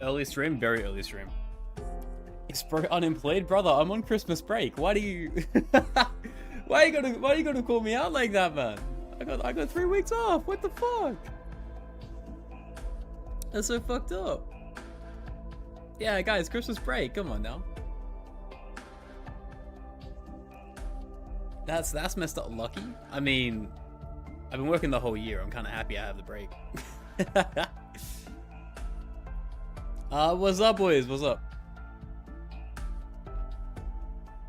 Early stream, very early stream. Is bro unemployed? Brother, I'm on Christmas break. Why do you why you gonna call me out like that, man? I got 3 weeks off. What the fuck? That's so fucked up. Yeah, guys, Christmas break. Come on now. That's messed up lucky. I mean, I've been working the whole year. I'm kind of happy I have the break. What's up, boys? What's up?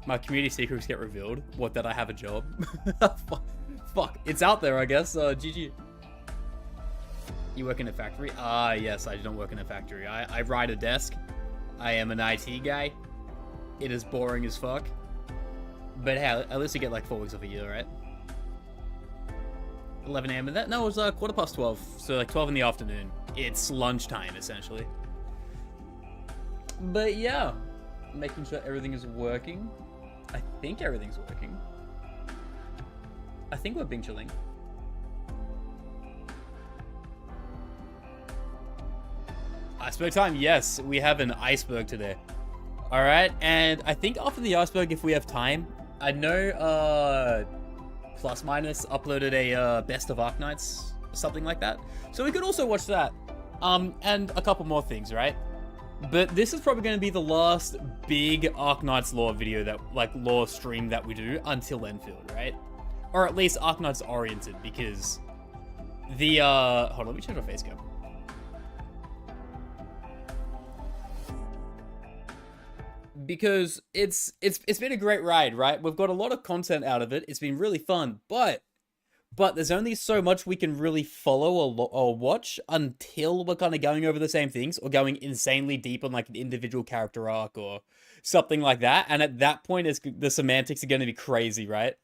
My community secrets get revealed. What, that I have a job? Fuck. It's out there, I guess. GG. You work in a factory? Ah, yes, I don't work in a factory. I ride a desk. I am an IT guy. It is boring as fuck. But hey, at least you get like 4 weeks of a year, right? 11 a.m. and that? No, it was 12:15. So like 12 in the afternoon. It's lunchtime, essentially. But yeah, making sure everything is working. I think everything's working. I think we're being chilling. Iceberg time, yes, we have an iceberg today. All right, and I think after the iceberg, if we have time, I know Plus Minus uploaded a best of Arknights, something like that. So we could also watch that, and a couple more things, right? But this is probably going to be the last big Arknights lore video that, like, lore stream that we do until Endfield, right? Or at least Arknights oriented, because the hold on, let me change my face cam. Because it's been a great ride, right? We've got a lot of content out of it. It's been really fun, but there's only so much we can really follow or watch until we're kind of going over the same things or going insanely deep on like an individual character arc or something like that. And at that point, the semantics are going to be crazy, right?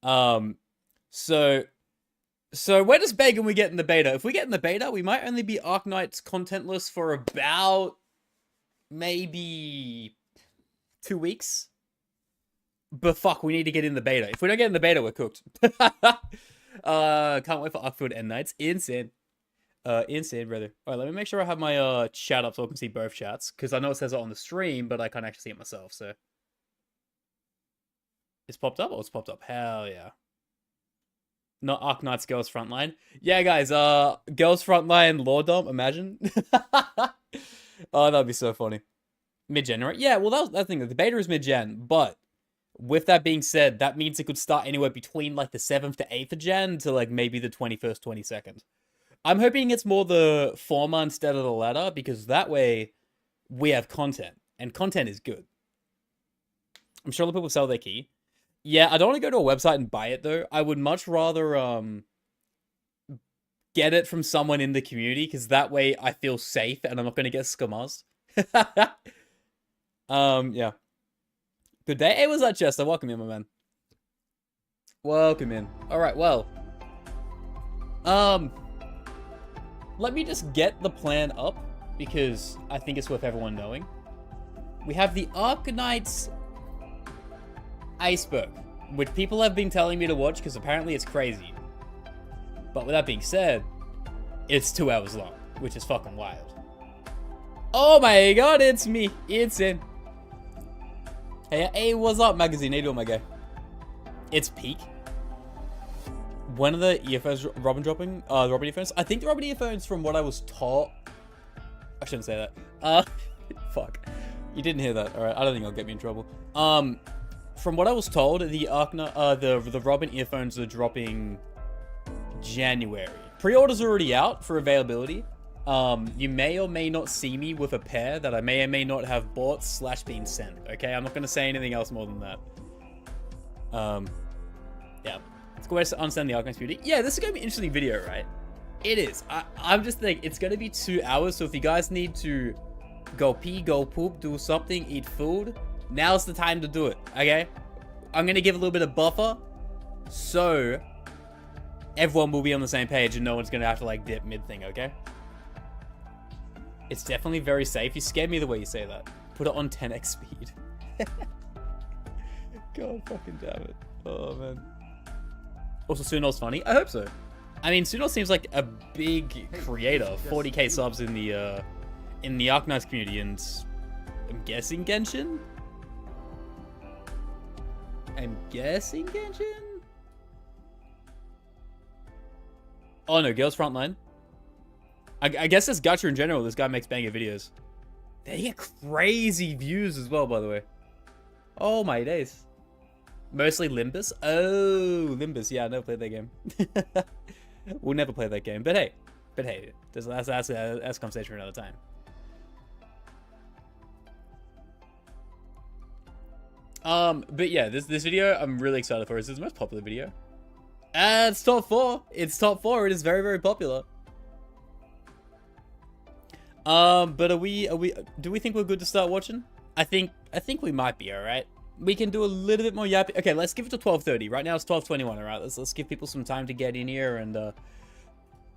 So we're just begging we get in the beta. If we get in the beta, we might only be Arknights contentless for about maybe 2 weeks. But fuck, we need to get in the beta. If we don't get in the beta, we're cooked. Can't wait for Arkfield and Nights. Insane. Insane, brother. Alright, let me make sure I have my chat up so I can see both chats. Because I know it says it on the stream, but I can't actually see it myself, so. It's popped up? Oh, it's popped up. Hell yeah. Not Arknights Girls Frontline. Yeah, guys, Girls Frontline Lore Dump, imagine. Oh, that'd be so funny. Mid-gen, right? Yeah, well, that's the thing. The beta is mid-gen, but with that being said, that means it could start anywhere between like the 7th to 8th of Jan to like maybe the 21st, 22nd. I'm hoping it's more the former instead of the latter, because that way we have content, and content is good. I'm sure a lot of people sell their key. Yeah, I don't want to go to a website and buy it though. I would much rather get it from someone in the community, because that way I feel safe and I'm not going to get scammers. Yeah. Good day. Hey, what's that, Chester? Welcome in, my man. Welcome in. Alright, well. Let me just get the plan up, because I think it's worth everyone knowing. We have the Arknights Iceberg, which people have been telling me to watch, because apparently it's crazy. But with that being said, it's 2 hours long, which is fucking wild. Oh my god, it's me. It's in. Hey, what's up, magazine? How you doing, my guy? It's peak. When are the earphones Robin dropping? The Robin earphones? I think the Robin earphones, from what I was taught... I shouldn't say that. Fuck. You didn't hear that. Alright, I don't think it'll get me in trouble. From what I was told, the Robin earphones are dropping January. Pre-order's already out for availability. You may or may not see me with a pair that I may or may not have bought / been sent, okay? I'm not going to say anything else more than that. Yeah. Let's go ahead and understand the Arknights beauty. Yeah, this is going to be an interesting video, right? It is. I'm just thinking, it's going to be 2 hours, so if you guys need to go pee, go poop, do something, eat food, now's the time to do it, okay? I'm going to give a little bit of buffer, so everyone will be on the same page and no one's going to have to, like, dip mid-thing, okay? It's definitely very safe. You scared me the way you say that. Put it on 10x speed. God fucking damn it. Oh, man. Also, Sunol's funny. I hope so. I mean, Sunol seems like a big creator. 40k subs in in the Arknights community, and I'm guessing Genshin? I'm guessing Genshin? Oh no, Girls Frontline. I guess that's gacha in general. This guy makes banger videos. They get crazy views as well, by the way. Oh my days. Mostly Limbus. Oh, Limbus. Yeah, I never played that game. We'll never play that game. But hey, that's a conversation for another time. But yeah, this video I'm really excited for. It's the most popular video. It's top 4. It's top 4. It is very, very popular. But do we think we're good to start watching? I think we might be, alright. We can do a little bit more yapping. Okay, let's give it to 12:30. Right now it's 12:21, alright? Let's give people some time to get in here and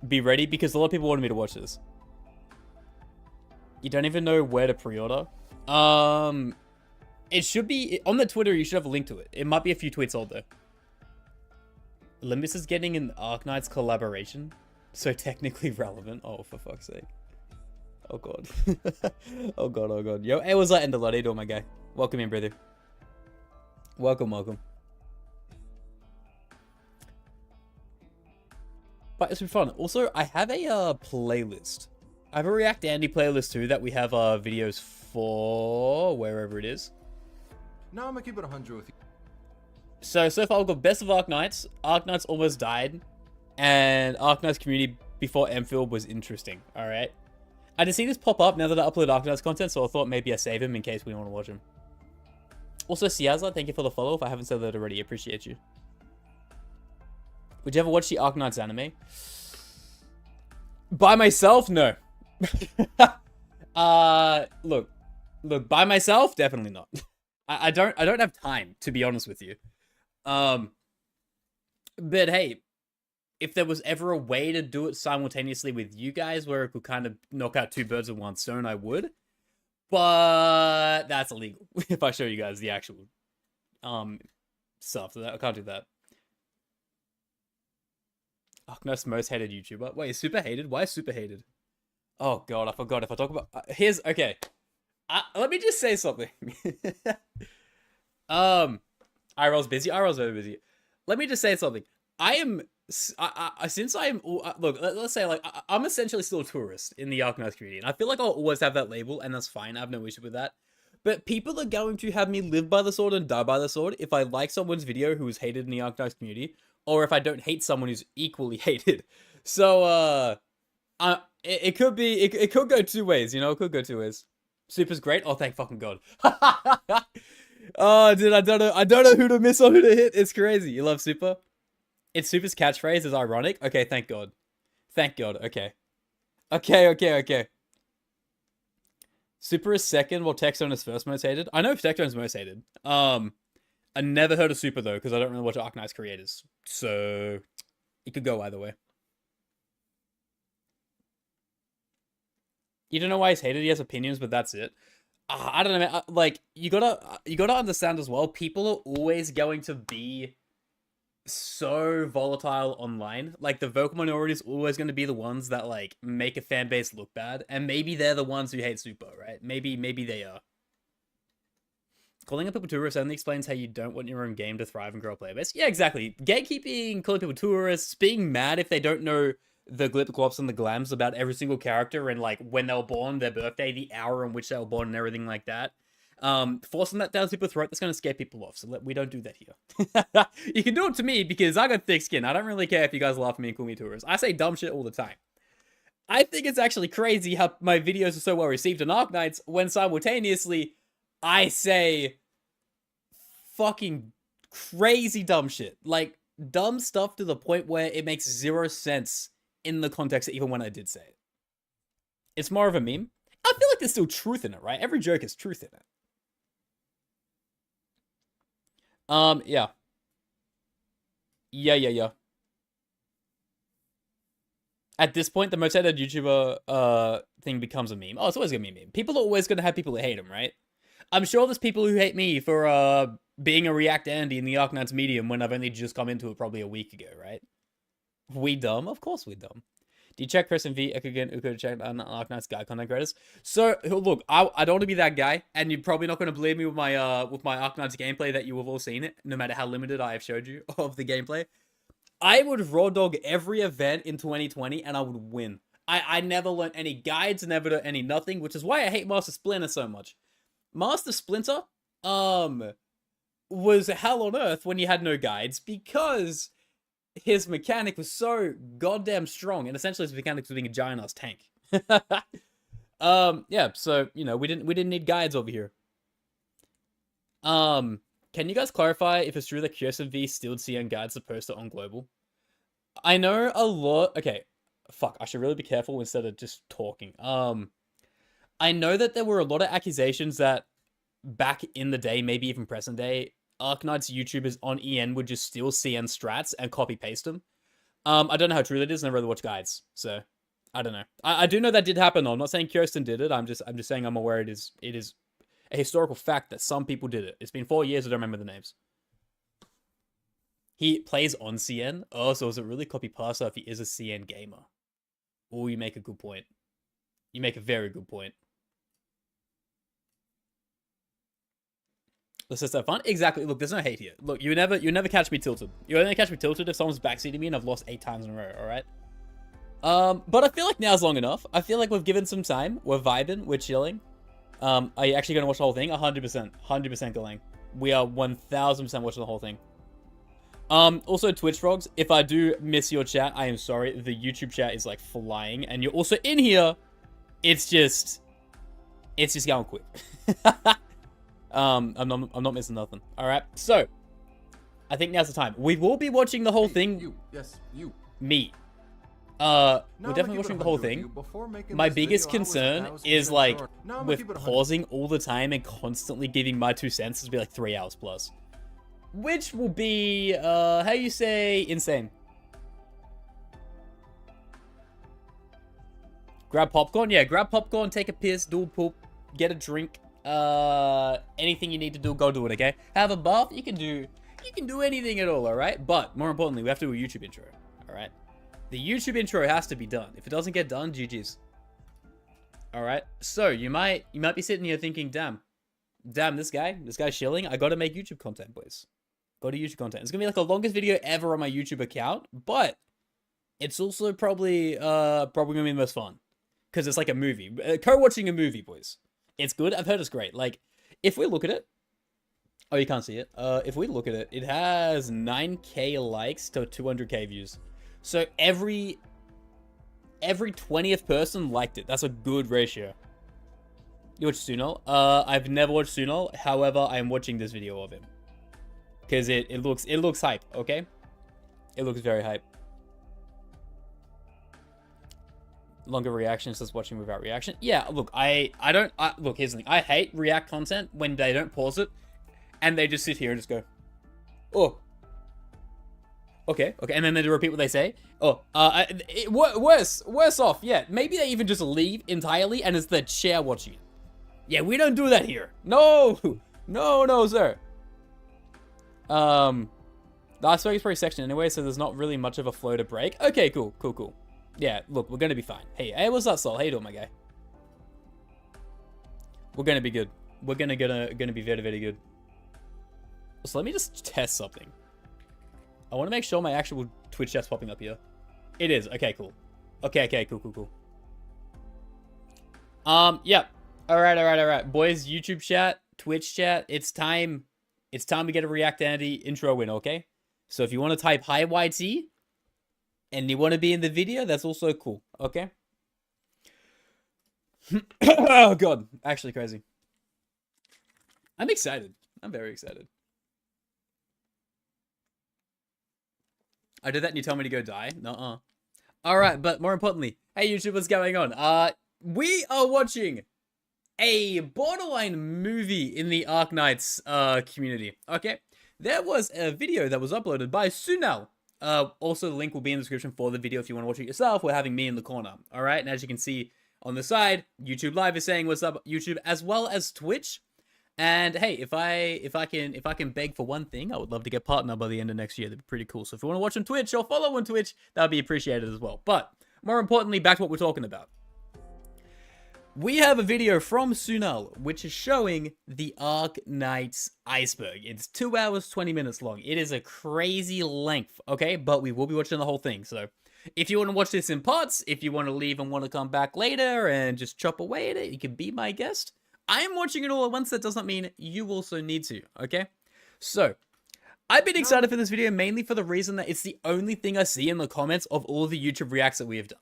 be ready, because a lot of people wanted me to watch this. You don't even know where to pre-order. It should be on the Twitter. You should have a link to it. It might be a few tweets old though. Limbus is getting an Arknights collaboration, so technically relevant. Oh, for fuck's sake. Oh god. Oh god, oh god. Yo, hey, what's that, Endelot? How you doing, my guy? Welcome in, brother. Welcome, welcome. But it's been fun. Also, I have a playlist. I have a React Andy playlist too that we have videos for, wherever it is. No, I'm gonna keep it 100 with you. So far we've got Best of Arknights. Arknights almost died. And Arknights community before Endfield was interesting. Alright. I just see this pop up now that I upload Arknights content, so I thought maybe I save him in case we want to watch him. Also, Siazza, thank you for the follow. If I haven't said that already, appreciate you. Would you ever watch the Arknights anime? By myself? No. Look, by myself? Definitely not. I don't have time, to be honest with you. But hey, if there was ever a way to do it simultaneously with you guys where it could kind of knock out 2 birds with 1 stone, I would. But that's illegal if I show you guys the actual stuff. So I can't do that. Arknights most hated YouTuber. Wait, super hated? Why super hated? Oh god, I forgot. If I talk about okay. Let me just say something. IRL's busy. IRL's very busy. Let me just say something. Since I am, look, let's say like I'm essentially still a tourist in the Arknights community, and I feel like I'll always have that label, and that's fine. I have no issue with that. But people are going to have me live by the sword and die by the sword if I like someone's video who is hated in the Arknights community, or if I don't hate someone who's equally hated. So it could be, it could go 2 ways, you know. It could go 2 ways. Super's great. Oh, thank fucking god. Oh, dude, I don't know who to miss or who to hit. It's crazy. You love Super? It's Super's catchphrase is ironic. Okay, thank god. Thank god. Okay. Okay. Super is second, while Techzone is first most hated. I know Techzone's most hated. I never heard of Super though, because I don't really watch Arknights creators. So it could go either way. You don't know why he's hated. He has opinions, but that's it. I don't know, man. Like, you gotta understand as well. People are always going to be so volatile online. Like, the vocal minority is always going to be the ones that like make a fan base look bad, and maybe they're the ones who hate Super, right? Maybe they are. Calling people tourists only explains how you don't want your own game to thrive and grow a player base. Yeah, exactly. Gatekeeping, calling people tourists, being mad if they don't know the glip, glops, and the glams about every single character and like when they were born, their birthday, the hour in which they were born, and everything like that. Forcing that down people's throat, that's going to scare people off. So we don't do that here. You can do it to me because I got thick skin. I don't really care if you guys laugh at me and call me tourists. I say dumb shit all the time. I think it's actually crazy how my videos are so well received on Arknights when simultaneously I say fucking crazy dumb shit. Like, dumb stuff to the point where it makes 0 sense in the context even when I did say it. It's more of a meme. I feel like there's still truth in it, right? Every joke has truth in it. Yeah. Yeah. At this point, the most hated YouTuber thing becomes a meme. Oh, it's always gonna be a meme. People are always gonna have people that hate him, right? I'm sure there's people who hate me for being a React Andy in the Arknights medium when I've only just come into it probably a week ago, right? We dumb? Of course we dumb. Do you check Chris and V, Ekugen, Uko to check Arknights guy content creators? So look, I don't want to be that guy, and you're probably not going to believe me with my Arknights gameplay that you have all seen it, no matter how limited I have showed you of the gameplay. I would raw dog every event in 2020, and I would win. I never learned any guides, never done any nothing, which is why I hate Master Splinter so much. Master Splinter, was hell on earth when you had no guides, because his mechanic was so goddamn strong, and essentially his mechanic was being a giant ass tank. Yeah, so you know we didn't need guides over here. Can you guys clarify if it's true that Kirsten V stealed CN guides to post it on Global? I know a lot. Okay, fuck. I should really be careful instead of just talking. I know that there were a lot of accusations that back in the day, maybe even present day, Arknights YouTubers on EN would just steal CN strats and copy paste them. I don't know how true that is. I never really watch guides, so I don't know. I do know that did happen though. I'm not saying Kirsten did it. I'm just saying I'm aware it is a historical fact that some people did it. It's been 4 years. I don't remember the names. He plays on CN. Oh, so is it really copy pasta if he is a CN gamer? Oh, you make a good point. You make a very good point. Let's just have fun. Exactly. Look, there's no hate here. Look, you never catch me tilted. You only catch me tilted if someone's backseating me and I've lost 8 times in a row. All right. But I feel like now's long enough. I feel like we've given some time. We're vibing. We're chilling. Are you actually gonna watch the whole thing? 100%. 100% going. We are 1000% watching the whole thing. Also Twitch frogs. If I do miss your chat, I am sorry. The YouTube chat is like flying, and you're also in here. It's just going quick. I'm not missing nothing. All right. So, I think now's the time. We will be watching the whole thing. You. Me. We're definitely watching the whole thing. My biggest concern is like with pausing all the time and constantly giving my 2 cents to be like 3 hours plus, which will be how you say insane. Grab popcorn, yeah. Grab popcorn, take a piss, do a poop, get a drink. Anything you need to do, go do it. Okay. Have a bath. You can do anything at all. All right. But more importantly, we have to do a YouTube intro. All right. The YouTube intro has to be done. If it doesn't get done, GG's. All right. So you might be sitting here thinking, damn, this guy's shilling. I got to make YouTube content, boys. Go to YouTube content. It's gonna be like the longest video ever on my YouTube account, but it's also probably gonna be the most fun because it's like a movie, co-watching a movie, boys. It's good. I've heard it's great. Like, if we look at it, oh, you can't see it. If we look at it, it has 9K likes to 200K views. So every 20th person liked it. That's a good ratio. You watch Sunol? I've never watched Sunol. However, I am watching this video of him because it looks hype. Okay, it looks very hype. Longer reactions, just watching without reaction. Yeah, look, look, here's the thing. I hate react content when they don't pause it and they just sit here and just go, oh. Okay, and then they repeat what they say. Oh, worse off, yeah. Maybe they even just leave entirely and it's the chair watching it. Yeah, we don't do that here. No, sir. The Iceberg is pretty sectioned anyway, so there's not really much of a flow to break. Okay, cool. Yeah, look, we're gonna be fine. Hey, what's up, Sol? How you doing, my guy? We're gonna be good. We're gonna be very, very good. So let me just test something. I want to make sure my actual Twitch chat's popping up here. It is. Okay, cool. Okay, cool. Yeah. All right. Boys, YouTube chat, Twitch chat, it's time to get a React Andy intro in, okay? So if you want to type hi YT and you want to be in the video, that's also cool, okay? Oh god, actually crazy. I'm excited. I'm very excited. I did that and you tell me to go die? Nuh-uh. Alright, but more importantly, hey YouTube, what's going on? We are watching a borderline movie in the Arknights community. Okay, there was a video that was uploaded by Sunel. Also, the link will be in the description for the video if you want to watch it yourself. We're having me in the corner. Alright, and as you can see on the side, YouTube Live is saying what's up, YouTube, as well as Twitch. And hey, if I can beg for one thing, I would love to get partner by the end of next year. That'd be pretty cool. So if you want to watch on Twitch or follow on Twitch, that would be appreciated as well. But more importantly, back to what we're talking about. We have a video from Sunal, which is showing the Arknights Iceberg. It's 2 hours, 20 minutes long. It is a crazy length, okay? But we will be watching the whole thing, so if you want to watch this in parts, if you want to leave and want to come back later and just chop away at it, you can be my guest. I am watching it all at once. That does not mean you also need to, okay? So, I've been excited for this video mainly for the reason that it's the only thing I see in the comments of all the YouTube reacts that we have done.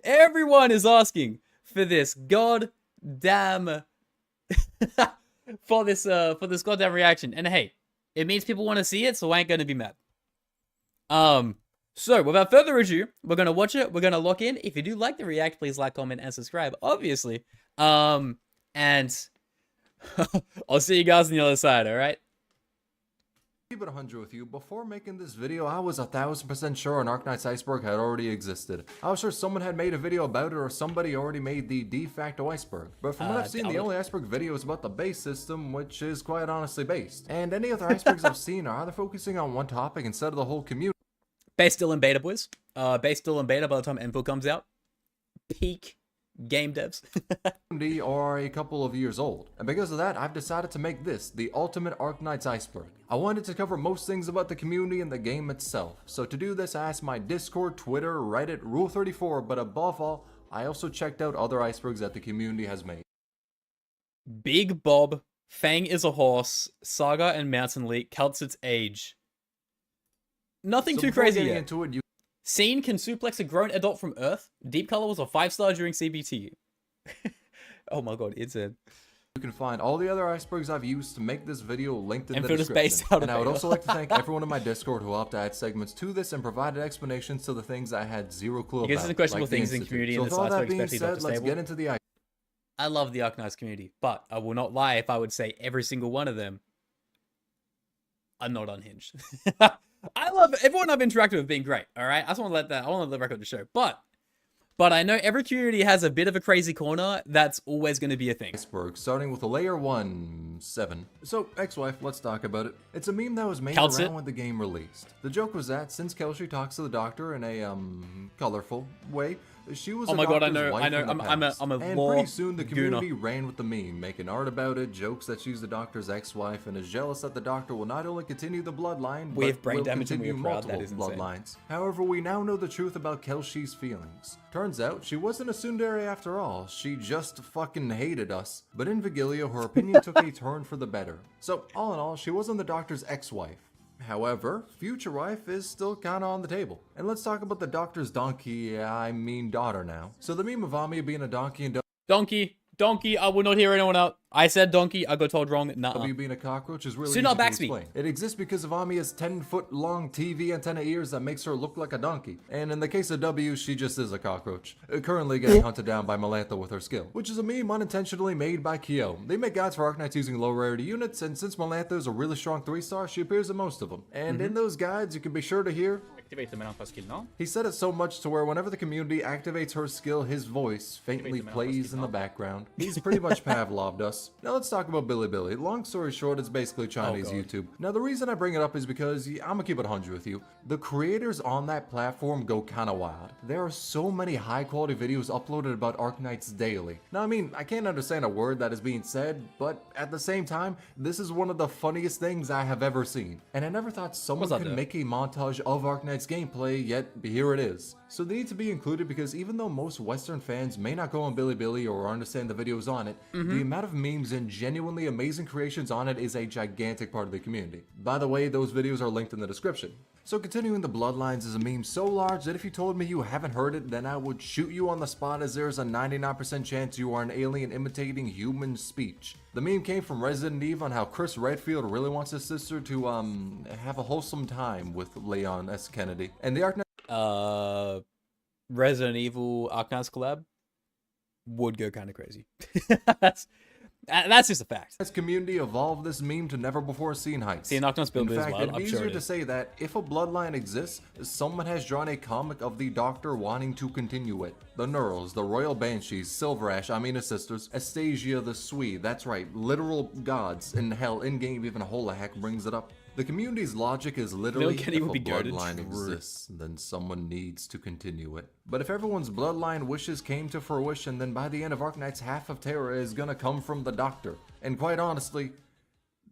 Everyone is asking for this goddamn for this goddamn reaction. And hey, it means people want to see it, so I ain't gonna be mad. So without further ado, we're gonna watch it, we're gonna lock in. If you do like the react, please like, comment, and subscribe, obviously. And I'll see you guys on the other side, alright? Keep it 100 with you. Before making this video, I was 1000% sure an Arknights Iceberg had already existed. I was sure someone had made a video about it or somebody already made the de facto Iceberg. But from what I've seen, the only Iceberg video is about the base system, which is quite honestly based. And any other Icebergs I've seen are either focusing on one topic instead of the whole community. Base still in beta, boys. Base still in beta by the time Endfield comes out. Peak game devs. Are a couple of years old, and because of that I've decided to make this the ultimate Arknights Iceberg. I wanted to cover most things about the community and the game itself, so to do this I asked my Discord, Twitter, Reddit, Rule 34, but above all I also checked out other icebergs that the community has made. Big Bob, Fang is a horse, Saga and Mountain Leak, Celts its age. Nothing too crazy yet. Into it, Scene can suplex a grown adult from Earth. Deep Color was a 5-star during CBT. Oh my god, it's in. You can find all the other icebergs I've used to make this video linked in the Endfield is based out of and I would beta. also like to thank everyone in my Discord who helped add segments to this and provided explanations to the things I had zero clue about. Because the questionable like the things in Institute. community So in with this all that iceberg, being especially said, Dr. let's Stable. get into the I love the Arknights community, but I will not lie if I would say every single one of them are not unhinged. I love everyone I've interacted with being great, alright? I just want to let that, I want to let the record to show. But I know every community has a bit of a crazy corner that's always going to be a thing. Iceberg, starting with a layer 1-7. So, ex-wife, let's talk about it. It's a meme that was made Celts around it. when the game released. The joke was that since Kelsey talks to the doctor in a colorful way, she was Oh a my god, I doctor's know, wife in the past. I'm a and law pretty soon the community gooner. ran with the meme, making art about it, jokes that she's the doctor's ex-wife and is jealous that the doctor will not only continue the bloodline, We but have brain will damage and we continue are proud. That multiple is insane. bloodlines. However, we now know the truth about Kelsey's feelings. Turns out, she wasn't a tsundere after all, she just fucking hated us. But in Vigilio, her opinion took a turn for the better. So, all in all, she wasn't the doctor's ex-wife. However, future wife is still kinda on the table. And let's talk about the doctor's daughter now. So the meme of Ami being a donkey and Donkey, I will not hear anyone out. I said donkey, I got told wrong. Nuh-uh. W being a cockroach is really So easy not to Baxby. explain. It exists because of Amiya's 10-foot long TV antenna ears that makes her look like a donkey. And in the case of W, she just is a cockroach. Currently getting hunted down by Melantha with her skill, which is a meme unintentionally made by Kyo. They make guides for Arknights using low rarity units, and since Melantha is a really strong 3-star, she appears in most of them. And in those guides, you can be sure to hear Activate the Melantha skill now. he said it so much to where whenever the community activates her skill, his voice faintly plays in the background. He's pretty much Pavloved us. Now let's talk about Bilibili. Long story short, it's basically Chinese YouTube. Now the reason I bring it up is because, I'm gonna keep it 100 with you, the creators on that platform go kinda wild. There are so many high quality videos uploaded about Arknights daily. Now I mean, I can't understand a word that is being said, but at the same time, this is one of the funniest things I have ever seen. And I never thought someone could make a montage of Arknights gameplay, yet here it is. So they need to be included because even though most Western fans may not go on Bilibili or understand the videos on it, the amount of memes and genuinely amazing creations on it is a gigantic part of the community. By the way, those videos are linked in the description. So continuing the bloodlines is a meme so large that if you told me you haven't heard it, then I would shoot you on the spot, as there's a 99% chance you are an alien imitating human speech. The meme came from Resident Evil on how Chris Redfield really wants his sister to have a wholesome time with Leon S. Kennedy. And the Arknights Resident Evil Arknights collab would go kind of crazy. That's just a fact. community evolved this meme to never before seen heights. See, Arknights build In as fact, well. it'd I'm be sure easier it to is. say that if a bloodline exists, someone has drawn a comic of the Doctor wanting to continue it. The Neurals, the Royal Banshees, Silver Ash, Amina's sisters, Astasia the Swede, that's right, literal gods. In hell, in-game even Holahack brings it up. The community's logic is literally, if a Kenny would be goated. bloodline True. exists, then someone needs to continue it. But if everyone's bloodline wishes came to fruition, then by the end of Arknights, half of Terra is gonna come from the Doctor. And quite honestly,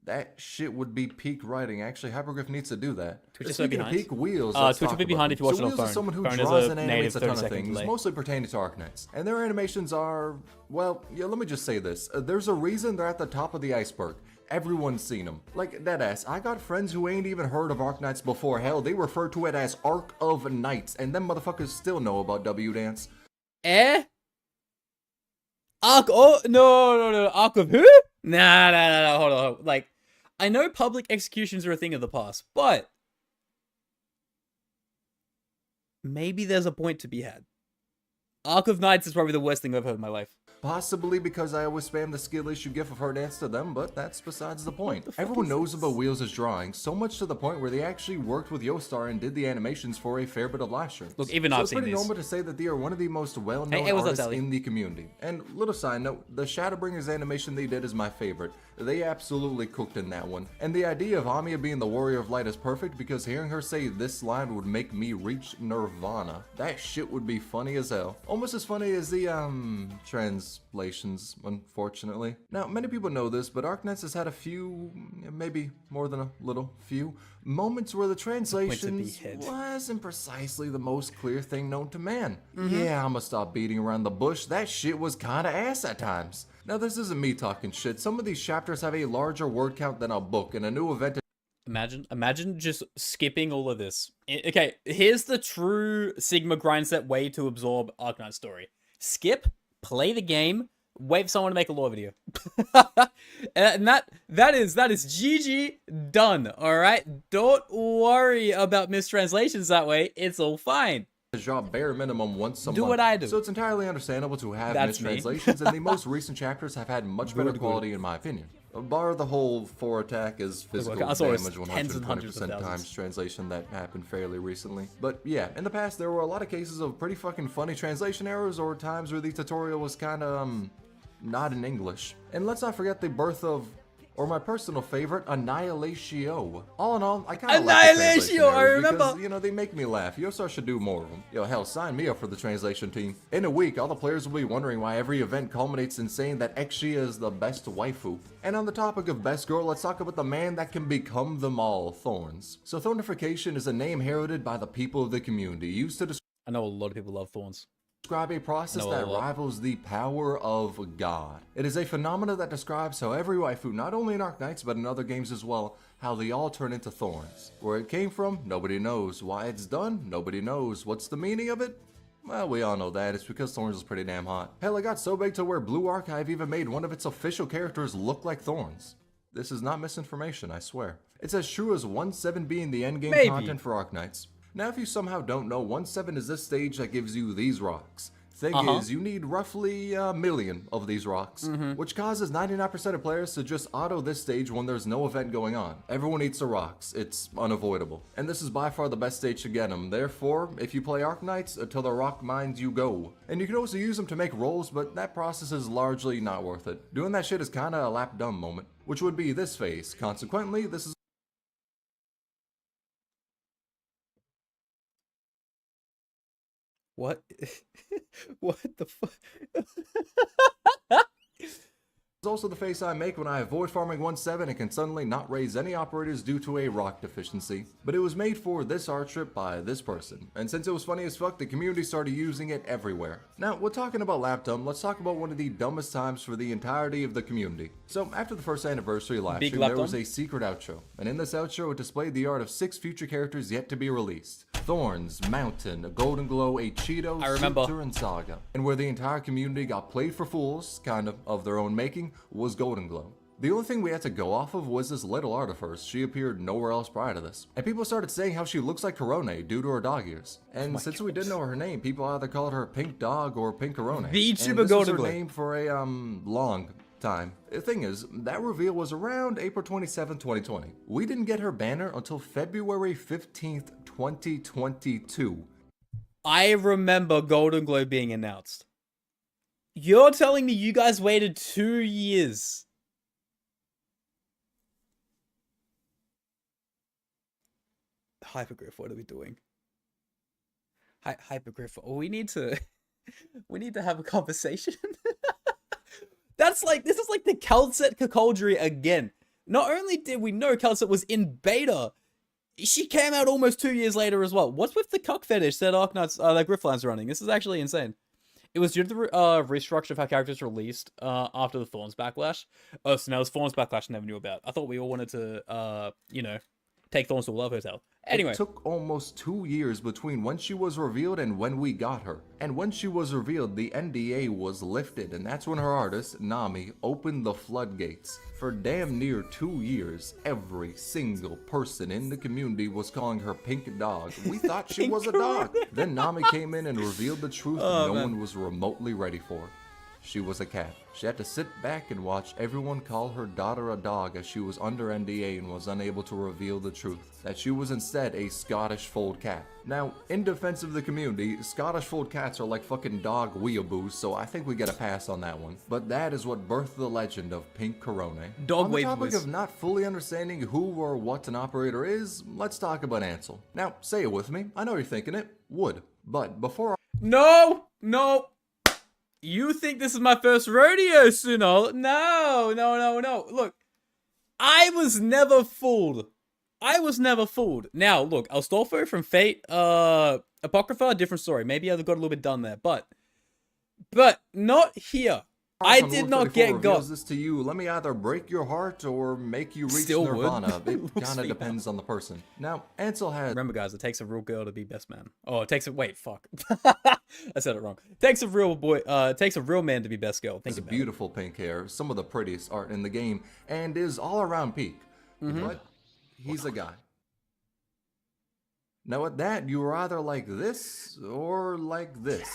that shit would be peak writing. Actually, Hypergriff needs to do that. Twitch is so Speaking of behind. peak, Wheels. Let's Twitch talk will be about behind him. if you watch So it on Wheels phone. is someone who Phone is draws a and native animates a ton of 30-second things, delay. mostly pertaining to Arknights. And their animations are, well, yeah, let me just say this. There's a reason they're at the top of the iceberg. Everyone's seen them. Like, deadass, I got friends who ain't even heard of Arknights before. Hell, they refer to it as Ark of Knights, and them motherfuckers still know about W-Dance. Ark, oh, no, Ark of who? Nah, hold on. Like, I know public executions are a thing of the past, but maybe there's a point to be had. Ark of Knights is probably the worst thing I've heard in my life. Possibly because I always spam the skill issue gif of her dance to them, but that's besides the point. Everyone knows about Wheels' drawing, so much to the point where they actually worked with Yostar and did the animations for a fair bit of live streams. Look, even so I've it's seen pretty these. normal to say that they are one of the most well-known Hey, what's up, artists Sally? in the community. And little side note, the Shadowbringers animation they did is my favorite. They absolutely cooked in that one. And the idea of Amiya being the Warrior of Light is perfect because hearing her say this line would make me reach Nirvana. That shit would be funny as hell. Almost as funny as the, translations, unfortunately. Now, many people know this, but Arknights has had a few, maybe more than a little few, moments where the translations wasn't precisely the most clear thing known to man. Yeah, I'ma stop beating around the bush. That shit was kinda ass at times. Now, this isn't me talking shit. Some of these chapters have a larger word count than a book, and a new event. Imagine just skipping all of this. Okay, here's the true Sigma grindset way to absorb Arknight's story. Skip, play the game, wait for someone to make a lore video. And that is GG done, alright? Don't worry about mistranslations that way, it's all fine. Drop bare minimum once a month. Do what I do. So it's entirely understandable to have That's mistranslations, and the most recent chapters have had much better quality in my opinion. Bar the whole 4 attack is physical I saw damage tens and hundreds of 120% times thousands. translation that happened fairly recently. But yeah, in the past there were a lot of cases of pretty fucking funny translation errors or times where the tutorial was kinda, not in English. And let's not forget the birth of, or my personal favorite, Annihilatio. All in all, I kind of like the translation Annihilatio, I errors remember. because, you know, they make me laugh. Yosar should do more of them. Yo, hell, sign me up for the translation team. In a week, all the players will be wondering why every event culminates in saying that Exia is the best waifu. And on the topic of best girl, let's talk about the man that can become them all, Thorns. So Thornification is a name heralded by the people of the community, used to I know a lot of people love thorns. describe a process I know a that lot. rivals the power of God. It is a phenomenon that describes how every waifu, not only in Arknights but in other games as well, how they all turn into thorns. Where it came from, nobody knows. Why it's done, nobody knows. What's the meaning of it? Well, we all know that. It's because Thorns is pretty damn hot. Hell, it got so big to where Blue Archive even made one of its official characters look like Thorns. This is not misinformation, I swear. It's as true as 1-7 being the endgame Maybe. content for Arknights. Now, if you somehow don't know, 1-7 is this stage that gives you these rocks. Thing is, you need roughly a million of these rocks, which causes 99% of players to just auto this stage when there's no event going on. Everyone eats the rocks, it's unavoidable. And this is by far the best stage to get them. Therefore, if you play Arknights, until the rock mines you go. And you can also use them to make rolls, but that process is largely not worth it. Doing that shit is kinda a lap dumb moment, which would be this phase. Consequently, this is What? What the fuck? It's also the face I make when I avoid farming 1-7 and can suddenly not raise any operators due to a rock deficiency. But it was made for this art trip by this person, and since it was funny as fuck, the community started using it everywhere. Now, we're talking about lap dumb, let's talk about one of the dumbest times for the entirety of the community. So, after the first anniversary live Big stream, lap there was dumb? a secret outro, and in this outro it displayed the art of 6 future characters yet to be released. Thorns, Mountain, a Golden Glow, a Cheeto, I remember. Suture, and Saga. And where the entire community got played for fools, kind of their own making, was Golden Glow. The only thing we had to go off of was this little art of hers. She appeared nowhere else prior to this. And people started saying how she looks like Corone due to her dog ears. And since we didn't know her name, people either called her Pink Dog or Pink Corone. The and Chiba this was Golden her Glow. name for a, long time. The thing is, that reveal was around April 27, 2020. We didn't get her banner until February 15th, 2022. I remember Golden Glow being announced. You're telling me you guys waited 2 years Hypergriff, what are we doing? Hypergriff. Oh, we need to we need to have a conversation. That's like, this is like the Calcet Cacoldry again. Not only did we know Calcet was in beta, she came out almost 2 years later as well. What's with the cuck fetish that Arknights, that Griffline's running? This is actually insane. It was due to the restructure of how characters released after the Thorns Backlash. Oh, so now it's Thorns Backlash I never knew about. I thought we all wanted to, you know, take Thorns to a love hotel. Anyway. It took almost 2 years between when she was revealed and when we got her. And when she was revealed, the NDA was lifted, and that's when her artist, Nami, opened the floodgates. For damn near 2 years, every single person in the community was calling her Pink Dog. We thought she was a dog. Then Nami came in and revealed the truth no one was remotely ready for. She was a cat. She had to sit back and watch everyone call her daughter a dog as she was under NDA and was unable to reveal the truth, that she was instead a Scottish fold cat. Now, in defense of the community, Scottish fold cats are like fucking dog weeaboos, so I think we get a pass on that one. But that is what birthed the legend of Pink Corone. Dog on the weeaboos. topic of not fully understanding who or what an operator is, let's talk about Ansel. Now, say it with me. I know you're thinking it. Would. But before No! You think this is my first rodeo, Sunol? No. Look, I was never fooled. Now, look, Astolfo from Fate, Apocrypha, different story. Maybe I got a little bit done there, but not here. I did not get got. This to you, let me either break your heart or make you reach Still Nirvana. would. It kind of depends on the person. Now, Ansel has. Remember, guys, it takes a real girl to be best man. Oh, it takes a wait, fuck. I said it wrong. It takes a real boy. It takes a real man to be best girl. Think about beautiful pink hair, some of the prettiest art in the game, and is all around peak. But he's a guy. Now, with that, you were either like this or like this.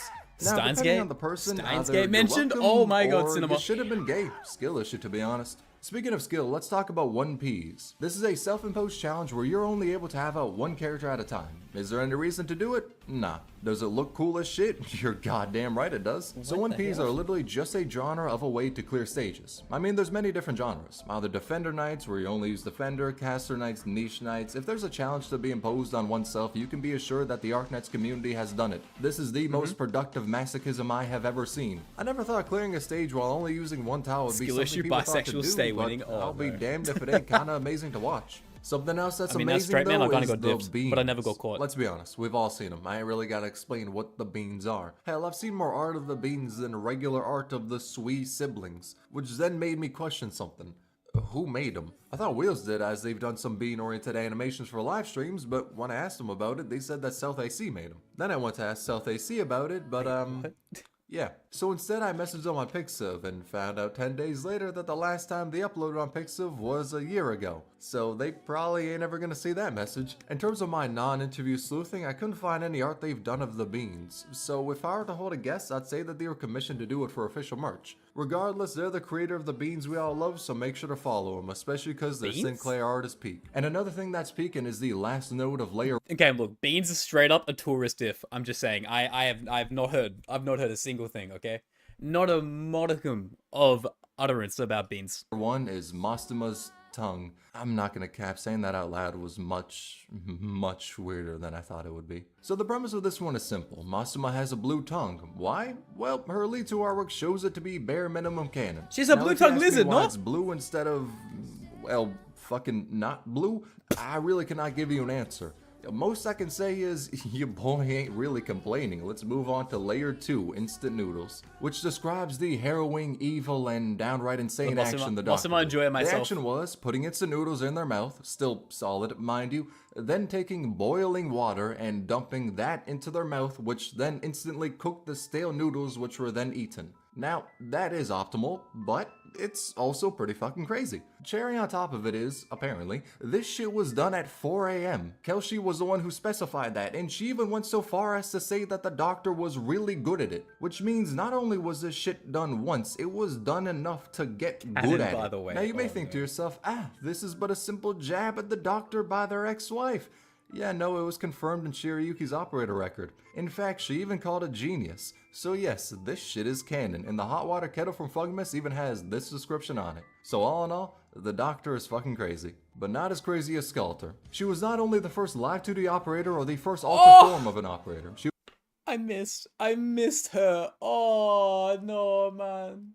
Now, depending on the person, Steins mentioned. Oh my god, cinema. You should have been gay. Skill issue, to be honest. Speaking of skill, let's talk about 1Ps. This is a self-imposed challenge where you're only able to have out one character at a time. Is there any reason to do it? Nah. Does it look cool as shit? You're goddamn right it does. So 1Ps are literally just a genre of a way to clear stages. I mean, there's many different genres. Either Defender Knights, where you only use Defender, Caster Knights, Niche Knights. If there's a challenge to be imposed on oneself, you can be assured that the Arknights community has done it. This is the most productive masochism I have ever seen. I never thought clearing a stage while only using one tile would be something people thought to do, but I'll be damned if it ain't kinda amazing to watch. Something else that's amazing straight man, though, I kinda is got the dipped, beans. but I never got caught. Let's be honest, we've all seen them. I ain't really gotta explain what the beans are. Hell, I've seen more art of the beans than regular art of the Swee siblings, which then made me question something. Who made them? I thought Wheels did, as they've done some bean-oriented animations for live streams, but when I asked them about it, they said that South AC made them. Then I went to ask South AC about it, but yeah. So instead I messaged them on Pixiv and found out 10 days later that the last time they uploaded on Pixiv was a year ago. So they probably ain't ever gonna see that message. In terms of my non-interview sleuthing, I couldn't find any art they've done of the beans. So if I were to hold a guess, I'd say that they were commissioned to do it for official merch. Regardless, they're the creator of the beans we all love, so make sure to follow them, especially because their Sinclair art is peak. And another thing that's peaking is the last node of layer. Okay, look, beans is straight up a tourist diff. I'm just saying. I've not heard a single thing. Okay, not a modicum of utterance about beans. One is Mastima's tongue. I'm not gonna cap, saying that out loud was much weirder than I thought it would be. So the premise of this one is simple. Mastima has a blue tongue. Why? Well, her lead to artwork shows it to be bare minimum canon. She's a blue tongue lizard, no? It's blue instead of, well, fucking not blue. I really cannot give you an answer. Most I can say is, your boy ain't really complaining. Let's move on to Layer 2, Instant Noodles, which describes the harrowing, evil, and downright insane action the Doctor did. The action was putting instant noodles in their mouth, still solid, mind you, then taking boiling water and dumping that into their mouth, which then instantly cooked the stale noodles, which were then eaten. Now, that is optimal, but it's also pretty fucking crazy. Cherry on top of it is, apparently, this shit was done at 4 AM. Kelshi was the one who specified that, and she even went so far as to say that the Doctor was really good at it. Which means not only was this shit done once, it was done enough to get good at it. Now you may think to yourself, this is but a simple jab at the Doctor by their ex-wife. Yeah, no, it was confirmed in Shirayuki's operator record. In fact, she even called it genius. So yes, this shit is canon, and the hot water kettle from Fugmas even has this description on it. So all in all, the Doctor is fucking crazy. But not as crazy as Skelter. She was not only the first live 2D operator or the first alter form of an operator. I missed her. Oh, no, man.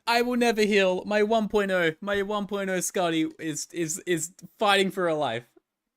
I will never heal. My 1.0 Scotty is fighting for her life.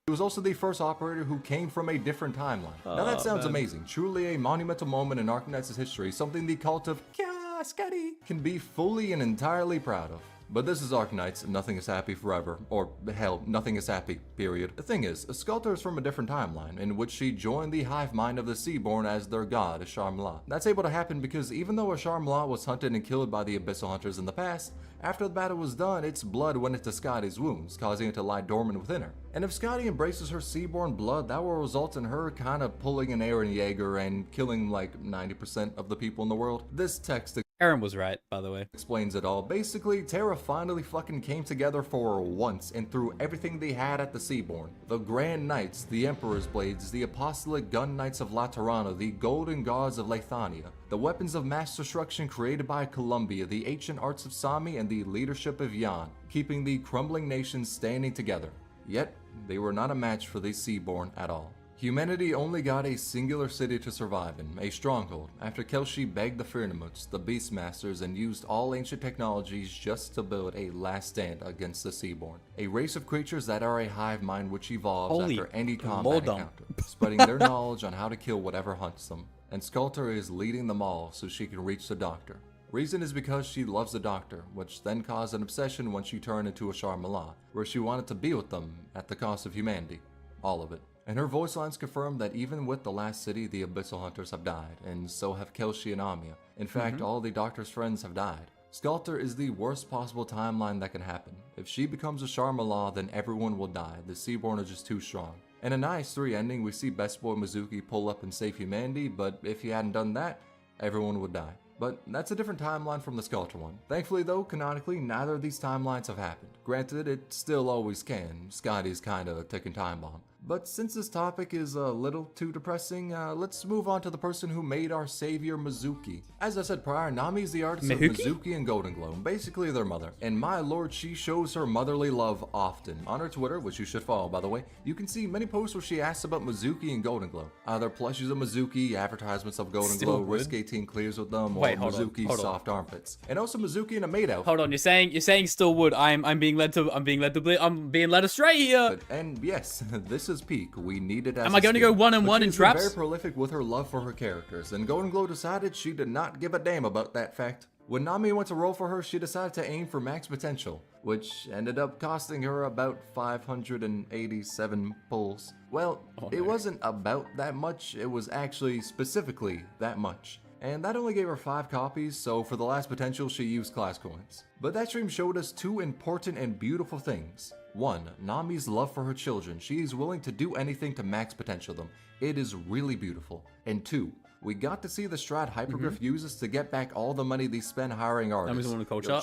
She was also the first operator who came from a different timeline. Now that sounds amazing. Truly a monumental moment in Arknights' history, something the cult of Kya Scotty can be fully and entirely proud of. But this is Arknights, and nothing is happy forever. Or, hell, nothing is happy, period. The thing is, Skelter is from a different timeline, in which she joined the hive mind of the Seaborn as their god, Ashar-Mla. That's able to happen because even though Ashar-Mla was hunted and killed by the Abyssal Hunters in the past, after the battle was done, its blood went into Scotty's wounds, causing it to lie dormant within her. And if Scotty embraces her Seaborn blood, that will result in her kind of pulling an Eren Yeager and killing like 90% of the people in the world. This text Eren was right, by the way. Explains it all. Basically, Terra finally fucking came together for once and threw everything they had at the Seaborn. The Grand Knights, the Emperor's Blades, the Apostolic Gun Knights of Laterana, the Golden Gods of Leithania, the weapons of mass destruction created by Columbia, the ancient arts of Sami, and the leadership of Yan, keeping the crumbling nations standing together. Yet, they were not a match for the Seaborn at all. Humanity only got a singular city to survive in, a stronghold, after Kelshi begged the Firnamuts, the Beastmasters, and used all ancient technologies just to build a last stand against the Seaborn. A race of creatures that are a hive mind which evolves after any combat encounter, spreading their knowledge on how to kill whatever hunts them. And Skelter is leading them all so she can reach the Doctor. Reason is because she loves the Doctor, which then caused an obsession when she turned into Ashar-Mla, where she wanted to be with them at the cost of humanity. All of it. And her voice lines confirm that even with the last city, the Abyssal Hunters have died, and so have Kelshi and Amia. In fact, all the Doctor's friends have died. Skelter is the worst possible timeline that can happen. If she becomes Ashar-Mla, then everyone will die. The Seaborn are just too strong. In a nice 3 ending, we see Best Boy Mizuki pull up and save humanity, but if he hadn't done that, everyone would die. But that's a different timeline from the Skelter one. Thankfully though, canonically, neither of these timelines have happened. Granted, it still always can. Scotty's kinda a ticking time bomb. But since this topic is a little too depressing, let's move on to the person who made our savior Mizuki. As I said prior, Nami is the artist of Mizuki and Golden Glow, basically their mother. And my lord, she shows her motherly love often. On her Twitter, which you should follow by the way, you can see many posts where she asks about Mizuki and Golden Glow. Either plushies of Mizuki, advertisements of Golden Glow, Risk 18 clears with them, or Mizuki's soft armpits. And also Mizuki in a maid outfit. Hold on, you're saying still would. I'm being led astray here. And yes, this is peak. We need it as Am I going to go 1-on-1 in traps? Very prolific with her love for her characters, and Golden Glow decided she did not give a damn about that fact. When Nami went to roll for her, she decided to aim for max potential, which ended up costing her about 587 pulls. Well, it wasn't about that much, it was actually specifically that much. And that only gave her 5 copies, so for the last potential she used class coins. But that stream showed us 2 important and beautiful things. 1. Nami's love for her children. She is willing to do anything to max potential them. It is really beautiful. And 2. We got to see the strat Hypergriff uses to get back all the money they spend hiring artists.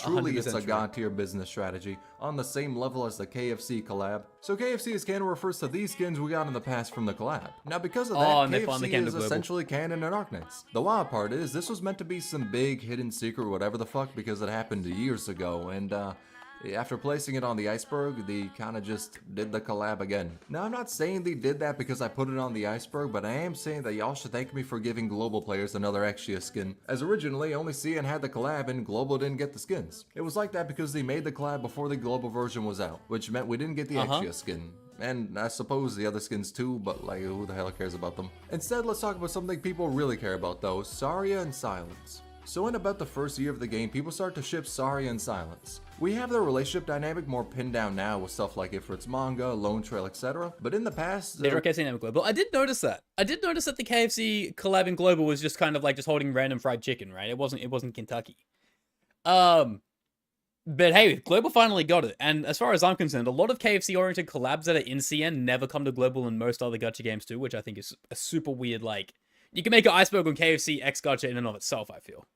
Truly, it's a god-tier business strategy, on the same level as the KFC collab. So KFC's canon refers to these skins we got in the past from the collab. Now because of that, KFC is essentially canon in Arknights. The wild part is, this was meant to be some big hidden secret whatever the fuck because it happened years ago, and after placing it on the Iceberg, they kinda just did the collab again. Now, I'm not saying they did that because I put it on the Iceberg, but I am saying that y'all should thank me for giving Global players another Exia skin, as originally only CN had the collab and Global didn't get the skins. It was like that because they made the collab before the Global version was out, which meant we didn't get the Exia skin. And I suppose the other skins too, but like, who the hell cares about them? Instead, let's talk about something people really care about though, Saria and Silence. So in about the first year of the game, people start to ship Saria and Silence. We have their relationship dynamic more pinned down now with stuff like Ifrit's manga, Lone Trail, etc. But in the past, KFC dynamic Global. I did notice that. I did notice that the KFC collab in Global was just kind of like just holding random fried chicken, right? It wasn't Kentucky. But hey, Global finally got it. And as far as I'm concerned, a lot of KFC-oriented collabs that are in CN never come to Global in most other gacha games too, which I think is a super weird, like... You can make an Iceberg on KFC X gacha in and of itself, I feel.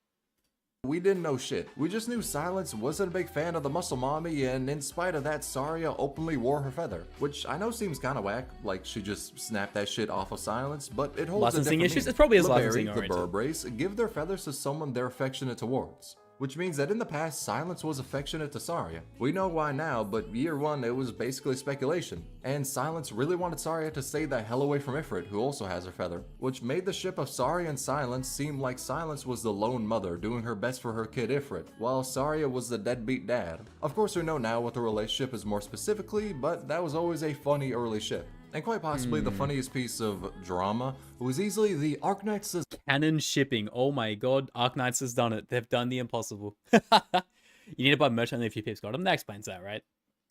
We didn't know shit. We just knew Silence wasn't a big fan of the muscle mommy, and in spite of that, Saria openly wore her feather. Which I know seems kinda whack, like she just snapped that shit off of Silence, but it holds Licensing a different issues? meaning. It probably is LeBerry, licensing the oriented. Burb race, give their feathers to someone they're affectionate towards. Which means that in the past, Silence was affectionate to Saria. We know why now, but year one, it was basically speculation. And Silence really wanted Saria to stay the hell away from Ifrit, who also has her feather, which made the ship of Saria and Silence seem like Silence was the lone mother doing her best for her kid Ifrit, while Saria was the deadbeat dad. Of course, we know now what the relationship is more specifically, but that was always a funny early ship. And quite possibly the funniest piece of drama was easily the Arknights' Canon shipping. Oh my god, Arknights has done it. They've done the impossible. You need to buy merch only if you peeps got them. That explains that, right?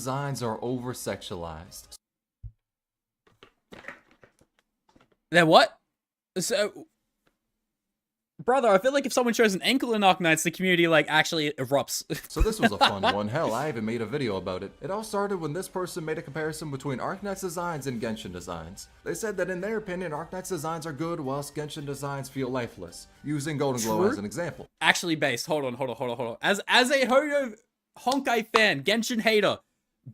designs are over-sexualized. Then what? So, brother, I feel like if someone shows an ankle in Arknights, the community, like, actually erupts. So this was a fun one. Hell, I even made a video about it. It all started when this person made a comparison between Arknights designs and Genshin designs. They said that in their opinion, Arknights designs are good, whilst Genshin designs feel lifeless. Using Golden Glow as an example. Actually based. Hold on. As a honkai fan, Genshin hater,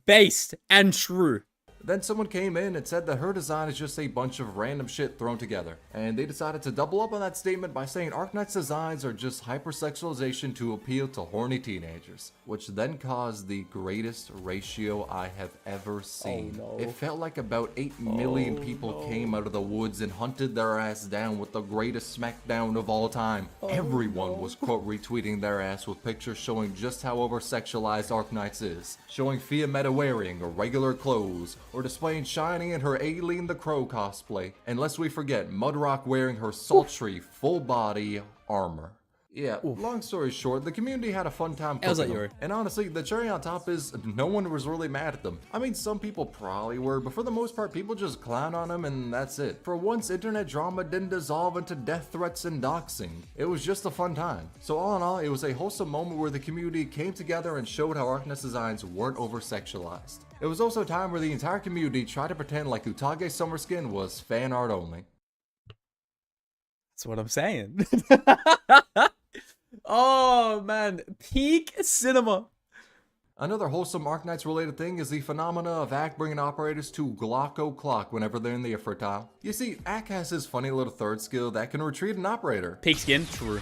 based and true. Then someone came in and said that her design is just a bunch of random shit thrown together. And they decided to double up on that statement by saying Arknights designs are just hypersexualization to appeal to horny teenagers. Which then caused the greatest ratio I have ever seen. Oh, no. It felt like about 8 million people came out of the woods and hunted their ass down with the greatest smackdown of all time. Everyone was quote retweeting their ass with pictures showing just how over-sexualized Arknights is. Showing Fia Meta wearing regular clothes, or displaying Shining in her Aileen the Crow cosplay, and lest we forget Mudrock wearing her sultry full body armor. Yeah, long story short, the community had a fun time cooking them. And honestly, the cherry on top is no one was really mad at them. I mean, some people probably were, but for the most part, people just clown on them and that's it. For once, internet drama didn't dissolve into death threats and doxing. It was just a fun time. So all in all, it was a wholesome moment where the community came together and showed how Arknights designs weren't over-sexualized. It was also a time where the entire community tried to pretend like Utage's summer skin was fan art only. That's what I'm saying. Oh man, peak cinema. Another wholesome Arknights related thing is the phenomena of Ak bringing operators to Glocko Clock whenever they're in the Ifrit tile. You see, Ak has his funny little third skill that can retreat an operator. Peak skin, true.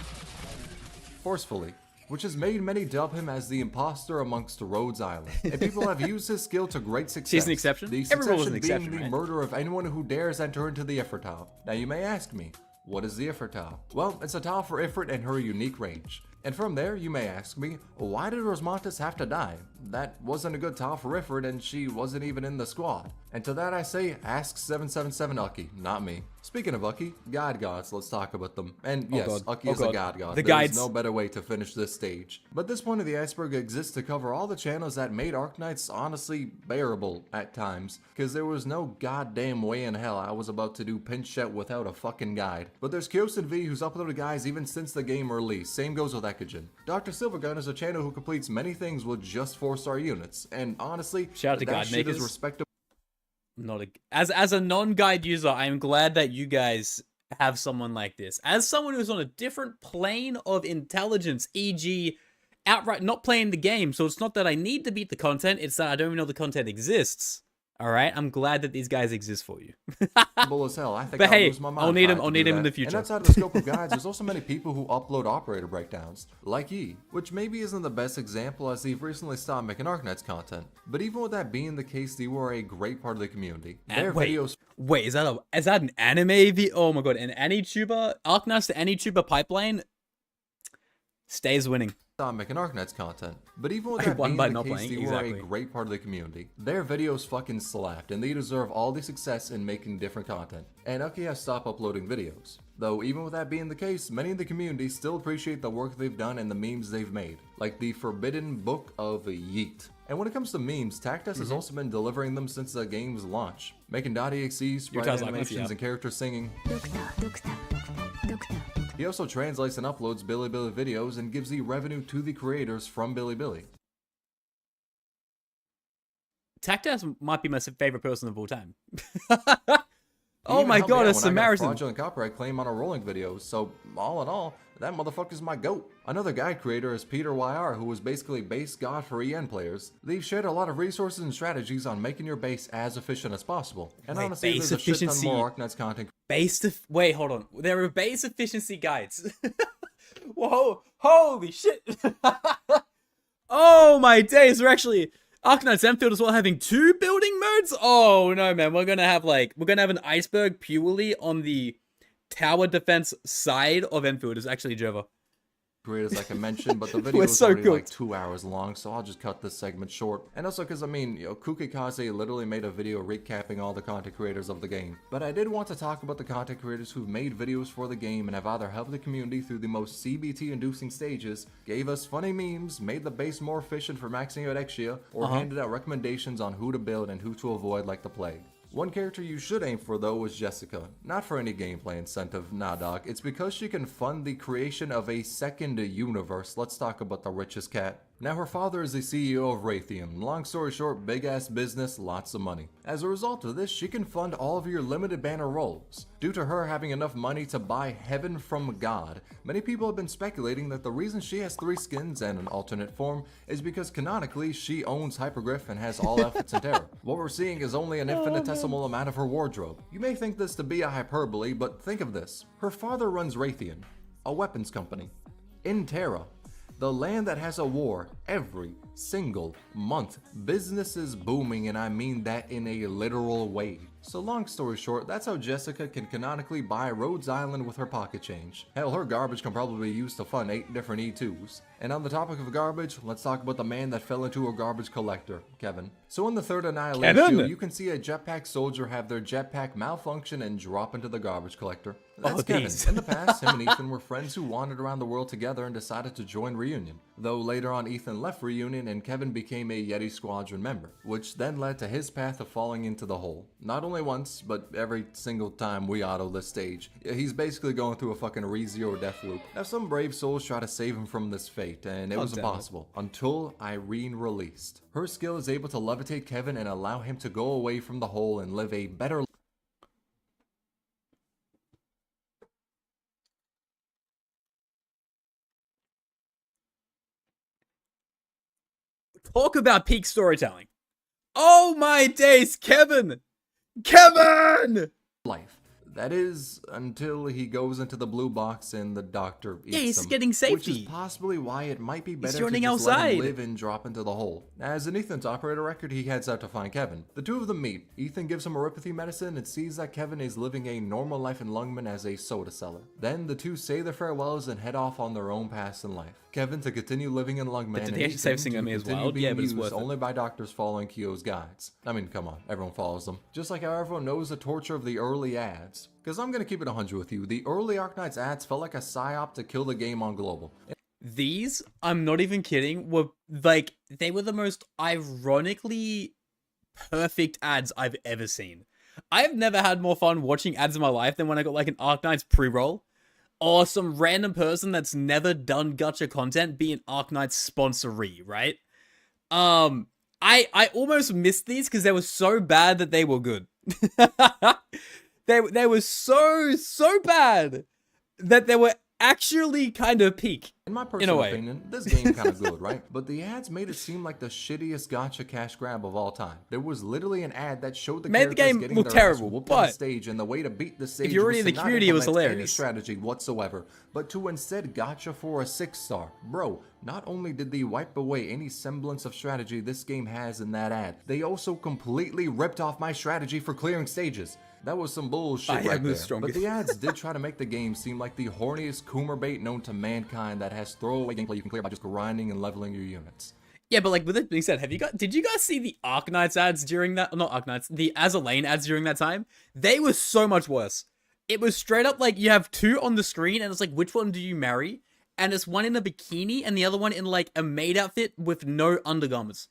Forcefully. Which has made many dub him as the imposter amongst Rhodes Island. And people have used his skill to great success. She's an exception? The Everyone was an being exception, the right? murder of anyone who dares enter into the Ifrit tile. Now you may ask me, what is the Ifrit tile? Well, it's a tile for Ifrit and her unique range. And from there, you may ask me, why did Rosmantis have to die? That wasn't a good tile for Ifrit and she wasn't even in the squad. And to that I say, ask 777 Ucky, not me. Speaking of Ucky, God Gods, let's talk about them. And yes, Ucky is a God God. There's no better way to finish this stage. But this point of the iceberg exists to cover all the channels that made Arknights honestly bearable at times. Because there was no goddamn way in hell I was about to do Pinchet without a fucking guide. But there's Kyosin V who's uploaded guides even since the game release. Same goes with Ekijin. Dr. Silvergun is a channel who completes many things with just 4-star units. And honestly, shout out to that guide shit makers. is respectable. Not a, as a non-guide user, I'm glad that you guys have someone like this. As someone who's on a different plane of intelligence, e.g. outright not playing the game, so it's not that I need to beat the content, it's that I don't even know the content exists. Alright, I'm glad that these guys exist for you. As hell. I think But hey, lose my mind I'll need if I him had to do in the that. future. And outside of the scope of guides, there's also many people who upload operator breakdowns, like E, which maybe isn't the best example as they've recently stopped making Arknights content. But even with that being the case, they were a great part of the community. Their videos. Wait, is that an anime video? Oh my god, an AniTuber? Arknights to AniTuber pipeline stays winning. Stop making Arknights content. But even with that won being by the not case, playing, they were a great part of the community. Their videos fucking slapped, and they deserve all the success in making different content. And Ucky has stopped uploading videos. Though even with that being the case, many in the community still appreciate the work they've done and the memes they've made. Like the Forbidden Book of Yeet. And when it comes to memes, Tactus has also been delivering them since the game's launch. Making .exe, sprite animations, and characters singing. He also translates and uploads Bilibili videos and gives the revenue to the creators from Bilibili. Tactus might be my favorite person of all time. He Oh even my helped me god, out a when I got a Samaritan. fraudulent copyright claim on a rolling video, so all in all, that motherfucker's my goat. Another guide creator is Peter YR, who was basically base god for EN players. They've shared a lot of resources and strategies on making your base as efficient as possible. And Wait, honestly, base there's a shit ton efficiency. more Arknights content. Wait, hold on. There are base efficiency guides. Whoa, holy shit. Oh my days, we're actually Arknights Endfield as well having 2 building modes? Oh no, man, we're gonna have an Iceberg purely on the tower defense side of Endfield. Is actually Jova. Creators like I mentioned, but the video is already like 2 hours long, so I'll just cut this segment short. And also because, I mean, Kukikaze literally made a video recapping all the content creators of the game. But I did want to talk about the content creators who've made videos for the game and have either helped the community through the most CBT-inducing stages, gave us funny memes, made the base more efficient for maxing out Exia, or handed out recommendations on who to build and who to avoid like the plague. One character you should aim for though is Jessica. Not for any gameplay incentive, nah dog. It's because she can fund the creation of a second universe. Let's talk about the richest cat. Now her father is the CEO of Raytheon. Long story short, big ass business, lots of money. As a result of this, she can fund all of your limited banner roles. Due to her having enough money to buy heaven from God, many people have been speculating that the reason she has 3 skins and an alternate form is because canonically she owns Hypergriff and has all outfits in Terra. What we're seeing is only an infinitesimal amount of her wardrobe. You may think this to be a hyperbole, but think of this. Her father runs Raytheon, a weapons company, in Terra. The land that has a war every single month. Business is booming, and I mean that in a literal way. So long story short, that's how Jessica can canonically buy Rhodes Island with her pocket change. Hell, her garbage can probably be used to fund 8 different E2s. And on the topic of garbage, let's talk about the man that fell into a garbage collector, Kevin. So in the third Annihilation, you can see a jetpack soldier have their jetpack malfunction and drop into the garbage collector. That's Kevin. In the past, him and Ethan were friends who wandered around the world together and decided to join Reunion. Though later on Ethan left Reunion and Kevin became a Yeti Squadron member, which then led to his path of falling into the hole. Not only once, but every single time we auto this stage. He's basically going through a fucking re-zero death loop. Now some brave souls try to save him from this fate, and it was impossible. Until Irene released. Her skill is able to levitate Kevin and allow him to go away from the hole and live a better life. Talk about peak storytelling. Oh my days, Kevin! Kevin! That is, until he goes into the blue box and the doctor eats him. He's getting safety. Which is possibly why it might be better to just outside. let him live and drop into the hole. As in Ethan's operator record, he heads out to find Kevin. The two of them meet. Ethan gives him oropathy medicine and sees that Kevin is living a normal life in Lungman as a soda seller. Then the two say their farewells and head off on their own paths in life. Kevin to continue living in Lungman, Did they actually say something to me as well? Yeah, but it's worth it. Only by doctors following Kyo's guides. I mean, come on, everyone follows them. Just like how everyone knows the torture of the early ads. Because I'm gonna keep it 100 with you, the early Arknights ads felt like a psyop to kill the game on global. These, I'm not even kidding, were like, they were the most ironically perfect ads I've ever seen. I've never had more fun watching ads in my life than when I got like an Arknights pre-roll, or some random person that's never done gacha content be an Arknights sponsoree, right? I almost missed these because they were so bad that they were good. They were so bad that they were actually kind of peak. In my personal opinion, this game kind of good, right? But the ads made it seem like the shittiest gacha cash grab of all time. There was literally an ad that showed the characters game getting look their ass terrible, whooped but on the stage, and the way to beat the stage if you're already in the community, it was hilarious. Any strategy whatsoever, but to instead gacha for a 6-star. Bro, not only did they wipe away any semblance of strategy this game has in that ad, they also completely ripped off my strategy for clearing stages. That was some bullshit right there. But the ads did try to make the game seem like the horniest Coomer bait known to mankind that has throwaway gameplay you can clear by just grinding and leveling your units. Yeah, but like with that being said, did you guys see the Arknights ads during that? Not Arknights, the Azalane ads during that time? They were so much worse. It was straight up like you have 2 on the screen and it's like, which one do you marry? And it's one in a bikini and the other one in like a maid outfit with no undergarments.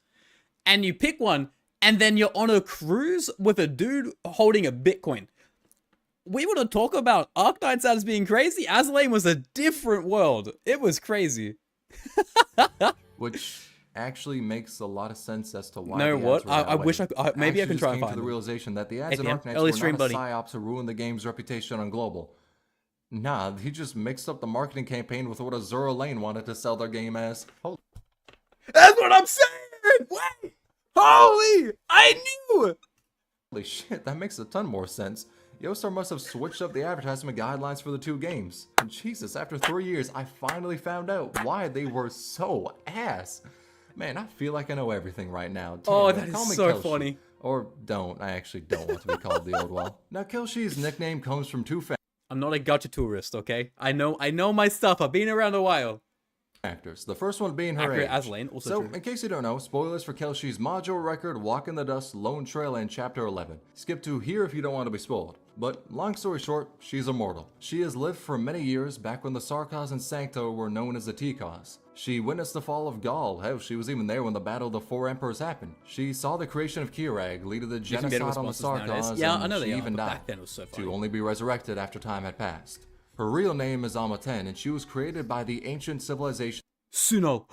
And you pick one, and then you're on a cruise with a dude holding a Bitcoin. We want to talk about Arknights as being crazy. Azalane was a different world. It was crazy. Which, actually makes a lot of sense as to why No, the what? ads were that I way. wish maybe I can try and came to find the them. realization that the ads in 8 p.m. Arknights Early were stream, not a buddy. psyop to ruin the game's reputation on global. Nah, he just mixed up the marketing campaign with what Azura Lane wanted to sell their game as. That's what I'm saying! Wait! Holy! I knew! Holy shit, that makes a ton more sense. Yostar must have switched up the advertisement guidelines for the two games. Jesus, after 3 years, I finally found out why they were so ass. Man, I feel like I know everything right now. Damn, Oh, that call is me so Kelshi. funny. Or don't. I actually don't want to be called the old well. Now, Kelshi's nickname comes from two I'm not a gacha tourist, okay? I know my stuff. I've been around a while. factors. The first one being her Accurate age. as Lane, also So, true. in case you don't know, spoilers for Kelshi's module record, Walk in the Dust, Lone Trail, and Chapter 11. Skip to here if you don't want to be spoiled. But, long story short, she's immortal. She has lived for many years back when the Sarkaz and Sancto were known as the Tikaz. She witnessed the fall of Gaul. Hell, she was even there when the Battle of the Four Emperors happened. She saw the creation of Kirag, lead of the genocide on the Sarkaz, Yeah, and I know she they are, even but died, back then it was so funny. to only be resurrected after time had passed. Her real name is Amaten, and she was created by the ancient civilization Suno.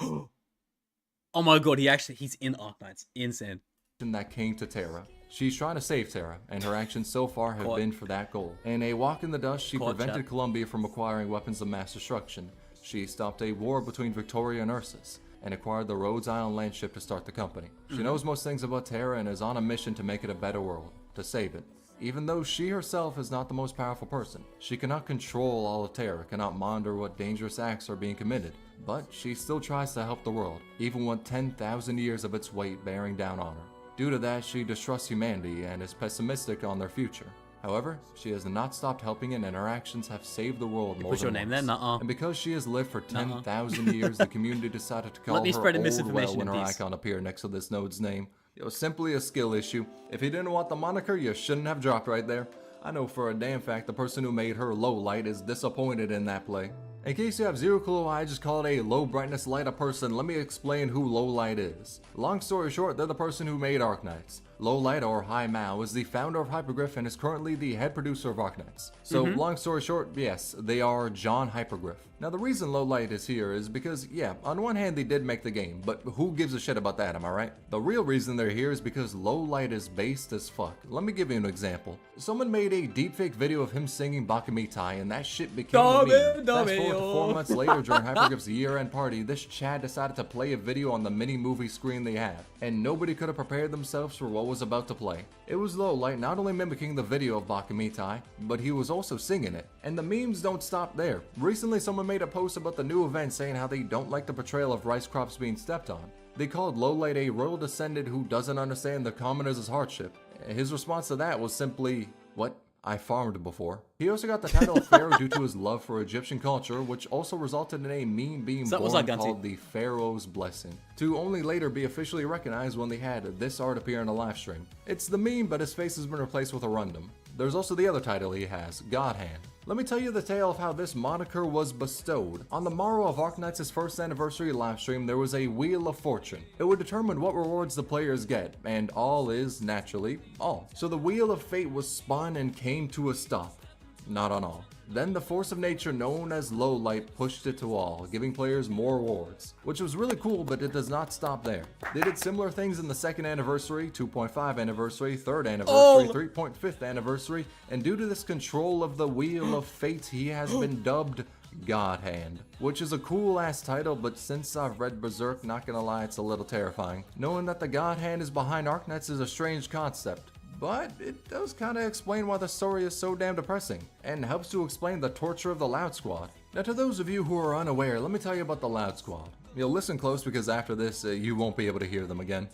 Oh my god, he's in Arknights. Insane. that came to Terra. She's trying to save Terra, and her actions so far have been for that goal. In a Walk in the Dust, she prevented Columbia from acquiring weapons of mass destruction. She stopped a war between Victoria and Ursus, and acquired the Rhodes Island landship to start the company. She knows most things about Terra and is on a mission to make it a better world, to save it. Even though she herself is not the most powerful person, she cannot control all of Terra, cannot monitor what dangerous acts are being committed, but she still tries to help the world, even with 10,000 years of its weight bearing down on her. Due to that, she distrusts humanity and is pessimistic on their future. However, she has not stopped helping it, and her actions have saved the world more Put your than name once. there? Nuh-uh. And because she has lived for 10,000 years, the community decided to call Let me her spread the Old misinformation Well when in her peace. icon appeared next to this node's name. It was simply a skill issue. If you didn't want the moniker, you shouldn't have dropped right there. I know for a damn fact the person who made her low light is disappointed in that play. In case you have zero clue why I just called a low brightness light a person, let me explain who low light is. Long story short, they're the person who made Arknights. Low Light, or Hai Mao, is the founder of Hypergriff and is currently the head producer of Arknights. So, long story short, yes, they are John Hypergriff. Now, the reason Low Light is here is because, yeah, on one hand they did make the game, but who gives a shit about that, am I right? The real reason they're here is because Low Light is based as fuck. Let me give you an example. Someone made a deepfake video of him singing Bakamitai, and that shit became a meme. Fast forward to 4 months later during Hypergriff's year-end party, this Chad decided to play a video on the mini-movie screen they had, and nobody could have prepared themselves for what was about to play. It was Low Light not only mimicking the video of Bakamitai, but he was also singing it. And the memes don't stop there. Recently, someone made a post about the new event saying how they don't like the portrayal of rice crops being stepped on. They called Low Light a royal descendant who doesn't understand the commoners' hardship. His response to that was simply, "What? I farmed before." He also got the title of Pharaoh due to his love for Egyptian culture, which also resulted in a meme being born called the Pharaoh's Blessing, to only later be officially recognized when they had this art appear in a live stream. It's the meme, but his face has been replaced with a rundum. There's also the other title he has, God Hand. Let me tell you the tale of how this moniker was bestowed. On the morrow of Arknights' first anniversary livestream, there was a Wheel of Fortune. It would determine what rewards the players get, and all is, naturally, all. So the Wheel of Fate was spun and came to a stop. Not on all. Then the force of nature known as Low Light pushed it to all, giving players more rewards, which was really cool, but it does not stop there. They did similar things in the 2nd anniversary, 2.5 anniversary, 3rd anniversary, 3.5th anniversary, and due to this control of the Wheel of Fate, he has been dubbed God Hand, which is a cool ass title, but since I've read Berserk, not gonna lie, it's a little terrifying. Knowing that the God Hand is behind Arknights is a strange concept. But it does kind of explain why the story is so damn depressing, and helps to explain the torture of the Loud Squad. Now, to those of you who are unaware, let me tell you about the Loud Squad. You'll listen close because after this, you won't be able to hear them again.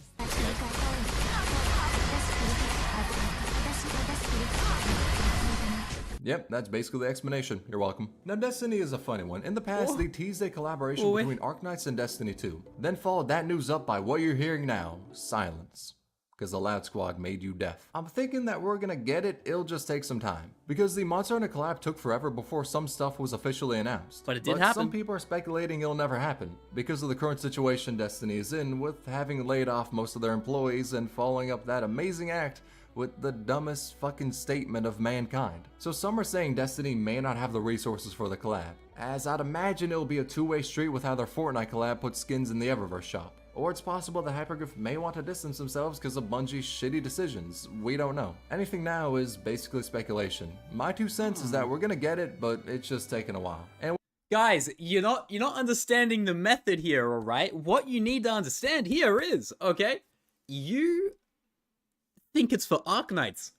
Yep, that's basically the explanation. You're welcome. Now, Destiny is a funny one. In the past, they teased a collaboration between Arknights and Destiny 2. Then followed that news up by what you're hearing now, silence. Because the Loud Squad made you deaf. I'm thinking that we're gonna get it, it'll just take some time. Because the Monster Hunter collab took forever before some stuff was officially announced. But it did happen. Some people are speculating it'll never happen, because of the current situation Destiny is in, with having laid off most of their employees and following up that amazing act with the dumbest fucking statement of mankind. So some are saying Destiny may not have the resources for the collab, as I'd imagine it'll be a two-way street with how their Fortnite collab puts skins in the Eververse shop. Or it's possible that Hypergriff may want to distance themselves because of Bungie's shitty decisions. We don't know. Anything now is basically speculation. My 2 cents is that we're gonna get it, but it's just taking a while. And guys, you're not understanding the method here, alright? What you need to understand here is, okay, you think it's for Arknights.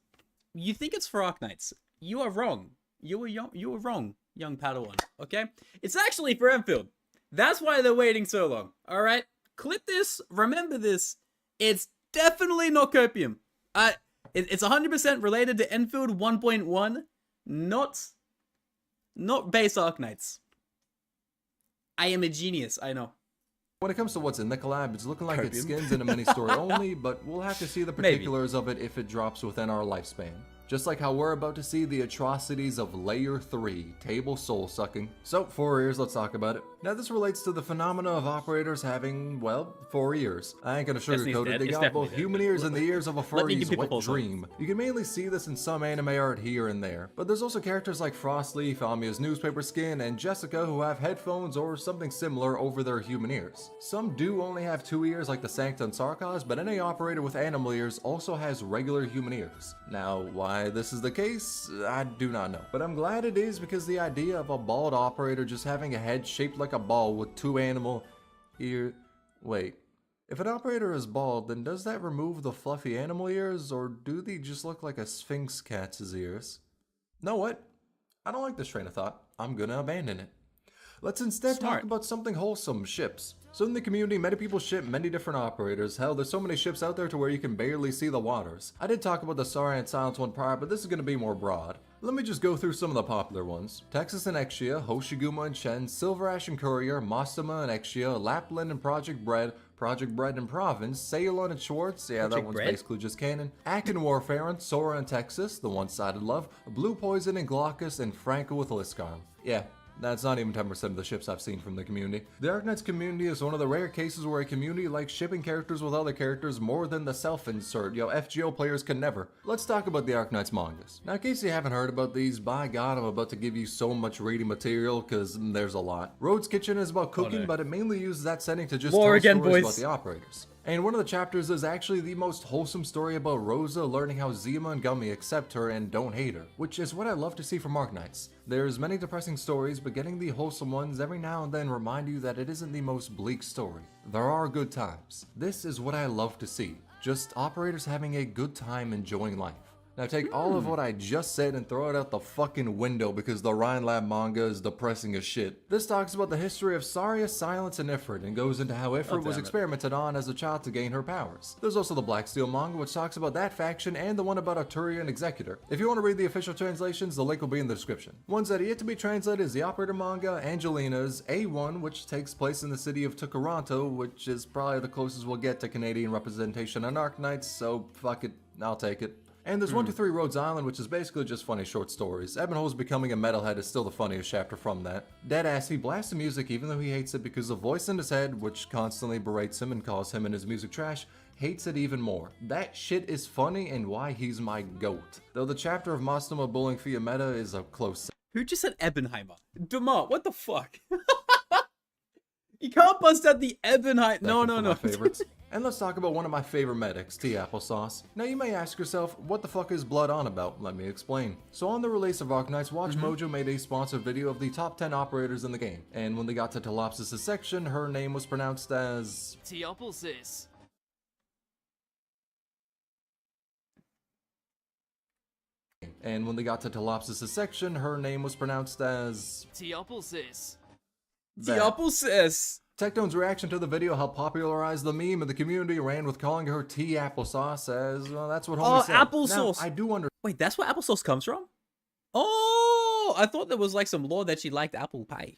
You think it's for Arknights. You are wrong. You were wrong, young Padawan, okay? It's actually for Endfield. That's why they're waiting so long, alright? Clip this, remember this, it's definitely not copium. It's 100% related to Endfield 1.1, not base Arknights. I am a genius, I know. When it comes to what's in the collab, it's looking like it's skins in a mini story only, but we'll have to see the particulars of it if it drops within our lifespan. Just like how we're about to see the atrocities of Layer 3, table soul sucking. So, 4 ears, let's talk about it. Now this relates to the phenomena of operators having, well, 4 ears. I ain't gonna sugarcoat it, they got both human ears and the ears of a furry's wet dream. You can mainly see this in some anime art here and there, but there's also characters like Frostleaf, Amiya's newspaper skin, and Jessica who have headphones or something similar over their human ears. Some do only have 2 ears like the Sancta and Sarkaz, but any operator with animal ears also has regular human ears. Now, why this is the case, I do not know. But I'm glad it is because the idea of a bald operator just having a head shaped like a ball with 2 animal ears... Wait, if an operator is bald, then does that remove the fluffy animal ears, or do they just look like a sphinx cat's ears? Know what? I don't like this train of thought. I'm gonna abandon it. Let's instead talk about something wholesome, ships. So in the community, many people ship many different operators. Hell, there's so many ships out there to where you can barely see the waters. I did talk about the Saria and Silence one prior, but this is going to be more broad. Let me just go through some of the popular ones. Texas and Exia, Hoshiguma and Shen, Silver Ash and Courier, Mastama and Exia, Lapland and Project Bread and Province, Ceylon and Schwartz, yeah, that one's basically just canon, Ack and Warfarin, Sora and Texas, the one-sided love, Blue Poison and Glaucus, and Franco with Liskarm. Yeah. That's not even 10% of the ships I've seen from the community. The Arknights community is one of the rare cases where a community likes shipping characters with other characters more than the self-insert. Yo, FGO players can never. Let's talk about the Arknights mangas. Now, in case you haven't heard about these, by God, I'm about to give you so much reading material, because there's a lot. Road's Kitchen is about cooking, but it mainly uses that setting to just tell stories about the operators. And one of the chapters is actually the most wholesome story about Rosa learning how Zima and Gummy accept her and don't hate her, which is what I love to see from Arknights. There's many depressing stories, but getting the wholesome ones every now and then remind you that it isn't the most bleak story. There are good times. This is what I love to see. Just operators having a good time enjoying life. Now take all of what I just said and throw it out the fucking window because the Rhine Lab manga is depressing as shit. This talks about the history of Saria, Silence, and Ifrit and goes into how Ifrit was experimented on as a child to gain her powers. There's also the Black Steel manga which talks about that faction and the one about Arturian Executor. If you want to read the official translations, the link will be in the description. Ones that are yet to be translated is the Operator manga, Angelina's, A1 which takes place in the city of Tucaranto, which is probably the closest we'll get to Canadian representation on Arknights, so fuck it, I'll take it. And there's 123 Rhodes Island, which is basically just funny short stories. Ebenholz becoming a metalhead is still the funniest chapter from that. Deadass, he blasts the music even though he hates it because the voice in his head, which constantly berates him and calls him and his music trash, hates it even more. That shit is funny and why he's my goat. Though the chapter of Mastama bullying Fiametta is a close. Who just said Ebenheimer? Dumont, what the fuck? You can't bust out the Ebenheimer. No. Favorites. And let's talk about one of my favorite medics, Tea Applesauce. Now you may ask yourself, what the fuck is Blood on about? Let me explain. So on the release of Arknights, Watch Mojo made a sponsored video of the top 10 operators in the game. And when they got to Telopsis' section, her name was pronounced as... Teopelsis. And when they got to Telopsis' section, her name was pronounced as... Teopelsis. Teopelsis. Tectone's reaction to the video helped popularize the meme, and the community ran with calling her Tea Applesauce as, well, that's what homie said. Applesauce. Now, I do understand. Wait, that's where applesauce comes from? Oh, I thought there was like some lore that she liked apple pie.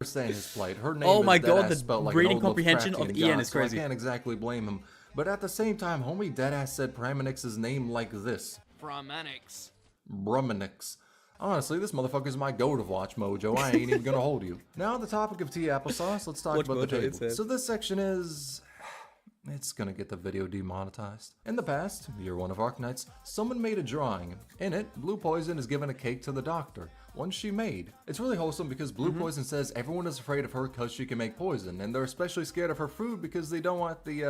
His plight. Her name oh my is god, the like reading comprehension of Ian is crazy. So I can't exactly blame him. But at the same time, homie deadass said Pramanix's name like this. Pramanix. Brumanix. Honestly, this motherfucker's my goat of Watch Mojo. I ain't even gonna hold you. Now on the topic of Tea Applesauce, let's talk about the table. So this section is... It's gonna get the video demonetized. In the past, year 1 of Arknights, someone made a drawing. In it, Blue Poison is given a cake to the doctor, one she made. It's really wholesome because Blue Poison says everyone is afraid of her because she can make poison, and they're especially scared of her food because they don't want the,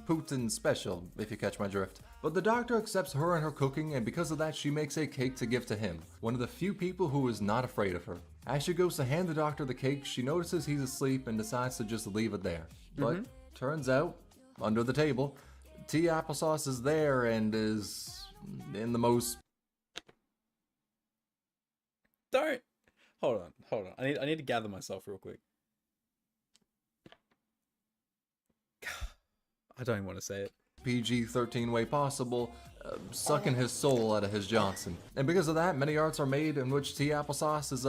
Putin special, if you catch my drift. But the doctor accepts her and her cooking, and because of that, she makes a cake to give to him, one of the few people who is not afraid of her. As she goes to hand the doctor the cake, she notices he's asleep and decides to just leave it there. But turns out, under the table, tea applesauce is there and is in the most... Don't. Hold on. I need to gather myself real quick. I don't even want to say it. PG-13 way possible, sucking his soul out of his Johnson. And because of that, many arts are made in which tea applesauce is,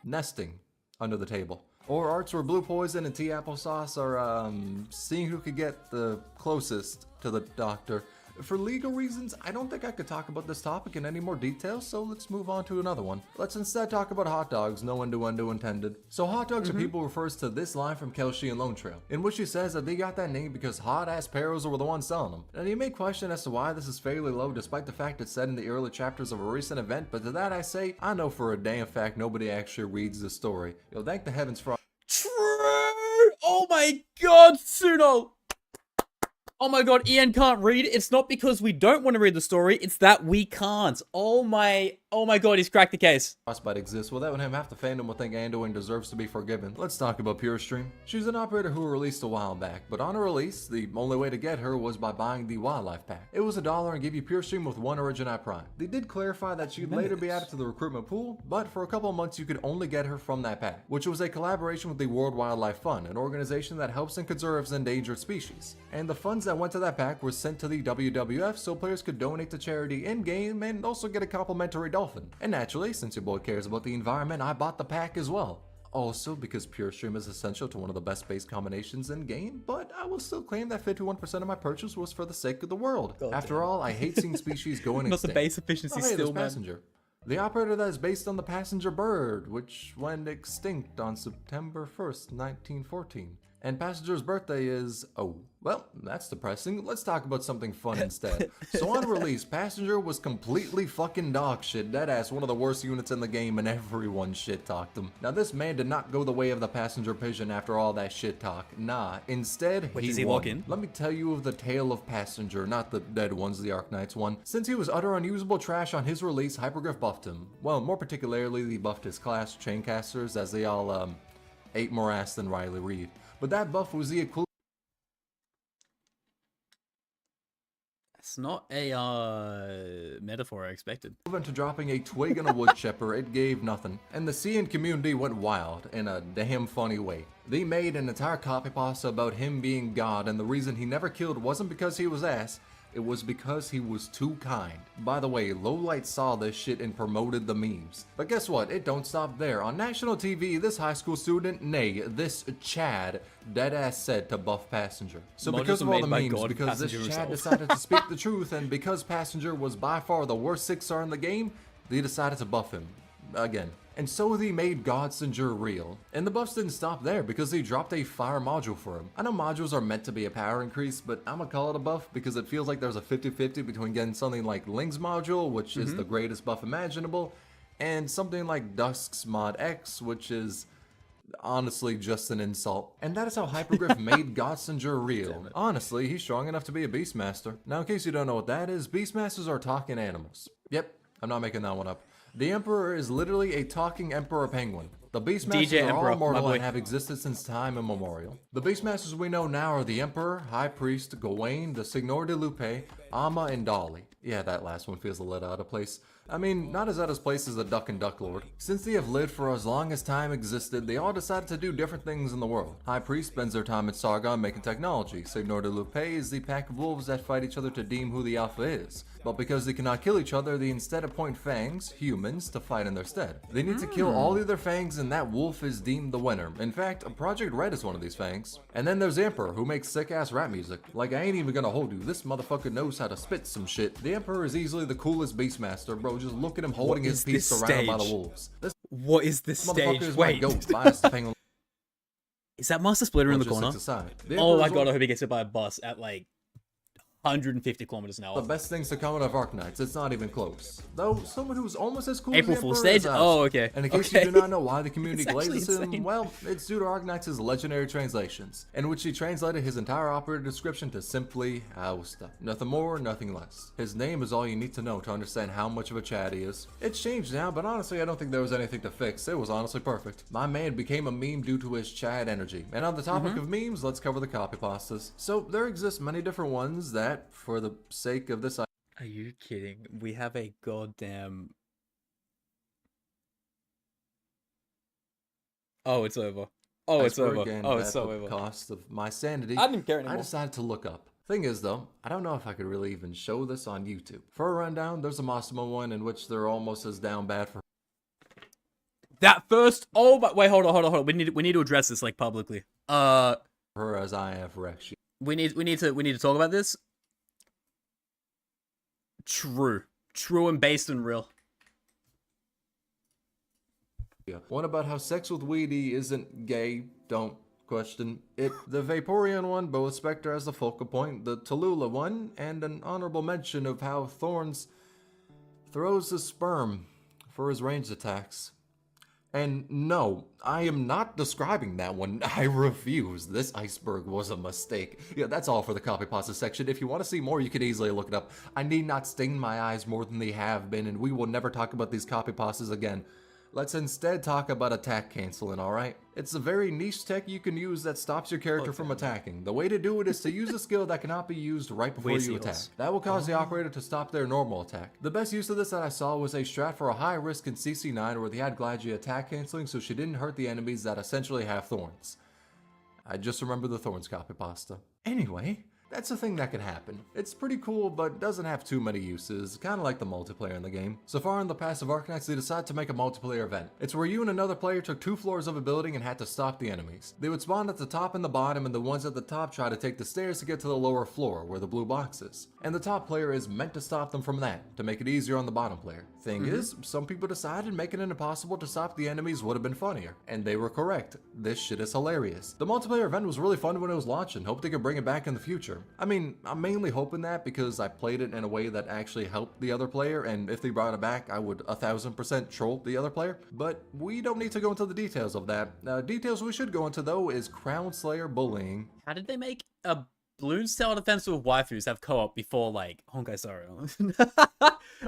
nesting under the table. Or arts where Blue Poison and tea applesauce are, seeing who could get the closest to the doctor. For legal reasons, I don't think I could talk about this topic in any more detail, so let's move on to another one. Let's instead talk about hot dogs, no innuendo intended. So hot dogs are people refers to this line from Kelshi and Lone Trail, in which she says that they got that name because hot-ass perros were the ones selling them. Now you may question as to why this is fairly low despite the fact it's said in the early chapters of a recent event, but to that I say, I know for a damn fact nobody actually reads the story. Yo, thank the heavens for... True! Oh my god, Suno! Oh my god, Ian can't read. It's not because we don't want to read the story, it's that we can't. Oh my god, he's cracked the case. Frostbite exists, well that would have half the fandom will think Anduin deserves to be forgiven. Let's talk about PureStream. She's an operator who released a while back, but on her release, the only way to get her was by buying the Wildlife Pack. It was $1 and gave you PureStream with 1 Origini Prime. They did clarify that she'd later be added to the recruitment pool, but for a couple of months you could only get her from that pack, which was a collaboration with the World Wildlife Fund, an organization that helps and conserves endangered species. And the funds that went to that pack were sent to the WWF so players could donate to charity in-game and also get a complimentary dolphin. And naturally, since your boy cares about the environment, I bought the pack as well. Also, because PureStream is essential to one of the best base combinations in game, but I will still claim that 51% of my purchase was for the sake of the world. After all, I hate seeing species going extinct. Not the base efficiency still, man. Passenger. The operator that is based on the passenger bird, which went extinct on September 1st, 1914. And Passenger's birthday is... oh, well, that's depressing. Let's talk about something fun instead. So on release, Passenger was completely fucking dog shit. Deadass, one of the worst units in the game, and everyone shit talked him. Now this man did not go the way of the passenger pigeon after all that shit talk. Nah, instead Wait, does he he won. log in? Let me tell you of the tale of Passenger, not the dead ones, the Arknights one. Since he was utter unusable trash on his release, Hypergriff buffed him. Well, more particularly, they buffed his class, Chaincasters, as they all, ate more ass than Riley Reid. But that buff was the equivalent. It's not a metaphor I expected. To dropping a twig in a wood chipper, it gave nothing. And the CN community went wild in a damn funny way. They made an entire copy pasta about him being God, and the reason he never killed wasn't because he was ass. It was because he was too kind. By the way, Lowlight saw this shit and promoted the memes. But guess what? It don't stop there. On national TV, this high school student, nay, this Chad, deadass said to buff Passenger. So because of all the memes, because this Chad decided to speak the truth, and because Passenger was by far the worst 6-star in the game, they decided to buff him. Again. And so they made Godsinger real. And the buffs didn't stop there because they dropped a fire module for him. I know modules are meant to be a power increase, but I'm gonna call it a buff because it feels like there's a 50-50 between getting something like Ling's module, which is the greatest buff imaginable, and something like Dusk's Mod X, which is honestly just an insult. And that is how Hypergriff made Godsinger real. Honestly, he's strong enough to be a Beastmaster. Now in case you don't know what that is, Beastmasters are talking animals. Yep, I'm not making that one up. The Emperor is literally a talking Emperor Penguin. The Beastmasters are all mortal and have existed since time immemorial. The Beastmasters we know now are the Emperor, High Priest, Gawain, the Signor de Lupe, Amma, and Dolly. Yeah, that last one feels a little out of place. I mean, not as out of place as the Duck and Duck Lord. Since they have lived for as long as time existed, they all decided to do different things in the world. High Priest spends their time in Sargon making technology. Signor de Lupe is the pack of wolves that fight each other to deem who the Alpha is. But because they cannot kill each other, they instead appoint Fangs, humans, to fight in their stead. They need to kill all the other Fangs and that wolf is deemed the winner. In fact, Project Red is one of these Fangs. And then there's the Emperor, who makes sick-ass rap music. Like, I ain't even gonna hold you, this motherfucker knows how to spit some shit. The Emperor is easily the coolest Beastmaster, bro. Just look at him holding his piece surrounded by the wolves. This what is this motherfucker stage? is Wait. my goat, biased to Penguin. Is that Master Splitter in the corner? Oh my god, I hope he gets hit by a bus at like 150 kilometers an hour. The best things to come out of Arknights, it's not even close. Though, someone who's almost as cool April as the Fool's Emperor stage? is us. Oh, okay. And in case Okay. you do not know why the community It's actually glazes him, insane. well, it's due to Arknights' legendary translations, in which he translated his entire operator description to simply Austa. Nothing more, nothing less. His name is all you need to know to understand how much of a Chad he is. It's changed now, but honestly, I don't think there was anything to fix. It was honestly perfect. My man became a meme due to his Chad energy. And on the topic of memes, let's cover the copypastas. So, there exist many different ones that, for the sake of this, Are you kidding? We have a goddamn... Oh, it's over. Oh, it's Iceberg, over. and Oh, it's at so the over. cost of my sanity, I didn't care I anymore. decided to look up. Thing is though, I don't know if I could really even show this on YouTube. For a rundown, there's a Massimo one in which they're almost as down bad for That first... Oh, but wait, hold on. We need to address this, like, publicly. her as I am for Rex. We need to talk about this. True and based and real. One about how sex with Weedy isn't gay, don't question it. The Vaporeon one, both Spectre as the focal point, the Tallulah one, and an honorable mention of how Thorns throws his sperm for his ranged attacks. And no, I am not describing that one. I refuse. This Iceberg was a mistake. Yeah, that's all for the copypasta section. If you want to see more, you can easily look it up. I need not stain my eyes more than they have been, and we will never talk about these copypastas again. Let's instead talk about attack canceling, alright? It's a very niche tech you can use that stops your character from attacking. The way to do it is to use a skill that cannot be used right before you attack. That will cause the operator to stop their normal attack. The best use of this that I saw was a strat for a high risk in CC9 where they had Gladiator attack canceling so she didn't hurt the enemies that essentially have thorns. I just remember the thorns copypasta. Anyway, that's a thing that can happen. It's pretty cool, but doesn't have too many uses, kinda like the multiplayer in the game. So far in the past of Arknights, they decided to make a multiplayer event. It's where you and another player took 2 floors of a building and had to stop the enemies. They would spawn at the top and the bottom, and the ones at the top try to take the stairs to get to the lower floor, where the blue box is. And the top player is meant to stop them from that, to make it easier on the bottom player. Thing is, some people decided making it impossible to stop the enemies would have been funnier. And they were correct. This shit is hilarious. The multiplayer event was really fun when it was launching. Hope they could bring it back in the future. I mean, I'm mainly hoping that because I played it in a way that actually helped the other player, and if they brought it back, I would 1000% troll the other player. But we don't need to go into the details of that. Details we should go into though is Crown Slayer bullying. How did they make a Bloons Tower Defense with waifus have co-op before, like, Honkai Star Rail?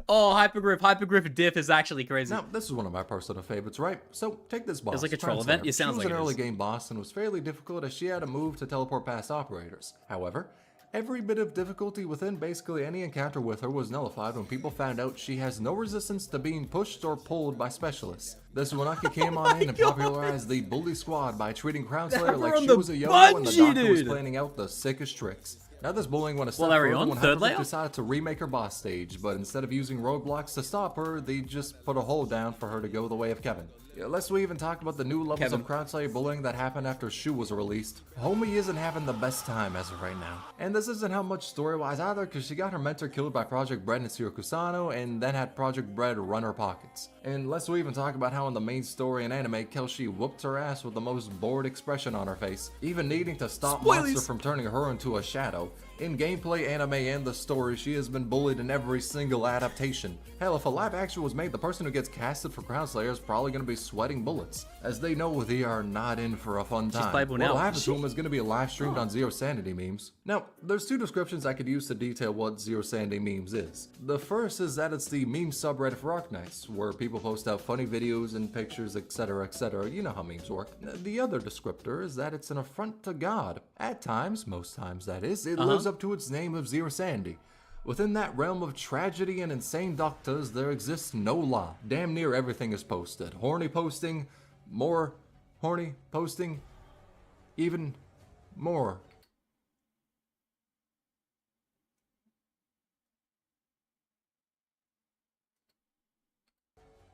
Oh, Hypergriff diff is actually crazy. Now, this is one of my personal favorites, right? So, take this boss. It's like a Crown troll Slayer. event? It sounds she was like an it early is. game boss and was fairly difficult as she had a move to teleport past operators. However, every bit of difficulty within basically any encounter with her was nullified when people found out she has no resistance to being pushed or pulled by specialists. This Wanaki came on in and popularized the bully squad by treating Crown Slayer like she was a yo-yo and the doctor was planning out the sickest tricks. Now this bullying went a step further when Hypergriff decided to remake her boss stage, but instead of using roadblocks to stop her, they just put a hole down for her to go the way of Kevin. Lest we even talk about the new levels of Crown Slayer bullying that happened after Shu was released. Homie isn't having the best time as of right now. And this isn't how much story-wise either, because she got her mentor killed by Project Bread and Siro Kusano, and then had Project Bread run her pockets. And lest we even talk about how in the main story in anime, Kelshi whooped her ass with the most bored expression on her face, even needing to stop Monster from turning her into a shadow. In gameplay, anime, and the story, she has been bullied in every single adaptation. Hell, if a live action was made, the person who gets casted for Crown Slayer is probably going to be sweating bullets. As they know they are not in for a fun time. What'll happen to them is going to be live streamed on Zero Sanity memes. Now, there's 2 descriptions I could use to detail what Zero Sanity memes is. The first is that it's the meme subreddit for Arknights, where people post out funny videos and pictures, etc, etc. You know how memes work. The other descriptor is that it's an affront to God. At times, most times that is, it lives up to its name of Zero Sanity. Within that realm of tragedy and insane doctors, there exists no law. Damn near everything is posted. Horny posting, more horny posting, even more.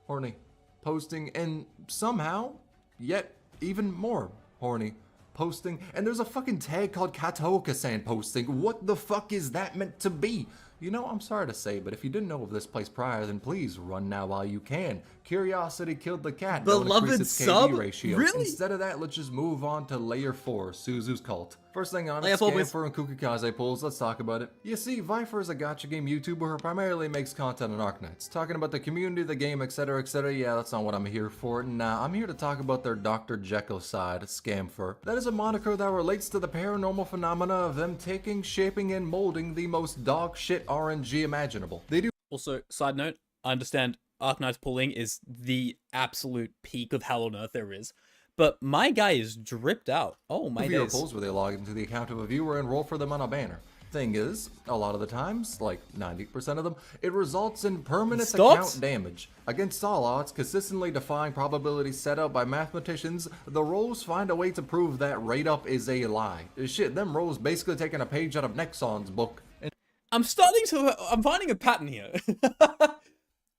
Horny posting, and somehow, yet even more horny posting. And there's a fucking tag called Kataoka-san posting. What the fuck is that meant to be? You know, I'm sorry to say, but if you didn't know of this place prior, then please run now while you can. Curiosity killed the cat. Don't increase Beloved its sub? KD ratio. Really? Instead of that, let's just move on to Layer 4, Suzu's Cult. First thing on it, Layer 4, boys. Scamper and Kukikaze pulls, let's talk about it. You see, Viper is a gacha game YouTuber who primarily makes content on Arknights. Talking about the community, the game, etc, etc, yeah, that's not what I'm here for. Nah, I'm here to talk about their Dr. Jekyll side, Scamfer. That is a moniker that relates to the paranormal phenomena of them taking, shaping, and molding the most dog shit RNG imaginable. They do Also, side note, I understand Arknights pulling is the absolute peak of hell on earth there is. But my guy is dripped out. Oh, my viewer days. polls where they log into the account of a viewer and roll for them on a banner. Thing is, a lot of the times, like 90% of them, it results in permanent account damage. Against all odds, consistently defying probabilities set out by mathematicians, the rolls find a way to prove that rate up is a lie. Shit, them rolls basically taking a page out of Nexon's book. I'm finding a pattern here.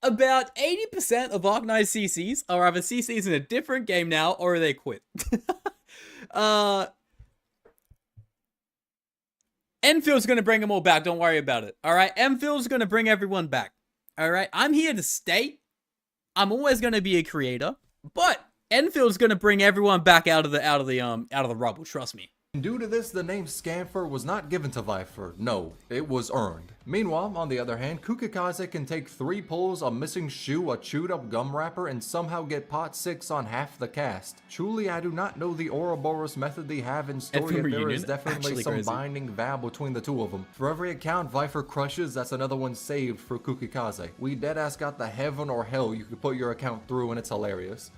About 80% of Arknights CCs are either CCs in a different game now, or they quit. Enfield's gonna bring them all back, don't worry about it. Alright, Enfield's gonna bring everyone back. Alright, I'm here to stay. I'm always gonna be a creator. But Enfield's gonna bring everyone back out of the rubble, trust me. Due to this, the name Scamfer was not given to Viper. No, it was earned. Meanwhile, on the other hand, Kukikaze can take 3 pulls, a missing shoe, a chewed up gum wrapper, and somehow get pot 6 on half the cast. Truly, I do not know the Ouroboros method they have in store, yet there is definitely some binding vow between the two of them. For every account Viper crushes, that's another one saved for Kukikaze. We deadass got the heaven or hell you could put your account through, and it's hilarious.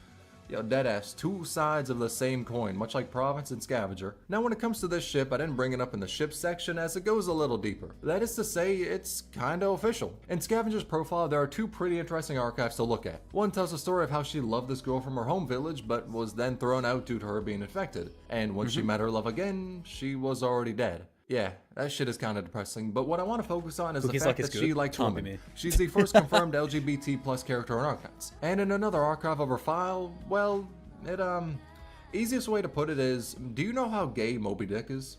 Yo, deadass, 2 sides of the same coin, much like Province and Scavenger. Now when it comes to this ship, I didn't bring it up in the ship section as it goes a little deeper. That is to say, it's kinda official. In Scavenger's profile, there are 2 pretty interesting archives to look at. One tells the story of how she loved this girl from her home village, but was then thrown out due to her being infected. And when she met her love again, she was already dead. Yeah, that shit is kind of depressing, but what I want to focus on is the fact that she likes women. She's the first confirmed LGBT plus character in Arknights. And in another archive of her file, well, easiest way to put it is, do you know how gay Moby Dick is?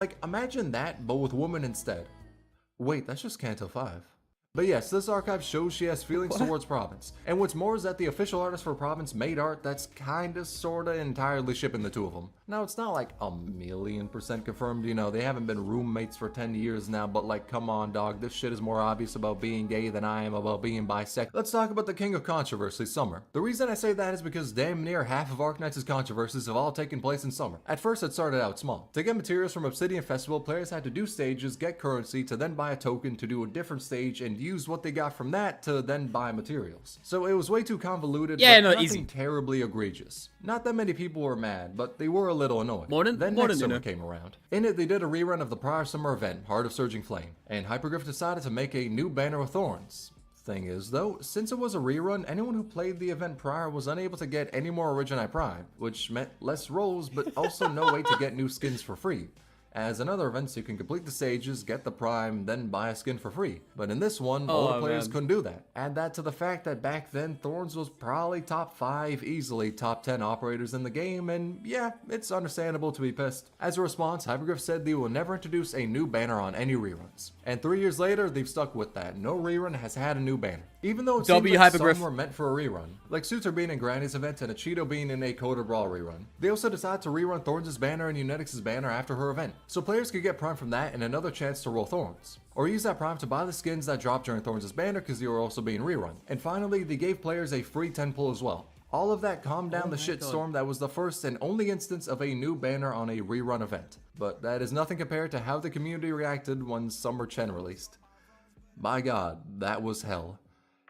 Like imagine that, but with women instead. Wait, that's just Canto 5. But yes, this archive shows she has feelings towards Province. And what's more is that the official artist for Province made art that's kinda sorta entirely shipping the 2 of them. Now it's not like 1,000,000% confirmed, you know, they haven't been roommates for 10 years now, but like come on dog, this shit is more obvious about being gay than I am about being bisexual. Let's talk about the king of controversy, Summer. The reason I say that is because damn near half of Arknights' controversies have all taken place in Summer. At first it started out small. To get materials from Obsidian Festival, players had to do stages, get currency, to then buy a token to do a different stage, and use what they got from that to then buy materials. So it was way too convoluted, but nothing terribly egregious. Not that many people were mad, but they were a little annoyed. Then next summer came around. In it, they did a rerun of the prior summer event, Heart of Surging Flame, and Hypergriff decided to make a new banner with thorns. Thing is though, since it was a rerun, anyone who played the event prior was unable to get any more Origini Prime, which meant less rolls, but also no way to get new skins for free. As in other events, you can complete the stages, get the prime, then buy a skin for free. But in this one, all the players couldn't do that. Add that to the fact that back then, Thorns was probably top 5, easily top 10 operators in the game, and yeah, it's understandable to be pissed. As a response, Hypergriff said they will never introduce a new banner on any reruns. And 3 years later, they've stuck with that. No rerun has had a new banner. Even though it seems like some were meant for a rerun, like Suitor being in Granny's event and a Cheeto being in a Coda Brawl rerun. They also decided to rerun Thorns' banner and Unetix's banner after her event, so players could get prime from that and another chance to roll Thorns. Or use that prime to buy the skins that dropped during Thorns' banner because they were also being rerun. And finally, they gave players a free 10 pull as well. All of that calmed down the shitstorm that was the first and only instance of a new banner on a rerun event. But that is nothing compared to how the community reacted when Summer Chen released. My god, that was hell.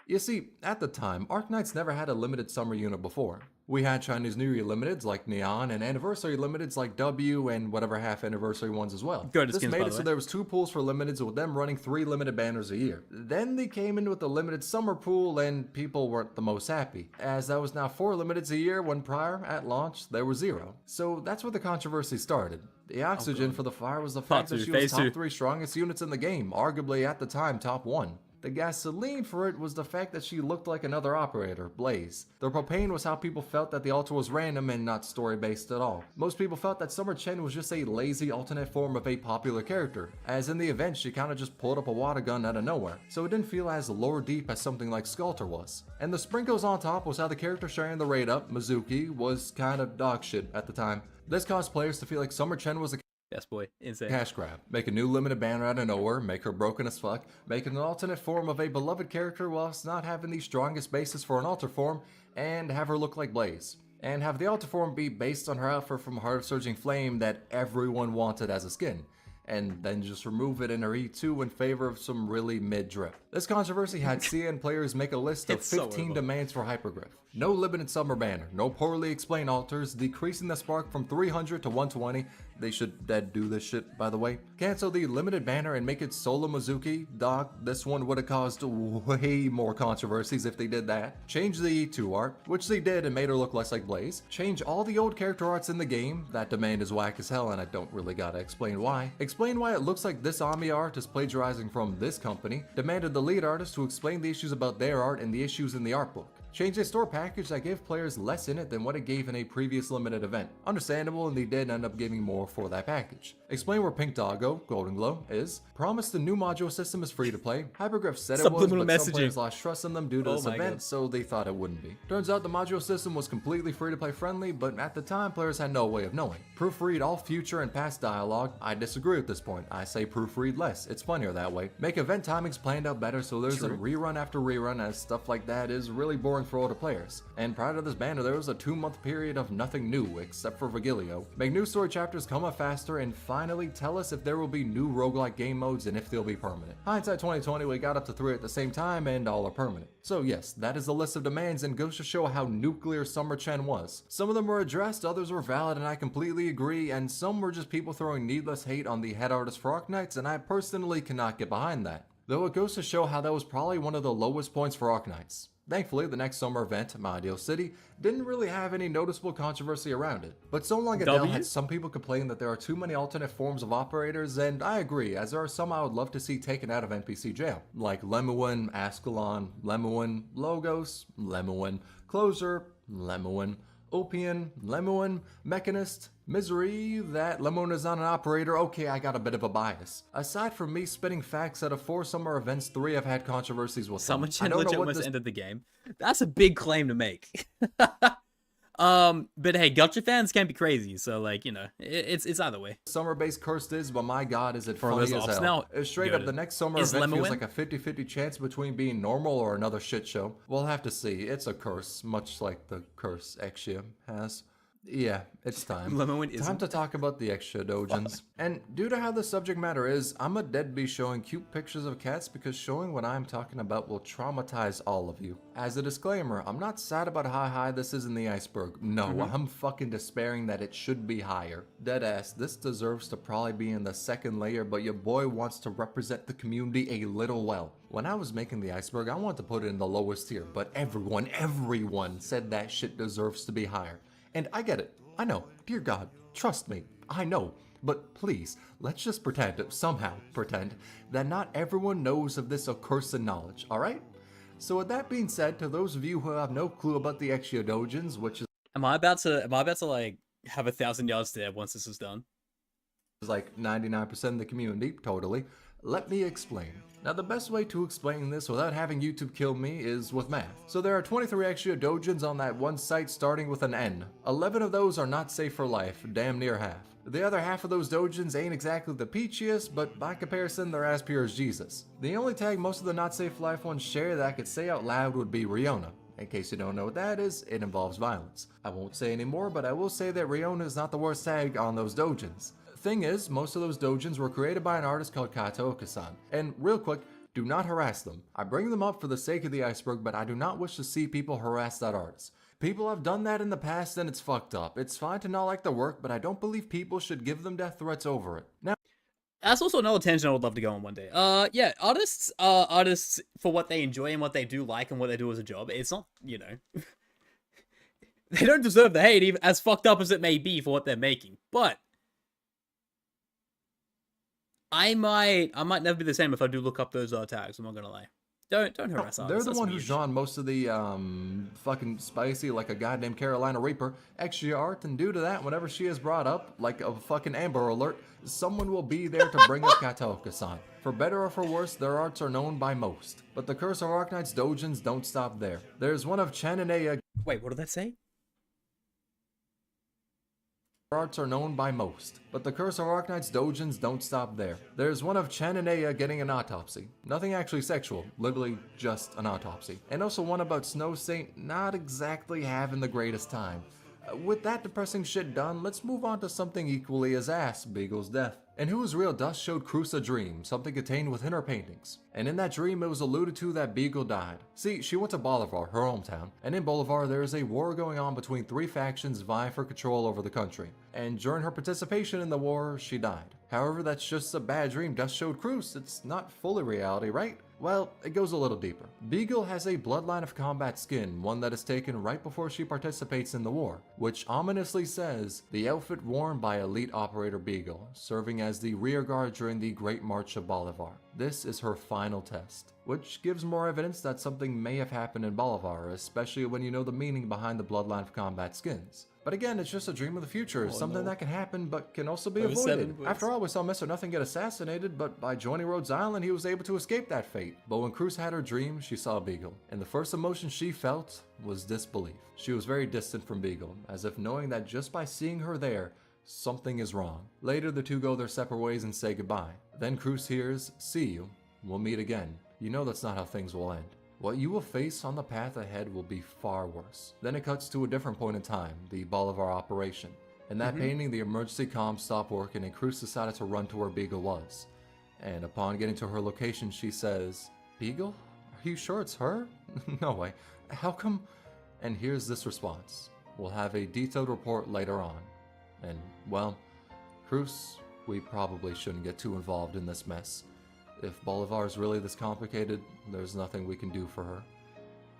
You see, at the time, Arknights never had a limited summer unit before. We had Chinese New Year limiteds like Neon and anniversary limiteds like W and whatever half anniversary ones as well. This made it so there was 2 pools for limiteds with them running 3 limited banners a year. Then they came in with the limited summer pool and people weren't the most happy, as that was now 4 limiteds a year when prior, at launch, there were 0. So that's where the controversy started. The oxygen for the fire was the fact that she was top 3 strongest units in the game, arguably at the time top 1. The gasoline for it was the fact that she looked like another operator, Blaze. The propane was how people felt that the altar was random and not story-based at all. Most people felt that Summer Chen was just a lazy alternate form of a popular character, as in the event she kinda just pulled up a water gun out of nowhere, so it didn't feel as lore deep as something like Sculptor was. And the sprinkles on top was how the character sharing the raid up, Mizuki, was kinda dog shit at the time. This caused players to feel like Summer Chen was a Yes, boy. Insane. cash grab. Make a new limited banner out of nowhere, make her broken as fuck, make an alternate form of a beloved character whilst not having the strongest basis for an alter form, and have her look like Blaze. And have the alter form be based on her outfit from Heart of Surging Flame that everyone wanted as a skin. And then just remove it in her E2 in favor of some really mid-drip. This controversy had CN players make a list of 15 demands for Hypergriff. No limited summer banner, no poorly explained alters, decreasing the spark from 300 to 120. They should dead do this shit, by the way. Cancel the limited banner and make it solo Mizuki. Dog, this one would have caused way more controversies if they did that. Change the E2 art, which they did and made her look less like Blaze. Change all the old character arts in the game. That demand is whack as hell and I don't really gotta explain why. Explain why it looks like this Ami art is plagiarizing from this company. Demanded the lead artist to explain the issues about their art and the issues in the art book. Change a store package that gave players less in it than what it gave in a previous limited event. Understandable, and they did end up giving more for that package. Explain where Pink Doggo, Golden Glow, is. Promise the new module system is free to play. Hypergriff said it was, but some players lost trust in them due to this event, so they thought it wouldn't be. Turns out the module system was completely free to play friendly, but at the time players had no way of knowing. Proofread all future and past dialogue. I disagree at this point. I say proofread less. It's funnier that way. Make event timings planned out better so there's a rerun after rerun, as stuff like that is really boring for older players. And prior to this banner, there was a 2-month period of nothing new except for Vigilio. Make new story chapters come up faster, and finally tell us if there will be new roguelike game modes and if they'll be permanent. Hindsight 2020, we got up to 3 at the same time and all are permanent. So yes, that is the list of demands and goes to show how nuclear Summer Chen was. Some of them were addressed, others were valid and I completely agree, and some were just people throwing needless hate on the head artist for Arknights, and I personally cannot get behind that. Though it goes to show how that was probably one of the lowest points for Arknights. Thankfully, the next summer event, My Ideal City, didn't really have any noticeable controversy around it. But So Long Adele had some people complain that there are too many alternate forms of operators, and I agree, as there are some I would love to see taken out of NPC jail. Like Lemuin, Ascalon, Lemuin, Logos, Lemuin, Closer, Lemuin, Opian, Lemuin, Mechanist, Misery, that Lemuin is not an operator. Okay, I got a bit of a bias. Aside from me spitting facts, out of 4 summer events, 3 have had controversies with Summer them. Chen legit almost ended the game. That's a big claim to make. But hey, gacha fans can be crazy, so like, you know, it's either way. Summer-based cursed is, but my god, is it funny as hell. Now, straight up, the next summer event feels like a 50-50 chance between being normal or another shit show. We'll have to see. It's a curse, much like the curse Exia has. Yeah, it's time. Time to talk about the extra dojins. And due to how the subject matter is, I'm a dead be showing cute pictures of cats because showing what I'm talking about will traumatize all of you. As a disclaimer, I'm not sad about how high this is in the iceberg. No, I'm fucking despairing that it should be higher. Deadass, this deserves to probably be in the 2nd layer, but your boy wants to represent the community a little well. When I was making the iceberg, I wanted to put it in the lowest tier, but everyone said that shit deserves to be higher. And I get it. I know. Dear God, trust me. I know. But please, let's just somehow pretend, that not everyone knows of this accursed knowledge, alright? So with that being said, to those of you who have no clue about the Exia Dojins, which is... Am I about to like, have 1,000 yards there once this is done? Like 99% of the community, totally. Let me explain. Now the best way to explain this without having YouTube kill me is with math. So there are 23 extra dojins on that one site starting with an N. 11 of those are not safe for life, damn near half. The other half of those dojins ain't exactly the peachiest, but by comparison they're as pure as Jesus. The only tag most of the not safe life ones share that I could say out loud would be Riona. In case you don't know what that is, it involves violence. I won't say any more, but I will say that Riona is not the worst tag on those dojins. Thing is, most of those dojins were created by an artist called Kato Okasan. And real quick, do not harass them. I bring them up for the sake of the iceberg, but I do not wish to see people harass that artist. People have done that in the past and it's fucked up. It's fine to not like the work, but I don't believe people should give them death threats over it. Now, that's also another tangent I would love to go on one day. Yeah, artists are artists for what they enjoy and what they do like and what they do as a job. It's not, you know, they don't deserve the hate, even as fucked up as it may be for what they're making. But I might never be the same if I do look up those tags, I'm not gonna lie. Don't harass us. They're the one who's drawn most of the fucking spicy like a goddamn Carolina Reaper extra art, and due to that, whenever she is brought up like a fucking Amber Alert, someone will be there to bring up Kataoka-san. For better or for worse, their arts are known by most. But the Curse of Arknights doujins don't stop there. There's one of Chen and Aya. Wait, what did that say? Arts are known by most, but the Curse of Arknights doujins don't stop there. There's one of Chen and Aya getting an autopsy. Nothing actually sexual, literally just an autopsy. And also one about Snow Saint not exactly having the greatest time. With that depressing shit done, let's move on to something equally as ass, Beagle's death. And Who's Real Dust showed Cruz a dream, something contained within her paintings. And in that dream, it was alluded to that Beagle died. See, she went to Bolivar, her hometown, and in Bolivar there is a war going on between three factions vying for control over the country. And during her participation in the war, she died. However, that's just a bad dream Dust showed Cruz. It's not fully reality, right? Well, it goes a little deeper. Beagle has a bloodline of combat skin, one that is taken right before she participates in the war, which ominously says the outfit worn by elite operator Beagle, serving as the rear guard during the Great March of Bolivar. This is her final test, which gives more evidence that something may have happened in Bolivar, especially when you know the meaning behind the bloodline of combat skins. But again, it's just a dream of the future, something that can happen but can also be avoided. After all, we saw Mr. Nothing get assassinated, but by joining Rhodes Island, he was able to escape that fate. But when Cruz had her dream, she saw Beagle, and the first emotion she felt was disbelief. She was very distant from Beagle, as if knowing that just by seeing her there, something is wrong. Later, the two go their separate ways and say goodbye. Then Cruz hears, "See you. We'll meet again." You know that's not how things will end. What you will face on the path ahead will be far worse. Then it cuts to a different point in time, the Bolivar operation. In that painting, the emergency comms stopped working and Cruz decided to run to where Beagle was. And upon getting to her location, she says, "Beagle? Are you sure it's her?" "No way. How come?" And here's this response. "We'll have a detailed report later on." And, well, Cruz, we probably shouldn't get too involved in this mess. If Bolivar is really this complicated, there's nothing we can do for her.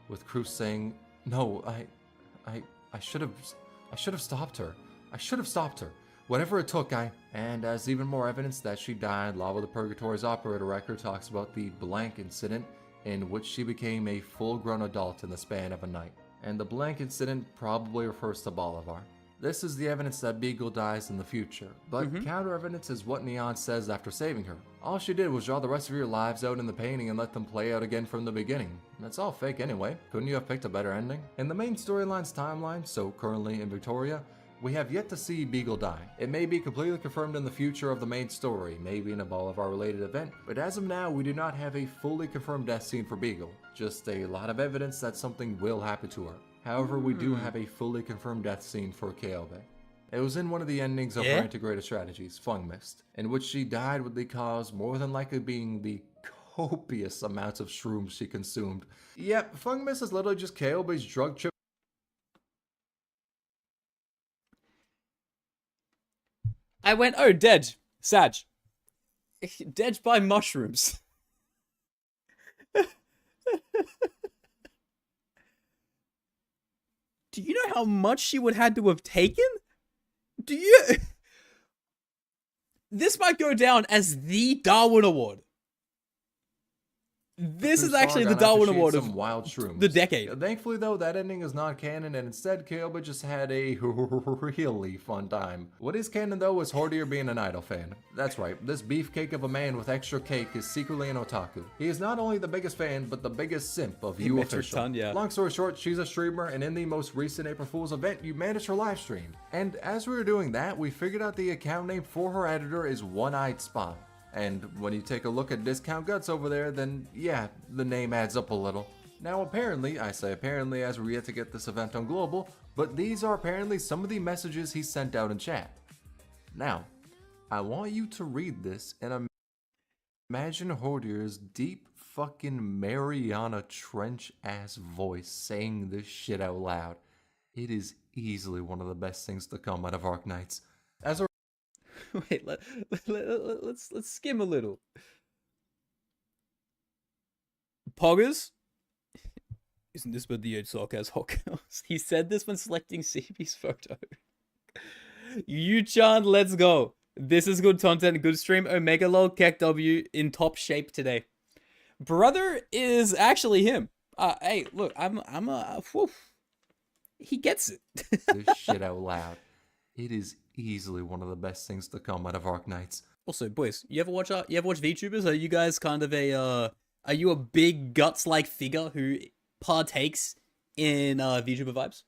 With Cruz saying, "No, I should have stopped her. I should have stopped her. Whatever it took, And as even more evidence that she died, Lava the Purgatory's operator record talks about the blank incident in which she became a full-grown adult in the span of a night. And the blank incident probably refers to Bolivar. This is the evidence that Beagle dies in the future, but counter evidence is what Neon says after saving her. All she did was draw the rest of your lives out in the painting and let them play out again from the beginning. That's all fake anyway. Couldn't you have picked a better ending? In the main storyline's timeline, so currently in Victoria, we have yet to see Beagle die. It may be completely confirmed in the future of the main story, maybe in a Bolivar related event, but as of now we do not have a fully confirmed death scene for Beagle, just a lot of evidence that something will happen to her. However, we do have a fully confirmed death scene for Kaobe. It was in one of the endings of her integrated strategies, Fung Mist, in which she died with the cause more than likely being the copious amounts of shrooms she consumed. Yep, Fung Mist is literally just Kaobe's drug trip. I went, oh, dead. Sag. Dead by mushrooms. Do you know how much she would had to have taken? Do you... This might go down as the Darwin Award. This is actually the Darwin Award of wild shrooms. The decade. Thankfully, though, that ending is not canon, and instead, Kaobe just had a really fun time. What is canon, though, is Hordier being an Idol fan. That's right, this beefcake of a man with extra cake is secretly an otaku. He is not only the biggest fan, but the biggest simp of You Official. Long story short, she's a streamer, and in the most recent April Fool's event, you managed her live stream. And as we were doing that, we figured out the account name for her editor is One-Eyed Spy. And when you take a look at Discount Guts over there, then yeah, the name adds up a little. Now apparently, I say apparently as we're yet to get this event on Global, but these are apparently some of the messages he sent out in chat. Now, I want you to read this and imagine Hordier's deep fucking Mariana Trench ass voice saying this shit out loud. It is easily one of the best things to come out of Arknights. As a Wait, let's skim a little. Poggers? Isn't this what the Sock has hot girls? He said this when selecting CB's photo. Yu-chan, let's go. This is good content, good stream. Omega lol, Kek W in top shape today. Brother is actually him. Hey, look, whew. He gets it. This shit out loud. It is easily one of the best things to come out of Arknights. Also, boys, you ever watch VTubers? Are you guys kind of are you a big guts-like figure who partakes in VTuber vibes?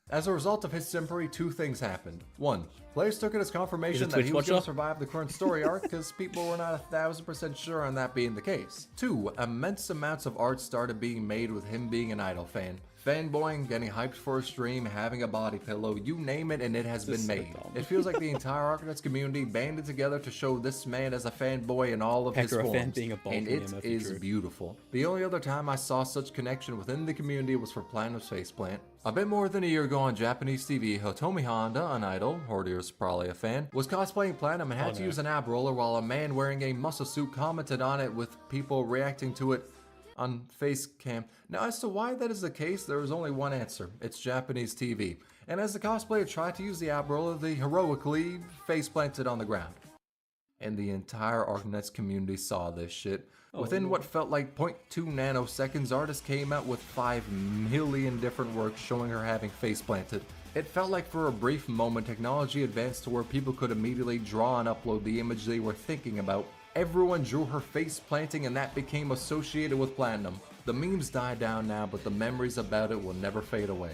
As a result of his simpery, two things happened. One, players took it as confirmation that he was going to survive the current story arc because people were not 1000% sure on that being the case. Two, immense amounts of art started being made with him being an idol fan. Fanboying, getting hyped for a stream, having a body pillow, you name it and it has been made. It feels like the entire Arknights community banded together to show this man as a fanboy in all of his forms, and it is beautiful. The only other time I saw such connection within the community was for Platinum's faceplant. A bit more than a year ago on Japanese TV, Hitomi Honda, an idol, Hordier's probably a fan, was cosplaying Platinum and had to use an ab roller while a man wearing a muscle suit commented on it with people reacting to it on face cam. Now, as to why that is the case, there is only one answer. It's Japanese TV. And as the cosplayer tried to use the ab roller, they heroically face planted on the ground. And the entire Arknights community saw this shit. Within what felt like 0.2 nanoseconds, artists came out with 5 million different works showing her having face planted. It felt like for a brief moment, technology advanced to where people could immediately draw and upload the image they were thinking about. Everyone drew her face planting and that became associated with Platinum. The memes die down now, but the memories about it will never fade away.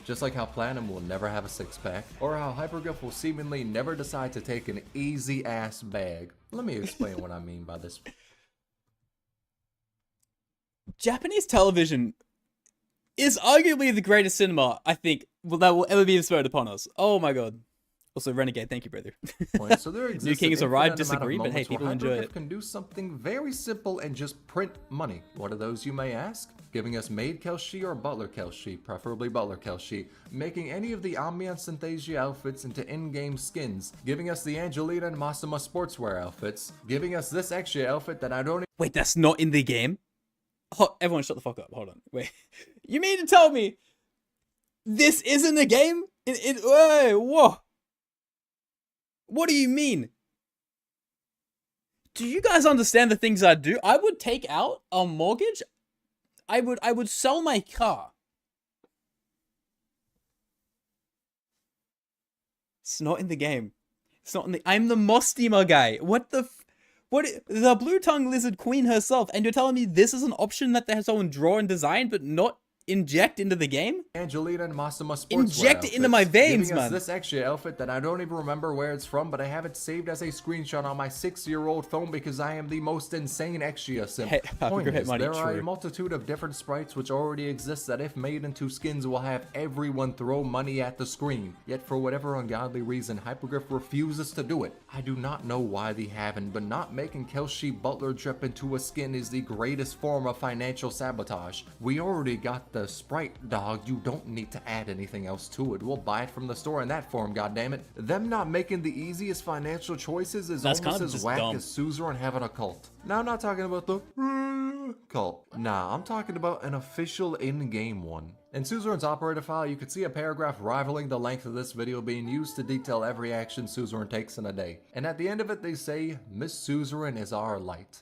Just like how Platinum will never have a six-pack, or how Hyperglyph will seemingly never decide to take an easy-ass bag. Let me explain what I mean by this. Japanese television is arguably the greatest cinema, I think, that will ever be bestowed upon us. Oh my god. Also, Renegade, thank you, brother. So there exists New King has arrived, disagree, but hey, people enjoy it. Can do something very simple and just print money. What are those, you may ask? Giving us maid Kelshi or butler Kelshi, preferably butler Kelshi, making any of the Ambiance Synthesia outfits into in-game skins, giving us the Angelina and Masuma sportswear outfits, giving us this extra outfit that I don't... Wait, that's not in the game? Everyone shut the fuck up, hold on, wait. You mean to tell me this isn't a game? Wait, whoa. What do you mean? Do you guys understand the things I do? I would take out a mortgage. I would sell my car. It's not in the game. It's not in the... I'm the Mostima guy. What the... The blue tongue lizard queen herself, and you're telling me this is an option that they have someone draw and design, but not inject into the game? Angelina and Masuma sportswear inject it into my veins, giving us man. This extra outfit that I don't even remember where it's from, but I have it saved as a screenshot on my 6-year-old phone because I am the most insane extra simp. Point is, there are a multitude of different sprites which already exist that if made into skins will have everyone throw money at the screen. Yet for whatever ungodly reason, Hyperglyph refuses to do it. I do not know why they haven't, but not making Kelshi Butler drip into a skin is the greatest form of financial sabotage. We already got the sprite, dog. You don't need to add anything else to it. We'll buy it from the store in that form, goddammit. Them not making the easiest financial choices is almost as whack as Suzerain having a cult. Now, I'm not talking about the cult. Nah, I'm talking about an official in-game one. In Suzerain's operator file, you could see a paragraph rivaling the length of this video being used to detail every action Suzerain takes in a day. And at the end of it, they say, Miss Suzerain is our light.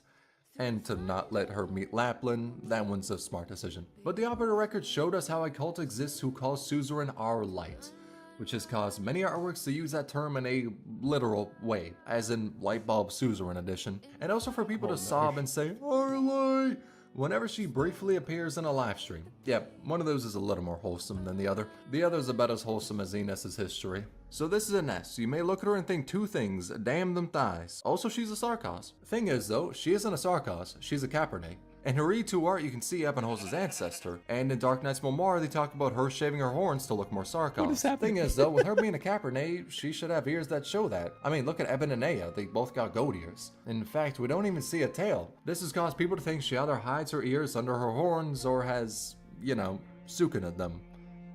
And to not let her meet Lapland, that one's a smart decision. But the operator record showed us how a cult exists who calls Suzerain our light, which has caused many artworks to use that term in a literal way, as in Lightbulb Suzerain edition, and also for people to sob and say, our light, whenever she briefly appears in a live stream. Yeah, one of those is a little more wholesome than the other. The other is about as wholesome as Iness's history. So this is Iness. You may look at her and think two things. Damn them thighs. Also, she's a Sarkos. Thing is though, she isn't a Sarkos, she's a Cabernet. In her E2 art, you can see Ebenholz's ancestor, and in Dark Knight's Memoir, they talk about her shaving her horns to look more Sarkos. Thing is though, with her being a Cabernet, she should have ears that show that. I mean, look at Eben and Aya, they both got goat ears. In fact, we don't even see a tail. This has caused people to think she either hides her ears under her horns or has, you know, sukina'd them.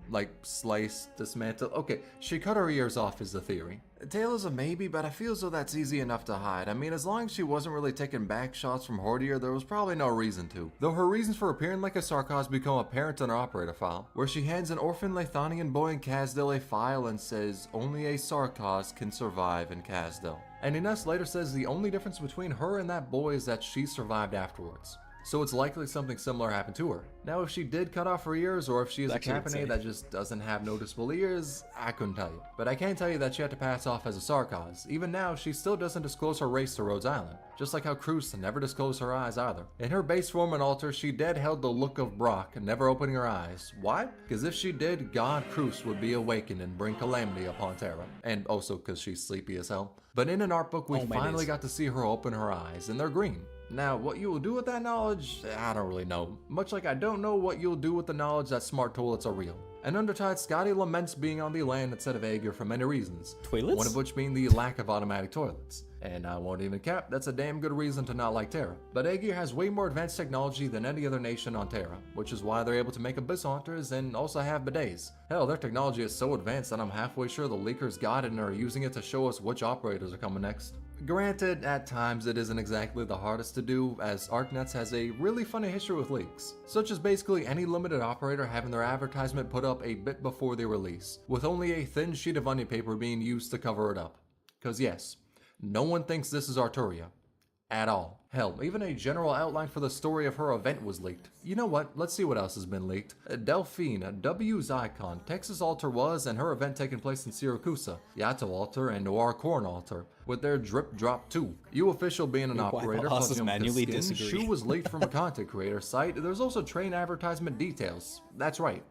Like, slice, dismantle. Okay, she cut her ears off is the theory. Tail is a maybe, but I feel as though that's easy enough to hide. I mean, as long as she wasn't really taking back shots from Hordier, there was probably no reason to. Though her reasons for appearing like a Sarkos become apparent in her operator file, where she hands an orphan Lethanian boy in Kazdil a file and says, only a Sarkos can survive in Kazdil. And Iness later says the only difference between her and that boy is that she survived afterwards. so it's likely something similar happened to her. Now, if she did cut off her ears, or if she is a That's actually Capone insane. that just doesn't have noticeable ears, I couldn't tell you. But I can tell you that she had to pass off as a Sarkaz. Even now, she still doesn't disclose her race to Rhodes Island, just like how Cruz never disclosed her eyes either. In her base form and altar, she dead held the look of Brock, never opening her eyes. Why? Because if she did, God Cruz would be awakened and bring calamity upon Terra. And also because she's sleepy as hell. But in an art book, we finally got to see her open her eyes, and they're green. Now, what you will do with that knowledge, I don't really know. Much like I don't know what you'll do with the knowledge that smart toilets are real. And Undertide, Scotty laments being on the land instead of Aegir for many reasons. Toilets? One of which being the lack of automatic toilets. And I won't even cap, that's a damn good reason to not like Terra. But Aegir has way more advanced technology than any other nation on Terra, which is why they're able to make abyss hunters and also have bidets. Hell, their technology is so advanced that I'm halfway sure the leakers got it and are using it to show us which operators are coming next. Granted, at times it isn't exactly the hardest to do, as Arknights has a really funny history with leaks, such as basically any limited operator having their advertisement put up a bit before they release, with only a thin sheet of onion paper being used to cover it up. Cause yes, no one thinks this is Arturia. At all. Hell, even a general outline for the story of her event was leaked. You know what, let's see what else has been leaked. Delphine, W's icon, Texas Altar was, and her event taking place in Syracuse, Yato Altar, and Noir Corn Altar, with their Drip Drop 2. You official being an operator, plus manually skin, disagree. Shoe was leaked from a content creator site. There's also train advertisement details. That's right,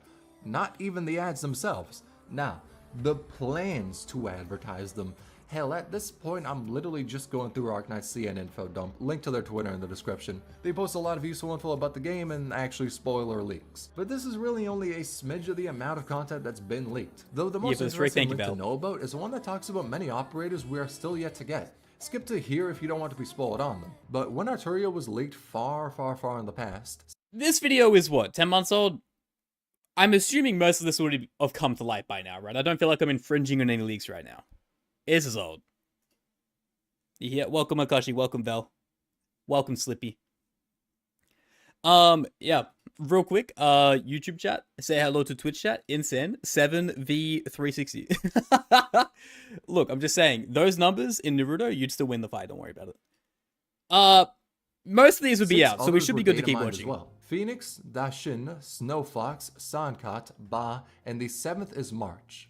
not even the ads themselves. Now, the plans to advertise them. Hell, at this point, I'm literally just going through Arknights CN info dump, link to their Twitter in the description. They post a lot of useful info about the game and actually spoiler leaks. But this is really only a smidge of the amount of content that's been leaked. Though the most interesting link to know about is the one that talks about many operators we are still yet to get. Skip to here if you don't want to be spoiled on them. But when Arturia was leaked far in the past. This video is what, 10 months old? I'm assuming most of this would have come to light by now, right? I don't feel like I'm infringing on any leaks right now. This is old. Yeah, welcome Akashi, welcome Vel. Welcome Slippy. Yeah, real quick, YouTube chat, say hello to Twitch chat, Insane, 7v360. Look, I'm just saying, those numbers in Naruto, you'd still win the fight, don't worry about it. Most of these would be out, so we should be good to keep watching. Well. Phoenix, Dashin, Snowfox, Sankat, Ba, and the 7th is March.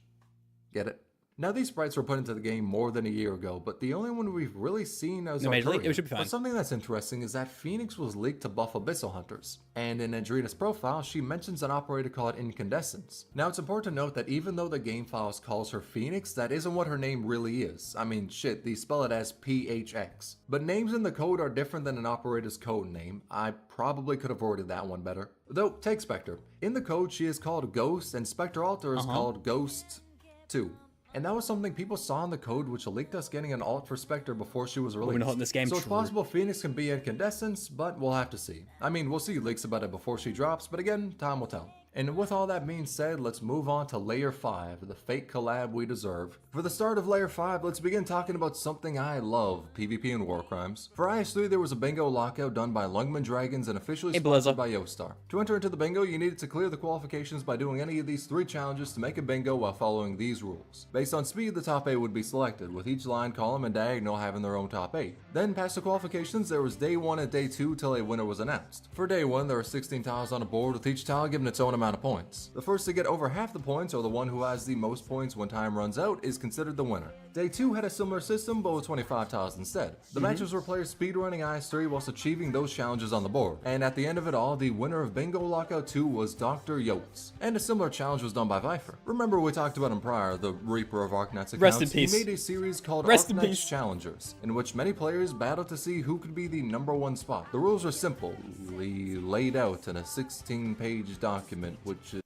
Get it? Now these sprites were put into the game more than a year ago, but the only one we've really seen is Arturia. It should be fine. But something that's interesting is that Phoenix was leaked to buff Abyssal Hunters, and in Adrena's profile, she mentions an operator called Incandescence. Now it's important to note that even though the game files calls her Phoenix, that isn't what her name really is. I mean, shit, they spell it as PHX. But names in the code are different than an operator's code name. I probably could have worded that one better. Though, take Spectre. In the code, she is called Ghost, and Spectre Altar is called Ghost 2. And that was something people saw in the code, which leaked us getting an alt for Spectre before she was released. In this game, so it's possible Phoenix can be Incandescence, but we'll have to see. I mean, we'll see leaks about it before she drops, but again, time will tell. And with all that being said, let's move on to Layer 5, the fake collab we deserve. For the start of Layer 5, let's begin talking about something I love, PvP and War Crimes. For IS3, there was a bingo lockout done by Lungman Dragons and officially sponsored by Yostar. To enter into the bingo, you needed to clear the qualifications by doing any of these 3 challenges to make a bingo while following these rules. Based on speed, the top 8 would be selected, with each line, column, and diagonal having their own top 8. Then, past the qualifications, there was day 1 and day 2 till a winner was announced. For day 1, there are 16 tiles on a board, with each tile given its own amount of points. The first to get over half the points, or the one who has the most points when time runs out, is considered the winner. Day 2 had a similar system, but with 25 tiles instead. The matches were players speedrunning IS3 whilst achieving those challenges on the board. And at the end of it all, the winner of Bingo Lockout 2 was Dr. Yotes. And a similar challenge was done by Viper. Remember we talked about him prior, the Reaper of Arknights accounts. Rest in peace. He made a series called Arknights Challengers, in which many players battled to see who could be the #1 spot. The rules are simple, laid out in a 16-page document, which is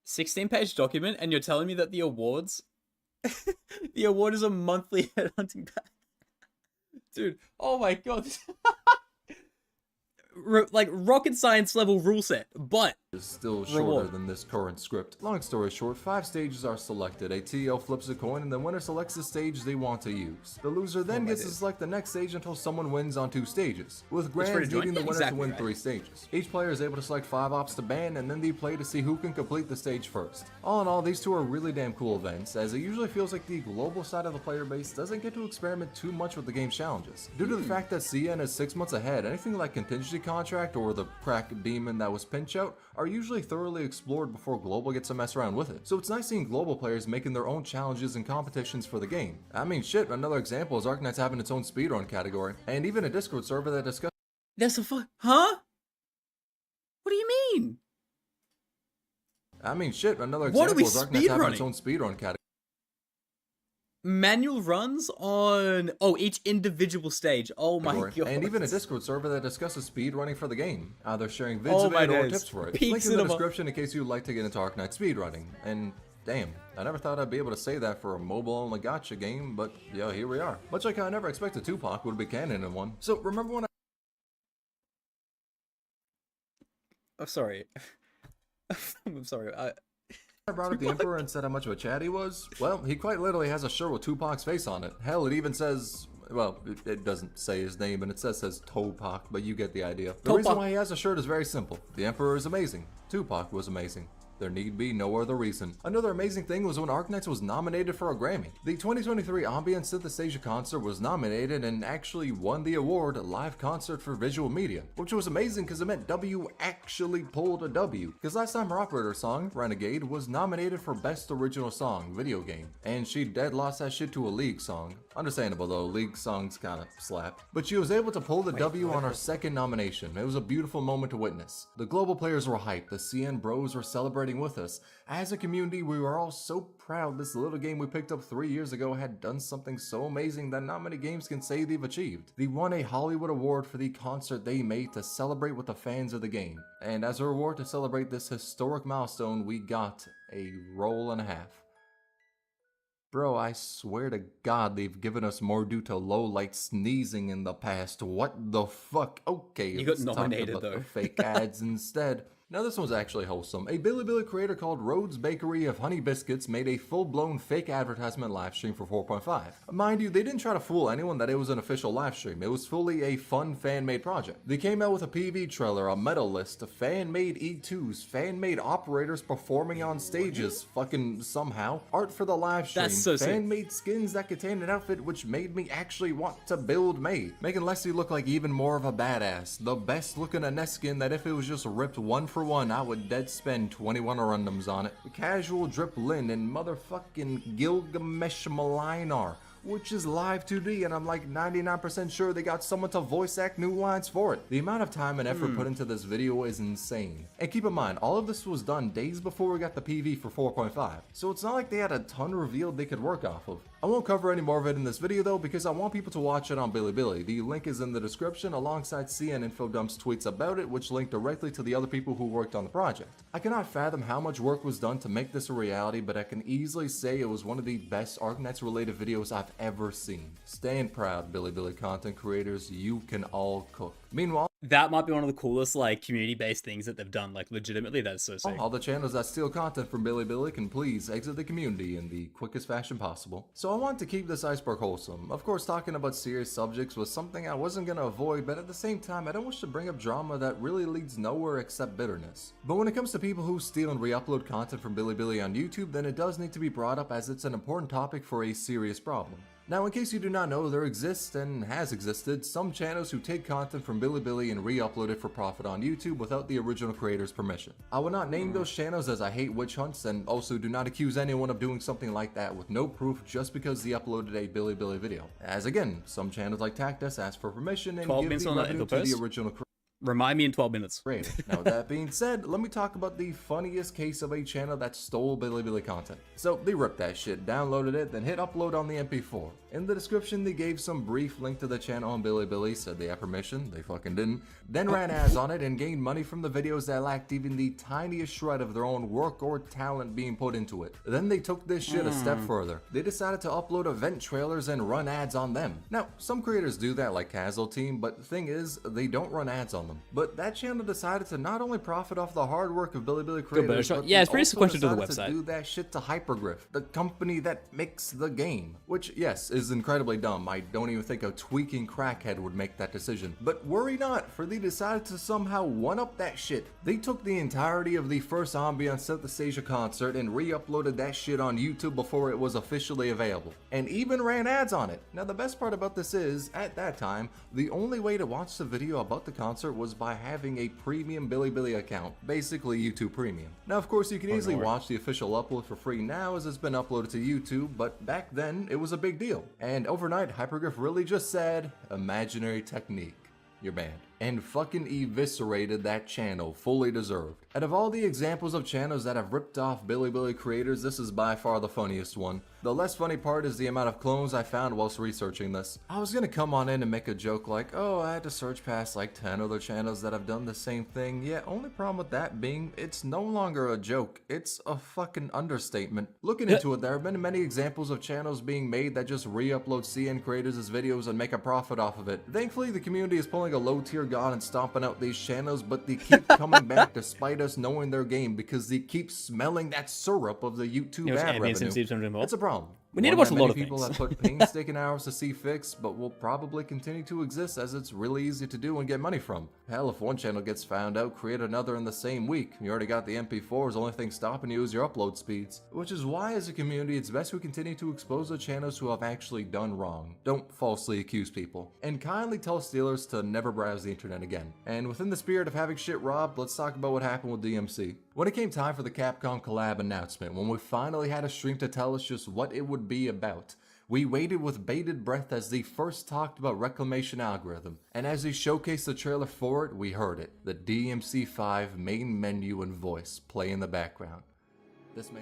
16-page document, and you're telling me that the awards, the award is a monthly headhunting pack. Dude, oh my god. like rocket science level rule set, but is still shorter than this current script. Long story short, 5 stages are selected. A TO flips a coin and the winner selects the stage they want to use. The loser then gets to select the next stage until someone wins on 2 stages, with grands needing the winner to win 3 stages. Each player is able to select 5 ops to ban, and then they play to see who can complete the stage first. All in all, these 2 are really damn cool events, as it usually feels like the global side of the player base doesn't get to experiment too much with the game's challenges. Due to the fact that CN is 6 months ahead, anything like contingency contract or the crack demon that was pinch out are usually thoroughly explored before global gets to mess around with it. So it's nice seeing global players making their own challenges and competitions for the game. I mean shit, another example is Arknights having its own speedrun category, and even a Discord server that discusses— There's a huh? What do you mean? I mean shit, another What example is Arknights having its own speedrun category. Manual runs on each individual stage. Oh my god. And even a Discord server that discusses speedrunning for the game, either sharing vids of it or tips for it. Link in the description in case you'd like to get into Arknights speedrunning. And damn, I never thought I'd be able to say that for a mobile-only gacha game, but yeah, here we are. Much like I never expected Tupac would be canon in one. So remember when I'm sorry. I'm sorry. I brought up the Emperor and said how much of a chat he was? Well, he quite literally has a shirt with Tupac's face on it. Hell, it even says, well, it doesn't say his name, and it says Tupac, but you get the idea. The reason why he has a shirt is very simple. The Emperor is amazing. Tupac was amazing. There need be no other reason. Another amazing thing was when Arknights was nominated for a Grammy. The 2023 Ambient Synthesizer concert was nominated and actually won the award Live Concert for Visual Media, which was amazing because it meant W actually pulled a W. Because last time her operator song, Renegade, was nominated for Best Original Song, Video Game, and she dead lost that shit to a League song. Understandable though, League songs kinda slap. But she was able to pull the W on her second nomination. It was a beautiful moment to witness. The global players were hyped, the CN bros were celebrating with us. As a community, we were all so proud this little game we picked up 3 years ago had done something so amazing that not many games can say they've achieved. They won a Hollywood award for the concert they made to celebrate with the fans of the game. And as a reward to celebrate this historic milestone, we got a roll and a half. Bro, I swear to God they've given us more due to low light sneezing in the past. What the fuck? Okay, you got nominated though. The fake ads instead. Now this one's actually wholesome. A Bilibili creator called Rhodes Bakery of Honey Biscuits made a full-blown fake advertisement livestream for 4.5. Mind you, they didn't try to fool anyone that it was an official livestream. It was fully a fun fan-made project. They came out with a PV trailer, a medal list, fan-made E2s, fan-made operators performing on stages, fucking somehow, art for the livestream, that's so fan-made skins that contained an outfit which made me actually want to build May, making Leslie look like even more of a badass. The best looking Ines skin that if it was just ripped one for one, I would dead spend 21 arundums on it. Casual Drip Lynn and motherfucking Gilgamesh Malinar, which is live 2D, and I'm like 99% sure they got someone to voice act new lines for it. The amount of time and effort put into this video is insane. And keep in mind, all of this was done days before we got the PV for 4.5, so it's not like they had a ton revealed they could work off of. I won't cover any more of it in this video though, because I want people to watch it on Bilibili. The link is in the description alongside CN Infodump's tweets about it, which link directly to the other people who worked on the project. I cannot fathom how much work was done to make this a reality, but I can easily say it was one of the best Arknights related videos I've ever seen. Stand proud, Bilibili content creators, you can all cook. Meanwhile, that might be one of the coolest like community-based things that they've done. Like legitimately, that's so sick. All the channels that steal content from Bilibili can please exit the community in the quickest fashion possible. So I want to keep this Iceberg wholesome. Of course, talking about serious subjects was something I wasn't gonna avoid, but at the same time, I don't wish to bring up drama that really leads nowhere except bitterness. But when it comes to people who steal and re-upload content from Bilibili on YouTube, then it does need to be brought up as it's an important topic for a serious problem. Now, in case you do not know, there exists and has existed some channels who take content from Bilibili and re-upload it for profit on YouTube without the original creator's permission. I will not name those channels as I hate witch hunts, and also do not accuse anyone of doing something like that with no proof just because they uploaded a Bilibili video. As again, some channels like Tactus ask for permission and give the revenue to the original creator. Remind me in 12 minutes. Great. Now, that being said, let me talk about the funniest case of a channel that stole Bilibili content. So, they ripped that shit, downloaded it, then hit upload on the MP4. In the description, they gave some brief link to the channel on Bilibili, said they had permission, they fucking didn't, then ran ads on it and gained money from the videos that lacked even the tiniest shred of their own work or talent being put into it. Then they took this shit a step further. They decided to upload event trailers and run ads on them. Now, some creators do that like Casual Team, but the thing is, they don't run ads on on them. But that channel decided to not only profit off the hard work of Bilibili creators, but yeah, it's pretty also sequential to the decided website. to do that shit to Hypergriff, the company that makes the game. Which, yes, is incredibly dumb. I don't even think a tweaking crackhead would make that decision. But worry not, for they decided to somehow one-up that shit. They took the entirety of the first Ambient Synthesasia concert and re-uploaded that shit on YouTube before it was officially available, and even ran ads on it. Now the best part about this is, at that time, the only way to watch the video about the concert was by having a premium Bilibili account, basically YouTube Premium. Now of course you can easily watch the official upload for free now as it's been uploaded to YouTube, but back then it was a big deal. And overnight, Hypergriff really just said, imaginary technique, you're banned. And fucking eviscerated that channel, fully deserved. Out of all the examples of channels that have ripped off Bilibili creators, this is by far the funniest one. The less funny part is the amount of clones I found whilst researching this. I was gonna come on in and make a joke like, oh, I had to search past like 10 other channels that have done the same thing. Yeah, only problem with that being, it's no longer a joke, it's a fucking understatement. Looking into it, there have been many examples of channels being made that just re-upload CN creators as videos and make a profit off of it. Thankfully, the community is pulling a low tier god and stomping out these channels, but they keep coming back despite us knowing their game because they keep smelling that syrup of the YouTube ad revenue. That's a problem. We need to watch a lot of people things. have put painstaking hours to see fixed, but will probably continue to exist as it's really easy to do and get money from. Hell, if one channel gets found out, create another in the same week. You already got the MP4s, the only thing stopping you is your upload speeds. Which is why, as a community, it's best we continue to expose the channels who have actually done wrong. Don't falsely accuse people. And kindly tell stealers to never browse the internet again. And within the spirit of having shit robbed, let's talk about what happened with DMC. When it came time for the Capcom collab announcement, when we finally had a stream to tell us just what it would be about, we waited with bated breath as they first talked about Reclamation Algorithm, and as they showcased the trailer for it, we heard it. The DMC5 main menu and voice play in the background. This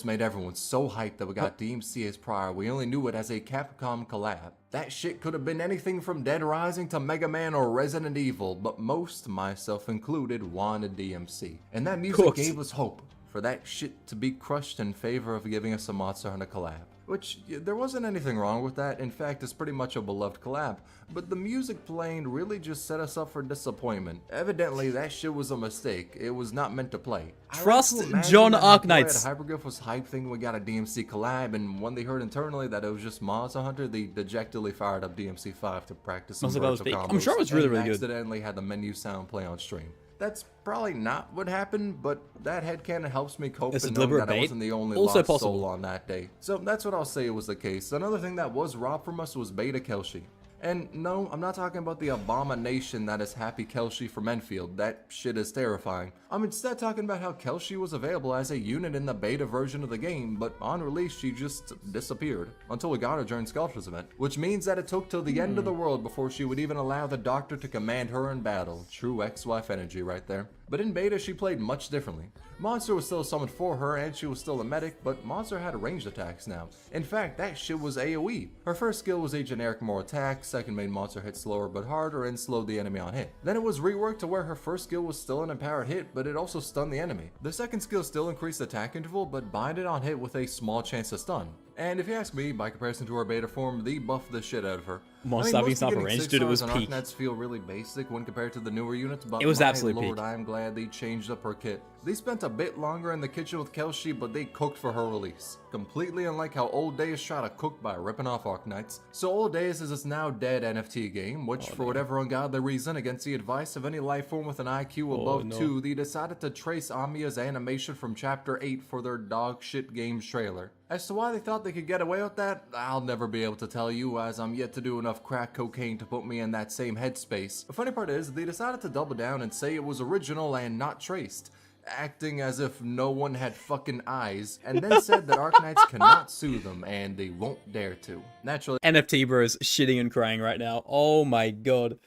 made everyone so hyped that we got DMC as prior. We only knew it as a Capcom collab. That shit could have been anything from Dead Rising to Mega Man or Resident Evil, but most, myself included, wanted DMC. And that music gave us hope for that shit to be crushed in favor of giving us a Monster Hunter collab. Which, there wasn't anything wrong with that. In fact, it's pretty much a beloved collab. But the music playing really just set us up for disappointment. Evidently, that shit was a mistake. It was not meant to play. Trust John Arknights. Hypergriff was hyped thinking we got a DMC collab, and when they heard internally that it was just Monster Hunter, they dejectedly fired up DMC5 to practice some virtual combos. I'm sure it was really good. Accidentally had the menu sound play on stream. That's probably not what happened, but that headcanon helps me cope and know that I wasn't the only lost soul on that day. So that's what I'll say was the case. Another thing that was robbed from us was Beta Kelshi. And no, I'm not talking about the abomination that is Happy Kelshi from Endfield. That shit is terrifying. I'm instead talking about how Kelshi was available as a unit in the beta version of the game, but on release she just disappeared until we got her during Sculptor's event, which means that it took till the end of the world before she would even allow the doctor to command her in battle. True ex-wife energy right there. But in beta she played much differently. Monster was still summoned for her and she was still a medic, but Monster had ranged attacks now. In fact, that shit was AoE. Her first skill was a generic more attack, second made Monster hit slower but harder and slowed the enemy on hit. Then it was reworked to where her first skill was still an empowered hit, but it also stunned the enemy. The second skill still increased the attack interval, but binded on hit with a small chance to stun. And if you ask me, by comparison to her beta form, they buffed the shit out of her. Monster being stop range, dude, it was peak. Arknights feel really basic when compared to the newer units, but it was absolutely lord, peak. I am glad they changed up her kit. They spent a bit longer in the kitchen with Kelshi, but they cooked for her release. Completely unlike how Old Days tried to cook by ripping off Arknights. So Old Days is its now dead NFT game, which for whatever ungodly reason, against the advice of any life form with an IQ above 2, they decided to trace Amiya's animation from Chapter 8 for their dog shit games trailer. As to why they thought they could get away with that, I'll never be able to tell you, as I'm yet to do enough crack cocaine to put me in that same headspace. The funny part is, they decided to double down and say it was original and not traced, acting as if no one had fucking eyes, and then said that Arknights cannot sue them, and they won't dare to. Naturally, NFT bros shitting and crying right now. Oh my god.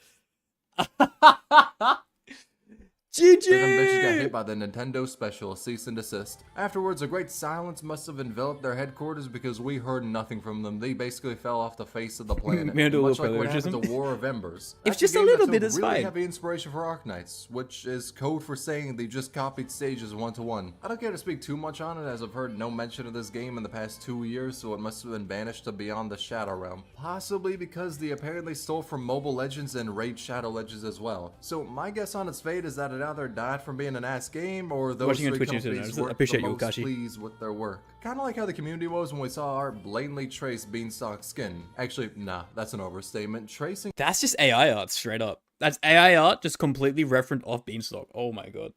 GG! So them bitches got hit by the Nintendo special cease and desist. Afterwards, a great silence must have enveloped their headquarters because we heard nothing from them. They basically fell off the face of the planet, much like what happened to War of Embers. If just a little bit is really fine. Heavy inspiration for Arknights, which is code for saying they just copied stages one-to-one. I don't care to speak too much on it, as I've heard no mention of this game in the past 2 years, so it must have been banished to beyond the Shadow Realm. Possibly because they apparently stole from Mobile Legends and Raid Shadow Legends as well. So my guess on its fate is that it either died from being an ass game, or those Watching on three Twitch companies I were appreciate the you, most Kashi. pleased with their work. Kind of like how the community was when we saw Art blatantly trace Beanstalk skin. Actually, nah, that's an overstatement. Tracing That's just AI art, straight up. That's AI art, just completely referenced off Beanstalk. Oh my god.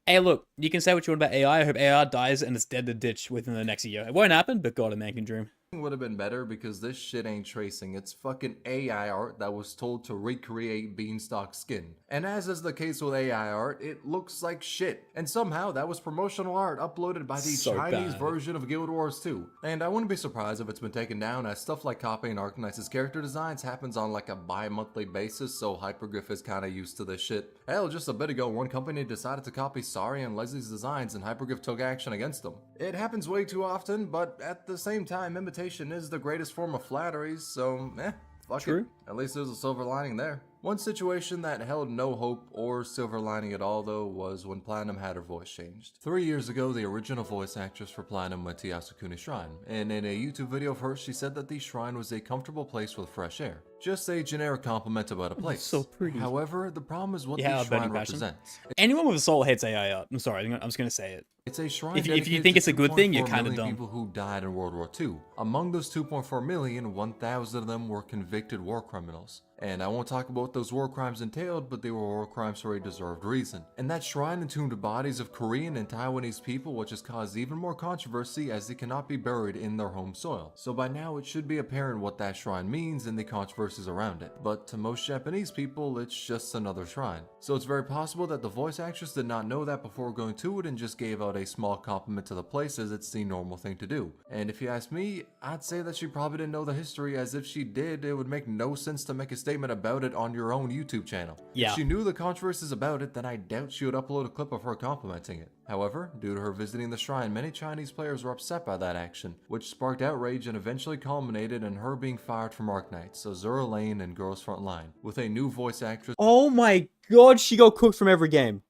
Hey, look, you can say what you want about AI. I hope AI dies and it's dead to ditch within the next year. It won't happen, but god, a man can dream. would have been better because this shit ain't tracing. It's fucking AI art that was told to recreate Beanstalk skin. And as is the case with AI art, it looks like shit. And somehow that was promotional art uploaded by the So Chinese bad. version of Guild Wars 2. And I wouldn't be surprised if it's been taken down, as stuff like copying Arknights' character designs happens on like a bi-monthly basis, so Hypergriff is kinda used to this shit. Hell, just a bit ago, one company decided to copy Sari and Leslie's designs and Hypergriff took action against them. It happens way too often, but at the same time, imitation is the greatest form of flattery, so fuck True. it. At least there's a silver lining there. One situation that held no hope or silver lining at all, though, was when Platinum had her voice changed. 3 years ago, the original voice actress for Platinum went to Yasukuni Shrine, and in a YouTube video of hers, she said that the shrine was a comfortable place with fresh air. Just a generic compliment about a place. So pretty. However, the problem is what Yeah, the shrine burning passion. represents. Anyone with a soul hates AI art. I'm sorry, I'm just gonna say it. It's a shrine If you dedicated think to it's a good thing, you're 2.4 kinda million dumb. people who died in World War II. Among those 2.4 million, 1,000 of them were convicted war criminals. And I won't talk about what those war crimes entailed, but they were war crimes for a deserved reason. And that shrine entombed the bodies of Korean and Taiwanese people, which has caused even more controversy as they cannot be buried in their home soil. So by now it should be apparent what that shrine means and the controversies around it. But to most Japanese people, it's just another shrine. So it's very possible that the voice actress did not know that before going to it and just gave out a small compliment to the place, as it's the normal thing to do. And if you ask me, I'd say that she probably didn't know the history, as if she did, it would make no sense to make a statement about it on your own YouTube channel. Yeah. If she knew the controversies about it, then I doubt she would upload a clip of her complimenting it. However, due to her visiting the shrine, many Chinese players were upset by that action, which sparked outrage and eventually culminated in her being fired from Arknights, Azura Lane, and Girls Front Line, with a new voice actress. Oh my god, she got cooked from every game.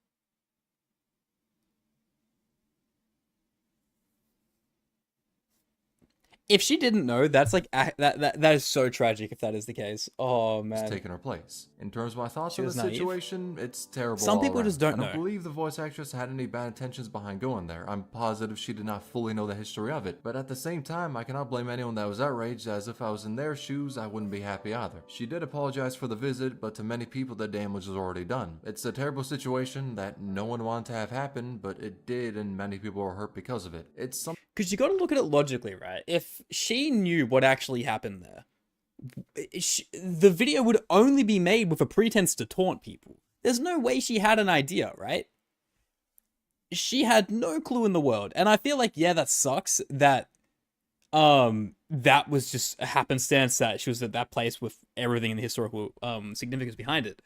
If she didn't know, that's like that is so tragic if that is the case. Oh man. Taking her place. In terms of my thoughts She on was the naive. situation, it's terrible. Some all people around. just don't I don't know. believe the voice actress had any bad intentions behind going there. I'm positive she did not fully know the history of it. But at the same time, I cannot blame anyone that was outraged, as if I was in their shoes, I wouldn't be happy either. She did apologize for the visit, but to many people the damage was already done. It's a terrible situation that no one wanted to have happen, but it did, and many people were hurt because of it. It's something. Because you got to look at it logically, right? If she knew what actually happened there, the video would only be made with a pretense to taunt people. There's no way she had an idea, right? She had no clue in the world. And I feel like, yeah, that sucks that that was just a happenstance that she was at that place with everything in the historical significance behind it.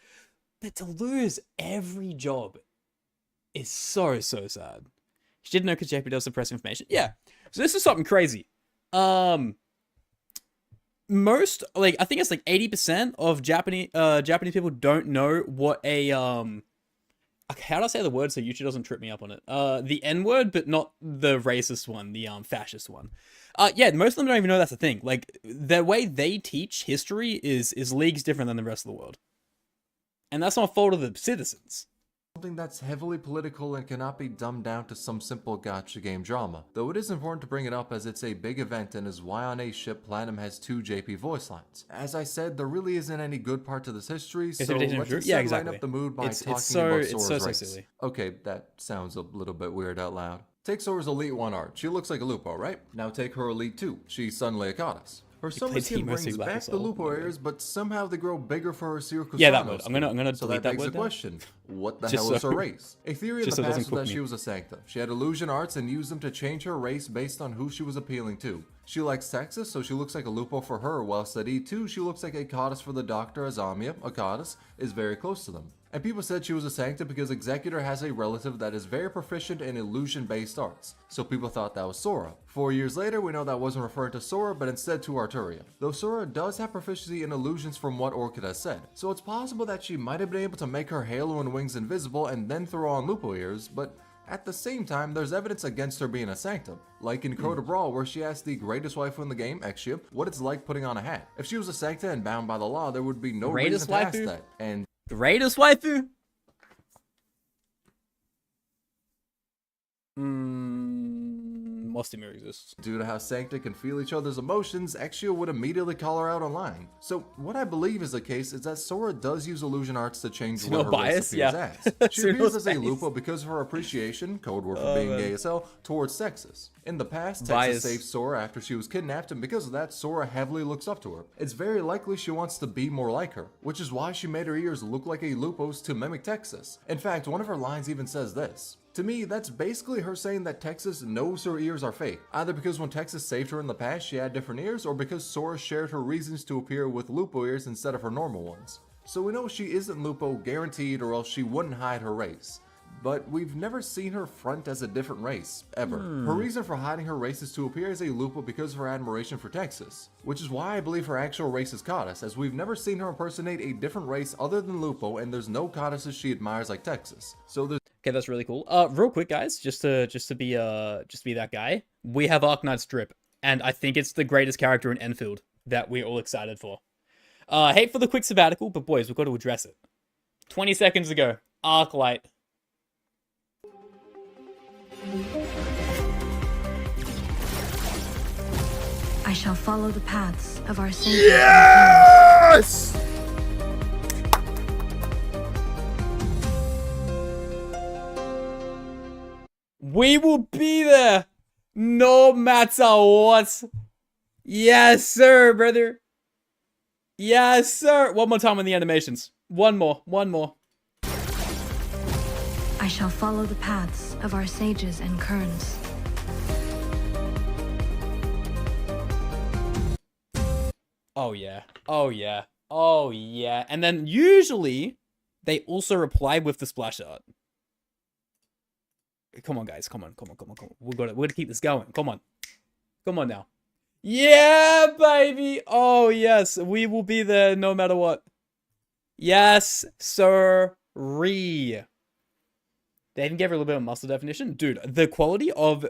But to lose every job is so sad. She didn't know because JP does suppress information. Yeah. So this is something crazy. Most, like, I think it's like 80% of Japanese people don't know what a how do I say the word so YouTube doesn't trip me up on it? The N word, but not the racist one, the fascist one. Yeah, most of them don't even know that's a thing. Like, the way they teach history is leagues different than the rest of the world. And that's not fault of the citizens. Something that's heavily political and cannot be dumbed down to some simple gacha game drama. Though it is important to bring it up as it's a big event and is why on a ship Platinum has 2 JP voice lines. As I said, there really isn't any good part to this history, so let's instead lighten up the mood by talking about Sora's race. Silly. Okay, that sounds a little bit weird out loud. Take Sora's Elite 1 art. She looks like a Lupo, right? Now take her Elite 2. She's suddenly Akatas. Her summer played skin Team brings Mercy Black back as the well. Lupo areas, but somehow they grow bigger for her Circo Yeah, that Sano word. I'm skin. gonna So delete that that begs word the now. question, what the Just hell is so- her race? A theory in just the so it past doesn't was that cook she me. was a Sancta. She had illusion arts and used them to change her race based on who she was appealing to. She likes Texas, so she looks like a Lupo for her, whilst at E2 she looks like a Akatas for the Doctor, as Amiya, Akatas, is very close to them. And people said she was a Sancta because Executor has a relative that is very proficient in illusion-based arts, so people thought that was Sora. 4 years later, we know that wasn't referring to Sora, but instead to Arturia. Though Sora does have proficiency in illusions from what Orchid has said, so it's possible that she might have been able to make her halo and wings invisible and then throw on Lupo ears, but at the same time, there's evidence against her being a Sanctum, like in Crota Brawl, where she asked the greatest waifu in the game, Exia, what it's like putting on a hat. If she was a Sancta and bound by the law, there would be no reason to ask that. And greatest waifu? Mostimir exists. Due to how Sancta can feel each other's emotions, Exia would immediately call her out online. So what I believe is the case is that Sora does use illusion arts to change what her race appears as. She appears as a Lupo because of her appreciation, code word for being gay as hell, towards Texas. In the past, Texas saved Sora after she was kidnapped, and because of that, Sora heavily looks up to her. It's very likely she wants to be more like her, which is why she made her ears look like a Lupo's to mimic Texas. In fact, one of her lines even says this. To me, that's basically her saying that Texas knows her ears are fake, either because when Texas saved her in the past she had different ears, or because Sora shared her reasons to appear with Lupo ears instead of her normal ones. So we know she isn't Lupo guaranteed, or else she wouldn't hide her race. But we've never seen her front as a different race, ever. Her reason for hiding her race is to appear as a Lupo because of her admiration for Texas, which is why I believe her actual race is Goddess, as we've never seen her impersonate a different race other than Lupo, and there's no goddesses she admires like Texas. So there's Okay, that's really cool. Real quick, guys, just to be that guy. We have Arknights drip, and I think it's the greatest character in Endfield that we're all excited for. Hate for the quick sabbatical, but boys, we've got to address it. 20 seconds ago, Arklight. I shall follow the paths of our saviors. Yes! We will be there, no matter what. Yes, sir, brother. Yes, sir. One more time on the animations. One more. I shall follow the paths of our sages and kerns. Oh yeah. And then usually they also reply with the splash art. Come on, guys. Come on. We're gonna keep this going. Come on now. Yeah, baby. Oh yes, we will be there no matter what. Yes, sir-ree. They even gave her a little bit of muscle definition. Dude, the quality of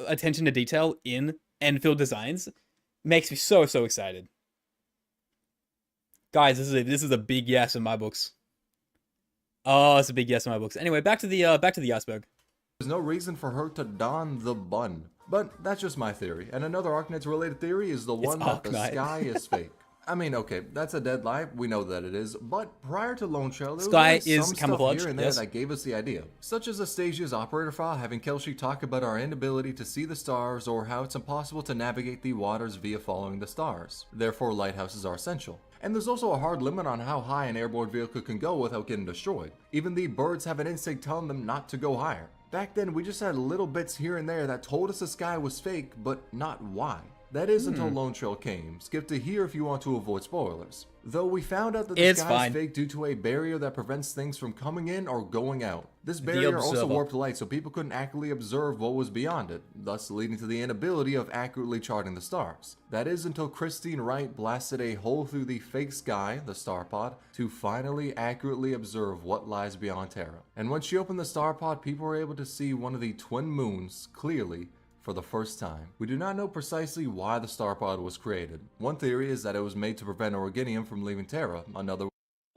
attention to detail in Endfield designs makes me so excited. Guys, this is a big yes in my books. Oh, it's a big yes in my books. Anyway, back to the Iceberg. There's no reason for her to don the bun. But that's just my theory. And another Arknights related theory is the one that the sky is fake. I mean, okay, that's a dead lie. We know that it is. But prior to Lone Trail, there was some stuff here and there that gave us the idea. Such as Astasia's operator file having Kelshi talk about our inability to see the stars, or how it's impossible to navigate the waters via following the stars. Therefore, lighthouses are essential. And there's also a hard limit on how high an airborne vehicle can go without getting destroyed. Even the birds have an instinct telling them not to go higher. Back then, we just had little bits here and there that told us the sky was fake, but not why. That is until Lone Trail came. Skip to here if you want to avoid spoilers. Though we found out that the sky is fake due to a barrier that prevents things from coming in or going out. This barrier also warped light, so people couldn't accurately observe what was beyond it, thus leading to the inability of accurately charting the stars. That is until Christine Wright blasted a hole through the fake sky, the star pod, to finally accurately observe what lies beyond Terra. And when she opened the star pod, people were able to see one of the twin moons clearly for the first time. We do not know precisely why the star pod was created. One theory is that it was made to prevent Organium from leaving Terra. Another...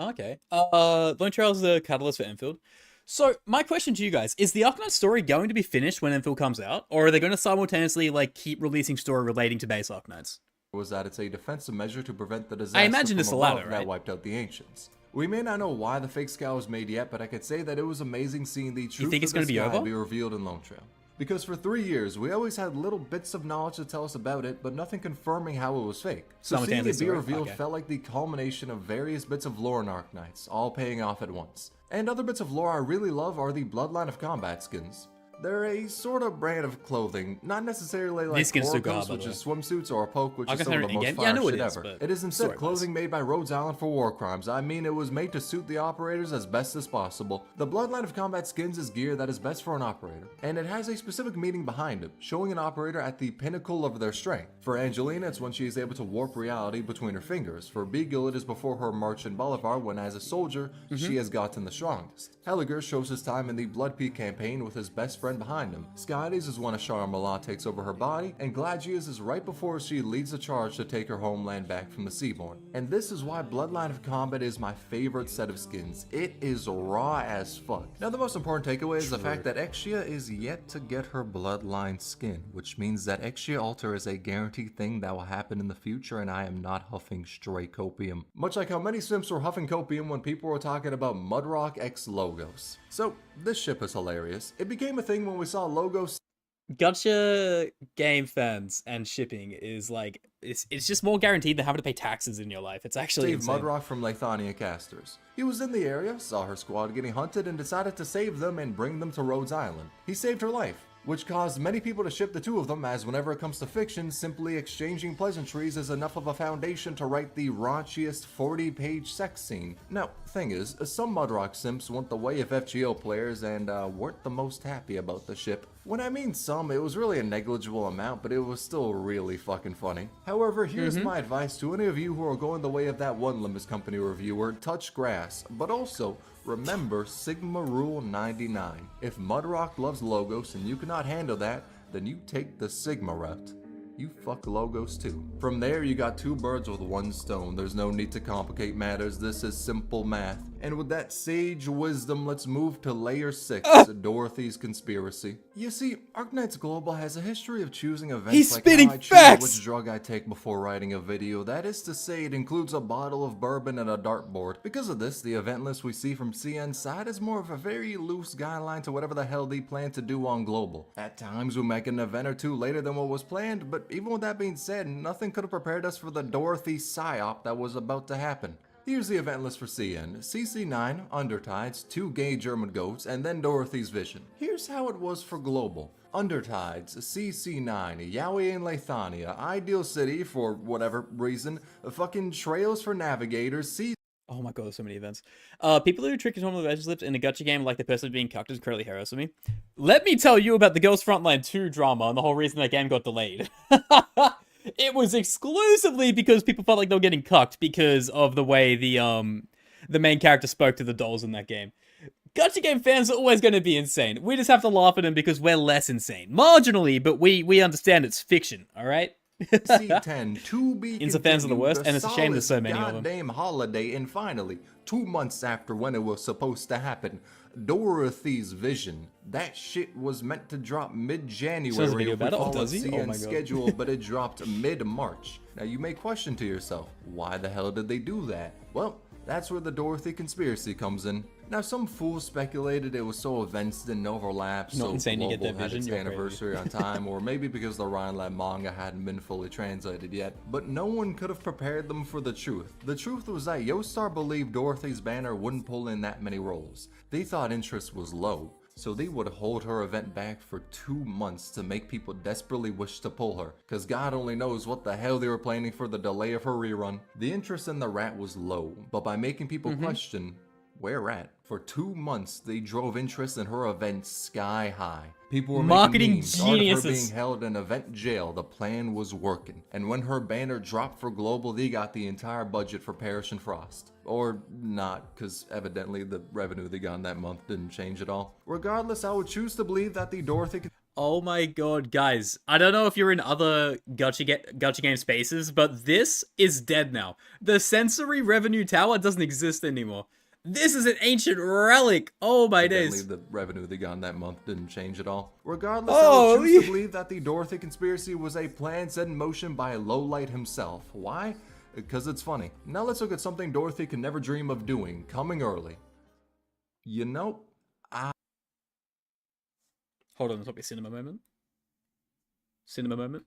Okay. Lone Trail is the catalyst for Enfield. So, my question to you guys, is the Arknight story going to be finished when Enfield comes out? Or are they going to simultaneously, like, keep releasing story relating to base Arknights? Was that it's a defensive measure to prevent the disaster I imagine it's the latter, right? That wiped out the Ancients. We may not know why the fake sky was made yet, but I could say that it was amazing seeing the truth of the sky be revealed in Lone Trail. Because for 3 years, we always had little bits of knowledge to tell us about it, but nothing confirming how it was fake. So seeing it be revealed felt like the culmination of various bits of lore in Arknights, all paying off at once. And other bits of lore I really love are the Bloodline of Combat skins. They're a sort of brand of clothing, not necessarily like These skins do go hard, Oracos, by which the is swimsuits, or a poke, which I is guess some of they're the most in-game. fire Yeah, I know shit it is, ever. but It is instead story-wise. clothing made by Rhodes Island for war crimes. I mean, it was made to suit the operators as best as possible. The Bloodline of Combat skins is gear that is best for an operator, and it has a specific meaning behind it, showing an operator at the pinnacle of their strength. For Angelina, it's when she is able to warp reality between her fingers. For Beagle, it is before her march in Bolivar, when as a soldier, she has gotten the strongest. Helliger shows his time in the Blood Peak campaign with his best friend behind him. Skydes is when Ashara Mallah takes over her body, and Gladius is right before she leads the charge to take her homeland back from the Seaborn. And this is why Bloodline of Combat is my favorite set of skins. It is raw as fuck. Now the most important takeaway is the fact that Exia is yet to get her Bloodline skin, which means that Exia Alter is a guaranteed thing that will happen in the future, and I am not huffing stray copium. Much like how many simps were huffing copium when people were talking about Mudrock X logos. So this ship is hilarious. It became a thing when we saw logos. Gacha game fans and shipping is like it's just more guaranteed than having to pay taxes in your life. It's actually Save insane. Mudrock from Lithania casters. He was in the area, saw her squad getting hunted, and decided to save them and bring them to Rhodes Island. He saved her life, which caused many people to ship the two of them, as whenever it comes to fiction, simply exchanging pleasantries is enough of a foundation to write the raunchiest 40-page sex scene. Now, thing is, some Mudrock simps went the way of FGO players and weren't the most happy about the ship. When I mean some, it was really a negligible amount, but it was still really fucking funny. However, here's my advice to any of you who are going the way of that one Limbus Company reviewer: touch grass, but also remember Sigma Rule 99. If Mudrock loves Logos and you cannot handle that, then you take the Sigma route. You fuck Logos too. From there, you got two birds with one stone. There's no need to complicate matters. This is simple math. And with that sage wisdom, let's move to layer 6, Dorothy's conspiracy. You see, Arknights Global has a history of choosing events He's like spitting how I choose facts! which drug I take before writing a video. That is to say, it includes a bottle of bourbon and a dartboard. Because of this, the event list we see from CN's side is more of a very loose guideline to whatever the hell they plan to do on Global. At times, we make an event or two later than what was planned, but even with that being said, nothing could have prepared us for the Dorothy psyop that was about to happen. Here's the event list for CN. CC9, Undertides, 2 gay German goats, and then Dorothy's Vision. Here's how it was for Global. Undertides, CC9, Yaoi and Lithania, Ideal City for whatever reason, fucking Trails for Navigators, Oh my god, there's so many events. People who trick normal relationships in a gacha game like the person being cucked is incredibly harassing me. Let me tell you about the Girls Frontline 2 drama and the whole reason that game got delayed. It was exclusively because people felt like they were getting cucked because of the way the main character spoke to the dolls in that game. Gacha game fans are always going to be insane. We just have to laugh at them because we're less insane. Marginally, but we understand it's fiction, alright? C10, to be Insta fans are the continued, worst, and it's a shame there's so many of them. Goddamn holiday, and finally, 2 months after when it was supposed to happen, Dorothy's Vision. That shit was meant to drop mid-January Shows a video if we about it. Oh, follow does he? Oh my CN's God. schedule, but it dropped mid-March. Now you may question to yourself, why the hell did they do that? Well, that's where the Dorothy conspiracy comes in. Now, some fools speculated it was so events didn't overlap, Not so insane you get Global that had vision, its you're crazy. anniversary on time, or maybe because the Rhineland manga hadn't been fully translated yet. But no one could have prepared them for the truth. The truth was that Yostar believed Dorothy's banner wouldn't pull in that many roles. They thought interest was low, so they would hold her event back for 2 months to make people desperately wish to pull her, cause God only knows what the hell they were planning for the delay of her rerun. The interest in the rat was low, but by making people question, where at? For 2 months, they drove interest in her event sky high. People were Marketing making memes. Art of her geniuses. being held in event jail. The plan was working. And when her banner dropped for Global, they got the entire budget for Parrish and Frost. Or not, because evidently the revenue they got in that month didn't change at all. Regardless, I would choose to believe that the Dorothy... Oh my god, guys. I don't know if you're in other gacha game spaces, but this is dead now. The sensory revenue tower doesn't exist anymore. This is an ancient relic. Oh my days. The revenue they got in that month didn't change at all. Regardless, I would choose to believe that the Dorothy conspiracy was a plan set in motion by Lowlight himself. Why? Because it's funny. Now let's look at something Dorothy could never dream of doing, coming early. You know, Hold on, let's not be cinema moment. Cinema moment.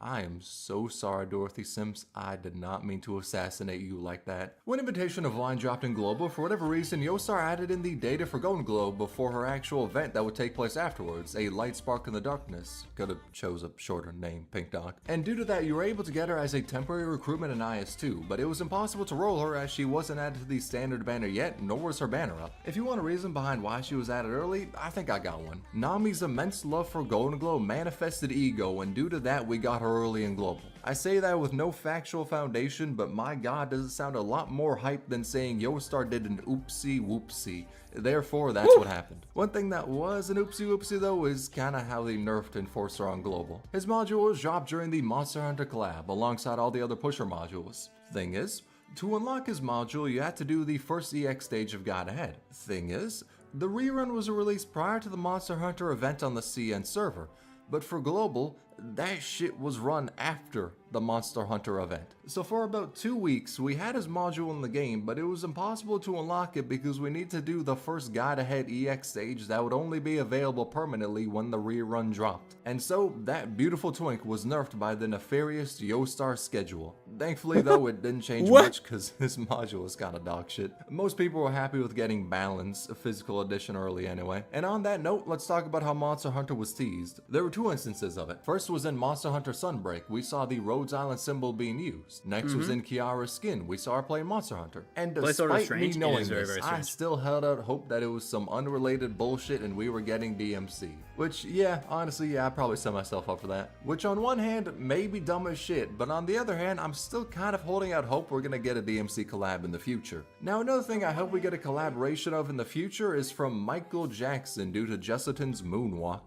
I am so sorry, Dorothy Sims. I did not mean to assassinate you like that. When Invitation of Line dropped in Global, for whatever reason, Yostar added in the data for Golden Globe before her actual event that would take place afterwards, a light spark in the darkness. Could've chose a shorter name, Pink Dog. And due to that, you were able to get her as a temporary recruitment in IS2, but it was impossible to roll her as she wasn't added to the standard banner yet, nor was her banner up. If you want a reason behind why she was added early, I think I got one. Nami's immense love for Golden Globe manifested ego, and due to that, we got her early in Global. I say that with no factual foundation, but my god, does it sound a lot more hype than saying Yostar did an oopsie whoopsie. Therefore, that's what happened. One thing that was an oopsie whoopsie though is kinda how they nerfed Enforcer on Global. His module was dropped during the Monster Hunter collab alongside all the other pusher modules. Thing is, to unlock his module, you had to do the first EX stage of God Ahead. Thing is, the rerun was released prior to the Monster Hunter event on the CN server, but for Global, that shit was run after the Monster Hunter event. So for about 2 weeks, we had his module in the game, but it was impossible to unlock it because we need to do the first Guide Ahead EX stage that would only be available permanently when the rerun dropped. And so, that beautiful twink was nerfed by the nefarious Yostar schedule. Thankfully though, it didn't change much because his module is kinda dog shit. Most people were happy with getting Balance, a physical edition early anyway. And on that note, let's talk about how Monster Hunter was teased. There were 2 instances of it. First was in Monster Hunter Sunbreak, we saw the Rhodes Island symbol being used. Next was in Kiara's skin, we saw her playing Monster Hunter. And despite me knowing this, I still held out hope that it was some unrelated bullshit and we were getting DMC. Which, yeah, honestly, yeah, I probably set myself up for that. Which on one hand, may be dumb as shit, but on the other hand, I'm still kind of holding out hope we're gonna get a DMC collab in the future. Now, another thing I hope we get a collaboration of in the future is from Michael Jackson due to Jessica's Moonwalk.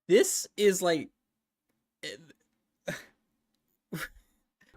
This is like.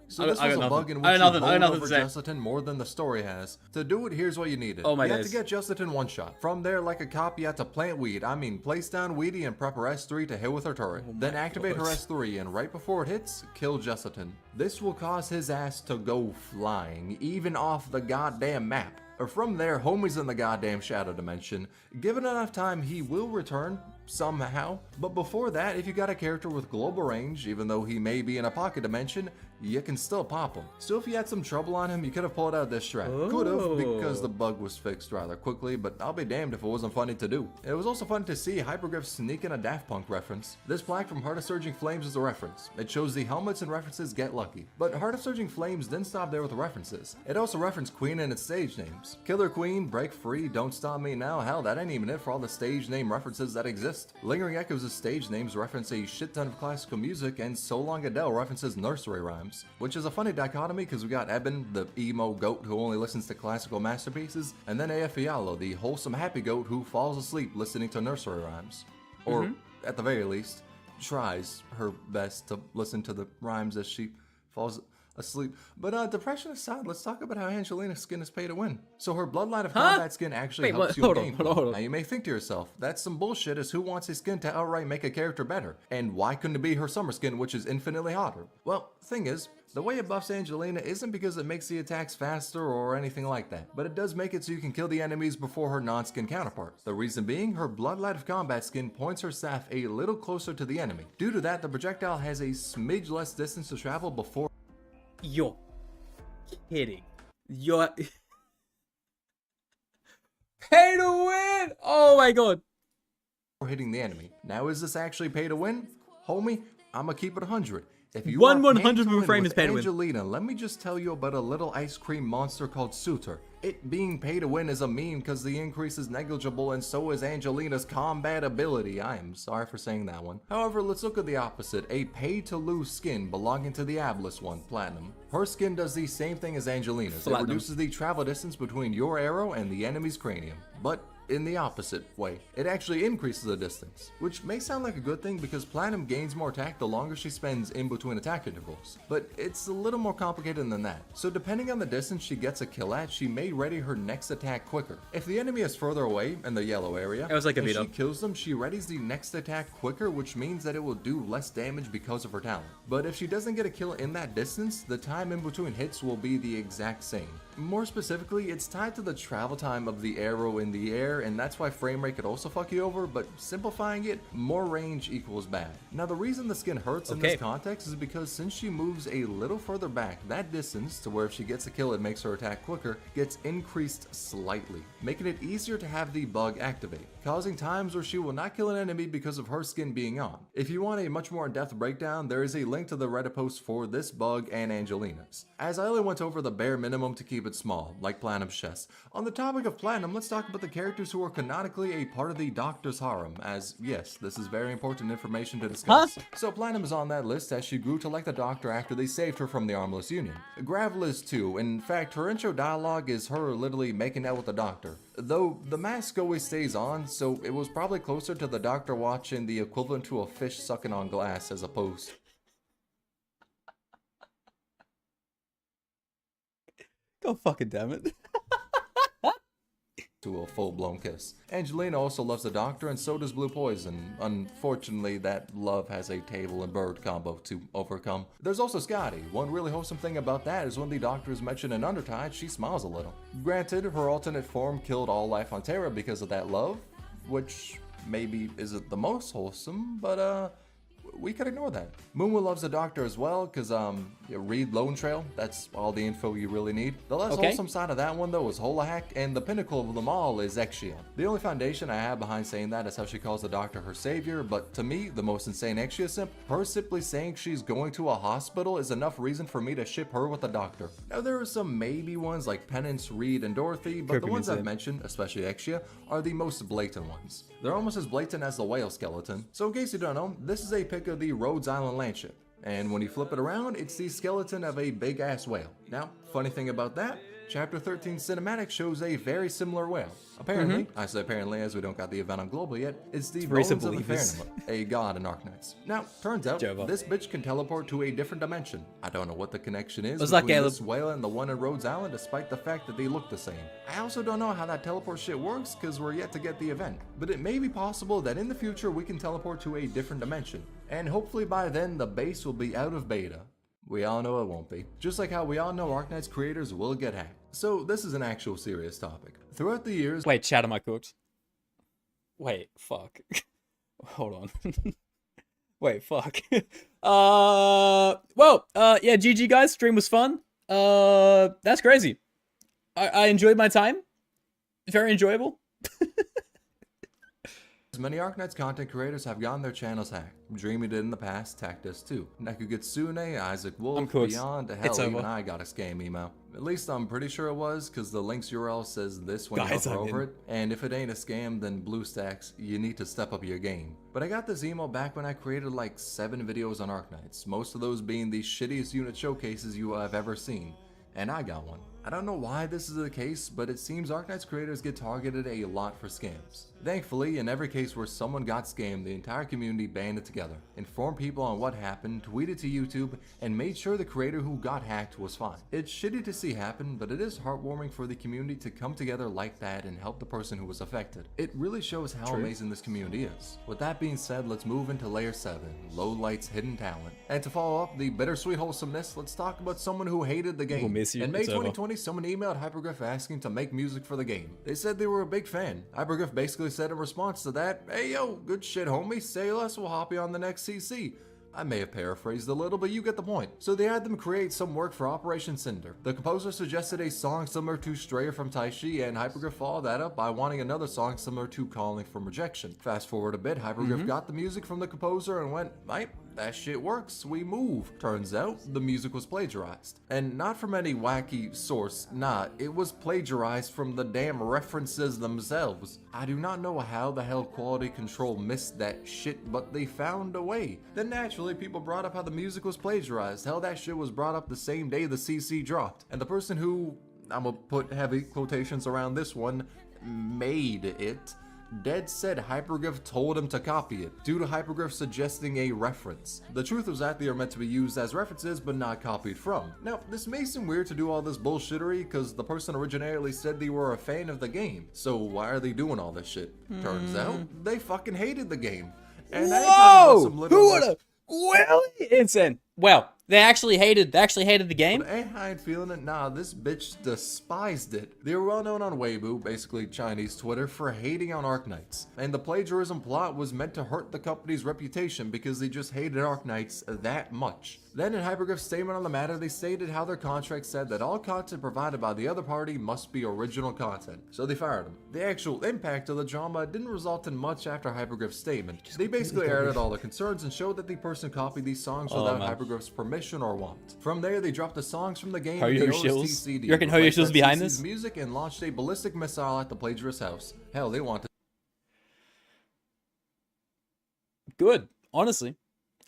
So this was a bug in which you hold over Justin more than the story has. To do it, here's what you needed. You had to get Justin one shot. From there, like a cop, you had to plant weed. I mean, place down Weedy and prep her S3 to hit with her turret. Then activate her S3, and right before it hits, kill Justin. This will cause his ass to go flying, even off the goddamn map. From there, homie's in the goddamn shadow dimension. Given enough time, he will return, somehow. But before that, if you got a character with global range, even though he may be in a pocket dimension, you can still pop him. So if you had some trouble on him, you could have pulled out this strat. Could have, because the bug was fixed rather quickly, but I'll be damned if it wasn't funny to do. It was also fun to see Hypergriff sneak in a Daft Punk reference. This plaque from Heart of Surging Flames is a reference. It shows the helmets and references Get Lucky. But Heart of Surging Flames didn't stop there with the references. It also referenced Queen and its stage names. Killer Queen, Break Free, Don't Stop Me Now, hell, that ain't even it for all the stage name references that exist. Lingering Echoes' stage names reference a shit ton of classical music, and So Long Adele references nursery rhymes. Which is a funny dichotomy because we got Eben, the emo goat who only listens to classical masterpieces, and then AF Fialo, the wholesome happy goat who falls asleep listening to nursery rhymes. Or, at the very least, tries her best to listen to the rhymes as she falls asleep. But depression aside, let's talk about how Angelina's skin is pay to win. So her Bloodline of Combat skin actually helps you in game. Now you may think to yourself, that's some bullshit, as who wants his skin to outright make a character better? And why couldn't it be her summer skin, which is infinitely hotter? Well, thing is, the way it buffs Angelina isn't because it makes the attacks faster or anything like that, but it does make it so you can kill the enemies before her non-skin counterpart. The reason being, her Bloodlight of Combat skin points her staff a little closer to the enemy. Due to that, the projectile has a smidge less distance to travel before. You're kidding. You're pay to win. Oh my god. Hitting the enemy. Now is this actually pay to win? Homie, I'ma keep it 100. If you 1/100th frame is pay to win. Angelina, let me just tell you about a little ice cream monster called Suitor. It being pay to win is a meme because the increase is negligible, and so is Angelina's combat ability. I am sorry for saying that one. However, let's look at the opposite, a pay to lose skin belonging to the Abless one, Platinum. Her skin does the same thing as Angelina's. It reduces the travel distance between your arrow and the enemy's cranium. But in the opposite way, it actually increases the distance, which may sound like a good thing because Platinum gains more attack the longer she spends in between attack intervals, but it's a little more complicated than that. So depending on the distance she gets a kill at, she may ready her next attack quicker. If the enemy is further away in the yellow area, it was like a and she kills them, she readies the next attack quicker, which means that it will do less damage because of her talent. But if she doesn't get a kill in that distance, the time in between hits will be the exact same. More specifically, it's tied to the travel time of the arrow in the air, and that's why frame rate could also fuck you over, but simplifying it, more range equals bad. Now the reason the skin hurts in this context is because since she moves a little further back, that distance, to where if she gets a kill it makes her attack quicker, gets increased slightly, making it easier to have the bug activate, causing times where she will not kill an enemy because of her skin being on. If you want a much more in-depth breakdown, there is a link to the Reddit post for this bug and Angelina's. As I only went over the bare minimum to keep it small, like Platinum's chest. On the topic of Platinum, let's talk about the characters who are canonically a part of the Doctor's harem, as yes, this is very important information to discuss. So Platinum is on that list as she grew to like the Doctor after they saved her from the Armless Union. Gravel is too. In fact, her intro dialogue is her literally making out with the Doctor. Though the mask always stays on, so it was probably closer to the Doctor watching the equivalent to a fish sucking on glass as opposed. God fucking damn it. To a full-blown kiss. Angelina also loves the Doctor, and so does Blue Poison. Unfortunately, that love has a table and bird combo to overcome. There's also Scotty. One really wholesome thing about that is when the Doctor is mentioned in Undertide, she smiles a little. Granted, her alternate form killed all life on Terra because of that love, which maybe isn't the most wholesome, but we could ignore that. Moonwoo loves the Doctor as well, because you read Lone Trail, that's all the info you really need. The less wholesome side of that one though is Holahack, and the pinnacle of them all is Exia. The only foundation I have behind saying that is how she calls the Doctor her savior, but to me, the most insane Exia simp, her simply saying she's going to a hospital is enough reason for me to ship her with the Doctor. Now there are some maybe ones like Penance, Reed, and Dorothy, but the ones I've mentioned, especially Exia, are the most blatant ones. They're almost as blatant as the whale skeleton. So in case you don't know, this is a pic of the Rhodes Island landship. And when you flip it around, it's the skeleton of a big ass whale. Now, funny thing about that, Chapter 13 cinematic shows a very similar whale. Apparently, I say apparently as we don't got the event on Global yet, it's the bones of the Fairnum, a god in Arknights. Now, turns out, this bitch can teleport to a different dimension. I don't know what the connection is between this whale and the one in Rhodes Island, despite the fact that they look the same. I also don't know how that teleport shit works, because we're yet to get the event. But it may be possible that in the future we can teleport to a different dimension. And hopefully by then, the base will be out of beta. We all know it won't be. Just like how we all know Arknights creators will get hacked. So this is an actual serious topic. Throughout the years— Wait, chat, am I cooked? Wait, fuck. Hold on. Wait, fuck. Yeah, GG guys, stream was fun. That's crazy. I enjoyed my time. Very enjoyable. Many Arknights content creators have gotten their channels hacked. Dreamy did in the past, Tactus too. Nekugitsune, Isaac Wolf, Beyond, hell, even I got a scam email. At least I'm pretty sure it was, because the link's URL says this when you hover over it. And if it ain't a scam, then BlueStacks, you need to step up your game. But I got this email back when I created like 7 videos on Arknights, most of those being the shittiest unit showcases you have ever seen. And I got one. I don't know why this is the case, but it seems Arknights creators get targeted a lot for scams. Thankfully, in every case where someone got scammed, the entire community banded together, informed people on what happened, tweeted to YouTube, and made sure the creator who got hacked was fine. It's shitty to see happen, but it is heartwarming for the community to come together like that and help the person who was affected. It really shows how amazing this community is. With that being said, let's move into Layer 7, Lowlight's hidden talent. And to follow up the bittersweet wholesomeness, let's talk about someone who hated the game. We'll miss you. In May 2020, someone emailed Hypergriff asking to make music for the game. They said they were a big fan. Hypergriff basically said in response to that, "Hey yo, good shit homie, say less, we'll hop you on the next CC." I may have paraphrased a little, but you get the point. So they had them create some work for Operation Cinder. The composer suggested a song similar to Strayer from Taishi, and Hypergriff followed that up by wanting another song similar to Calling from Rejection. Fast forward a bit, Hypergriff got the music from the composer and went, "Right, that shit works, we move." Turns out, the music was plagiarized. And not from any wacky source, nah, it was plagiarized from the damn references themselves. I do not know how the hell quality control missed that shit, but they found a way. Then naturally, people brought up how the music was plagiarized. Hell, that shit was brought up the same day the CC dropped. And the person who, I'm gonna put heavy quotations around this one, made it, dead said Hypergriff told him to copy it, due to Hypergriff suggesting a reference. The truth was that they are meant to be used as references, but not copied from. Now, this may seem weird to do all this bullshittery, because the person originally said they were a fan of the game, so why are they doing all this shit? Turns out, they fucking hated the game. And whoa! Who would've? Well, insane. Wow, they actually hated the game. But I ain't feeling it. Nah, this bitch despised it. They were well known on Weibo, basically Chinese Twitter, for hating on Arknights. And the plagiarism plot was meant to hurt the company's reputation because they just hated Arknights that much. Then in Hypergriff's statement on the matter, they stated how their contract said that all content provided by the other party must be original content. So they fired him. The actual impact of the drama didn't result in much after Hypergriff's statement. They basically aired out all the concerns and showed that the person copied these songs without Hypergriff's permission or want. From there, they dropped the songs from the game and the OST CD. You reckon Hoyo Shill's behind this? Music and launched a ballistic missile at the plagiarist's house. Hell, they wanted. Good, honestly.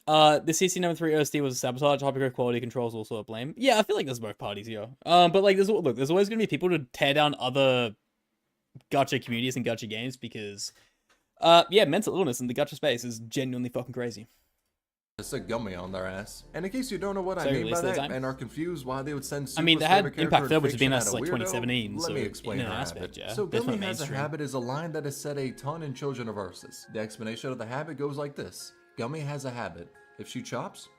The CC number 3 OST was a sabotage. Hypergriff quality controls also a blame. Yeah, I feel like there's both parties here. But like, there's always gonna be people to tear down other gacha communities and gacha games because, yeah, mental illness in the gacha space is genuinely fucking crazy. It's a gummy on their ass. And in case you don't know what I mean by that and are confused why they would send super they had favorite Impact character Third, which has been fiction us at a like weirdo, 2017. Let so me explain in an her aspect, habit. yeah. So That's Gummy not has a mainstream. habit is a line that is said a ton in children of verses. The explanation of the habit goes like this. Gummy has a habit. If she chops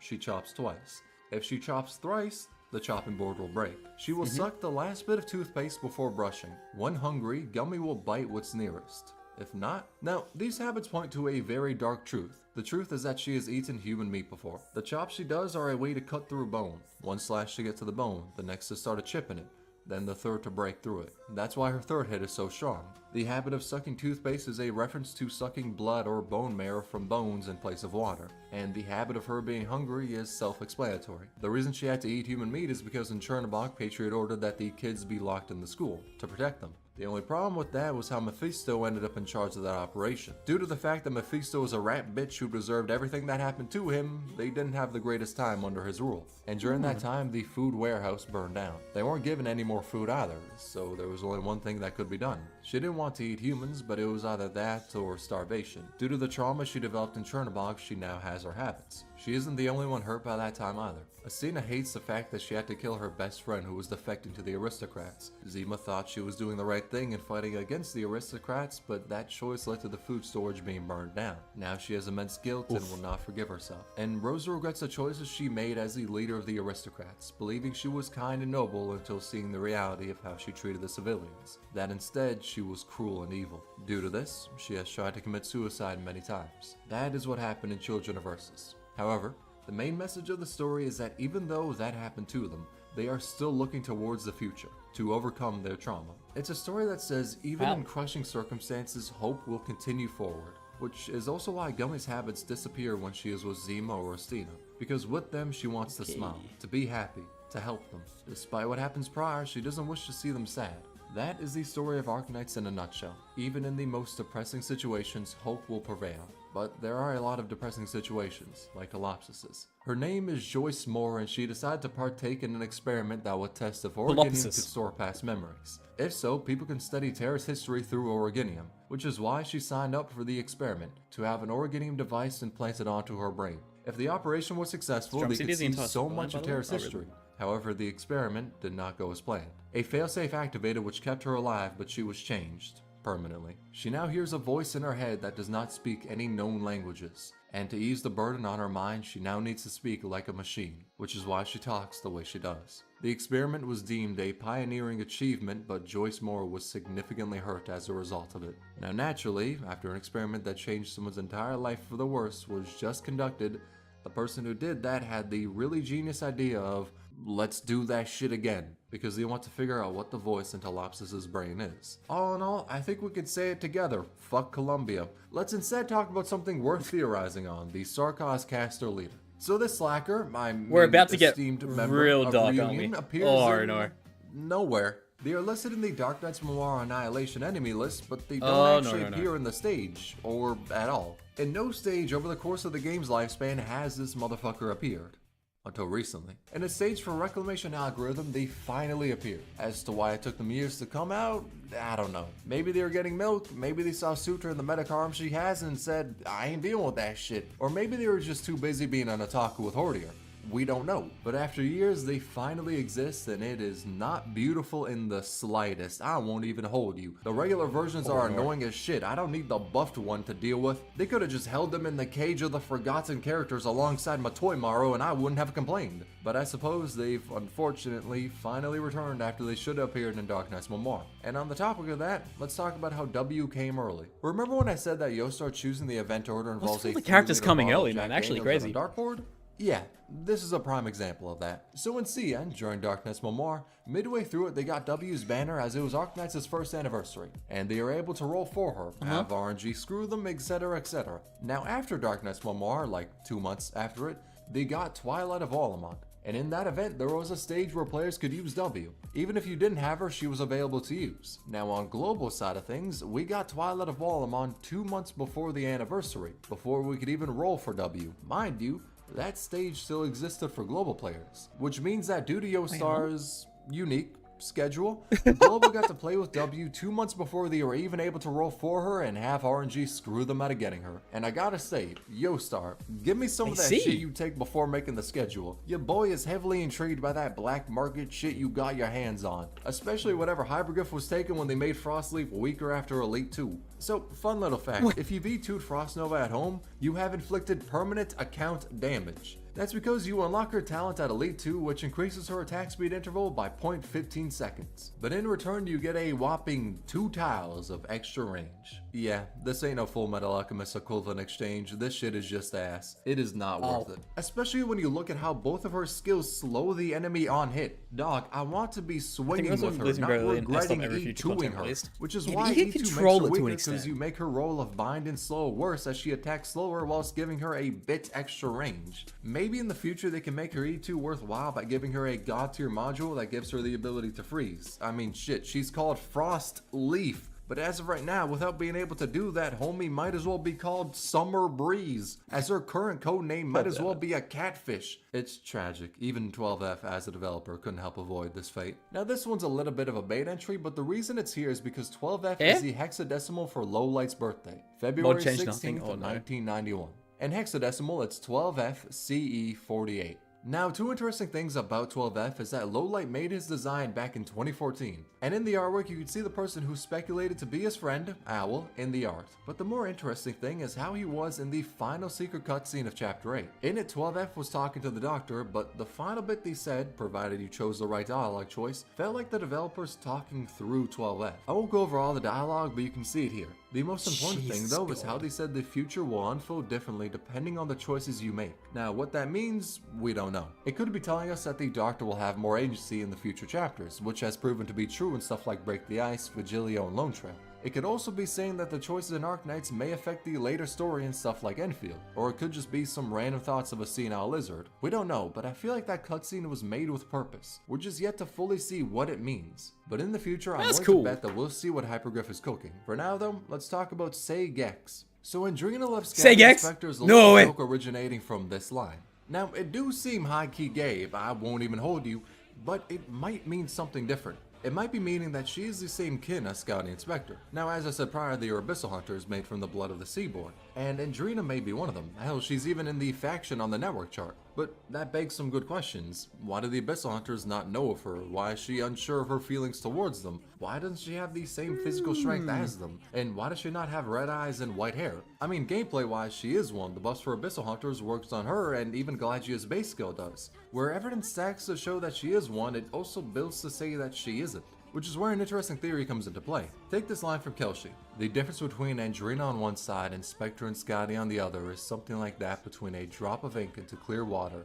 twice. If she chops thrice, the chopping board will break. She will suck the last bit of toothpaste before brushing. When hungry, Gummy will bite what's nearest. If not, now these habits point to a very dark truth. The truth is that she has eaten human meat before. The chops she does are a way to cut through bone. One slash to get to the bone, the next to start a chip in it, then the third to break through it. That's why her third hit is so strong. The habit of sucking toothpaste is a reference to sucking blood or bone marrow from bones in place of water, and the habit of her being hungry is self-explanatory. The reason she had to eat human meat is because in Chernobog, Patriot ordered that the kids be locked in the school to protect them. The only problem with that was how Mephisto ended up in charge of that operation. Due to the fact that Mephisto was a rat bitch who deserved everything that happened to him, they didn't have the greatest time under his rule. And during that time, the food warehouse burned down. They weren't given any more food either, so there was only one thing that could be done. She didn't want to eat humans, but it was either that or starvation. Due to the trauma she developed in Chernobog, she now has her habits. She isn't the only one hurt by that time either. Asina hates the fact that she had to kill her best friend who was defecting to the aristocrats. Zima thought she was doing the right thing in fighting against the aristocrats, but that choice led to the food storage being burned down. Now she has immense guilt and will not forgive herself. And Rosa regrets the choices she made as the leader of the aristocrats, believing she was kind and noble until seeing the reality of how she treated the civilians. That instead, she was cruel and evil. Due to this, she has tried to commit suicide many times. That is what happened in Children of Versus. However, the main message of the story is that even though that happened to them, they are still looking towards the future to overcome their trauma. It's a story that says even in crushing circumstances, hope will continue forward, which is also why Gummy's habits disappear when she is with Zima or Astina, because with them she wants to smile, to be happy, to help them. Despite what happens prior, she doesn't wish to see them sad. That is the story of Arknights in a nutshell. Even in the most depressing situations, hope will prevail. But there are a lot of depressing situations, like Collapsises. Her name is Joyce Moore, and she decided to partake in an experiment that would test if Originium could store past memories. If so, people can study Terra's history through Originium, which is why she signed up for the experiment, to have an Originium device implanted onto her brain. If the operation was successful, they could see so much of Terra's history. However, the experiment did not go as planned. A failsafe activated which kept her alive, but she was changed permanently. She now hears a voice in her head that does not speak any known languages, and to ease the burden on her mind, she now needs to speak like a machine, which is why she talks the way she does. The experiment was deemed a pioneering achievement, but Joyce Moore was significantly hurt as a result of it. Now naturally, after an experiment that changed someone's entire life for the worse was just conducted, the person who did that had the really genius idea of, let's do that shit again, because they want to figure out what the voice in Telopsis' brain is. All in all, I think we could say it together, fuck Columbia. Let's instead talk about something worth theorizing on, the Sarkaz caster leader. So this slacker, we're about to get real dark, aren't we? Appears nowhere. They are listed in the Dark Knight's Memoir Annihilation enemy list, but they don't actually appear in the stage, or at all. In no stage over the course of the game's lifespan has this motherfucker appeared. Until recently. In a stage for Reclamation algorithm, they finally appeared. As to why it took them years to come out, I don't know. Maybe they were getting milk, maybe they saw Sutra in the medic arm she has and said, I ain't dealing with that shit. Or maybe they were just too busy being an otaku with Hordier. We don't know. But after years, they finally exist, and it is not beautiful in the slightest. I won't even hold you. The regular versions are annoying as shit. I don't need the buffed one to deal with. They could have just held them in the cage of the forgotten characters alongside Matoimaru, and I wouldn't have complained. But I suppose they've unfortunately finally returned after they should have appeared in Darknight's Memoir. And on the topic of that, let's talk about how W came early. Remember when I said that Yostar choosing the event order involves the characters coming early, man? Actually crazy. Dartboard? Yeah, this is a prime example of that. So in CN, during Darknight's Memoir, midway through it they got W's banner as it was Arknights' first anniversary, and they are able to roll for her, have RNG screw them, etc, etc. Now after Darknight's Memoir, like 2 months after it, they got Twilight of Olamont. And in that event, there was a stage where players could use W. Even if you didn't have her, she was available to use. Now on global side of things, we got Twilight of Olamont 2 months before the anniversary, before we could even roll for W. Mind you, that stage still existed for global players, which means that due to Yostar's unique schedule, Global got to play with W 2 months before they were even able to roll for her and have RNG screw them out of getting her. And I gotta say, Yostar, give me some of that shit you take before making the schedule. Your boy is heavily intrigued by that black market shit you got your hands on, especially whatever Hyperglyph was taken when they made Frostleaf weaker after Elite 2. So, fun little fact, if you V2'd Frostnova at home, you have inflicted permanent account damage. That's because you unlock her talent at Elite 2, which increases her attack speed interval by 0.15 seconds. But in return, you get a whopping 2 tiles of extra range. Yeah, this ain't no Full Metal Alchemist equivalent exchange, this shit is just ass. It is not worth it. Especially when you look at how both of her skills slow the enemy on hit. Dog, I want to be swinging with her, not regretting E2ing her. Which is why E2 makes her weaker, because you make her roll of bind and slow worse as she attacks slower whilst giving her a bit extra range. Maybe in the future they can make her E2 worthwhile by giving her a god tier module that gives her the ability to freeze. I mean shit, she's called Frost Leaf. But as of right now, without being able to do that, homie might as well be called Summer Breeze, as her current code name might as well be a catfish. It's tragic. Even 12F as a developer couldn't help avoid this fate. Now this one's a little bit of a bait entry, but the reason it's here is because 12F is the hexadecimal for Lowlight's birthday, February 16th of 1991. And hexadecimal, it's 12F CE 48. Now, 2 interesting things about 12F is that Lowlight made his design back in 2014, and in the artwork you can see the person who speculated to be his friend, Owl, in the art. But the more interesting thing is how he was in the final secret cutscene of Chapter 8. In it, 12F was talking to the doctor, but the final bit they said, provided you chose the right dialogue choice, felt like the developers talking through 12F. I won't go over all the dialogue, but you can see it here. The most important thing though is how they said the future will unfold differently depending on the choices you make. Now what that means, we don't know. It could be telling us that the Doctor will have more agency in the future chapters, which has proven to be true in stuff like Break the Ice, Vigilio, and Lone Trail. It could also be saying that the choices in Arknights may affect the later story and stuff like Endfield, or it could just be some random thoughts of a senile lizard. We don't know, but I feel like that cutscene was made with purpose. We're just yet to fully see what it means. But in the future, I'm willing to bet that we'll see what Hyperglyph is cooking. For now though, let's talk about Say Gex. So Andrina left Scatter Inspector's little joke originating from this line. Now, it do seem high-key gay, I won't even hold you, but it might mean something different. It might be meaning that she is the same kin as Scouting Inspector. Now, as I said prior, the Abyssal Hunters made from the blood of the Seaborn, and Andrina may be one of them. Hell, she's even in the faction on the network chart. But that begs some good questions. Why do the Abyssal Hunters not know of her? Why is she unsure of her feelings towards them? Why doesn't she have the same physical strength as them? And why does she not have red eyes and white hair? I mean, gameplay wise, she is one. The buffs for Abyssal Hunters works on her, and even Galagia's base skill does. Where evidence stacks to show that she is one, it also builds to say that she isn't. Which is where an interesting theory comes into play. Take this line from Kelshi. The difference between Andrina on one side and Spectre and Scotty on the other is something like that between a drop of ink into clear water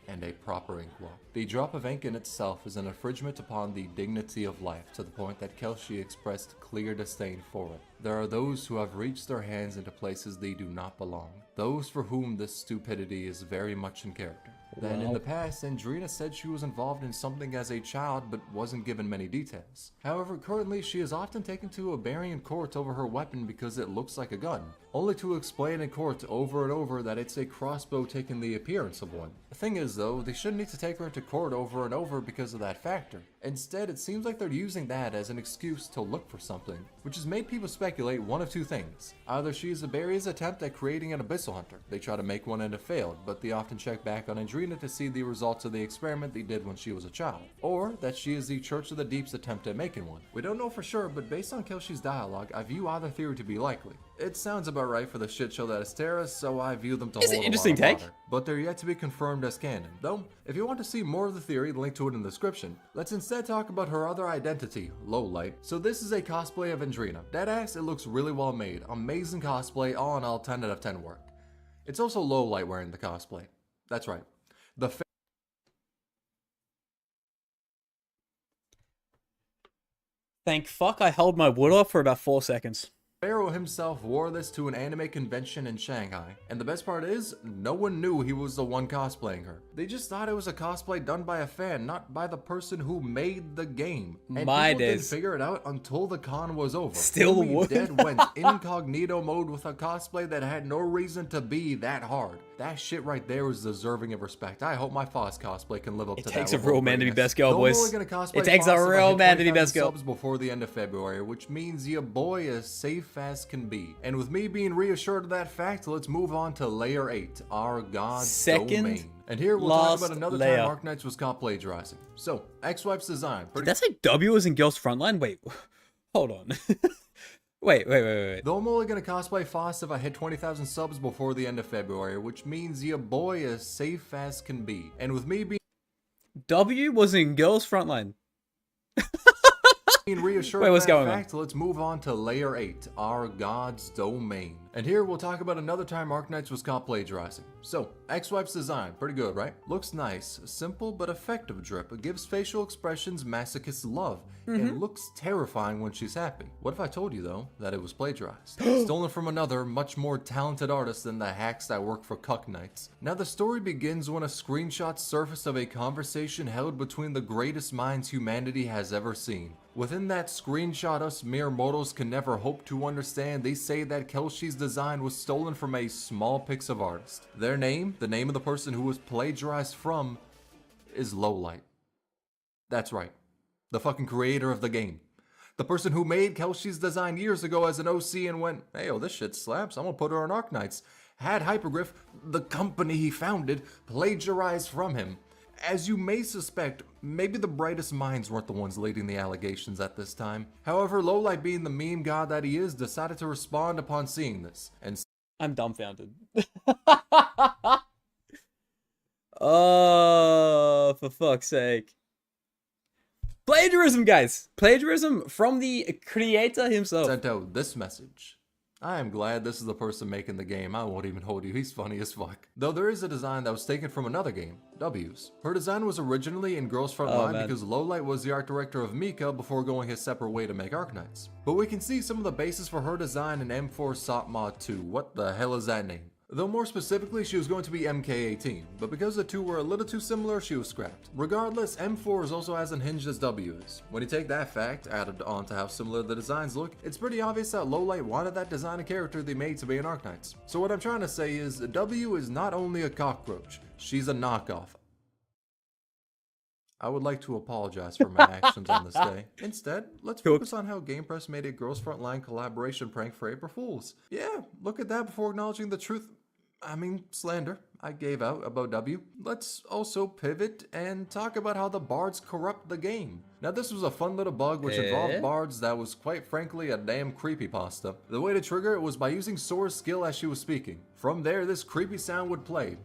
and a proper inkwell. The drop of ink in itself is an infringement upon the dignity of life, to the point that Kelshi expressed clear disdain for it. There are those who have reached their hands into places they do not belong. Those for whom this stupidity is very much in character. Then in the past, Andrina said she was involved in something as a child but wasn't given many details. However, currently she is often taken to a Barian court over her weapon because it looks like a gun, only to explain in court over and over that it's a crossbow taking the appearance of one. The thing is though, they shouldn't need to take her into court over and over because of that factor. Instead, it seems like they're using that as an excuse to look for something, which has made people speculate one of two things. Either she is Iberia's attempt at creating an abyssal hunter. They tried to make one and it failed, but they often check back on Endrina to see the results of the experiment they did when she was a child. Or that she is the Church of the Deep's attempt at making one. We don't know for sure, but based on Kelsey's dialogue, I view either theory to be likely. It sounds about right for the shit show that is Terra, so I view them to hold It's an a lot interesting of take. water. But they're yet to be confirmed as canon. Though, if you want to see more of the theory, link to it in the description. Let's instead talk about her other identity, Lowlight. So this is a cosplay of Endrina. Deadass, it looks really well made. Amazing cosplay, all in all 10 out of 10 work. It's also Lowlight wearing the cosplay. That's right. The Thank fuck I held my wood off for about 4 seconds. Pharaoh himself wore this to an anime convention in Shanghai, and the best part is, no one knew he was the one cosplaying her. They just thought it was a cosplay done by a fan, not by the person who made the game. And My people didn't days. figure it out until the con was over. Still Homie would. Dead went incognito mode with a cosplay that had no reason to be that hard. That shit right there is deserving of respect. I hope my Foss cosplay can live up to that. It takes a level real of man to be greatness. best girl, Though I'm boys. only gonna cosplay It takes a Foss if I real hit man to be 20,000 best girl. subs before the end of February, which means your boy is safe as can be. And with me being reassured of that fact, let's move on to Layer 8, our God's Second domain. And here we'll talk last about another layer. time Arknights was caught plagiarizing. So, ex-wife's design. Did that say W was in Girls Frontline? Wait, hold on. wait. Though I'm only gonna cosplay Foss if I hit 20,000 subs before the end of February, which means your boy is safe as can be. And with me being W was in Girls Frontline. reassured Wait, of what's that going on? fact, let's move on to Layer 8, our God's domain. And here we'll talk about another time Arknights was caught plagiarizing. So, ex-wife's design, pretty good, right? Looks nice, simple but effective drip. It gives facial expressions masochists love, and looks terrifying when she's happy. What if I told you, though, that it was plagiarized? Stolen from another, much more talented artist than the hacks that work for Arknights. Now the story begins when a screenshot surfaced of a conversation held between the greatest minds humanity has ever seen. Within that screenshot us mere mortals can never hope to understand, they say that Kelsey's design was stolen from a small Pixar artist. Their name, the name of the person who was plagiarized from, is Lowlight. That's right. The fucking creator of the game. The person who made Kelsey's design years ago as an OC and went, hey, oh, this shit slaps, I'm gonna put her on Arknights. Had Hypergriff, the company he founded, plagiarized from him. As you may suspect, maybe the brightest minds weren't the ones leading the allegations at this time. However, Lowlight, being the meme god that he is, decided to respond upon seeing this, and I'm dumbfounded. Oh, for fuck's sake. Plagiarism, guys. Plagiarism from the creator himself. sent out this message. I am glad this is the person making the game. I won't even hold you, he's funny as fuck. Though there is a design that was taken from another game, W's. Her design was originally in Girls Frontline because Lowlight was the art director of Mika before going his separate way to make Arknights. But we can see some of the basis for her design in M4 SOP Mod 2. What the hell is that name? Though more specifically, she was going to be MK18, but because the two were a little too similar, she was scrapped. Regardless, M4 is also as unhinged as W is. When you take that fact, added on to how similar the designs look, it's pretty obvious that Lowlight wanted that design and character they made to be an Arknights. So what I'm trying to say is, W is not only a cockroach, she's a knockoff. I would like to apologize for my actions on this day. Instead, let's focus on how Game Press made a Girls Frontline collaboration prank for April Fools. Yeah, look at that before acknowledging the truth. Slander I gave out about W. Let's also pivot and talk about how the bards corrupt the game. Now this was a fun little bug which involved bards that was quite frankly a damn creepypasta. The way to trigger it was by using Sora's skill as she was speaking. From there, this creepy sound would play.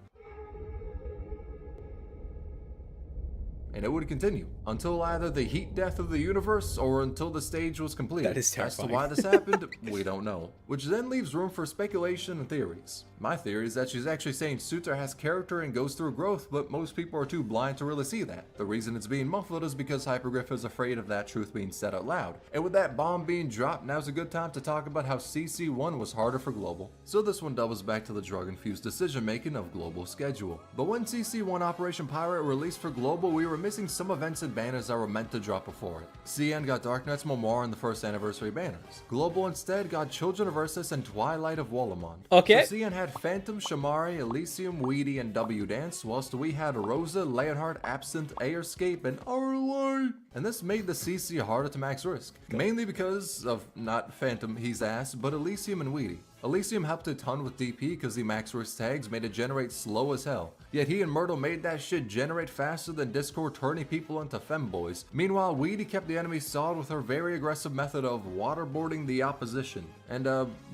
And it would continue until either the heat death of the universe or until the stage was completed. That is terrifying. As to why this happened, we don't know. Which then leaves room for speculation and theories. My theory is that she's actually saying Suter has character and goes through growth, but most people are too blind to really see that. The reason it's being muffled is because Hypergriff is afraid of that truth being said out loud. And with that bomb being dropped, now's a good time to talk about how CC1 was harder for Global. So this one doubles back to the drug-infused decision-making of Global's schedule. But when CC1 Operation Pirate released for Global, we were missing some events and banners that were meant to drop before it. CN got Arknights Memoir and the first anniversary banners. Global instead got Children of Ursus and Twilight of Wallamond. Okay. So CN had Phantom, Shamari, Elysium, Weedy, and W Dance, whilst we had Rosa, Leonhardt, Absinthe, Airscape, and Arlight. And this made the CC harder to max risk, mainly because of not Phantom, he's ass, but Elysium and Weedy. Elysium helped a ton with DP because the max risk tags made it generate slow as hell. Yet he and Myrtle made that shit generate faster than Discord, turning people into femboys. Meanwhile, Weedy kept the enemy solid with her very aggressive method of waterboarding the opposition. And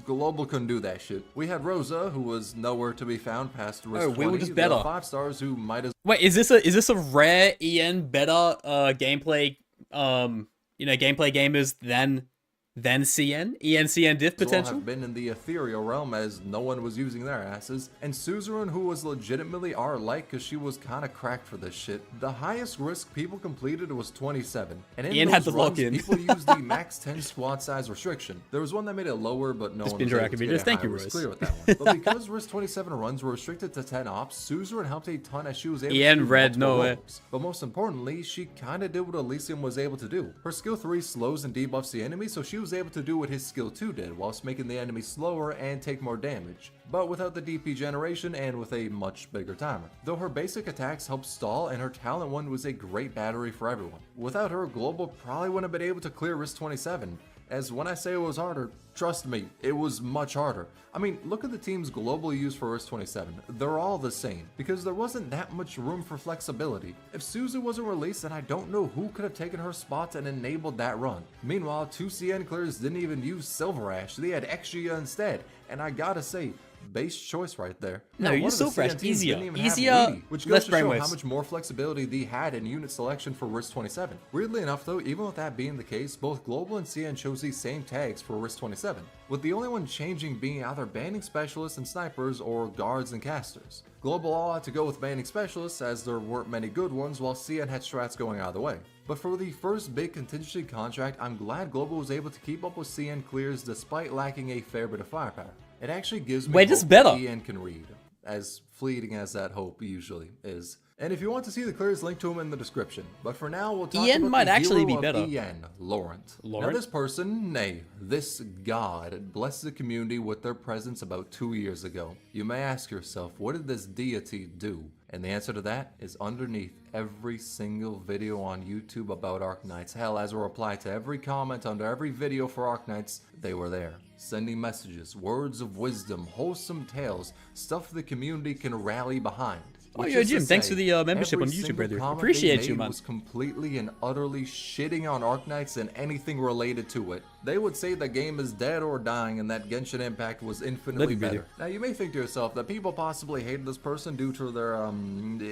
Global couldn't do that shit. We had Rosa, who was nowhere to be found past risk 20. We were just better. 5 stars who might as Wait, is this a rare EN better gameplay gameplay gamers than CN? EN-CN diff potential? have been in the ethereal realm as no one was using their asses, and Suzerain, who was legitimately our like because she was kinda cracked for this shit. The highest risk people completed was 27, and in Ian those had to runs, lock in. people used the max 10 squad size restriction. There was one that made it lower, but no one was able to get Thank you, risk Rose. clear with that one. But because risk 27 runs were restricted to 10 ops, Suzerain helped a ton as she was able Ian to do read multiple no way. roles. But most importantly, she kinda did what Elysium was able to do. Her skill 3 slows and debuffs the enemy, so she was able to do what his skill 2 did, whilst making the enemy slower and take more damage, but without the DP generation and with a much bigger timer. Though her basic attacks helped stall and her talent 1 was a great battery for everyone. Without her, Global probably wouldn't have been able to clear risk 27, as when I say it was harder, trust me, it was much harder. I mean, look at the teams Global used for risk 27. They're all the same, because there wasn't that much room for flexibility. If Suzu wasn't released, then I don't know who could have taken her spot and enabled that run. Meanwhile, 2 CN clears didn't even use Silver Ash, they had Exia instead, and I gotta say, base choice right there. No, Now, you one of the Silver Ash, CN teams easier. didn't even have Easier, Weedy, which less goes to show brainwaves. how much more flexibility they had in unit selection for risk 27. Weirdly enough though, even with that being the case, both Global and CN chose these same tags for risk 27, with the only one changing being either banning specialists and snipers or guards and casters. Global all had to go with banning specialists as there weren't many good ones, while CN had strats going either way. But for the first big contingency contract, I'm glad Global was able to keep up with CN clears despite lacking a fair bit of firepower. It actually gives me Wait, hope it's better. that EN can read, as fleeting as that hope usually is. And if you want to see the clears, link to him in the description. But for now, we'll talk EN about might the actually hero be better. of EN, Laurent. Now Laurent? this person, nay, this god, blessed the community with their presence about 2 years ago. You may ask yourself, what did this deity do? And the answer to that is underneath every single video on YouTube about Arknights. Hell, as a reply to every comment under every video for Arknights, they were there. Sending messages, words of wisdom, wholesome tales, stuff the community can rally behind. Oh, Which yo, is to Jim, thanks say, for the membership every on YouTube, single brother. comment Appreciate they you, made man. was completely and utterly shitting on Arknights and anything related to it. They would say the game is dead or dying and that Genshin Impact was infinitely Living video. better. Now you may think to yourself that people possibly hated this person due to their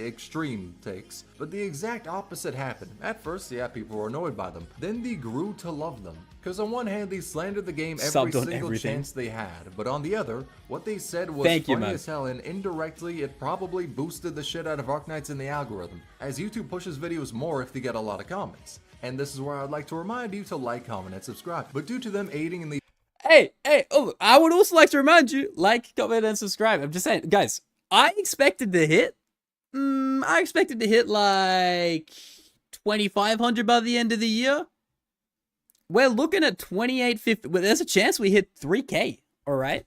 extreme takes, but the exact opposite happened. At first, yeah, people were annoyed by them. Then they grew to love them. Because on one hand, they slandered the game every Subbed on single everything. chance they had, but on the other, what they said was Thank you, funny man. as hell, and indirectly, it probably boosted the shit out of Arknights in the algorithm, as YouTube pushes videos more if they get a lot of comments. And this is where I'd like to remind you to like, comment, and subscribe. But due to them aiding in the Hey, oh, I would also like to remind you, like, comment, and subscribe. I'm just saying, guys, I expected to hit like 2,500 by the end of the year. We're looking at 2,850. Well, there's a chance we hit 3K. All right.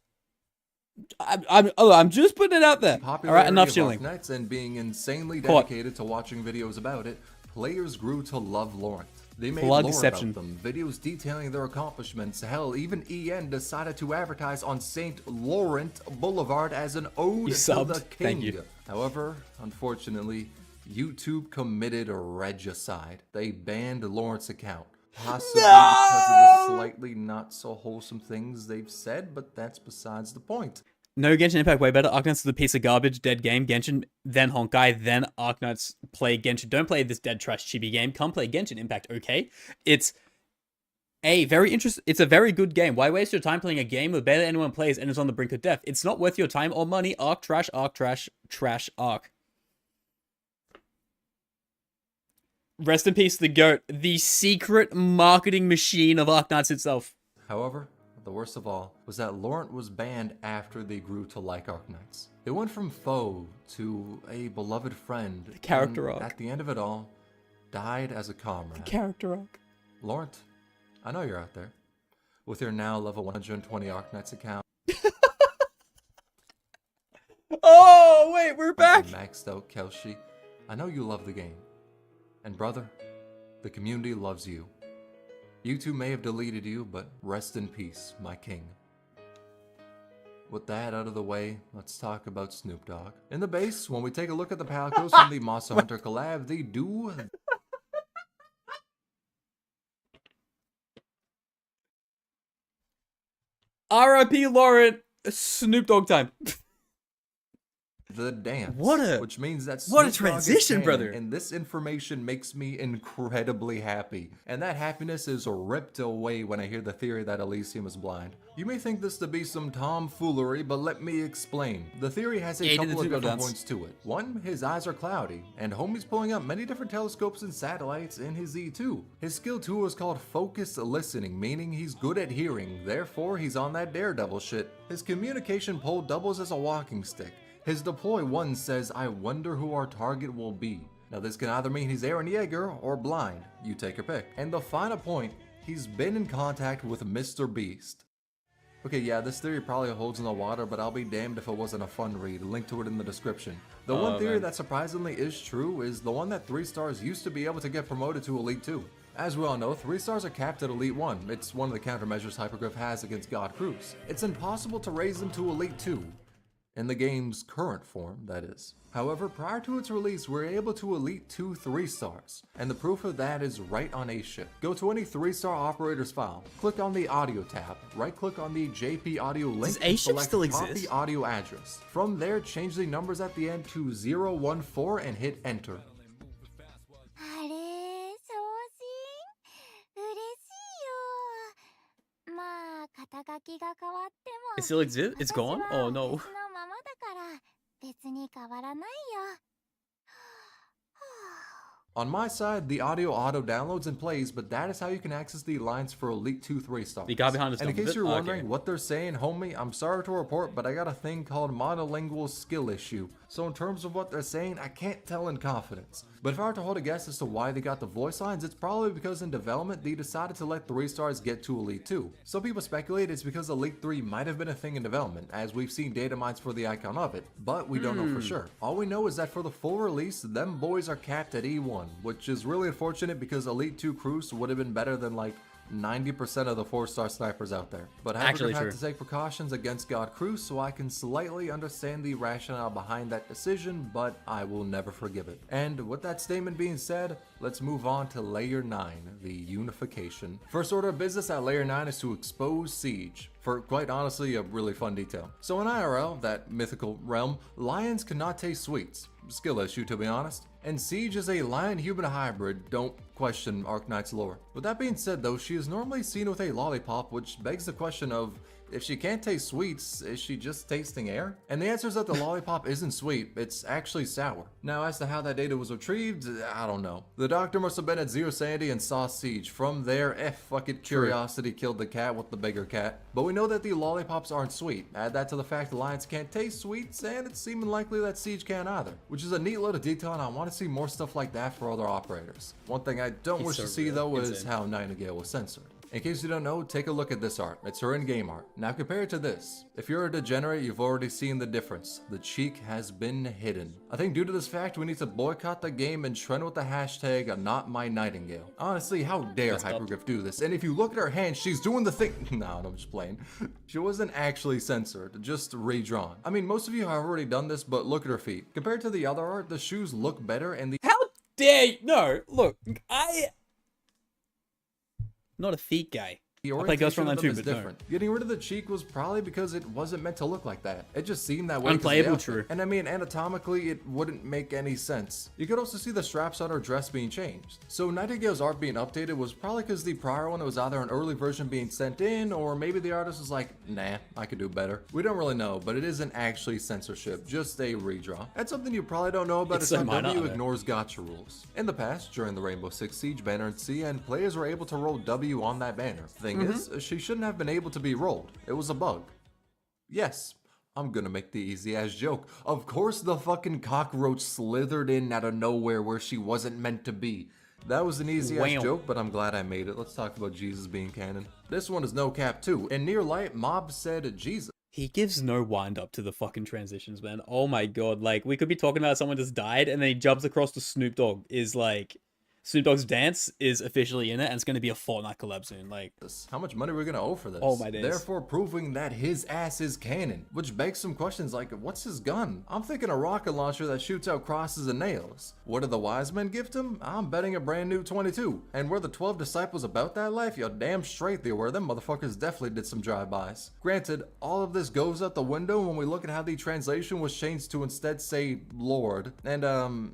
I'm just putting it out there. All right, enough popularity shilling. of Arknights and being insanely Caught. dedicated to watching videos about it, players grew to love Laurent. They made Plug lore exception. about them, videos detailing their accomplishments. Hell, even EN decided to advertise on St. Laurent Boulevard as an ode You to subbed. the Thank king. you. However, unfortunately, YouTube committed a regicide. They banned Laurent's account. Possibly because of the slightly not so wholesome things they've said, but that's besides the point. No, Genshin Impact way better. Arknights is a piece of garbage, dead game. Genshin, then Honkai, then Arknights. Play Genshin. Don't play this dead trash chibi game. Come play Genshin Impact, okay? It's a very interesting. It's a very good game. Why waste your time playing a game that barely anyone plays and is on the brink of death? It's not worth your time or money. Arc trash, Arc trash, trash Arc. Rest in peace, the GOAT, the secret marketing machine of Arknights itself. However, the worst of all was that Laurent was banned after they grew to like Arknights. It went from foe to a beloved friend. The character and arc. At the end of it all, died as a comrade. Character arc. Laurent, I know you're out there. With your now level 120 Arknights account. wait, we're back. Maxed out Kelshi, I know you love the game. And brother, the community loves you. YouTube may have deleted you, but rest in peace, my king. With that out of the way, let's talk about Snoop Dogg. In the base, when we take a look at the Palicos from the Monster Hunter collab, they do... R.I.P. Lauren, Snoop Dogg time. the dance, which means that what a Snoop Dogg transition, is canon, brother. and this information makes me incredibly happy, and that happiness is ripped away when I hear the theory that Elysium is blind. You may think this to be some tomfoolery, but let me explain. The theory has a couple of different points to it. One, his eyes are cloudy, and homie's pulling up many different telescopes and satellites in his Z2. His skill 2 is called focused listening, meaning he's good at hearing, therefore he's on that daredevil shit. His communication pole doubles as a walking stick. His deploy 1 says, I wonder who our target will be. Now this can either mean he's Eren Yeager or blind, you take your pick. And the final point, he's been in contact with Mr. Beast. Okay, yeah, this theory probably holds in the water, but I'll be damned if it wasn't a fun read. Link to it in the description. The one theory that surprisingly is true is the one that 3 stars used to be able to get promoted to Elite 2. As we all know, 3 stars are capped at Elite 1. It's one of the countermeasures Hypergriff has against God Cruz. It's impossible to raise them to Elite 2. In the game's current form, that is. However, prior to its release, we were able to Elite 2 3 stars, and the proof of that is right on a ship. Go to any 3-star operator's file, click on the audio tab, right-click on the JP audio link, and select copy audio address. From there, change the numbers at the end to 014 and hit enter. It still exists? It's gone? Oh no. On my side, the audio auto downloads and plays, but that is how you can access the alliance for Elite 2 3 stars. The guy behind us. And in case you're wondering what they're saying, homie, I'm sorry to report, but I got a thing called monolingual skill issue. So in terms of what they're saying, I can't tell in confidence. But if I were to hold a guess as to why they got the voice lines, it's probably because in development, they decided to let 3 stars get to Elite 2. Some people speculate it's because Elite 3 might have been a thing in development, as we've seen data mines for the icon of it, but we don't know for sure. All we know is that for the full release, them boys are capped at E1, which is really unfortunate because Elite 2 Cruz would have been better than like 90% of the 4-star snipers out there. But I have to take precautions against God Cruz, so I can slightly understand the rationale behind that decision, but I will never forgive it. And with that statement being said, let's move on to Layer 9, the unification. First order of business at Layer 9 is to expose Siege, for quite honestly a really fun detail. So in IRL, that mythical realm, lions cannot taste sweets. Skill issue, to be honest. And Siege is a lion-human hybrid, don't question Arknights lore. With that being said though, she is normally seen with a lollipop, which begs the question of, if she can't taste sweets, is she just tasting air? And the answer is that the lollipop isn't sweet, it's actually sour. Now as to how that data was retrieved, I don't know. The doctor must have been at Zero Sanity and saw Siege. From there, fuck it, curiosity killed the cat with the bigger cat. But we know that the lollipops aren't sweet. Add that to the fact the lions can't taste sweets, and it's seeming likely that Siege can't either. Which is a neat little detail, and I want to see more stuff like that for other operators. One thing I don't wish to see though is how Nightingale was censored. In case you don't know, take a look at this art. It's her in-game art. Now compare it to this. If you're a degenerate, you've already seen the difference. The cheek has been hidden. I think due to this fact, we need to boycott the game and trend with the hashtag #NotMyNightingale. Honestly, how dare Hypergriff do this? And if you look at her hand, she's doing the thing. No, I'm just playing. She wasn't actually censored, just redrawn. I mean, most of you have already done this, but look at her feet. Compared to the other art, the shoes look better and the— How dare you? No, look, not a feet guy. The orientation of them is different. Getting rid of the cheek was probably because it wasn't meant to look like that. It just seemed that way. Unplayable, true. And I mean, anatomically, it wouldn't make any sense. You could also see the straps on her dress being changed. So Nightingale's art being updated was probably because the prior one was either an early version being sent in, or maybe the artist was like, nah, I could do better. We don't really know, but it isn't actually censorship, just a redraw. That's something you probably don't know about is how W ignores gacha rules. In the past, during the Rainbow Six Siege banner and CN, players were able to roll W on that banner. Thing is, she shouldn't have been able to be rolled. It was a bug. Yes, I'm gonna make the easy ass joke. Of course the fucking cockroach slithered in out of nowhere where she wasn't meant to be. That was an easy ass joke, but I'm glad I made it. Let's talk about Jesus being canon. This one is no cap too. In Near Light, Mob said Jesus. He gives no wind up to the fucking transitions, man. Oh my god. Like, we could be talking about someone just died and then he jumps across to Snoop Dogg. Is like, Snoop Dogg's dance is officially in it and it's going to be a Fortnite collab soon. Like, how much money are we gonna owe for this? Oh my days. Therefore proving that his ass is canon, which begs some questions like, what's his gun? I'm thinking a rocket launcher that shoots out crosses and nails. What did the wise men gift him? I'm betting a brand new 22. And were the 12 disciples about that life? You're damn straight they were. Them motherfuckers definitely did some drive-bys. Granted, all of this goes out the window when we look at how the translation was changed to instead say Lord. And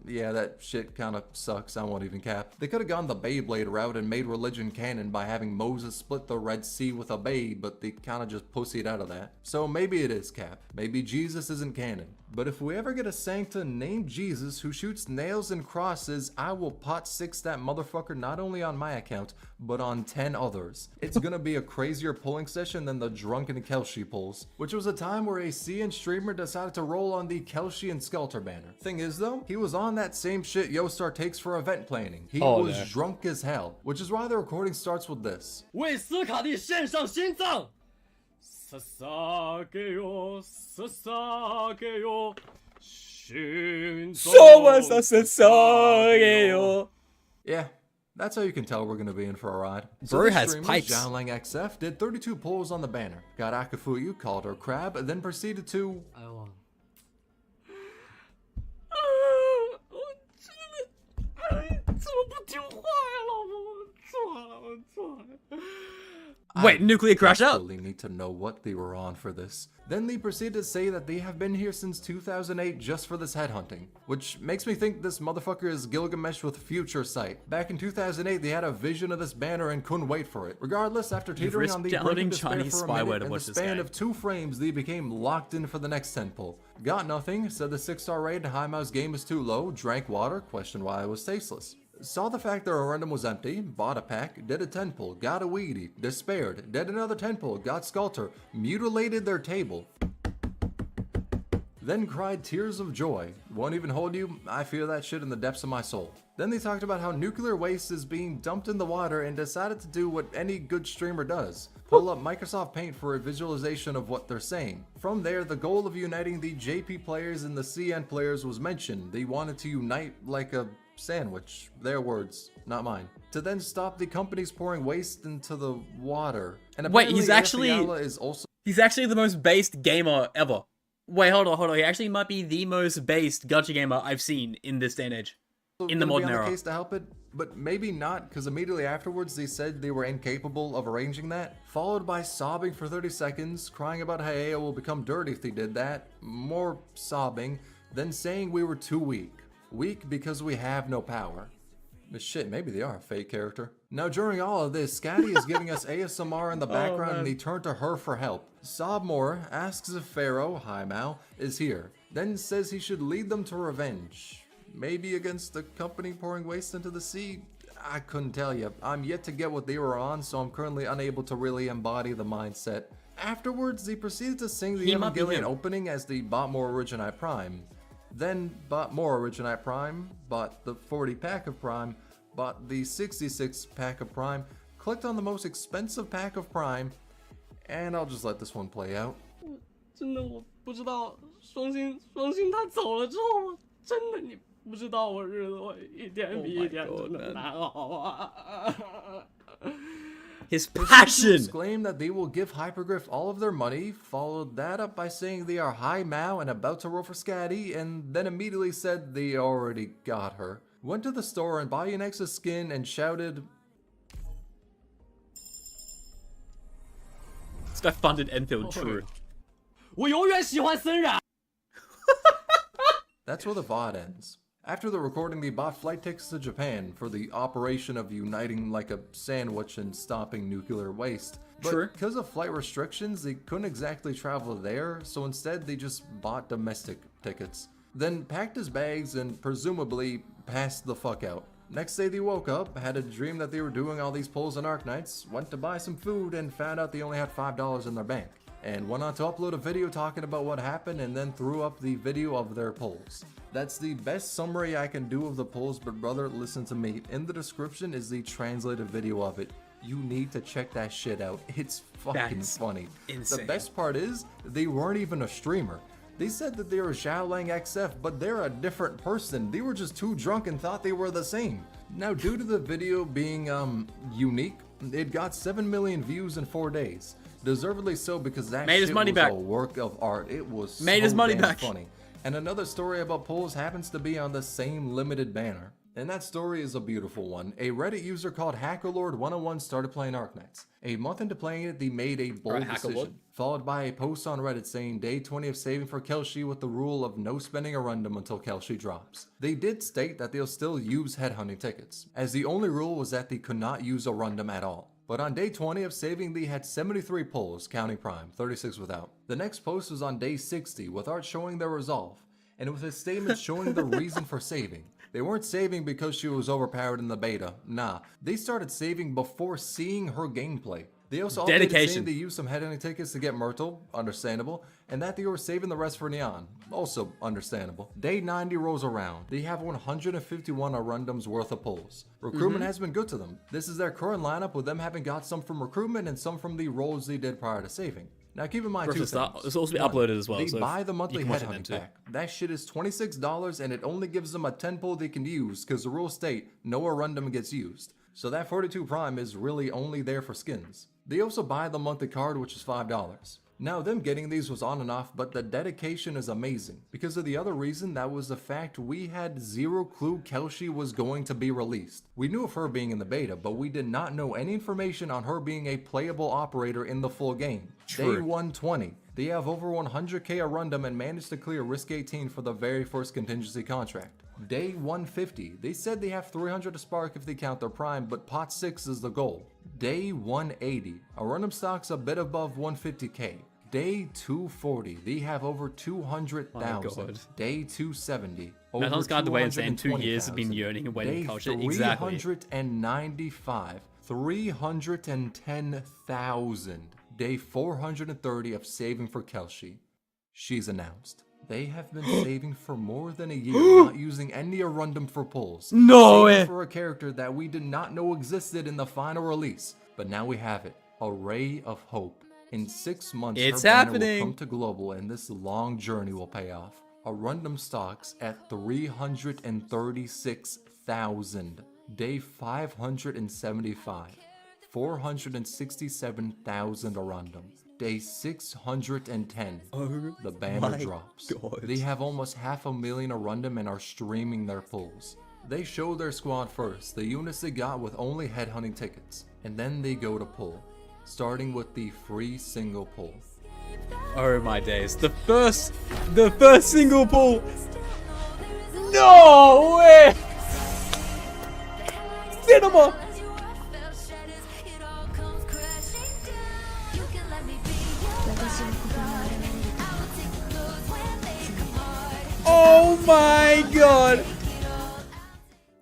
yeah, that shit kinda sucks, I won't even cap. They could have gone the Beyblade route and made religion canon by having Moses split the Red Sea with a babe, but they kinda just pussied out of that. So maybe it is cap. Maybe Jesus isn't canon. But if we ever get a Sancta named Jesus who shoots nails and crosses, I will pot six that motherfucker not only on my account, but on 10 others. It's gonna be a crazier pulling session than the drunken Kelshi pulls, which was a time where a CN streamer decided to roll on the Kelshi and Skelter banner. Thing is though, he was on that same shit Yostar takes for event planning. He was drunk as hell, which is why the recording starts with this. 为斯卡蒂献上心脏，撒撒给我，撒撒给我，心脏。 Yeah, that's how you can tell we're gonna be in for a ride. So Bro this has streamer, pipes. Jiaolang XF, did 32 pulls on the banner, got Akafuyu, called her crab, and then proceeded to... 哎呦我，我真的，哎，怎么不听话呀，老婆？我错了，我错了。 wait, nuclear crash out? Really need to know what they were on for this. Then they proceed to say that they have been here since 2008 just for this headhunting, which makes me think this motherfucker is Gilgamesh with future sight. Back in 2008, they had a vision of this banner and couldn't wait for it. Regardless, after teetering on the brink downloading of despair Chinese for a spyware minute, to in the watch this span guy. of 2 frames, they became locked in for the next 10 pull. Got nothing, said the 6-star raid, high mouse game is too low, drank water, questioned why it was tasteless. Saw the fact their random was empty, bought a pack, did a 10 pull, got a weedy, despaired, did another 10 pull, got Sculptor, mutilated their table. Then cried tears of joy. Won't even hold you, I feel that shit in the depths of my soul. Then they talked about how nuclear waste is being dumped in the water and decided to do what any good streamer does. Pull up Microsoft Paint for a visualization of what they're saying. From there, the goal of uniting the JP players and the CN players was mentioned. They wanted to unite like a sandwich. Their words, not mine. To then stop the companies pouring waste into the water. And Wait, he's apparently actually- Afiala is also He's actually the most based gamer ever. Wait, hold on. He actually might be the most based gacha gamer I've seen in this day and age. In the gonna be modern on era. case to help it, but maybe not, because immediately afterwards they said they were incapable of arranging that, followed by sobbing for 30 seconds, crying about how Aya will become dirty if they did that, more sobbing, then saying we were too weak. Weak because we have no power. But shit, maybe they are a fake character. Now during all of this, Scatty is giving us ASMR in the background and they turn to her for help. Sobmore asks if Pharaoh, hi Mal, is here, then says he should lead them to revenge. Maybe against the company pouring waste into the sea? I couldn't tell you. I'm yet to get what they were on, so I'm currently unable to really embody the mindset. Afterwards, they proceeded to sing the He might be Evangelion him. opening as they bought more Origini Prime. Then bought more Origini Prime, bought the 40 pack of Prime, bought the 66 pack of Prime, clicked on the most expensive pack of Prime, and I'll just let this one play out. 真的我不知道，双星他走了之后，我真的你不知道我日子会一天比一天真的难熬啊。 His They passion! exclaim that they will give Hypergriff all of their money, followed that up by saying they are high Mao and about to roll for Scatty, and then immediately said they already got her. Went to the store and bought an extra skin and shouted, This guy funded Endfield, true. 我永远喜欢森冉。 That's where the VOD ends. After the recording, they bought flight tickets to Japan for the operation of uniting like a sandwich and stopping nuclear waste. But Sure. because of flight restrictions, they couldn't exactly travel there, so instead they just bought domestic tickets. Then packed his bags and presumably passed the fuck out. Next day they woke up, had a dream that they were doing all these pulls on Arknights, went to buy some food and found out they only had $5 in their bank. And went on to upload a video talking about what happened and then threw up the video of their pulls. That's the best summary I can do of the pulls, but brother, listen to me. In the description is the translated video of it. You need to check that shit out. It's fucking That's funny. insane. The best part is, they weren't even a streamer. They said that they were Xiaolang XF, but they're a different person. They were just too drunk and thought they were the same. Now, due to the video being unique, it got 7 million views in 4 days. Deservedly so, because that Made his shit money was back. a work of art. It was Made so his money damn back. funny. And another story about polls happens to be on the same limited banner. And that story is a beautiful one. A Reddit user called Hackerlord101 started playing Arknights. A month into playing it, they made a bold Alright, Hackerlord. decision, followed by a post on Reddit saying day 20 of saving for Kelshi with the rule of no spending a random until Kelshi drops. They did state that they'll still use headhunting tickets, as the only rule was that they could not use a random at all. But on day 20 of saving, they had 73 pulls, counting Prime, 36 without. The next post was on day 60, with art showing their resolve, and with a statement showing the reason for saving. They weren't saving because she was overpowered in the beta. Nah, they started saving before seeing her gameplay. They also updated saying they used some headhunting tickets to get Myrtle, understandable, and that they were saving the rest for Neon, also understandable. Day 90 rolls around. They have 151 randoms worth of pulls. Recruitment has been good to them. This is their current lineup, with them having got some from recruitment and some from the roles they did prior to saving. Now keep in mind two things. This will also be One, uploaded as well. They so buy the monthly you can watch it then headhunting too. pack. That shit is $26 and it only gives them a 10 pull they can use because the rules state no random gets used. So that 42 Prime is really only there for skins. They also buy the monthly card, which is $5. Now them getting these was on and off, but the dedication is amazing. Because of the other reason, that was the fact we had zero clue Kelshi was going to be released. We knew of her being in the beta, but we did not know any information on her being a playable operator in the full game. True. Day 120. They have over 100k a random and managed to clear Risk 18 for the very first contingency contract. Day 150. They said they have 300 to spark if they count their prime, but pot 6 is the goal. Day 180. A random stock's a bit above 150k. Day 240. They have over 200,000. Day 270. Now, someone's got the way and saying 2 years have been 220,000. yearning and waiting Day culture. Exactly. 395. 310,000. Day 430 of saving for Kelshi. She's announced. They have been saving for more than a year, not using any random for pulls. No Saving way. for a character that we did not know existed in the final release, but now we have it. A ray of hope. In 6 months, It's her banner happening. will come to global, and this long journey will pay off. A random stocks at 336,000. Day 575. 467,000 a random. Day 610. The banner drops. God. They have almost 500,000 a random and are streaming their pulls. They show their squad first, the units they got with only headhunting tickets, and then they go to pull, starting with the free single pull. Oh my days. The first single pull. No way. Cinema. Oh my god.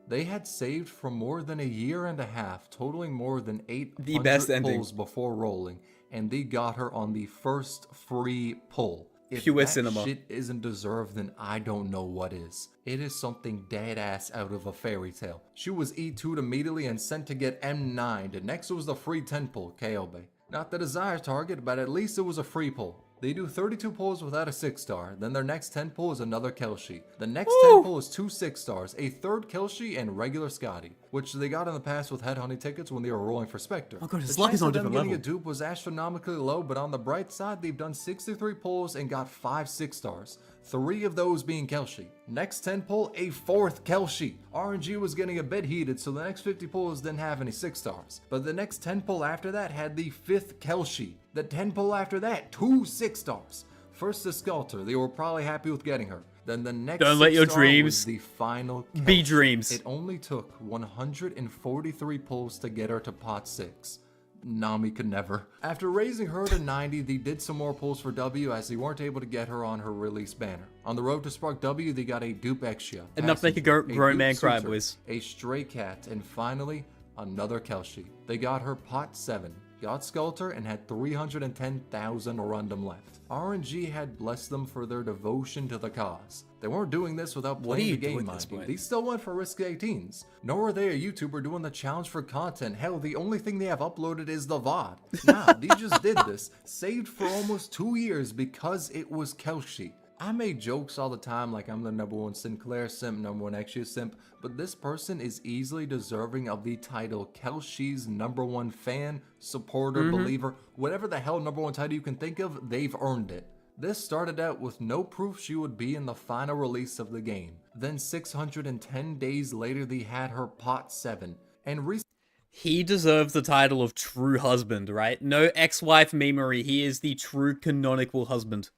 They had saved for more than a year and a half, totaling more than 800 The best ending. pulls before rolling, and they got her on the first free pull. If Pure that cinema. shit isn't deserved, then I don't know what is. It is something dead ass out of a fairy tale. She was E2'd immediately and sent to get M9'd. Next was the free 10 pull, Kaobe. Not the desired target, but at least it was a free pull. They do 32 pulls without a 6-star, then their next 10 pull is another Kelshi. The next 10 pull is 2 6-stars, a third Kelshi and regular Scotty, which they got in the past with headhunting tickets when they were rolling for Spectre. Oh god, his The luck chance is on a of them different getting level. a dupe was astronomically low, but on the bright side, they've done 63 pulls and got 5 6-stars. 3 of those being Kelshi. Next 10 pull, a 4th Kelshi. RNG was getting a bit heated, so the next 50 pulls didn't have any 6-stars. But the next 10 pull after that had the 5th Kelshi. The 10 pull after that, 2 6-stars. First the Sculptor, they were probably happy with getting her. Then the next Don't let your 6-star was dreams the final be Kelshi. dreams. It only took 143 pulls to get her to pot 6. Nami could never. After raising her to 90, they did some more pulls for W as they weren't able to get her on her release banner. On the road to Spark W, they got a dupe Exia. Enough to make a grown man cry, boys. A stray cat, and finally, another Kelshi. They got her pot 7. got Skelter, and had 310,000 random left. RNG had blessed them for their devotion to the cause. They weren't doing this without What playing do the you do game, at mind this you. point? They still went for risky 18s. Nor were they a YouTuber doing the challenge for content. Hell, the only thing they have uploaded is the VOD. Nah, they just did this, saved for almost 2 years because it was Kelshi. I make jokes all the time like I'm the #1 Sinclair simp, #1 Exia simp, but this person is easily deserving of the title Kelshi's #1 fan, supporter, believer, whatever the hell #1 title you can think of, they've earned it. This started out with no proof she would be in the final release of the game. Then 610 days later they had her pot 7. And He deserves the title of true husband, right? No ex-wife memery. He is the true canonical husband.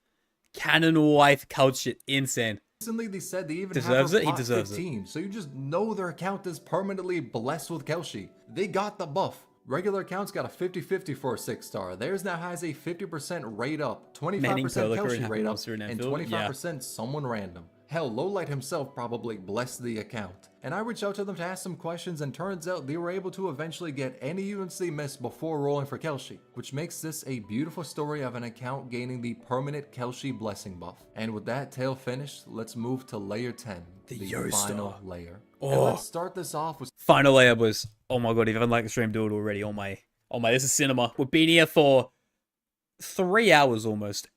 Canon wife culture, insane. recently they said they even Deserves have it? her He pot deserves it. 15, so you just know their account is permanently blessed with Kelshi. They got the buff. Regular accounts got a 50-50 for a 6-star. Theirs now has a 50% rate up, 25% Kelshi rate up, and 25% someone random. Hell, Lowlight himself probably blessed the account. And I reached out to them to ask some questions, and turns out they were able to eventually get any units they missed before rolling for Kelshi, which makes this a beautiful story of an account gaining the permanent Kelshi blessing buff. And with that tale finished, let's move to layer 10, the final layer. And let's start this off with Final layer was, oh my god, if you haven't liked the stream, do it already. Oh my, this is cinema. We've been here for 3 hours almost.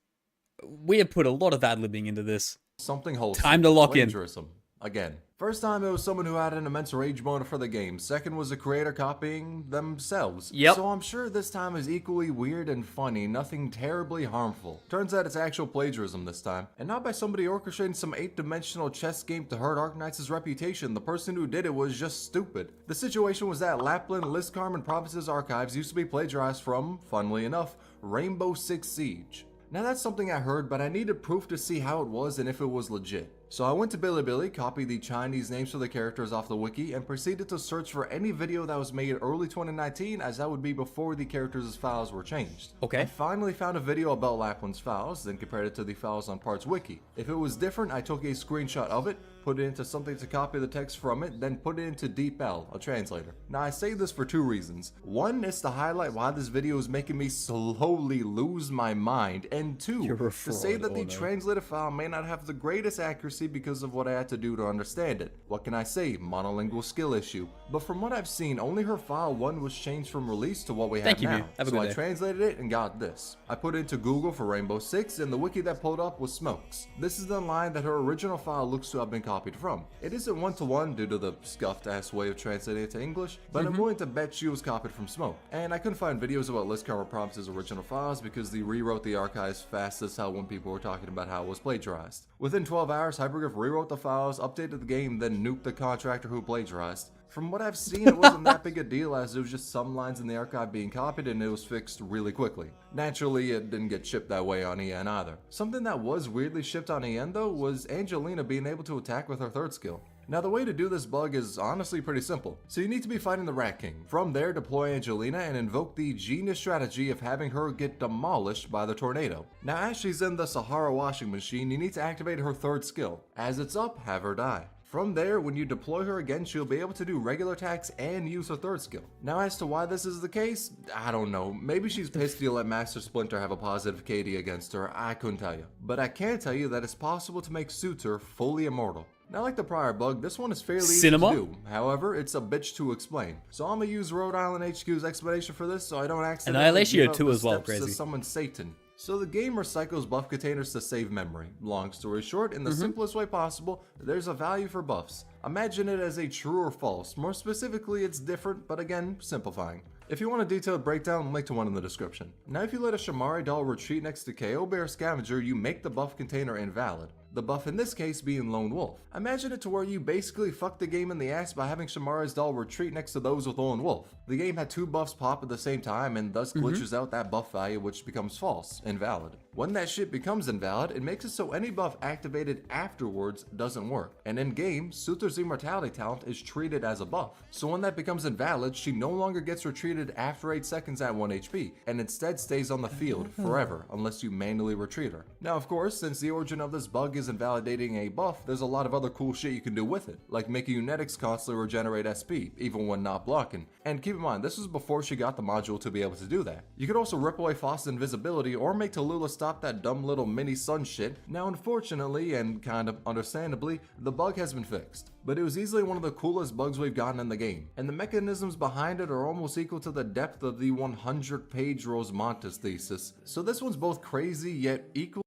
We have put a lot of ad-libbing into this. something wholesome. Time to lock in. Plagiarism. Again. First time it was someone who had an immense rage motive for the game. Second was a creator copying themselves. Yep. So I'm sure this time is equally weird and funny, nothing terribly harmful. Turns out it's actual plagiarism this time, and not by somebody orchestrating some 8-dimensional chess game to hurt Arknights' reputation. The person who did it was just stupid. The situation was that Lapland, Liskarm, and Province's archives used to be plagiarized from, funnily enough, Rainbow Six Siege. Now that's something I heard, but I needed proof to see how it was and if it was legit. So I went to Bilibili, copied the Chinese names for the characters off the wiki, and proceeded to search for any video that was made early 2019, as that would be before the characters' files were changed. Okay. I finally found a video about Lapland's files, then compared it to the files on Parts Wiki. If it was different, I took a screenshot of it, put it into something to copy the text from it, then put it into DeepL, a translator. Now I say this for 2 reasons. One is to highlight why this video is making me slowly lose my mind, and 2, You're a to say fraud, that the oh no. translated file may not have the greatest accuracy because of what I had to do to understand it. What can I say? Monolingual skill issue. But from what I've seen, only her file 1 was changed from release to what we have Thank you, now. Mew. Have a So good I day. translated it and got this. I put it into Google for Rainbow Six, and the wiki that pulled up was Smokes. This is the line that her original file looks to have been copied from. It isn't 1-to-1 due to the scuffed ass way of translating it to English, but I'm willing to bet she was copied from Smoke. And I couldn't find videos about Liskarm or Province's original files because they rewrote the archives fast as hell when people were talking about how it was plagiarized. Within 12 hours, Hypergriff rewrote the files, updated the game, then nuked the contractor who plagiarized. From what I've seen, it wasn't that big a deal, as there was just some lines in the archive being copied and it was fixed really quickly. Naturally, it didn't get shipped that way on EN either. Something that was weirdly shipped on EN though was Angelina being able to attack with her 3rd skill. Now the way to do this bug is honestly pretty simple. So you need to be fighting the Rat King. From there, deploy Angelina and invoke the genius strategy of having her get demolished by the tornado. Now as she's in the Sahara washing machine, you need to activate her 3rd skill. As it's up, have her die. From there, when you deploy her again, she'll be able to do regular attacks and use her 3rd skill. Now as to why this is the case, I don't know. Maybe she's pissed to let Master Splinter have a positive KD against her, I couldn't tell you. But I can tell you that it's possible to make Suitor fully immortal. Now like the prior bug, this one is fairly easy to do. However, it's a bitch to explain. So I'm gonna use Rhode Island HQ's explanation for this so I don't accidentally Annihilation give out too the as well, steps to crazy. summon Satan. So the game recycles buff containers to save memory. Long story short, in the simplest way possible, there's a value for buffs. Imagine it as a true or false. More specifically, it's different, but again, simplifying. If you want a detailed breakdown, link to one in the description. Now if you let a Shamari doll retreat next to KO Bear Scavenger, you make the buff container invalid. The buff in this case being Lone Wolf. Imagine it to where you basically fuck the game in the ass by having Shamari's doll retreat next to those with Lone Wolf. The game had 2 buffs pop at the same time and thus glitches out that buff value, which becomes false, invalid. When that shit becomes invalid, it makes it so any buff activated afterwards doesn't work. And in game, Suitor's immortality talent is treated as a buff. So when that becomes invalid, she no longer gets retreated after 8 seconds at 1 HP, and instead stays on the field forever unless you manually retreat her. Now of course, since the origin of this bug is isn't validating a buff, there's a lot of other cool shit you can do with it, like making Unetics constantly regenerate SP, even when not blocking. And keep in mind, this was before she got the module to be able to do that. You could also rip away Faust's invisibility or make Tallulah stop that dumb little mini sun shit. Now unfortunately, and kind of understandably, the bug has been fixed. But it was easily one of the coolest bugs we've gotten in the game, and the mechanisms behind it are almost equal to the depth of the 100-page Rosemontis thesis. So this one's both crazy yet equal.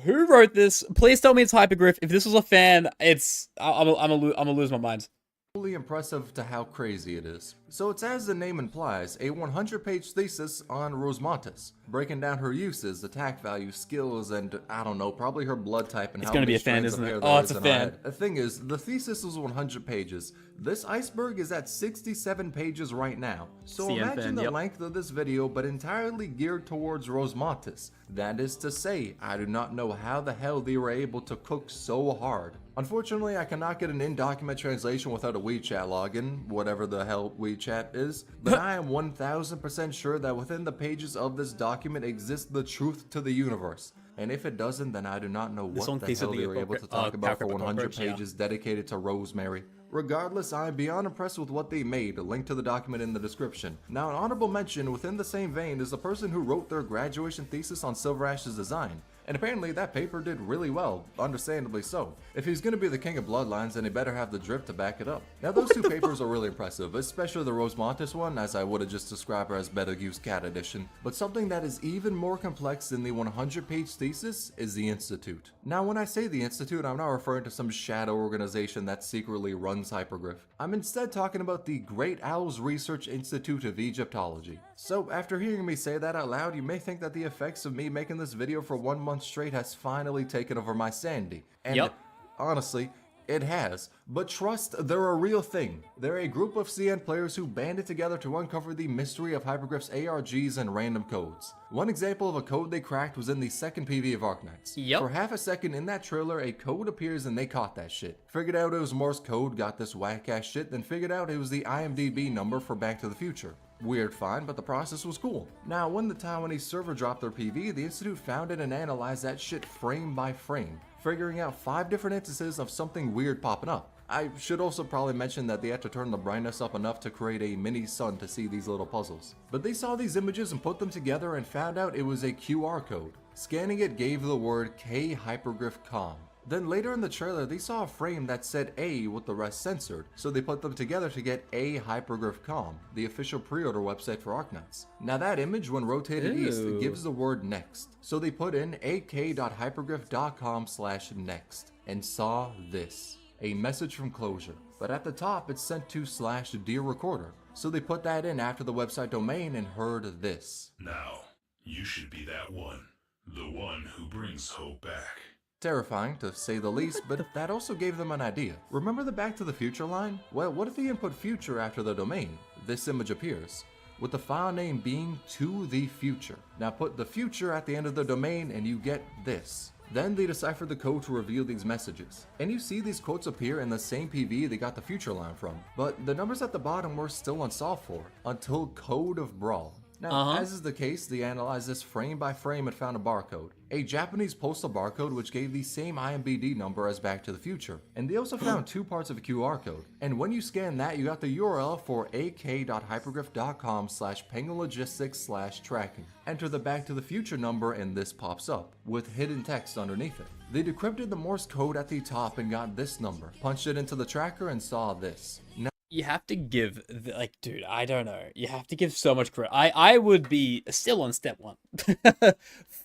Who wrote this? Please tell me it's Hypergriff. If this was a fan, I'm gonna lose my mind. Impressive to how crazy it is. So it's, as the name implies, a 100-page thesis on Rosemontis, breaking down her uses, attack value, skills, and I don't know, probably her blood type and It's how gonna many be a fan, strands of isn't it? hair Oh, there it's is a in her fan. head. The thing is, the thesis is 100 pages. This Iceberg is at 67 pages right now. So CM imagine fan, the yep. length of this video, but entirely geared towards Rosemontis. That is to say, I do not know how the hell they were able to cook so hard. Unfortunately, I cannot get an in-document translation without a WeChat login, whatever the hell WeChat is, but I am 1000% sure that within the pages of this document exists the truth to the universe. And if it doesn't, then I do not know what the hell they were able to talk about for 100 pages dedicated to Rosemary. Regardless, I am beyond impressed with what they made, a link to the document in the description. Now, an honorable mention within the same vein is the person who wrote their graduation thesis on Silver Ash's design. And apparently that paper did really well, understandably so. If he's gonna be the king of bloodlines, then he better have the drip to back it up. Now those two papers are really impressive, especially the Rosemontis one, as I would have just described her as Betelgeuse Cat Edition. But something that is even more complex than the 100-page thesis is the Institute. Now when I say the Institute, I'm not referring to some shadow organization that secretly runs Hypergriff. I'm instead talking about the Great Owls Research Institute of Egyptology. So after hearing me say that out loud, you may think that the effects of me making this video for 1 month straight has finally taken over my sanity. And honestly, it has. But trust, they're a real thing. They're a group of CN players who banded together to uncover the mystery of Hypergriff's ARGs and random codes. One example of a code they cracked was in the second PV of Arknights. For half a second in that trailer, a code appears and they caught that shit. Figured out it was Morse code, got this whack ass shit, then figured out it was the IMDb number for Back to the Future. Weird find, but the process was cool. Now, when the Taiwanese server dropped their PV, the Institute found it and analyzed that shit frame by frame, figuring out 5 different instances of something weird popping up. I should also probably mention that they had to turn the brightness up enough to create a mini sun to see these little puzzles. But they saw these images and put them together and found out it was a QR code. Scanning it gave the word K Hypergriff Com. Then later in the trailer, they saw a frame that said A with the rest censored, so they put them together to get A Hypergriff Com, the official pre-order website for Arknights. Now that image, when rotated east, gives the word next, so they put in ak.hypergriff.com/next, and saw this. A message from Closure, but at the top it's sent to /dear recorder, so they put that in after the website domain and heard this. Now, you should be that one, the one who brings hope back. Terrifying, to say the least, but that also gave them an idea. Remember the Back to the Future line? Well, what if they input future after the domain? This image appears, with the file name being to the future. Now put the future at the end of the domain and you get this. Then they deciphered the code to reveal these messages. And you see these quotes appear in the same PV they got the future line from. But the numbers at the bottom were still unsolved for, until Code of Brawl. Now, as is the case, they analyzed this frame by frame and found a barcode. A Japanese postal barcode which gave the same IMDb number as Back to the Future. And they also found 2 parts of a QR code. And when you scan that, you got the URL for ak.hypergriff.com/pengulogistics/tracking. Enter the Back to the Future number and this pops up, with hidden text underneath it. They decrypted the Morse code at the top and got this number, punched it into the tracker and saw this. Now, you have to give, like, dude, I don't know. You have to give so much credit. I would be still on step 1.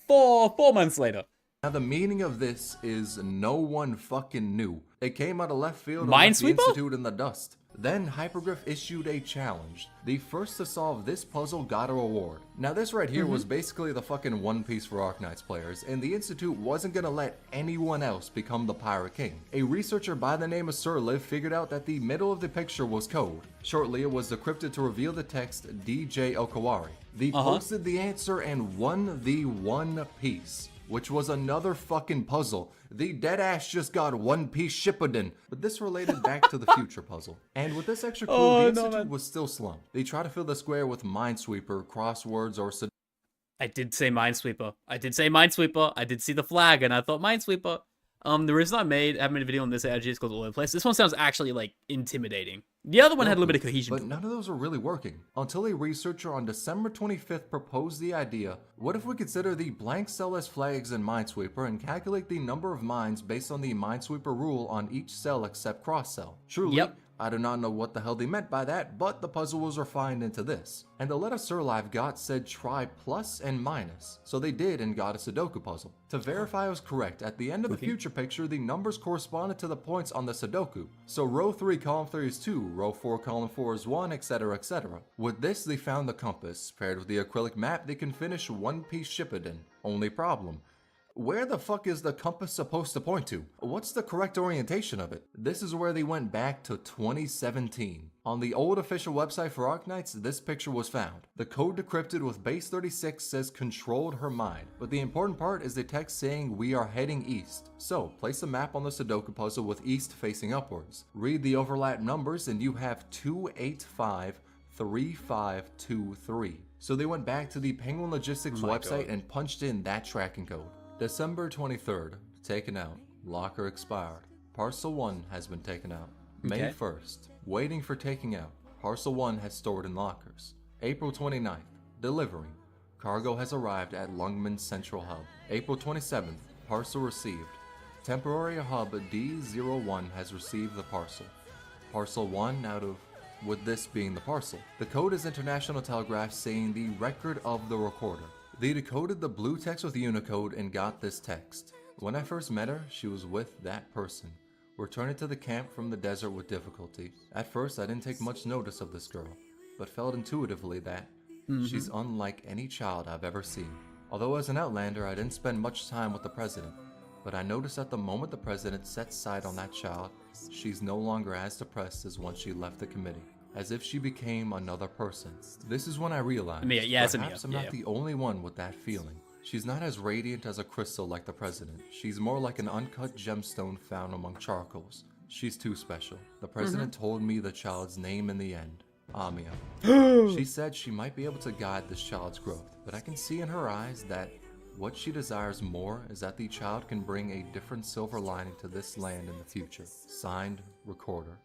4 months later. Now the meaning of this is no one fucking knew. It came out of left field and left the Institute in the dust. Then Hypergriff issued a challenge. The first to solve this puzzle got a reward. Now this right here was basically the fucking One Piece for Arknights players, and the Institute wasn't gonna let anyone else become the Pirate King. A researcher by the name of Sir Liv figured out that the middle of the picture was code. Shortly it was decrypted to reveal the text DJ Okawari. They posted the answer and won the One Piece, which was another fucking puzzle. The deadass just got One Piece Shippuden, but this related back to the future puzzle. And with this extra clue, the Institute was still slumped. They tried to fill the square with Minesweeper, crosswords, or I did say Minesweeper. I did say Minesweeper. I did see the flag, and I thought Minesweeper. The reason I haven't made a video on this energy is because all over the place. This one sounds actually, like, intimidating. The other one had a little bit of cohesion. But none of those were really working, until a researcher on December 25th proposed the idea, what if we consider the blank cell as flags in Minesweeper and calculate the number of mines based on the Minesweeper rule on each cell except cross-cell? Truly, Yep. I do not know what the hell they meant by that, but the puzzle was refined into this. And the letter Surlive got said try plus and minus, so they did and got a Sudoku puzzle. To verify I was correct, at the end of the future picture, the numbers corresponded to the points on the Sudoku. So row 3, column 3 is 2, row 4, column 4 is 1, etc, etc. With this, they found the compass. Paired with the acrylic map, they can finish One Piece Shippuden. Only problem. Where the fuck is the compass supposed to point to? What's the correct orientation of it? This is where they went back to 2017. On the old official website for Arknights, this picture was found. The code decrypted with base 36 says controlled her mind, but the important part is the text saying we are heading east. So, place a map on the Sudoku puzzle with east facing upwards. Read the overlap numbers and you have 2853523. So they went back to the Penguin Logistics website and punched in that tracking code. December 23rd, taken out. Locker expired. Parcel 1 has been taken out. May 1st, waiting for taking out. Parcel 1 has stored in lockers. April 29th, delivery. Cargo has arrived at Lungman Central Hub. April 27th, parcel received. Temporary hub D01 has received the parcel. Parcel 1 out of, with this being the parcel. The code is International Telegraph saying the record of the recorder. They decoded the blue text with Unicode and got this text. When I first met her, she was with that person. Returning to the camp from the desert with difficulty. At first, I didn't take much notice of this girl, but felt intuitively that she's unlike any child I've ever seen. Although as an Outlander, I didn't spend much time with the president, but I noticed at the moment the president set sight on that child, she's no longer as depressed as when she left the committee. As if she became another person. This is when I realized, perhaps I'm not the only one with that feeling. She's not as radiant as a crystal like the president. She's more like an uncut gemstone found among charcoals. She's too special. The president told me the child's name in the end. Amia. She said she might be able to guide this child's growth, but I can see in her eyes that what she desires more is that the child can bring a different silver lining to this land in the future. Signed, Recorder.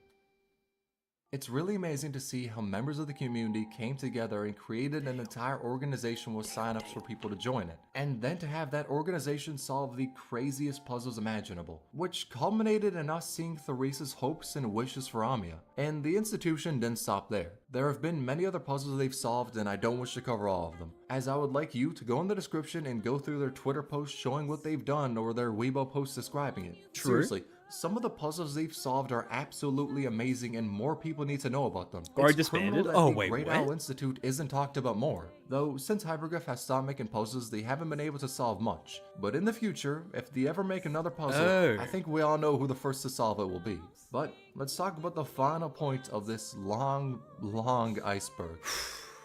It's really amazing to see how members of the community came together and created an entire organization with signups for people to join it. And then to have that organization solve the craziest puzzles imaginable, which culminated in us seeing Theresa's hopes and wishes for Amia. And the institution didn't stop there. There have been many other puzzles they've solved and I don't wish to cover all of them, as I would like you to go in the description and go through their Twitter posts showing what they've done or their Weibo posts describing it. Seriously. Some of the puzzles they've solved are absolutely amazing and more people need to know about them. Or it's disbanded? That Oh, the wait, Great what? Owl Institute isn't talked about more. Though, since Hyperglyph has stopped making puzzles, they haven't been able to solve much. But in the future, if they ever make another puzzle, I think we all know who the first to solve it will be. But, let's talk about the final point of this long iceberg.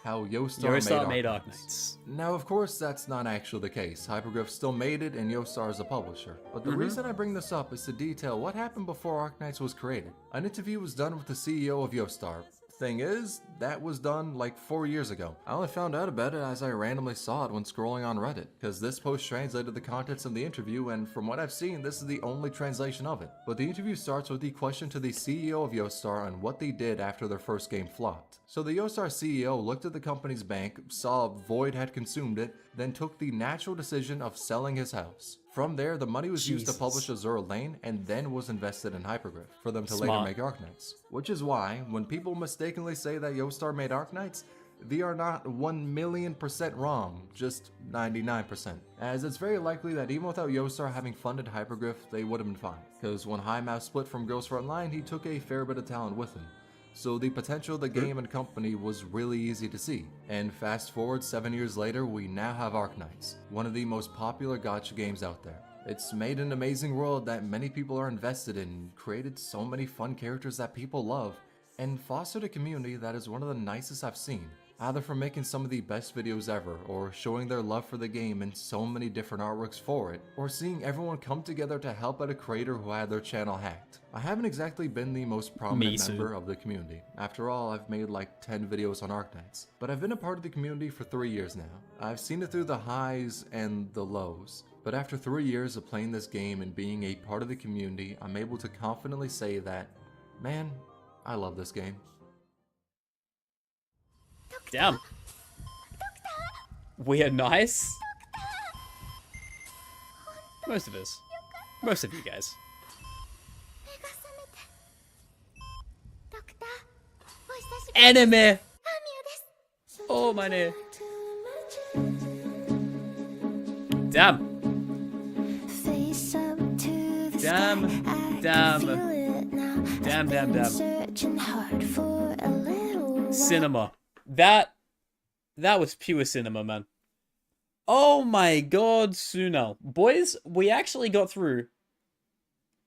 How Yostar made Arknights. Now, of course, that's not actually the case. Hyperglyph still made it, and Yostar is a publisher. But the reason I bring this up is to detail what happened before Arknights was created. An interview was done with the CEO of Yostar. Thing is, that was done like 4 years ago. I only found out about it as I randomly saw it when scrolling on Reddit, because this post translated the contents of the interview, and from what I've seen, this is the only translation of it. But the interview starts with the question to the CEO of Yostar on what they did after their first game flopped. So the Yostar CEO looked at the company's bank, saw Void had consumed it, then took the natural decision of selling his house. From there, the money was used to publish Azure Lane and then was invested in Hyperglyph for them to later make Arknights. Which is why, when people mistakenly say that Yostar made Arknights, they are not 1,000,000% wrong, just 99%. As it's very likely that even without Yostar having funded Hyperglyph, they would have been fine. Because when High Mouse split from Ghost Frontline, he took a fair bit of talent with him. So the potential of the game and company was really easy to see. And fast forward 7 years later, we now have Arknights, one of the most popular gacha games out there. It's made an amazing world that many people are invested in, created so many fun characters that people love, and fostered a community that is one of the nicest I've seen. either for making some of the best videos ever, or showing their love for the game and so many different artworks for it, or seeing everyone come together to help out a creator who had their channel hacked. I haven't exactly been the most prominent member of the community. After all, I've made like 10 videos on Arknights, but I've been a part of the community for 3 years now. I've seen it through the highs and the lows, but after 3 years of playing this game and being a part of the community, I'm able to confidently say that, man, I love this game. Damn. We are nice. Most of us. Most of you guys. Anime! Oh, my name. Damn. Damn. Cinema. That was pure cinema, man. Oh my god, Sunel. Boys, we actually got through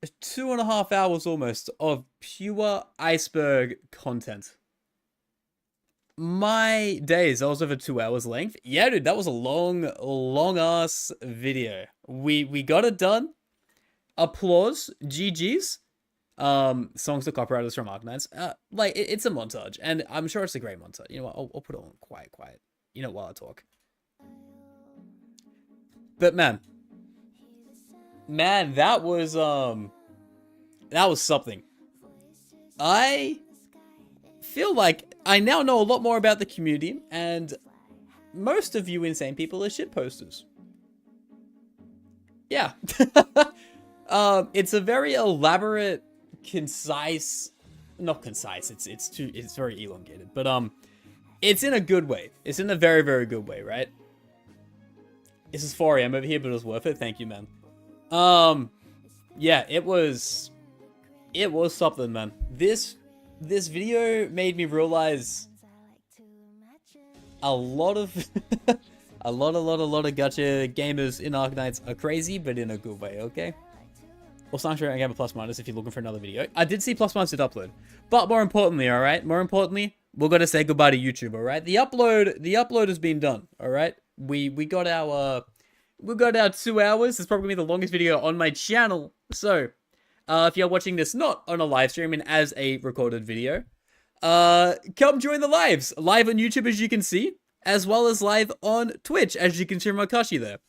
2.5 hours almost of pure Iceberg content. My days, I was over 2 hours length. Yeah, dude, that was a long ass video. We got it done. Applause. GG's. Songs to copywriters from Arknights. Like, it's a montage, and I'm sure it's a great montage. You know what, I'll put it on quiet. You know, while I talk. But man, that was something. I feel like I now know a lot more about the community, and most of you insane people are shitposters. Yeah. It's a very elaborate, concise, not concise, it's very elongated, but it's in a good way. It's in a very, very good way, right? This is 4 AM over here, but it was worth it. Thank you, man. Yeah, it was something, man. This video made me realize a lot of a lot of gacha gamers in Arknights are crazy, but in a good way, okay? Also, I'm sure I have a plus minus if you're looking for another video. I did see plus minus did upload. But more importantly, alright? More importantly, we're gonna say goodbye to YouTube, alright? The upload has been done, alright? We got our 2 hours. It's probably gonna be the longest video on my channel. So, if you're watching this not on a live stream and as a recorded video, come join the lives. Live on YouTube, as you can see, as well as live on Twitch, as you can see Makashi there.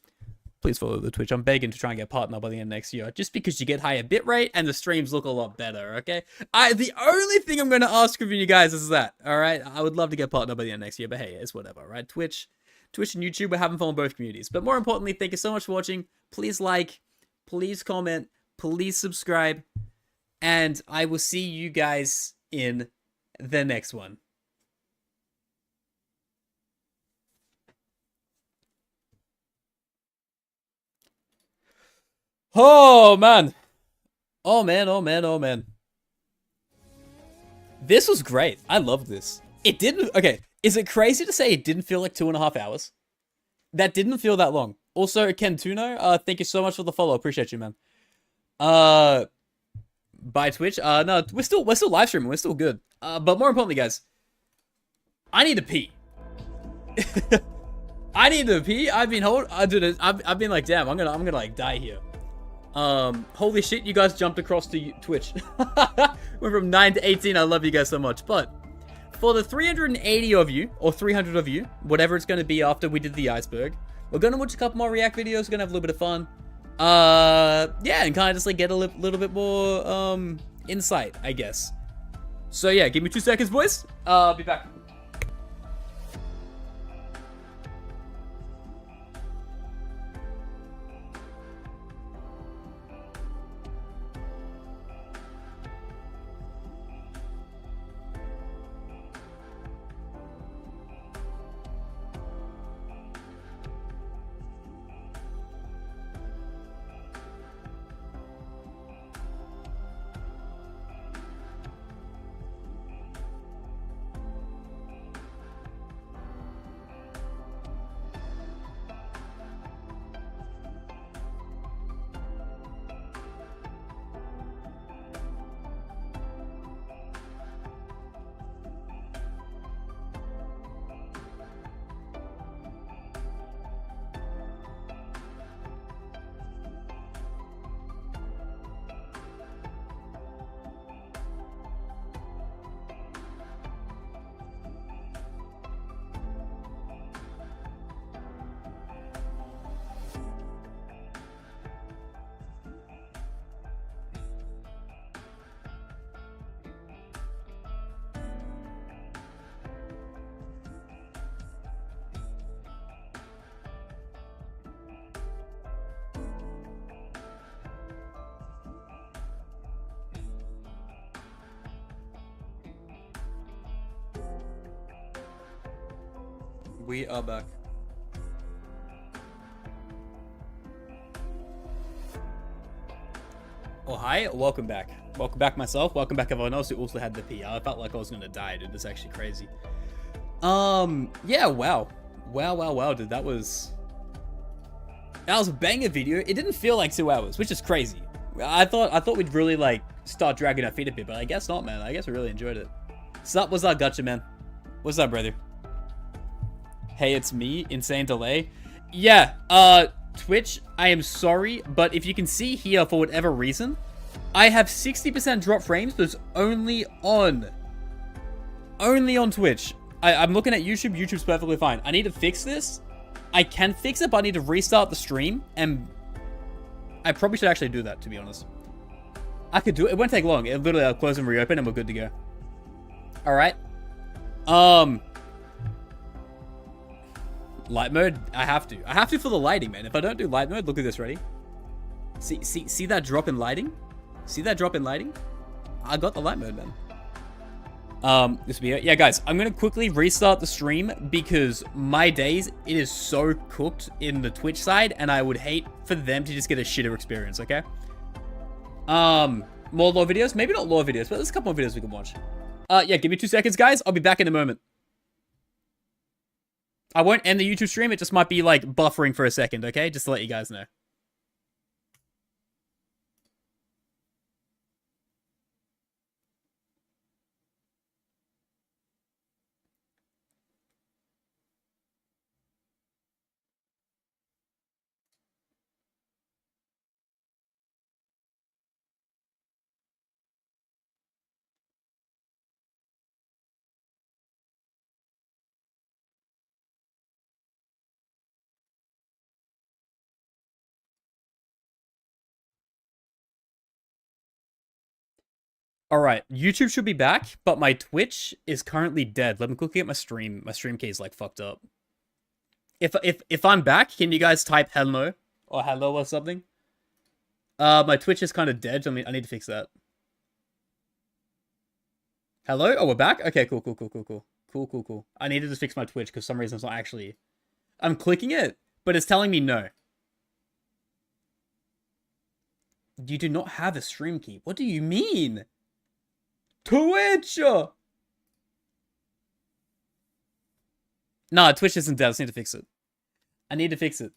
Please follow the Twitch. I'm begging to try and get partner by the end of next year, just because you get higher bitrate and the streams look a lot better, okay? The only thing I'm going to ask of you guys is that, alright? I would love to get partner by the end of next year, but hey, it's whatever, right? Twitch and YouTube, we're having fun with both communities. But more importantly, thank you so much for watching. Please like, please comment, please subscribe, and I will see you guys in the next one. Oh, man. Oh, man. This was great. I loved this. It didn't... Okay, is it crazy to say it didn't feel like 2.5 hours? That didn't feel that long. Also, Ken Tuno, thank you so much for the follow. Appreciate you, man. By Twitch. No, we're still live streaming. We're still good. But more importantly, guys, I need to pee. I need to pee. I've been I've been like, damn, I'm gonna like die here. Holy shit, you guys jumped across to Twitch. We're from 9 to 18. I love you guys so much. But for the 380 of you, or 300 of you, whatever it's going to be after we did the Iceberg, we're going to watch a couple more React videos. We're going to have a little bit of fun. Yeah, and kind of just like get a little bit more, insight, I guess. So yeah, give me 2 seconds, boys. I'll be back. We are back. Oh, hi. Welcome back. Welcome back myself. Welcome back everyone else who also had the PR. I felt like I was going to die, dude. It's actually crazy. Yeah, wow. Wow, dude. That was a banger video. It didn't feel like 2 hours, which is crazy. I thought we'd really, like, start dragging our feet a bit, but I guess not, man. I guess we really enjoyed it. What's up, gacha, man? What's up, brother? Hey, it's me, Insane Delay. Yeah, Twitch, I am sorry, but if you can see here, for whatever reason, I have 60% drop frames, but it's only on Twitch. I'm looking at YouTube. YouTube's perfectly fine. I need to fix this. I can fix it, but I need to restart the stream, and I probably should actually do that, to be honest. I could do it. It won't take long. It'll literally, I'll close and reopen, and we're good to go. All right. Light mode. I have to. I have to for the lighting, man. If I don't do light mode, look at this. Ready? See that drop in lighting? See that drop in lighting? I got the light mode, man. This video. Yeah, guys, I'm gonna quickly restart the stream because my days, it is so cooked in the Twitch side, and I would hate for them to just get a shitter experience. Okay. More lore videos. Maybe not lore videos, but there's a couple more videos we can watch. Yeah, give me 2 seconds, guys. I'll be back in a moment. I won't end the YouTube stream. It just might be, like, buffering for a second, okay? Just to let you guys know. All right, YouTube should be back, but my Twitch is currently dead. Let me quickly get my stream. My stream key is like fucked up. If I'm back, can you guys type hello or hello or something? My Twitch is kind of dead. So I need to fix that. Hello? Oh, we're back. Okay, cool. I needed to fix my Twitch because for some reason it's not actually. I'm clicking it, but it's telling me no. You do not have a stream key. What do you mean? Twitch! Nah, Twitch isn't dead. I just need to fix it. I need to fix it.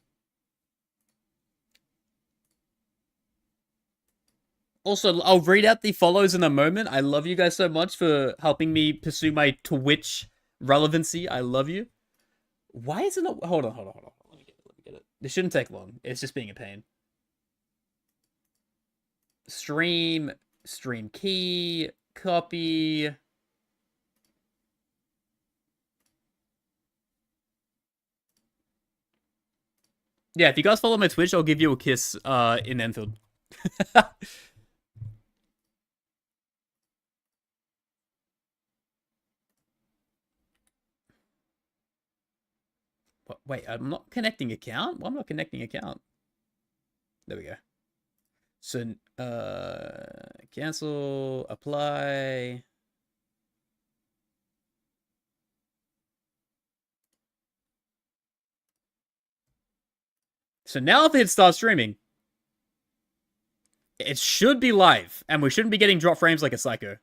Also, I'll read out the follows in a moment. I love you guys so much for helping me pursue my Twitch relevancy. I love you. Why is it not... Hold on. Let me get it. This shouldn't take long. It's just being a pain. Stream key... Copy. Yeah, if you guys follow my Twitch, I'll give you a kiss in Enfield. Wait, I'm not connecting account? Why am I not connecting account? There we go. So, cancel, apply. So now if I hit start streaming, it should be live, and we shouldn't be getting drop frames like a psycho.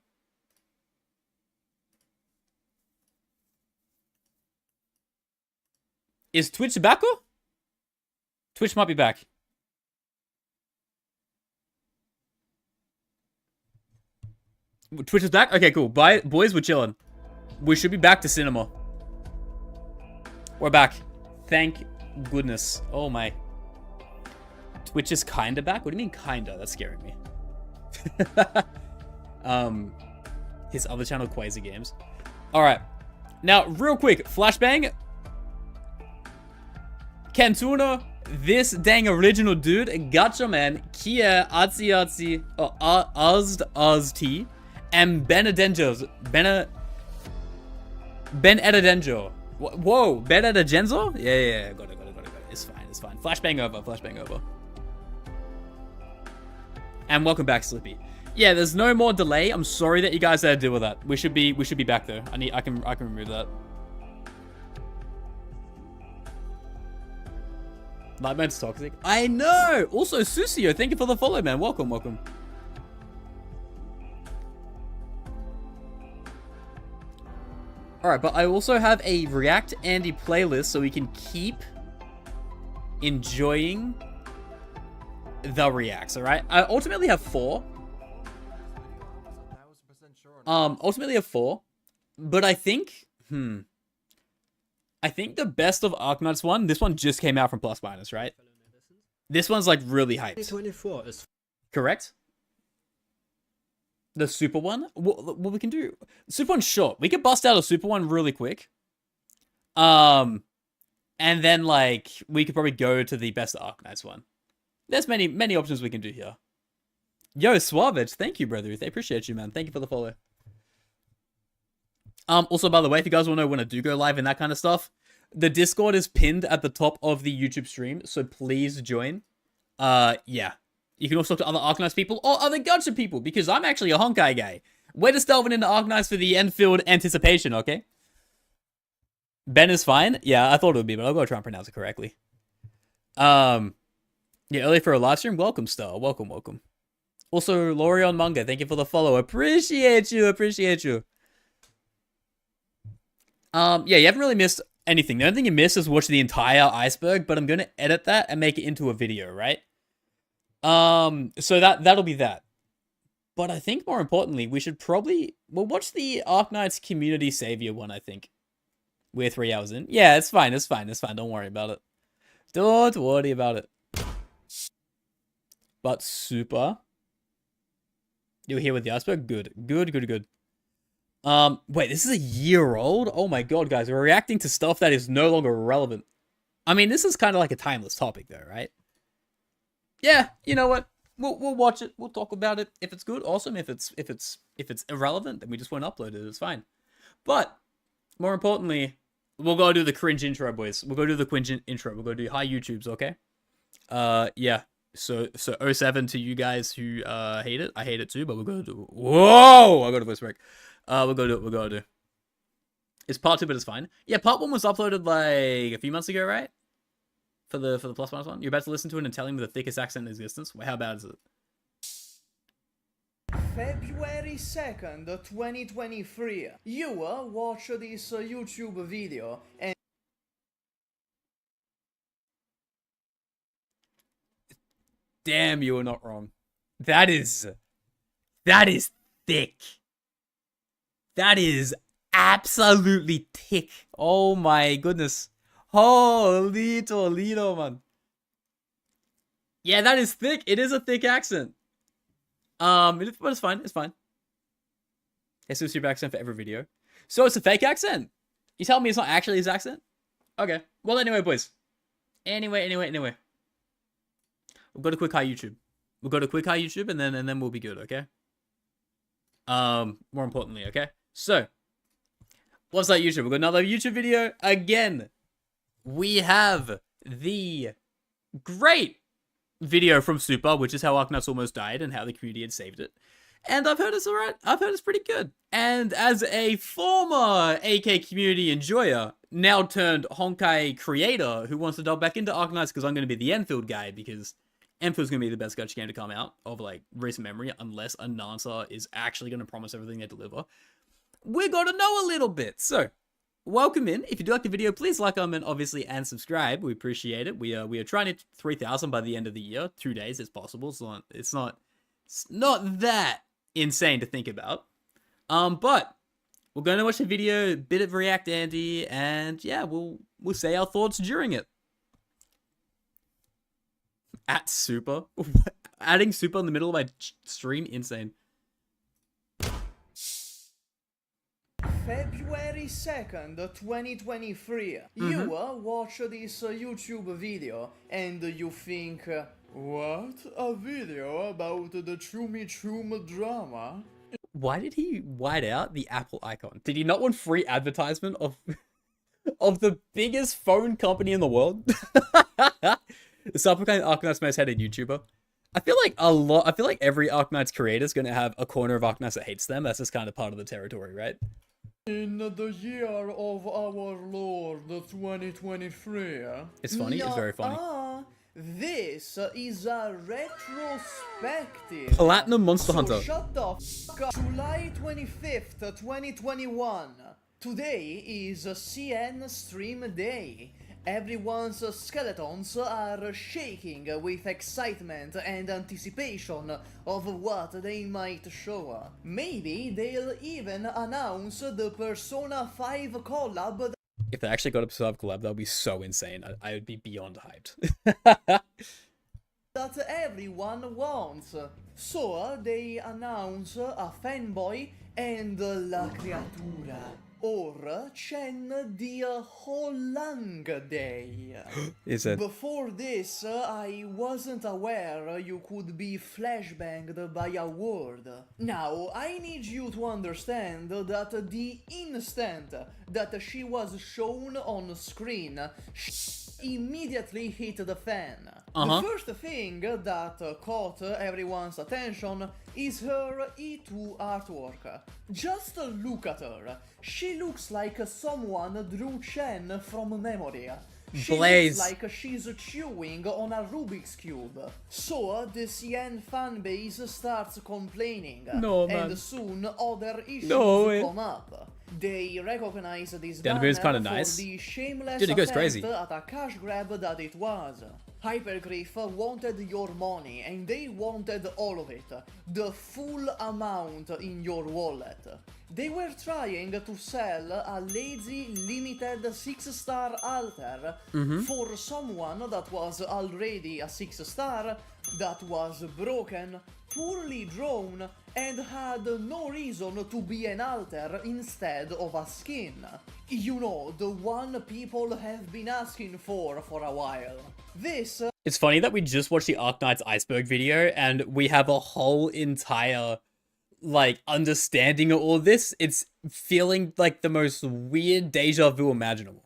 Is Twitch back? Twitch might be back. Twitch is back? Okay, cool. Bye, boys, we're chilling. We should be back to cinema. We're back. Thank goodness. Oh my. Twitch is kinda back? What do you mean kinda? That's scaring me. His other channel, Quasi Games. Alright. Now, real quick, flashbang. Kentuna, this dang original dude, gacha man, Kia, Atsi, Azd, and Benedenjo's Ben Edadenjo. Whoa, Ben Edadenzo? Yeah, got it. It's fine. Flashbang over. And welcome back, Slippy. Yeah, there's no more delay. I'm sorry that you guys had to deal with that. We should be back though. I can remove that. Lightman's toxic. I know! Also, Susio, thank you for the follow, man. Welcome, welcome. Alright, but I also have a React Andy playlist so we can keep enjoying the reacts, alright? I ultimately have 4. Ultimately have 4. But I think, I think the best of Arknights one, this one just came out from Plus Minus, right? This one's like really hyped. 24 is Correct? The super one? What we can do? Super one's short. We could bust out a super one really quick. And then like we could probably go to the best of Arknights one. There's many options we can do here. Yo, Suavage, thank you, brother. I appreciate you, man. Thank you for the follow. Also, by the way, if you guys want to know when I do go live and that kind of stuff, the Discord is pinned at the top of the YouTube stream, so please join. Yeah. You can also talk to other Arknights people or other gacha people, because I'm actually a honkai guy. We're just delving into Arknights for the Endfield anticipation, okay? Ben is fine. Yeah, I thought it would be, but I'll go try and pronounce it correctly. Yeah, early for a live stream. Welcome, Star. Welcome, welcome. Also, Lorion Manga, thank you for the follow. Appreciate you, appreciate you. Yeah, you haven't really missed anything. The only thing you missed is watch the entire Iceberg, but I'm going to edit that and make it into a video, right? So that'll be that. But I think more importantly, we'll watch the Arknights Community Savior one, I think. We're 3 hours in. Yeah, it's fine, it's fine, it's fine. Don't worry about it. Don't worry about it. But super. You're here with the Iceberg? Good. Good, good, good. Wait, this is a year old? Oh my god, guys. We're reacting to stuff that is no longer relevant. I mean, this is kind of like a timeless topic, though, right? Yeah, you know what? We'll watch it. We'll talk about it. If it's good, awesome. If it's irrelevant, then we just won't upload it. It's fine. But more importantly, we'll go do the cringe intro, boys. We'll go do the cringe intro. We'll go do hi YouTubes, okay? Yeah. So 07 to you guys who hate it. I hate it too, but we're gonna do. Whoa! I got a voice break. We'll go do it. We'll go do. It's part 2, but it's fine. Yeah, part 1 was uploaded like a few months ago, right? For the plus minus one. You're about to listen to it and tell him the thickest accent in existence. Well, how bad is it? February 2nd, 2023. You watch this YouTube video and Damn, you are not wrong. That is thick. That is absolutely thick. Oh my goodness. Holy Toledo, man. Yeah, that is thick. It is a thick accent. But it's fine. It's fine. It's a super accent for every video. So it's a fake accent. You tell me it's not actually his accent? Okay. Well, anyway, boys. Anyway. We'll go to quick high YouTube. We'll go to quick high YouTube and then we'll be good, okay? More importantly, okay? So, what's that YouTube? We've got another YouTube video again. We have the great video from Super, which is how Arknights almost died and how the community had saved it. And I've heard it's alright. I've heard it's pretty good. And as a former AK community enjoyer, now turned honkai creator who wants to delve back into Arknights because I'm going to be the Endfield guy, because Endfield's going to be the best gacha game to come out of like recent memory, unless Anansa is actually going to promise everything they deliver. We're going to know a little bit. So, welcome in. If you do like the video, please like, comment, obviously, and subscribe. We appreciate it. We are trying to hit 3,000 by the end of the year. 2 days is possible. It's not that insane to think about. But we're going to watch the video, a bit of React Andy, and yeah, we'll say our thoughts during it. At Super. Adding Super in the middle of my stream? Insane. February 2nd, 2023. You watch this YouTube video and you think, what? A video about the Chumi Chum drama? Why did he white out the Apple icon? Did he not want free advertisement of the biggest phone company in the world? The self-proclaimed Arknights most hated YouTuber. I feel like every Arknights creator is going to have a corner of Arknights that hates them. That's just kind of part of the territory, right? In the year of our Lord 2023. It's funny, it's very funny. This is a retrospective. Platinum Monster So Hunter. shut the f up. July 25th, 2021. Today is CN Stream Day. Everyone's skeletons are shaking with excitement and anticipation of what they might show. Maybe they'll even announce the Persona 5 collab. If they actually got a Persona collab, that would be so insane. I would be beyond hyped. That everyone wants. So they announce a fanboy and la creatura. Or Chen di Holang Day. Is it? Before this, I wasn't aware you could be flashbanged by a word. Now, I need you to understand that the instant that she was shown on screen, immediately hit the fan. The first thing that caught everyone's attention is her E2 artwork. Just look at her. She looks like someone drew Chen from memory. She Blaze. looks like she's chewing on a Rubik's Cube. So the CN fanbase starts complaining. No, man. And soon other issues No, come up. They recognize this The banner animation's kinda for nice. the shameless Dude, it goes attempt crazy. at a cash grab that it was. Hypergriff wanted your money and they wanted all of it. The full amount in your wallet. They were trying to sell a lazy, limited 6-star altar for someone that was already a 6-star, that was broken, poorly drawn, and had no reason to be an altar instead of a skin. You know, the one people have been asking for a while. This It's funny that we just watched the Arknights Iceberg video and we have a whole entire, like, understanding of all this. It's feeling like the most weird deja vu imaginable.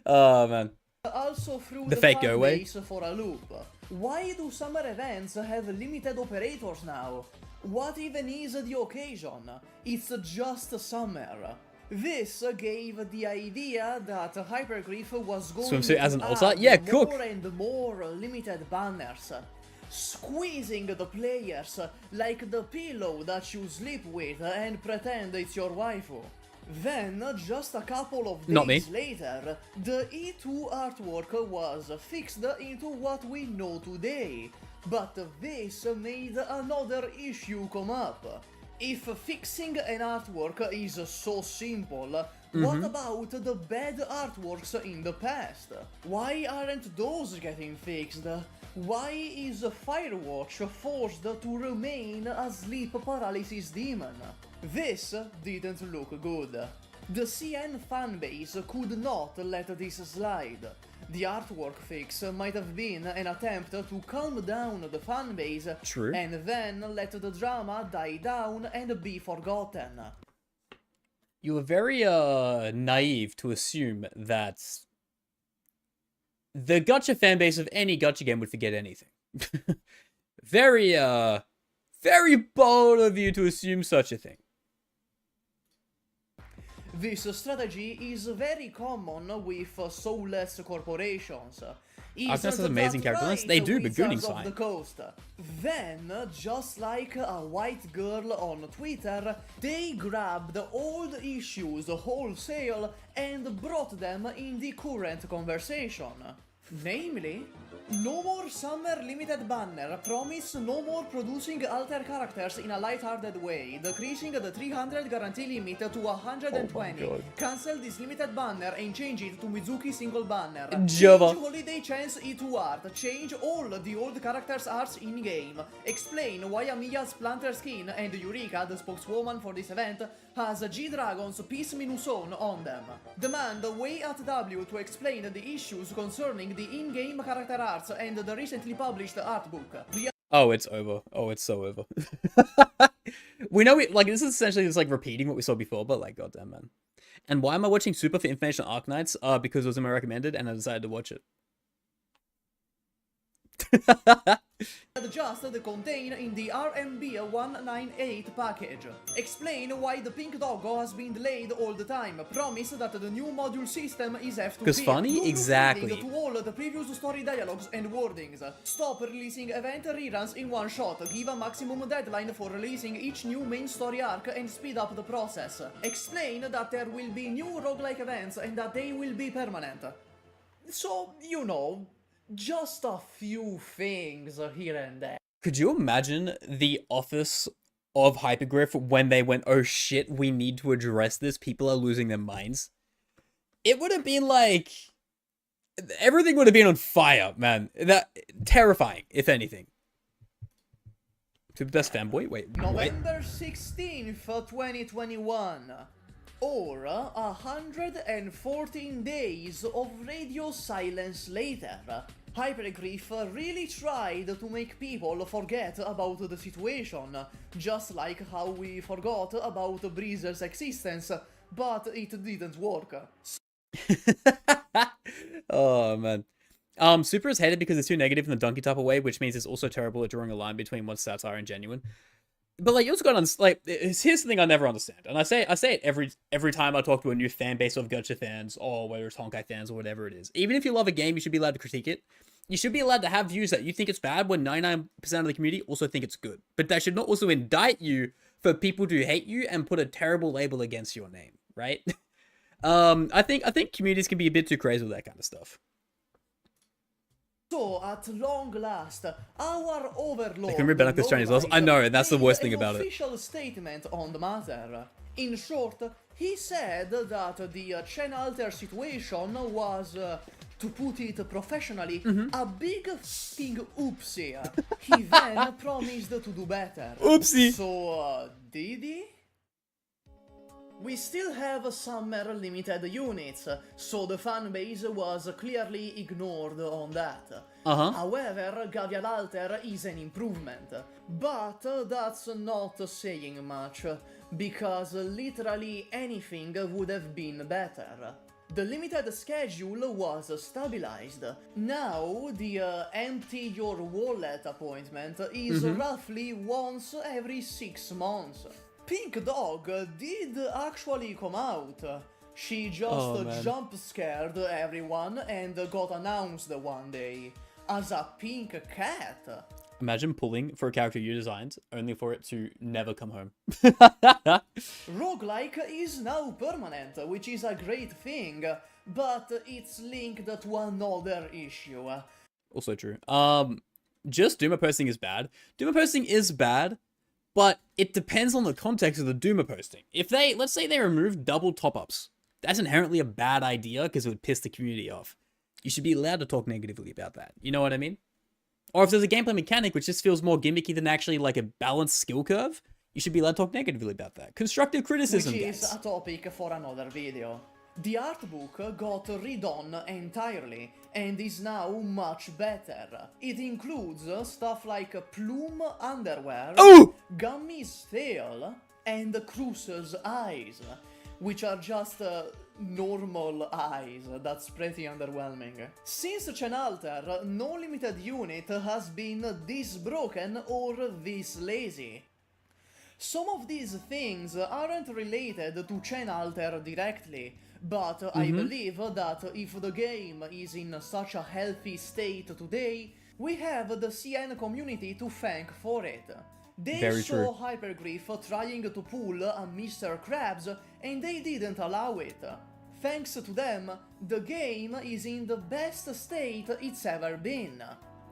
Oh, man. also threw The the fake fan go away. base for a loop. Why do summer events have limited operators now? What even is the occasion? It's just summer. This gave the idea that Hypergriff was going Swimsuit to as an add altar? Yeah, cook. more and more limited banners, squeezing the players like the pillow that you sleep with and pretend it's your waifu. Then, just a couple of Not me. days later, the E2 artwork was fixed into what we know today. But this made another issue come up. If fixing an artwork is so simple, what about the bad artworks in the past? Why aren't those getting fixed? Why is Firewatch forced to remain a sleep paralysis demon? This didn't look good. The CN fanbase could not let this slide. The artwork fix might have been an attempt to calm down the fanbase True. and then let the drama die down and be forgotten. You were very naive to assume that the gacha fanbase of any gacha game would forget anything. Very bold of you to assume such a thing. This strategy is very common with soulless corporations. Arknights has amazing character designs. They do, but Gooning's of fine. the coast. Then, just like a white girl on Twitter, they grabbed old issues wholesale and brought them in the current conversation. Namely, no more summer limited banner, promise no more producing alter characters in a light-hearted way, decreasing the 300 guarantee limit to 120, cancel this limited banner and change it to Mizuki single banner, Java. change Holiday Chance E2 art, change all the old characters' arts in-game, explain why Amiya's planter skin and Eureka, the spokeswoman for this event, has G-Dragon's Peace Minuson on them. Demand Way at W to explain the issues concerning the in-game character arts and the recently published art book. Oh, it's over. Oh, it's so over. We know it, like, this is essentially just like repeating what we saw before, but like, goddamn, man. And why am I watching Super for information on Arknights? Because it was in my recommended and I decided to watch it. just the contain in the RMB 198 package. Explain why the pink doggo has been delayed all the time. Promise that the new module system is F2P. 'Cause funny? Exactly. To all the previous story dialogues and wordings. Stop releasing event reruns in one shot. Give a maximum deadline for releasing each new main story arc and speed up the process. Explain that there will be new roguelike events and that they will be permanent. So, you know, just a few things here and there. Could you imagine the office of Hypergriff when they went, oh shit, we need to address this, people are losing their minds? It would have been like... everything would have been on fire, man. That terrifying, if anything. To the best fanboy? Wait, what? November 16th, 2021. Or 114 days of radio silence later. Hypergriff really tried to make people forget about the situation, just like how we forgot about Breezer's existence, but it didn't work. Oh, man. Super is hated because it's too negative in the donkey type of way, which means it's also terrible at drawing a line between what's satire and genuine. But like, you also gotta like, here's the thing I never understand, and I say it every time I talk to a new fan base of gacha fans, or whether it's honkai fans or whatever it is. Even if you love a game, you should be allowed to critique it. You should be allowed to have views that you think it's bad when 99% of the community also think it's good. But that should not also indict you for people to hate you and put a terrible label against your name, right? I think communities can be a bit too crazy with that kind of stuff. So, at long last, our overlord... I can read back this Chinese also. I know, and that's the worst thing about it. Official statement on the matter. In short, he said that the Chen Alter situation was, to put it professionally, a big f***ing oopsie. He then promised to do better. Oopsie! So, did he? We still have summer limited units, so the fanbase was clearly ignored on that. However, Gavial Alter is an improvement. But that's not saying much, because literally anything would have been better. The limited schedule was stabilized. Now, the empty your wallet appointment is roughly once every 6 months. Pink Dog did actually come out. She just jump scared everyone and got announced one day as a pink cat. Imagine pulling for a character you designed, only for it to never come home. Roguelike is now permanent, which is a great thing, but it's linked to another issue. Also true. Just Duma posting is bad. Duma posting is bad, but it depends on the context of the Duma posting. If they, let's say they remove double top-ups, that's inherently a bad idea because it would piss the community off. You should be allowed to talk negatively about that. You know what I mean? Or if there's a gameplay mechanic which just feels more gimmicky than actually like a balanced skill curve, you should be allowed to talk negatively about that. Constructive criticism, Which is guys. a topic for another video. The art book got redone entirely and is now much better. It includes stuff like Plume underwear, Gummy's tail, and Cruise's eyes, which are just normal eyes. That's pretty underwhelming. Since Chen Alter, no limited unit has been this broken or this lazy. Some of these things aren't related to Chen Alter directly, but I believe that if the game is in such a healthy state today, we have the CN community to thank for it. They Very saw true. Hypergriff trying to pull a Mr. Krabs and they didn't allow it. Thanks to them, the game is in the best state it's ever been.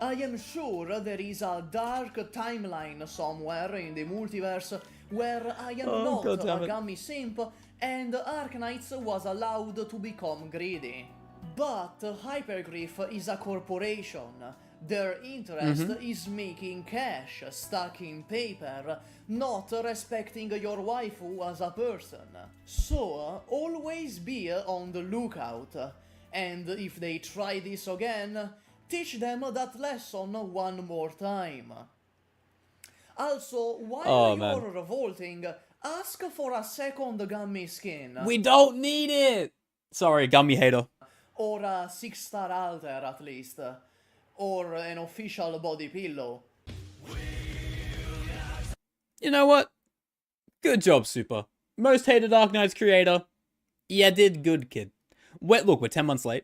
I am sure there is a dark timeline somewhere in the multiverse where I am not a gummy simp and Arknights was allowed to become greedy. But Hypergriff is a corporation. Their interest is making cash, stacking paper, not respecting your waifu as a person. So, always be on the lookout. And if they try this again, teach them that lesson one more time. Also, while you're revolting, ask for a second gummy skin. We don't need it! Sorry, gummy hater. Or a 6-star alter at least. or an official body pillow. You know what? Good job, Super. Most hated Arknights creator. Yeah, did good, kid. Look, we're 10 months late.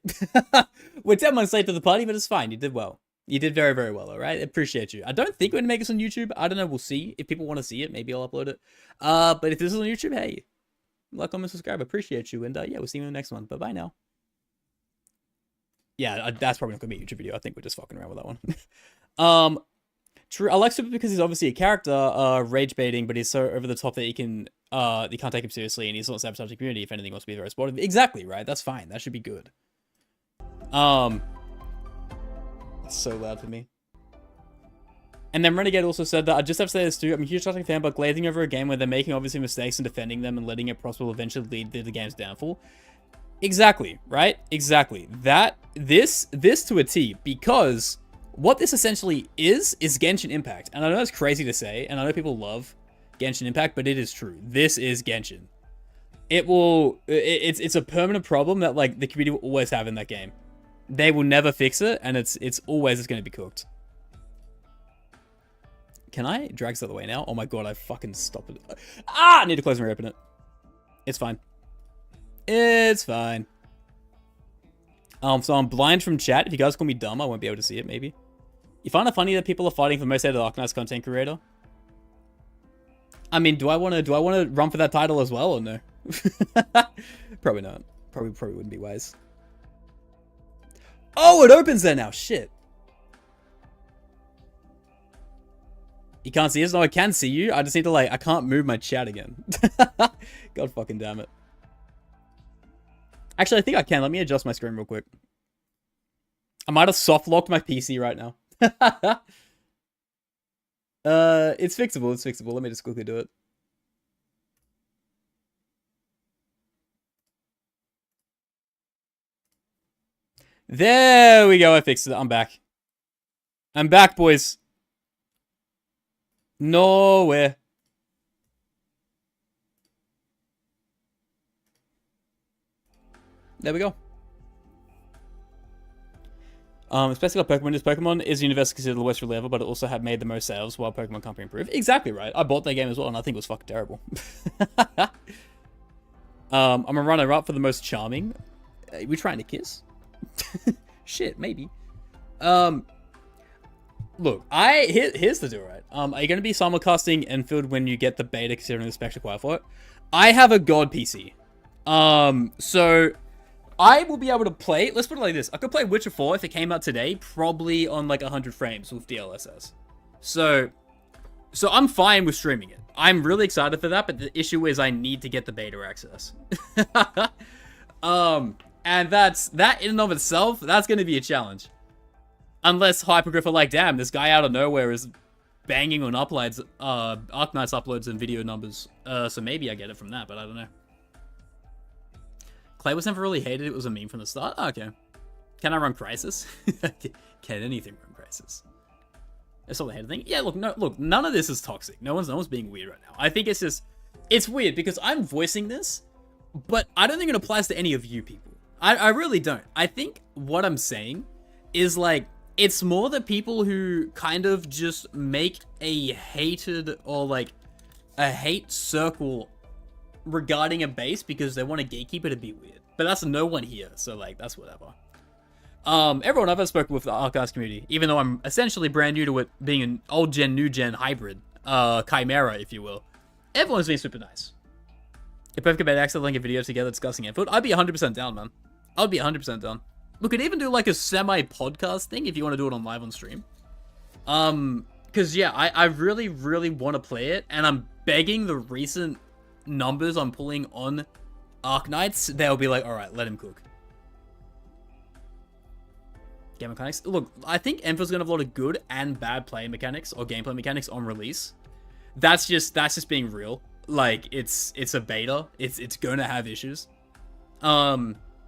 We're 10 months late to the party, but it's fine. You did well. You did very, very well, alright? Appreciate you. I don't think we're gonna make this on YouTube. I don't know. We'll see. If people want to see it, maybe I'll upload it. But if this is on YouTube, hey, like, comment, subscribe. Appreciate you. And yeah, we'll see you in the next one. Bye-bye now. Yeah, that's probably not gonna be a YouTube video. I think we're just fucking around with that one. True. I like Super because he's obviously a character, rage baiting, but he's so over the top that you can't take him seriously, and he's not sabotaging the community. If anything, he wants to be very supportive. Exactly, right? That's fine. That should be good. It's so loud for me. And then Renegade also said that I just have to say this too. I'm a huge Shotgun fan, but glazing over a game where they're making obviously mistakes and defending them and letting it prosper will eventually lead to the game's downfall. Exactly, right? Exactly. This to a T, because what this essentially is Genshin Impact. And I know it's crazy to say, and I know people love Genshin Impact, but it is true. This is Genshin. It's a permanent problem that, like, the community will always have in that game. They will never fix it, and it's always going to be cooked. Can I drag this out of the way now? Oh my god, I fucking stopped it. I need to close and reopen it. It's fine. It's fine. So I'm blind from chat. If you guys call me dumb, I won't be able to see it, maybe. You find it funny that people are fighting for most hated Arknights content creator? I mean, do I want to run for that title as well, or no? Probably not. Probably wouldn't be wise. Oh, it opens there now. Shit. You can't see us? No, I can see you. I just need to, like, I can't move my chat again. God fucking damn it. Actually, I think I can. Let me adjust my screen real quick. I might have soft locked my PC right now. It's fixable. It's fixable. Let me just quickly do it. There we go. I fixed it. I'm back. I'm back, boys. Nowhere. There we go. Especially like Pokemon. This Pokemon is universally considered the worst level, but it also had made the most sales while Pokemon can't be improved. Exactly right. I bought that game as well, and I think it was fucking terrible. I'm a runner-up for the most charming. Are we trying to kiss? Shit, maybe. Look, here's the deal, right? Are you going to be simulcasting Endfield when you get the beta, considering the specs required for it? I have a god PC. So I will be able to play, let's put it like this. I could play Witcher 4 if it came out today, probably on like 100 frames with DLSS. So I'm fine with streaming it. I'm really excited for that, but the issue is I need to get the beta access. And that in and of itself, that's going to be a challenge. Unless Hypergriff are like, damn, this guy out of nowhere is banging on uploads, Arknights uploads and video numbers. So maybe I get it from that, but I don't know. Clay was never really hated. It was a meme from the start. Oh, okay. Can I run Crisis? Can anything run Crisis? That's all the hated thing. Yeah, look, none of this is toxic. No one's being weird right now. I think it's just, it's weird because I'm voicing this, but I don't think it applies to any of you people. I really don't. I think what I'm saying is like, it's more the people who kind of just make a hated or like a hate circle regarding a base because they want a gatekeeper to be weird. But that's no one here, so like that's whatever. Everyone I've ever spoken with the Arknights community, even though I'm essentially brand new to it being an old gen, new gen hybrid, chimera, if you will, everyone's been super nice. If both could make access link a video together discussing Endfield, I'd be 100% down, man. I'd be 100% down. We could even do like a semi-podcast thing if you want to do it on live on stream. Because yeah, I really, really want to play it, and I'm begging the recent numbers I'm pulling on Arknights, they'll be like, alright, let him cook. Game mechanics. Look, I think Endfield's gonna have a lot of good and bad play mechanics or gameplay mechanics on release. That's just being real. Like, it's a beta. It's gonna have issues.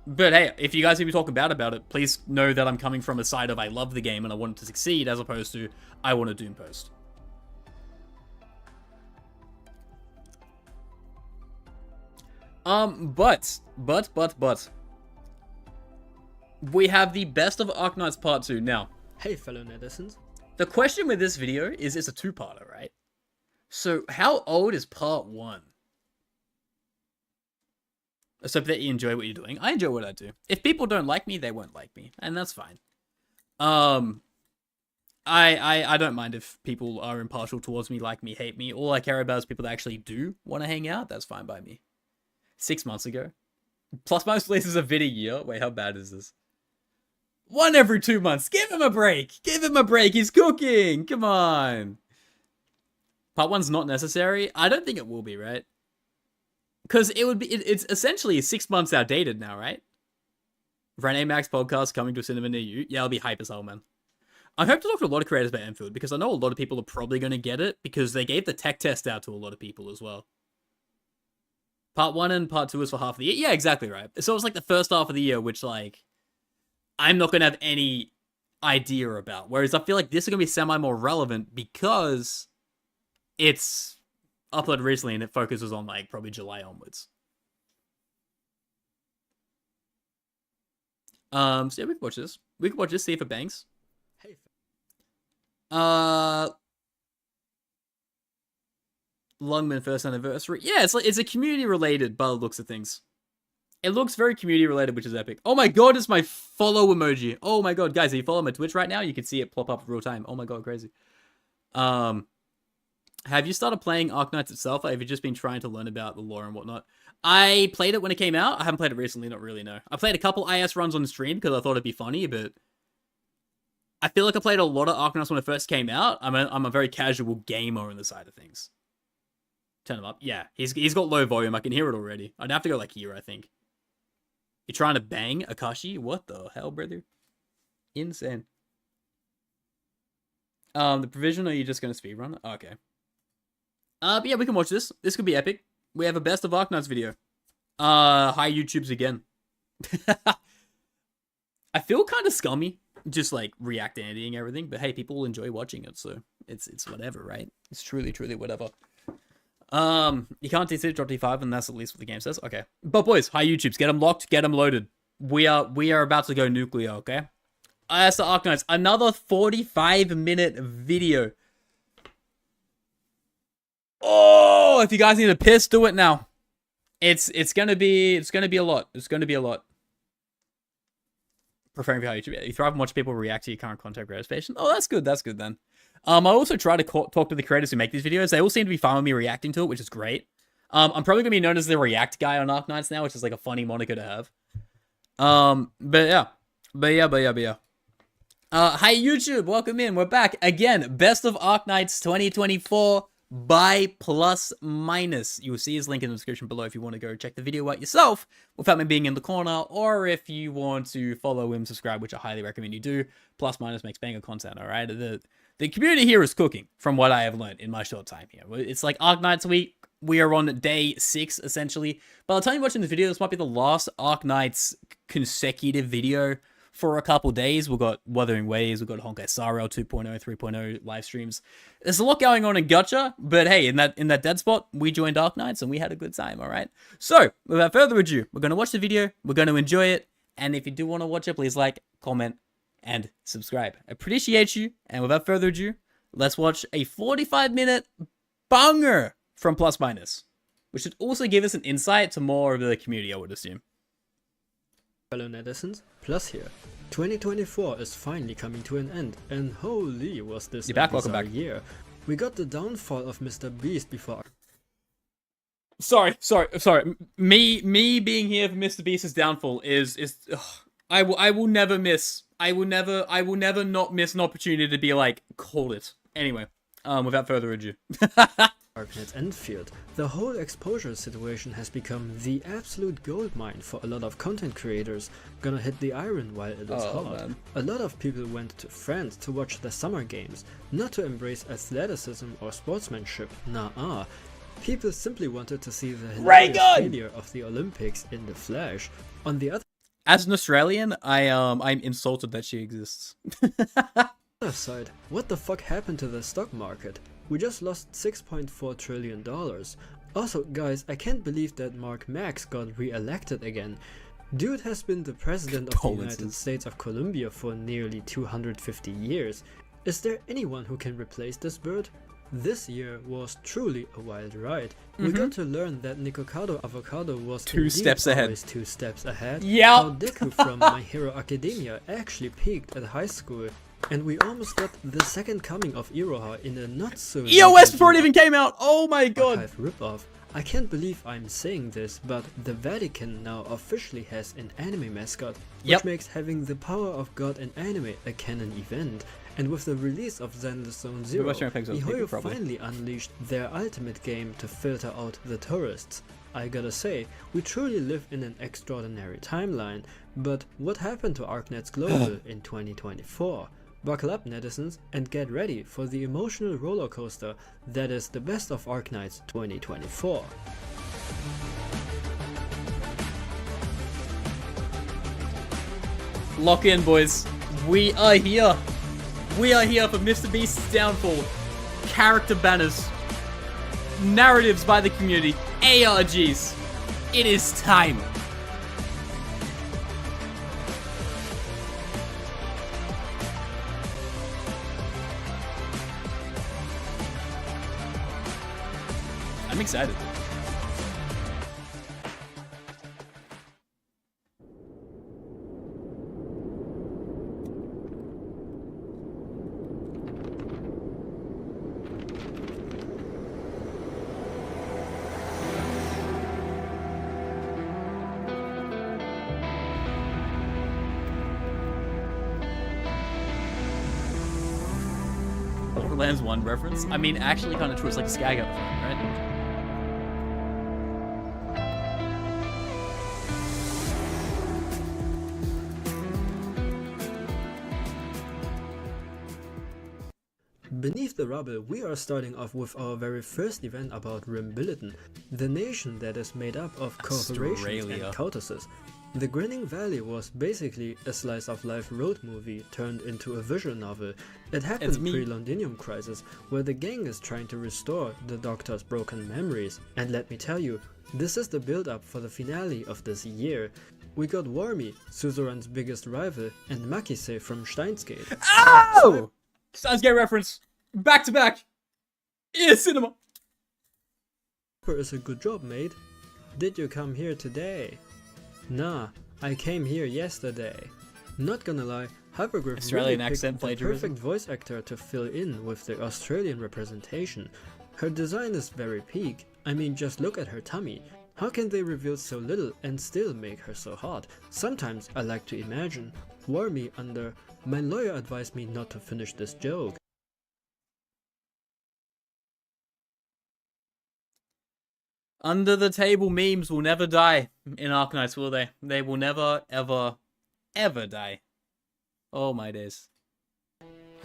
But hey, if you guys hear me talk about it, please know that I'm coming from a side of I love the game and I want it to succeed, as opposed to I want to Doom post. But we have the best of Arknights Part 2. Now, Hey fellow netizens. The question with this video is it's a two-parter, right? So how old is part 1? I hope that you enjoy what you're doing. I enjoy what I do. If people don't like me, they won't like me, and that's fine. I don't mind if people are impartial towards me, like me, hate me. All I care about is people that actually do want to hang out. That's fine by me. 6 months ago. Plus minus releases a vid a year. Wait, how bad is this? 1 every 2 months. Give him a break. Give him a break. He's cooking. Come on. Part 1's not necessary. I don't think it will be, right? Because it would be. It's essentially 6 months outdated now, right? Rene Max podcast coming to a cinema near you. Yeah, it'll be hype as hell, man. I hope to talk to a lot of creators about Endfield because I know a lot of people are probably going to get it because they gave the tech test out to a lot of people as well. Part 1 and part 2 is for half of the year. Yeah, exactly right. So it's like the first half of the year, which like I'm not going to have any idea about. Whereas I feel like this is going to be semi more relevant because it's uploaded recently and it focuses on like probably July onwards. So yeah, we can watch this. We can watch this, see if it bangs. Hey. Lungman first anniversary. Yeah, it's a community related by the looks of things. It looks very community related, which is epic. Oh my god, it's my follow emoji. Oh my god, guys, if you follow my Twitch right now, you can see it pop up real time. Oh my god, crazy. Have you started playing Arknights itself, or have you just been trying to learn about the lore and whatnot? I played it when it came out. I haven't played it recently, not really, no. I played a couple IS runs on stream because I thought it'd be funny, but I feel like I played a lot of Arknights when it first came out. I'm a very casual gamer on the side of things. Turn him up. Yeah, he's got low volume. I can hear it already. I'd have to go like here, I think. You're trying to bang Akashi? What the hell, brother? Insane. The provision, or are you just going to speedrun? Okay. But yeah, we can watch this. This could be epic. We have a best of Arknights video. Hi YouTubes again. I feel kind of scummy, just like react to editing everything, but hey, people will enjoy watching it, so it's whatever, right? It's truly whatever. You can't T6, drop T5, and that's at least what the game says. Okay. But boys, hi YouTubes, get them locked, get them loaded. We are about to go nuclear, okay? As to Arknights, another 45-minute video. Oh, if you guys need a piss, do it now. It's gonna be a lot. It's gonna be a lot. Preferring for how YouTube. You thrive and watch people react to your current content creator station. Oh, that's good. That's good then. I also try to talk to the creators who make these videos. They all seem to be fine with me reacting to it, which is great. I'm probably gonna be known as the react guy on Arknights now, which is like a funny moniker to have. But yeah. Hi YouTube, welcome in. We're back again. Best of Arknights 2024 by plus minus. You'll see his link in the description below if you want to go check the video out yourself without me being in the corner, or if you want to follow him, subscribe, which I highly recommend you do. Plus minus makes banger content. All right, the community here is cooking, from what I have learned in my short time here. It's like Arknights week. We are on day 6 essentially. By the time you're watching this video, this might be the last Arknights consecutive video for a couple days. We've got Wuthering Waves, we've got Honkai Star 2.0, 3.0 live streams. There's a lot going on in gacha, but hey, in that dead spot, we joined Arknights and we had a good time, all right? So, without further ado, we're going to watch the video, we're going to enjoy it, and if you do want to watch it, please like, comment, and subscribe. I appreciate you, and without further ado, let's watch a 45-minute banger from Plus Minus, which should also give us an insight to more of the community, I would assume. Fellow netizens, Plus here. 2024 is finally coming to an end, and holy was this You're back, welcome back. year. We got the downfall of Mr. Beast before. Sorry. Me being here for Mr. Beast's downfall is ugh, I will never miss. I will never not miss an opportunity to be like, call it. Anyway, without further ado. Arknights Endfield, the whole exposure situation has become the absolute goldmine for a lot of content creators. Gonna hit the iron while it is hot. Man. A lot of people went to France to watch the summer games, not to embrace athleticism or sportsmanship. Nah. People simply wanted to see the hilarious failure of the Olympics in the flesh. On the other As an Australian, I'm insulted that she exists. side, what the fuck happened to the stock market? We just lost $6.4 trillion. Also, guys, I can't believe that Mark Max got re-elected again. Dude has been the president of the United Condolences. States of Colombia for nearly 250 years. Is there anyone who can replace this bird? This year was truly a wild ride. We got to learn that Nikocado Avocado was Two indeed steps ahead. always 2 steps ahead. Yep. How Deku from My Hero Academia actually peaked at high school. And we almost got the second coming of Iroha in a not so EOS before it even came out. Oh my god. archive ripoff. I can't believe I'm saying this, but the Vatican now officially has an anime mascot, which Yep. makes having the power of God in anime a canon event. And with the release of Zen the Zone Zero, Western Effects was miHoYo probably. finally unleashed their ultimate game to filter out the tourists. I gotta say, we truly live in an extraordinary timeline, but what happened to Arknights Global in 2024? Buckle up, netizens, and get ready for the emotional roller coaster that is the best of Arknights 2024. Lock in, boys. We are here. We are here for Mr. Beast's downfall. Character banners. Narratives by the community. ARGs. It is time. I'm excited. Borderlands 1 reference? I mean, actually kind of true. It's like a skag up front, right? Beneath the rubble, we are starting off with our very first event about Rimbilliton, the nation that is made up of corporations Australia. and cultists. The Grinning Valley was basically a slice of life road movie turned into a visual novel. It happened me. pre-Londinium crisis, where the gang is trying to restore the Doctor's broken memories. And let me tell you, this is the build-up for the finale of this year. We got Wormy, Suzerain's biggest rival, and Makise from Steins Gate. Oh! Steins Gate reference. Back to back. In cinema. Is a good job, mate. Did you come here today? Nah, I came here yesterday. Not gonna lie, Hypergriff Australian really accent picked the plagiarism. perfect voice actor to fill in with the Australian representation. Her design is very peak. I mean, just look at her tummy. How can they reveal so little and still make her so hot? Sometimes I like to imagine Wormy under "My lawyer advised me not to finish this joke." Under the table memes will never die in Arknights, will they? They will never, ever, ever die. Oh my days.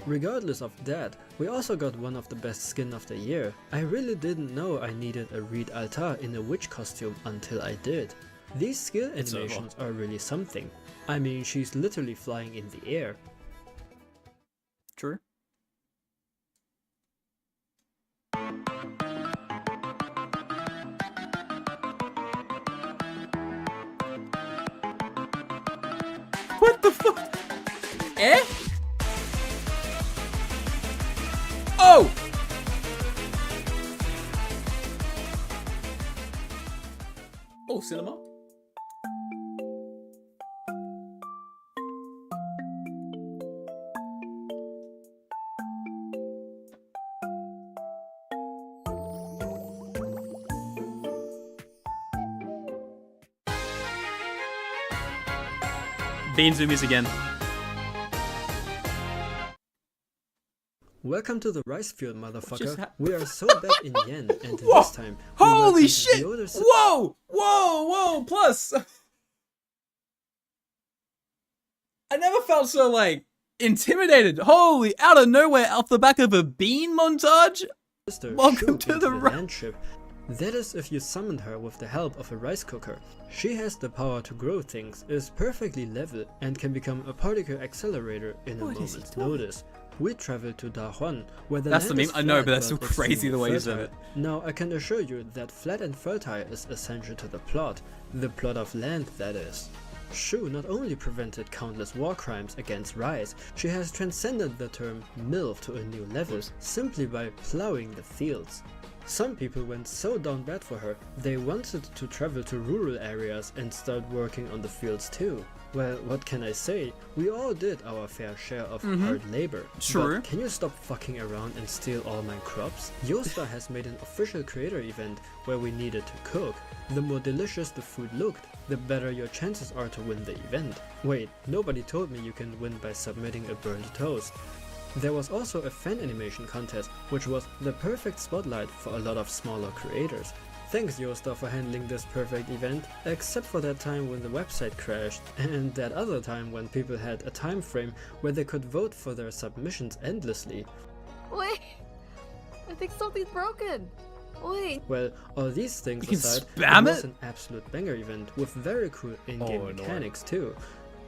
Regardless of that, we also got one of the best skin of the year. I really didn't know I needed a Reed Altar in a witch costume until I did. These skill It's over. animations are really something. I mean, she's literally flying in the air. True. What the fuck? Eh? Oh! Oh, cinema? Bean zoomies again. Welcome to the rice field, motherfucker. hap- We are so back in Yen, and Whoa! this time we Holy welcome shit! the other si- Whoa! Whoa! Whoa! Plus, I never felt so like intimidated. Holy! Out of nowhere, off the back of a bean montage. sister Welcome shoot to into the ri- landship. That is if you summoned her with the help of a rice cooker. She has the power to grow things, is perfectly level, and can become a particle accelerator in a What is he moment's talking- notice. We travel to Dahuan, where the That's land the is meme. I know, flat but that's still but crazy extremely the way you said fertile. Now I can assure you that flat and fertile is essential to the plot of land, that is. Shu not only prevented countless war crimes against Rise, she has transcended the term MILF to a new level simply by plowing the fields. Some people went so down bad for her, they wanted to travel to rural areas and start working on the fields too. Well, what can I say? We all did our fair share of hard labor. True. But can you stop fucking around and steal all my crops? Yosta has made an official creator event where we needed to cook. The more delicious the food looked, the better your chances are to win the event. Wait, nobody told me you can win by submitting a burned toast. There was also a fan animation contest, which was the perfect spotlight for a lot of smaller creators. Thanks Yosta for handling this perfect event, except for that time when the website crashed, and that other time when people had a time frame where they could vote for their submissions endlessly. Wait, I think something's broken. Wait. Well, all these things You can aside, spam it was it? an absolute banger event with very cool in-game Oh, no. mechanics too,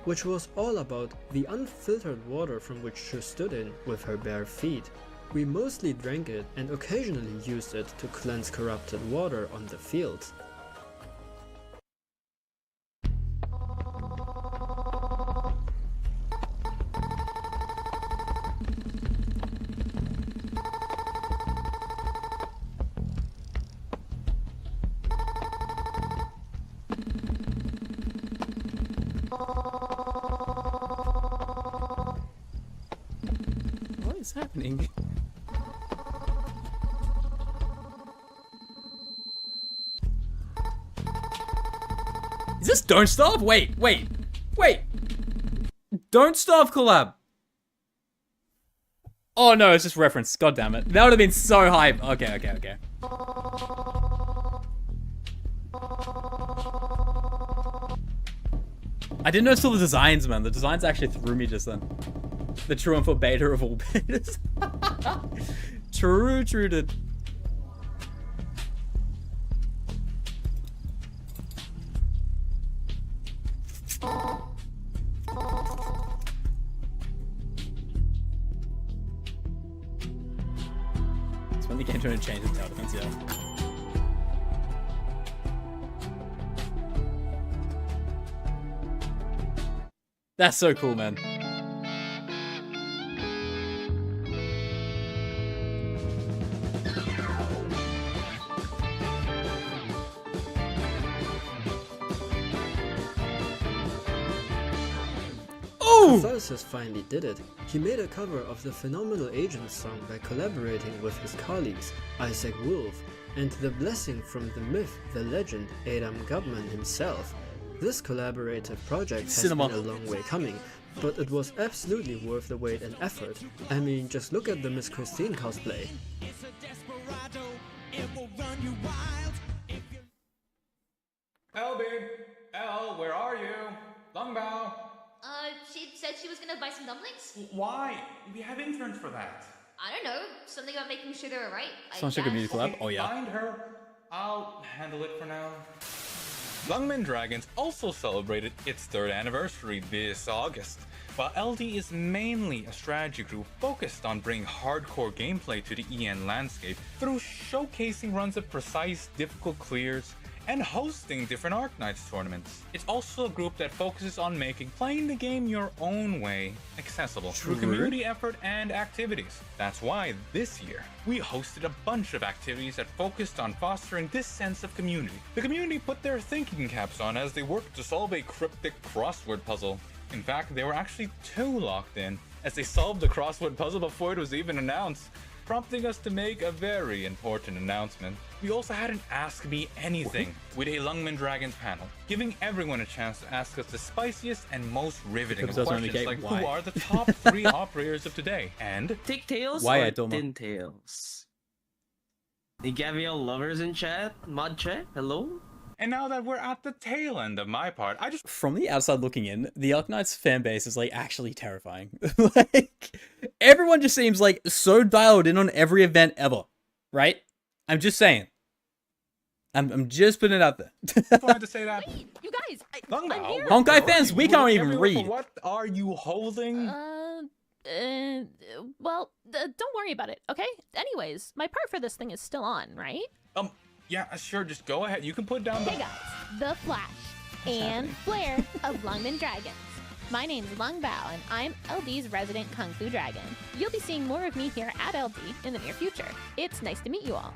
which was all about the unfiltered water from which she stood in with her bare feet. We mostly drank it and occasionally used it to cleanse corrupted water on the fields. What is happening? Is this Don't Starve? Wait. Don't Starve collab. Oh no, it's just reference. God damn it. That would have been so hype. Okay. I didn't notice all the designs, man. The designs actually threw me just then. The true and for beta of all betas. True, dude. It's when the game trying to change its tower defense, yeah. That's so cool, man. Catharsis finally did it. He made a cover of the Phenomenal Agents song by collaborating with his colleagues, Isaac Wolf, and the blessing from the myth, the legend, Adam Gubman himself. This collaborative project has been a long way coming, but it was absolutely worth the wait and effort. I mean, just look at the Miss Christine cosplay. Elle, babe. Elle, where are you? Longbao. She said she was gonna buy some dumplings? Why? We have interns for that. I don't know. Something about making sure they're right. Sounds like a music collab. Oh yeah. Find her. I'll handle it for now. Lungmen Dragons also celebrated its 3rd anniversary this August. While LD is mainly a strategy group focused on bringing hardcore gameplay to the EN landscape through showcasing runs of precise, difficult clears, and hosting different Arknights tournaments. It's also a group that focuses on making playing the game your own way accessible through community effort and activities. That's why this year we hosted a bunch of activities that focused on fostering this sense of community. The community put their thinking caps on as they worked to solve a cryptic crossword puzzle. In fact, they were actually too locked in as they solved the crossword puzzle before it was even announced, prompting us to make a very important announcement. We also had an Ask Me Anything with a Lungmen Dragons panel, giving everyone a chance to ask us the spiciest and most riveting of questions like who are the top 3 operators of today, and Tick Tails why or Tin Tails? The Gavial lovers in chat? Mod chat? Hello? And now that we're at the tail end of my part, I just... From the outside looking in, the Arknights fan base is, like, actually terrifying. Like, everyone just seems, like, so dialed in on every event ever. Right? I'm just saying. I'm just putting it out there. wanted to say that. Wait, you guys, I'm Longbao, here. Honkai fans, we can't even read. What are you holding? Well, don't worry about it, okay? Anyways, my part for this thing is still on, right? Yeah, sure, just go ahead. You can put down the... Hey guys, the Flash. and Blair of Lungmen Dragons. My name's Lung Bao, and I'm LD's resident Kung Fu Dragon. You'll be seeing more of me here at LD in the near future. It's nice to meet you all.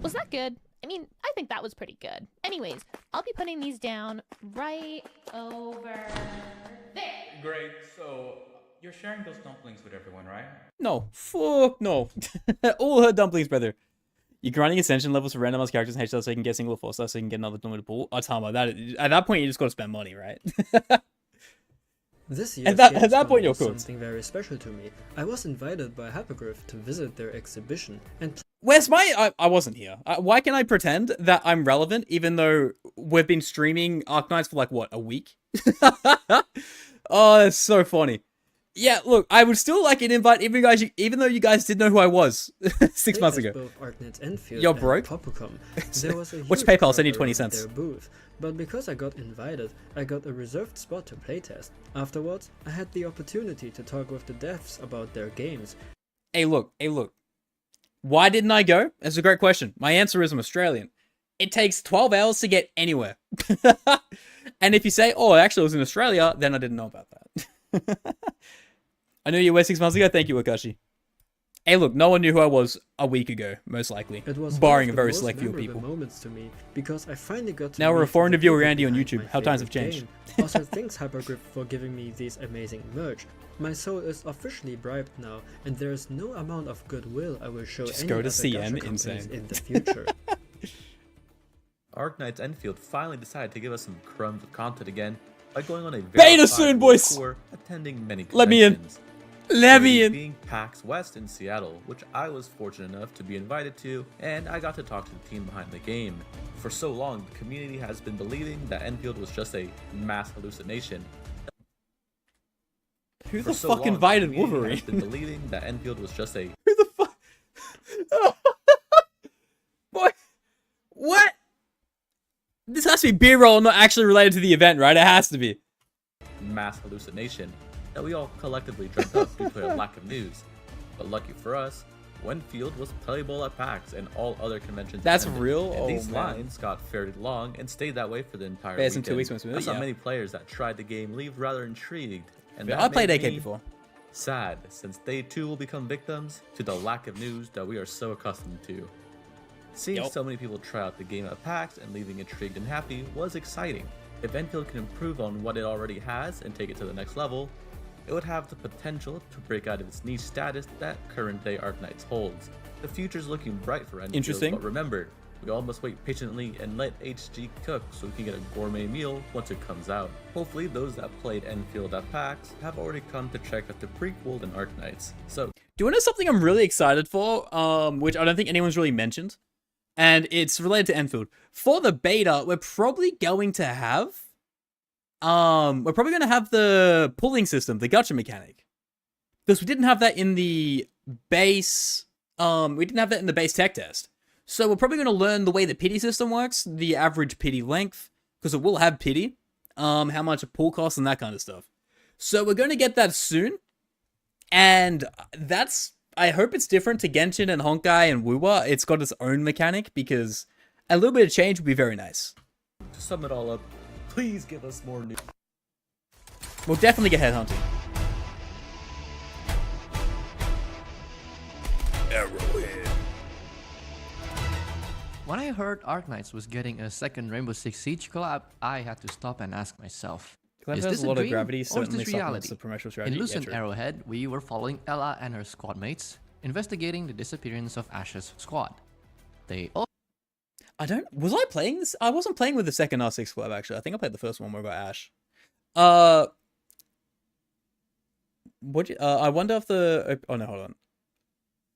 Was that good? I mean, I think that was pretty good. Anyways, I'll be putting these down right over there. Great, so you're sharing those dumplings with everyone, right? No, fuck no. All her dumplings, brother. You're grinding ascension levels for randomized characters in HL so you can get single 4-star so you can get another tournament pool. Oh, Tama, at that point you just gotta spend money, right? This year's at that point, you're was cooked. something very special to me. I was invited by Hypergriff to visit their exhibition and Where's my... I wasn't here. Why can I pretend that I'm relevant even though we've been streaming Arknights for like, what, a week? Oh, that's so funny. Yeah, look, I would still like an invite even though you guys did know who I was 6 months ago. Both Arknights Endfield You're and broke? Popucom. There was a Which huge PayPal? crowd Send you 20 around cents. Their booth, but because I got invited, I got a reserved spot to playtest. Afterwards, I had the opportunity to talk with the devs about their games. Hey, look. Why didn't I go? That's a great question. My answer is I'm Australian. It takes 12 hours to get anywhere. And if you say, oh, actually I was in Australia, then I didn't know about that. I knew you were 6 months ago. Thank you, Akashi. Hey, look, no one knew who I was a week ago, most likely. It was barring a one of the very most select few memorable people. moments to me because I finally got to Now we're a meet foreign the viewer people Andy on behind YouTube. my How times have favorite changed. game. Also, thanks Hypergrip for giving me these amazing merch. My soul is officially bribed now, and there is no amount of goodwill I will show Just any go to other CN, gacha companies insane. in the future. Arknights Enfield finally decided to give us some crumbs of content again by going on a very Beta soon, boys! tour, attending many Let me in. conventions. Let me in. Being PAX West in Seattle, which I was fortunate enough to be invited to, and I got to talk to the team behind the game. For so long, the community has been believing that Enfield was just a mass hallucination. Who For the so fuck long, invited the community Wolverine? has been believing that Enfield was just a Who the fuck? Boy, what? This has to be B-roll, not actually related to the event, right? It has to be. mass hallucination that we all collectively dreamt up due to a lack of news. But lucky for us, Enfield was playable at PAX and all other conventions. That's attended, real? And Oh, these man. lines got fairly long and stayed that way for the entire There's some weekend. 2 weeks once we I meet, saw yeah. many players that tried the game leave rather intrigued, and Yeah, that I played made AK me before. sad, since they too will become victims to the lack of news that we are so accustomed to. Seeing Yup. so many people try out the game at PAX and leaving intrigued and happy was exciting. If Enfield can improve on what it already has and take it to the next level, it would have the potential to break out of its niche status that current day Arknights holds. The future's looking bright for Enfield, Interesting. but remember, we all must wait patiently and let HG cook so we can get a gourmet meal once it comes out. Hopefully those that played Enfield at PAX have already come to check out the prequel in Arknights. So, Do you want to know something I'm really excited for? Which I don't think anyone's really mentioned. And it's related to Enfield. For the beta, we're probably going to have... the pulling system, the gacha mechanic. Because we didn't have that in the base... we didn't have that in the base tech test. So we're probably going to learn the way the pity system works, the average pity length, because it will have pity, how much a pull costs and that kind of stuff. So we're going to get that soon. And that's... I hope it's different to Genshin and Honkai and Wuwa. It's got its own mechanic because a little bit of change would be very nice. to sum it all up, please give us more news. We'll definitely get headhunting. Arrowhead. When I heard Arknights was getting a second Rainbow Six Siege collab, I had to stop and ask myself, Collab is has this a lot of dream gravity, or is certainly this supplements reality? the promotional strategy. In Yeah, Lucent true. Arrowhead, we were following Ella and her squad mates, investigating the disappearance of Ash's squad. They all Was I playing this? I wasn't playing with the second R6 collab, actually. I think I played the first one where I got Ash. I wonder if the... Oh, no, hold on.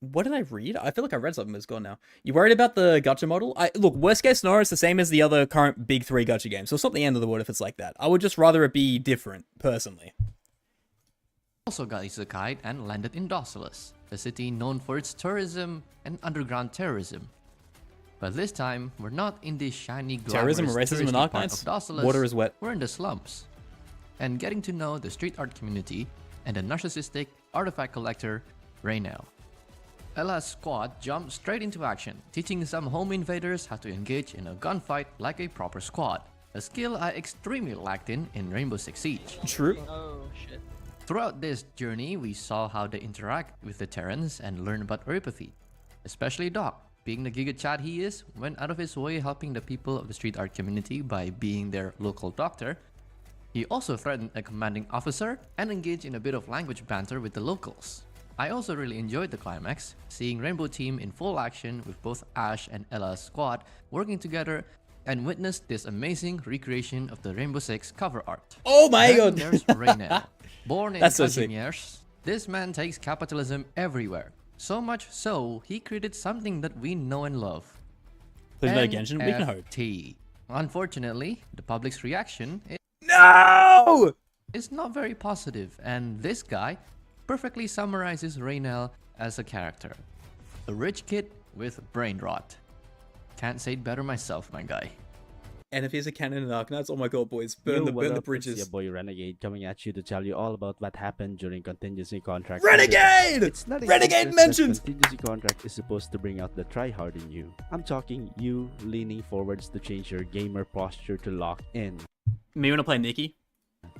What did I read? I feel like I read something, but it's gone now. You worried about the gacha model? Look, worst case scenario, it's the same as the other current big 3 gacha games, so it's not the end of the world if it's like that. I would just rather it be different, personally. also got isekai and landed in Docilis, a city known for its tourism and underground terrorism. But this time, we're not in the shiny, Terrorism or glamorous racism in touristy part Arknights? of Docilis. Water is wet. We're in the slums. And getting to know the street art community and the narcissistic artifact collector, Raynell. Ella's squad jumped straight into action, teaching some home invaders how to engage in a gunfight like a proper squad. a skill I extremely lacked in Rainbow Six Siege. True. Oh shit. Throughout this journey, we saw how they interact with the Terrans and learn about empathy. Especially Doc, being the Giga Chad he is, went out of his way helping the people of the street art community by being their local doctor. He also threatened a commanding officer and engaged in a bit of language banter with the locals. I also really enjoyed the climax, seeing Rainbow Team in full action with both Ash and Ella's squad working together, and witnessed this amazing recreation of the Rainbow Six cover art. Oh my Then god! there's Raynel. Born in That's so sick. Kazimierz, this man takes capitalism everywhere. So much so, he created something that we know and love. Please no Genshin, we can hope. NFT. Unfortunately, the public's reaction No! is not very positive, and this guy perfectly summarizes Raynel as a character. A rich kid with brain rot. Can't say it better myself, my guy. And if he's a canon in Arknights, oh my god, boys, Yo, burn what the up? bridges. It's your boy Renegade coming at you to tell you all about what happened during contingency contract. Renegade! It's not a Renegade secret mentioned! that contingency contract is supposed to bring out the tryhard in you. I'm talking you leaning forwards to change your gamer posture to lock in. Me when I play Nikki?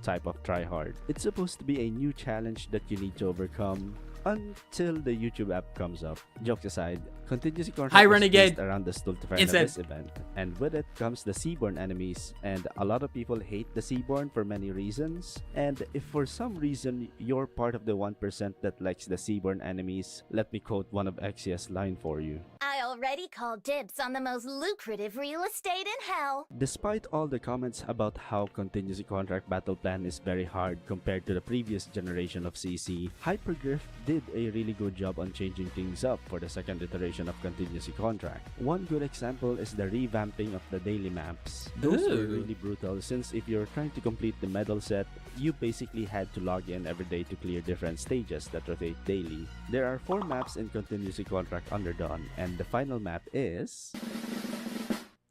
Type of tryhard. It's supposed to be a new challenge that you need to overcome until the YouTube app comes up. Jokes aside, contingency contract Hi, was Renegade. based around the Stultifer Instant. event, and with it comes the Seaborn enemies, and a lot of people hate the Seaborn for many reasons, and if for some reason you're part of the 1% that likes the Seaborn enemies, let me quote one of Exia's line for you. I already called dibs on the most lucrative real estate in hell. Despite all the comments about how contingency contract battle plan is very hard compared to the previous generation of CC, Hypergriff did a really good job on changing things up for the second iteration of contingency contract. One good example is the revamping of the daily maps. Those were really brutal since if you're trying to complete the medal set, you basically had to log in every day to clear different stages that rotate daily. There are 4 maps in contingency contract Underdawn, and the final map is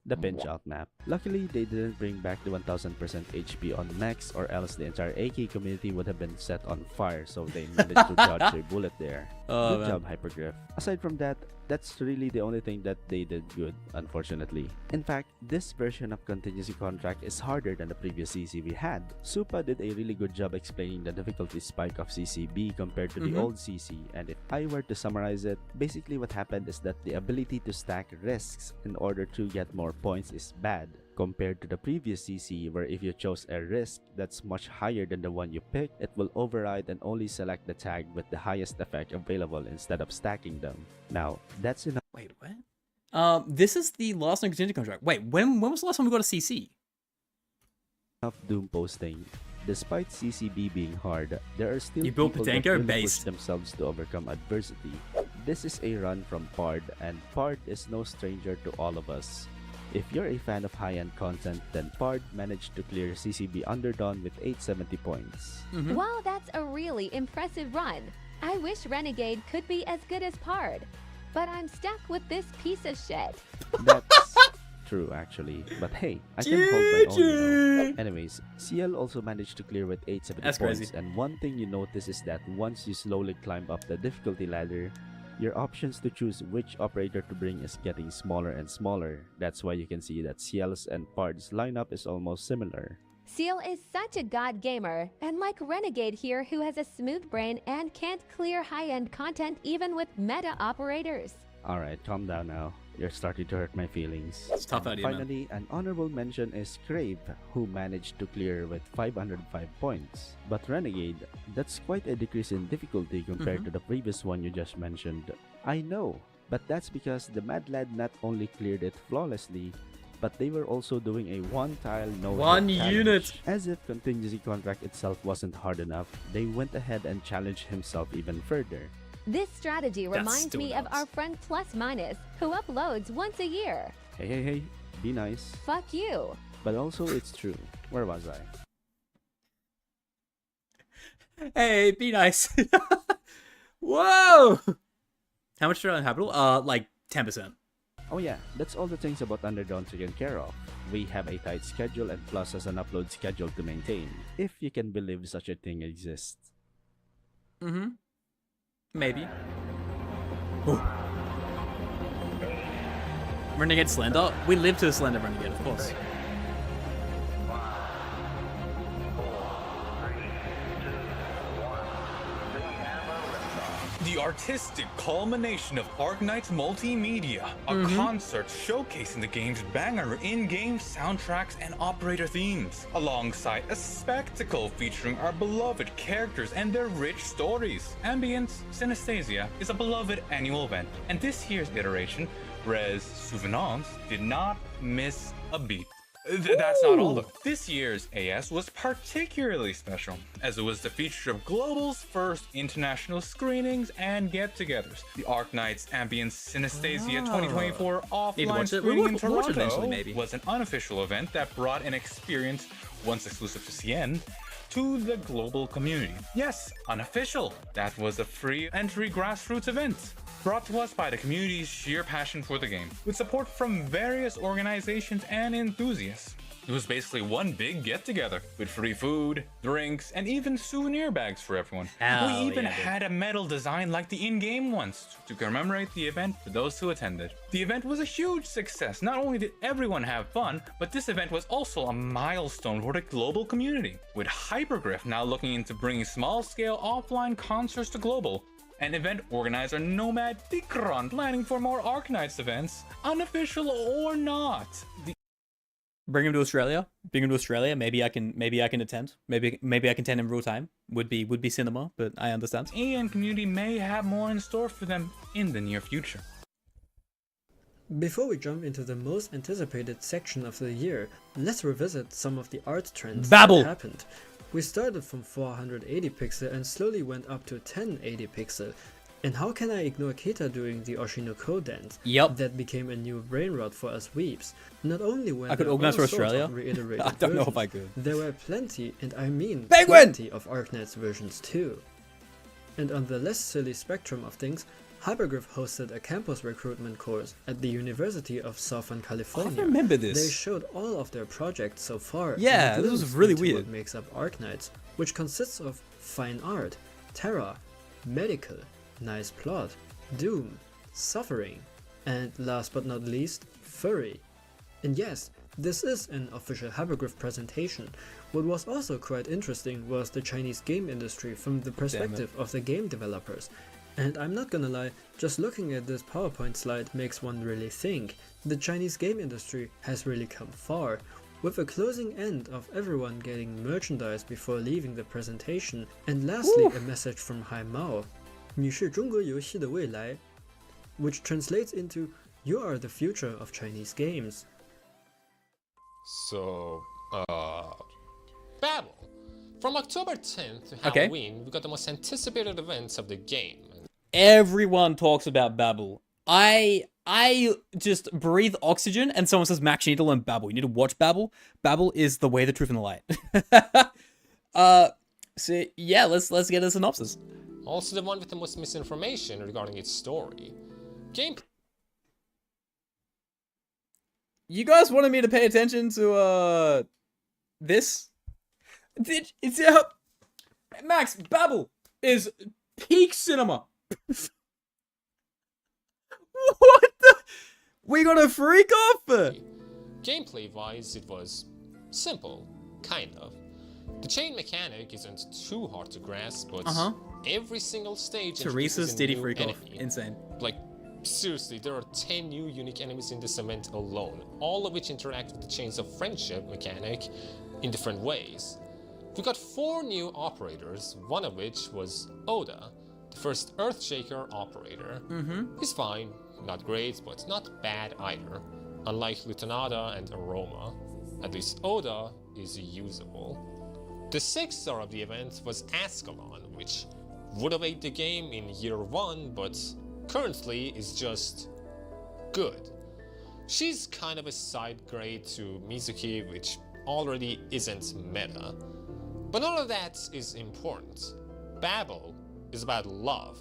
the pinch out map. Luckily, they didn't bring back the 1000% HP on mechs, or else the entire AK community would have been set on fire, so they managed to dodge their bullet there. Good job, Hypergriff. Aside from that, that's really the only thing that they did good, unfortunately. In fact, this version of contingency contract is harder than the previous CC we had. Supa did a really good job explaining the difficulty spike of CCB compared to the old CC, and if I were to summarize it, basically what happened is that the ability to stack risks in order to get more points is bad, compared to the previous CC where if you chose a risk that's much higher than the one you picked, it will override and only select the tag with the highest effect available instead of stacking them. Now, that's enough. Wait, what? This is the last one contingency contract. Wait, when was the last time we got a CC? Enough doom posting. Despite CCB being hard, there are still You built people that Patanko really based. push themselves to overcome adversity. This is a run from Pard, and Pard is no stranger to all of us. If you're a fan of high-end content, then Pard managed to clear CCB Underdawn with 870 points. Wow, that's a really impressive run. I wish Renegade could be as good as Pard, but I'm stuck with this piece of shit. That's true, actually. But hey, I can hold my own, you know. Anyways, CL also managed to clear with 870 That's points, crazy. and one thing you notice is that once you slowly climb up the difficulty ladder, your options to choose which operator to bring is getting smaller and smaller. That's why you can see that CL's and Pard's lineup is almost similar. Seal is such a god gamer, and like Renegade here who has a smooth brain and can't clear high-end content even with meta operators. Alright, calm down now. You're starting to hurt my feelings. It's a tough And idea, man. finally, an honorable mention is Crave, who managed to clear with 505 points. But Renegade, that's quite a decrease in difficulty compared to the previous one you just mentioned. I know, but that's because the Mad Lad not only cleared it flawlessly, but they were also doing a one-tile no One unit. As if contingency contract itself wasn't hard enough, they went ahead and challenged himself even further. This strategy That's reminds still me of nuts. our friend Plus Minus, who uploads once a year. Hey, be nice. Fuck you. But also it's true. Where was I? Hey, be nice. Whoa! How much Australian capital? Like 10%. Oh yeah, that's all the things about Underdawn taken care of. We have a tight schedule and Plus has an upload schedule to maintain, if you can believe such a thing exists. Maybe. Oh. Renegade Slender? We live to a Slender Renegade, of course. The artistic culmination of Arknights multimedia, a concert showcasing the game's banger in-game soundtracks and operator themes, alongside a spectacle featuring our beloved characters and their rich stories. Ambience Synesthesia is a beloved annual event, and this year's iteration, Res Souvenance, did not miss a beat. That's not all though. This year's AS was particularly special, as it was the feature of Global's first international screenings and get-togethers. The Arknights Ambience Synesthesia 2024 offline screening in Toronto was an unofficial event that brought an experience once exclusive to CN to the global community. Yes, unofficial. That was a free entry grassroots event, brought to us by the community's sheer passion for the game, with support from various organizations and enthusiasts. It was basically one big get-together, with free food, drinks, and even souvenir bags for everyone. We even had a medal design like the in-game ones to commemorate the event for those who attended. The event was a huge success. Not only did everyone have fun, but this event was also a milestone for the global community, with Hypergriff now looking into bringing small-scale offline concerts to global, and event organizer Nomad Dikron planning for more Arknights events, unofficial or not. Bring him to Australia. Bring him to Australia. Maybe I can attend. Maybe I can attend in real time. Would be cinema, but I understand. AN community may have more in store for them in the near future. Before we jump into the most anticipated section of the year, let's revisit some of the art trends that happened. We started from 480 pixel and slowly went up to 1080 pixel. And how can I ignore Kita doing the Oshinoko dance? That became a new brain rot for us weebs. Not only were there all sorts of reiterated I don't know if I versions, could. there were plenty, and I mean Penguin! plenty of Arknights versions too. And on the less silly spectrum of things, Hypergriff hosted a campus recruitment course at the University of Southern California. I remember this. They showed all of their projects so far. Yeah, and this was really into weird. What makes up Arknights, which consists of fine art, terror, medical, nice plot, doom, suffering, and last but not least, furry. And yes, this is an official Hypergriff presentation. What was also quite interesting was the Chinese game industry from the perspective of the game developers. And I'm not gonna lie, just looking at this PowerPoint slide makes one really think. The Chinese game industry has really come far, with a closing end of everyone getting merchandise before leaving the presentation, and lastly a message from Hai Mao, 你是中国游戏的未来, which translates into you are the future of Chinese games. So, Babel. From October 10th to Halloween, we got the most anticipated events of the game. Everyone talks about Babel. I just breathe oxygen and someone says, Max, you need to learn Babel. You need to watch Babel. Babel is the way, the truth, and the light. So yeah, let's get a synopsis. Also the one with the most misinformation regarding its story. You guys wanted me to pay attention to this? Max, Babel is peak cinema. What the? We got a freak off? Gameplay-wise, it was simple, kind of. The chain mechanic isn't too hard to grasp, but every single stage Teresa's introduces a Diddy new freak off. enemy. Insane. Like, seriously, there are 10 new unique enemies in this event alone, all of which interact with the chains of friendship mechanic in different ways. We got 4 new operators, one of which was Oda, the first Earthshaker operator. He's fine, not great, but not bad either. Unlike Lutanada and Aroma, at least Oda is usable. The 6th star of the event was Ascalon, which would have made the game in year 1, but currently is just good. She's kind of a side grade to Mizuki, which already isn't meta. But none of that is important. Babel is about love.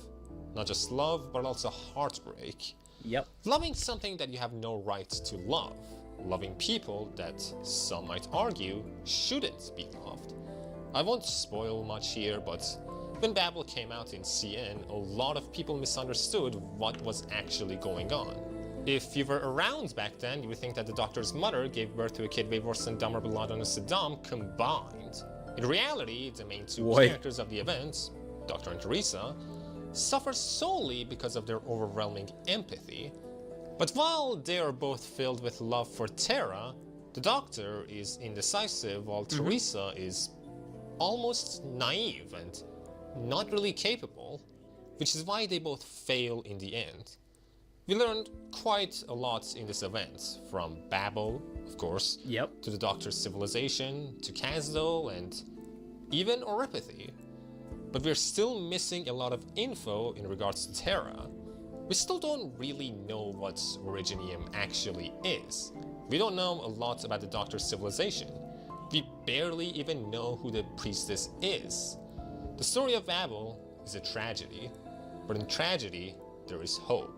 Not just love, but also heartbreak. Yep. Loving something that you have no right to love. Loving people that some might argue shouldn't be loved. I won't spoil much here, but when Babel came out in CN, a lot of people misunderstood what was actually going on. If you were around back then, you would think that the doctor's mother gave birth to a kid way worse than Dumber Blood and Saddam combined. In reality, the main 2 characters of the event, Doctor and Teresa, suffer solely because of their overwhelming empathy. But while they are both filled with love for Terra, the Doctor is indecisive while Teresa is almost naive and not really capable, which is why they both fail in the end. We learned quite a lot in this event, from Babel, of course, to the Doctor's civilization, to Casdo, and even Oripathy. But we're still missing a lot of info in regards to Terra. We still don't really know what Originium actually is. We don't know a lot about the Doctor's civilization. We barely even know who the priestess is. The story of Babel is a tragedy, but in tragedy, there is hope.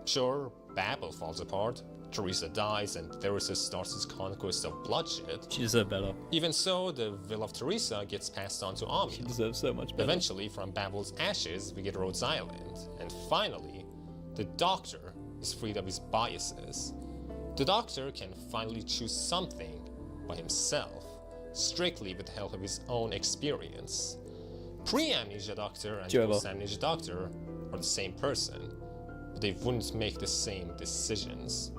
Sure, Babel falls apart, Teresa dies, and Theresis starts his conquest of bloodshed. She deserved better. Even so, the will of Teresa gets passed on to Amia. She deserves so much better. Eventually, from Babel's ashes, we get Rhodes Island. And finally, the Doctor is freed of his biases. The Doctor can finally choose something by himself, strictly with the help of his own experience. Pre-Amnesia Doctor and post-Amnesia Doctor are the same person, but they wouldn't make the same decisions.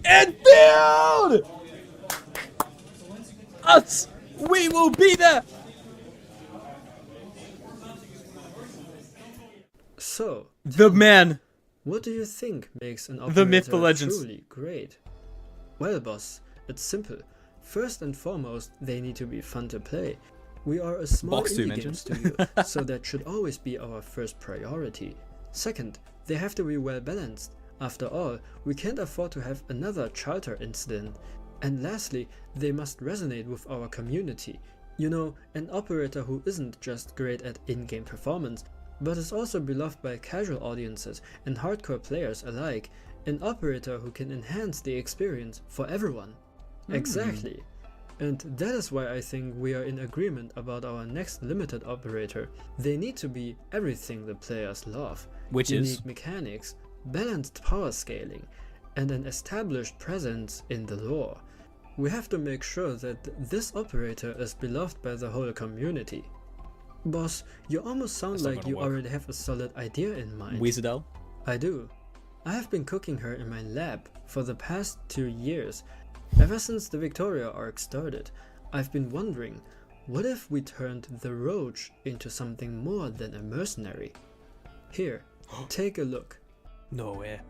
Endfield! Us! We will be there! So, the man! What do you think makes an The myth, operator the legends. truly great? Well, boss, it's simple. First and foremost, they need to be fun to play. We are a small indie game studio, so that should always be our first priority. Second, they have to be well balanced. After all, we can't afford to have another charter incident. And lastly, they must resonate with our community. You know, an operator who isn't just great at in-game performance, but is also beloved by casual audiences and hardcore players alike. An operator who can enhance the experience for everyone. Exactly. And that is why I think we are in agreement about our next limited operator. They need to be everything the players love. Which is? Unique mechanics, balanced power scaling, and an established presence in the lore. We have to make sure that this operator is beloved by the whole community. Boss, you almost sound like you already have a solid idea in mind. Weezadel? I do. I have been cooking her in my lab for the past 2 years. Ever since the Victoria arc started, I've been wondering, what if we turned the Roach into something more than a mercenary? Here, take a look. No way.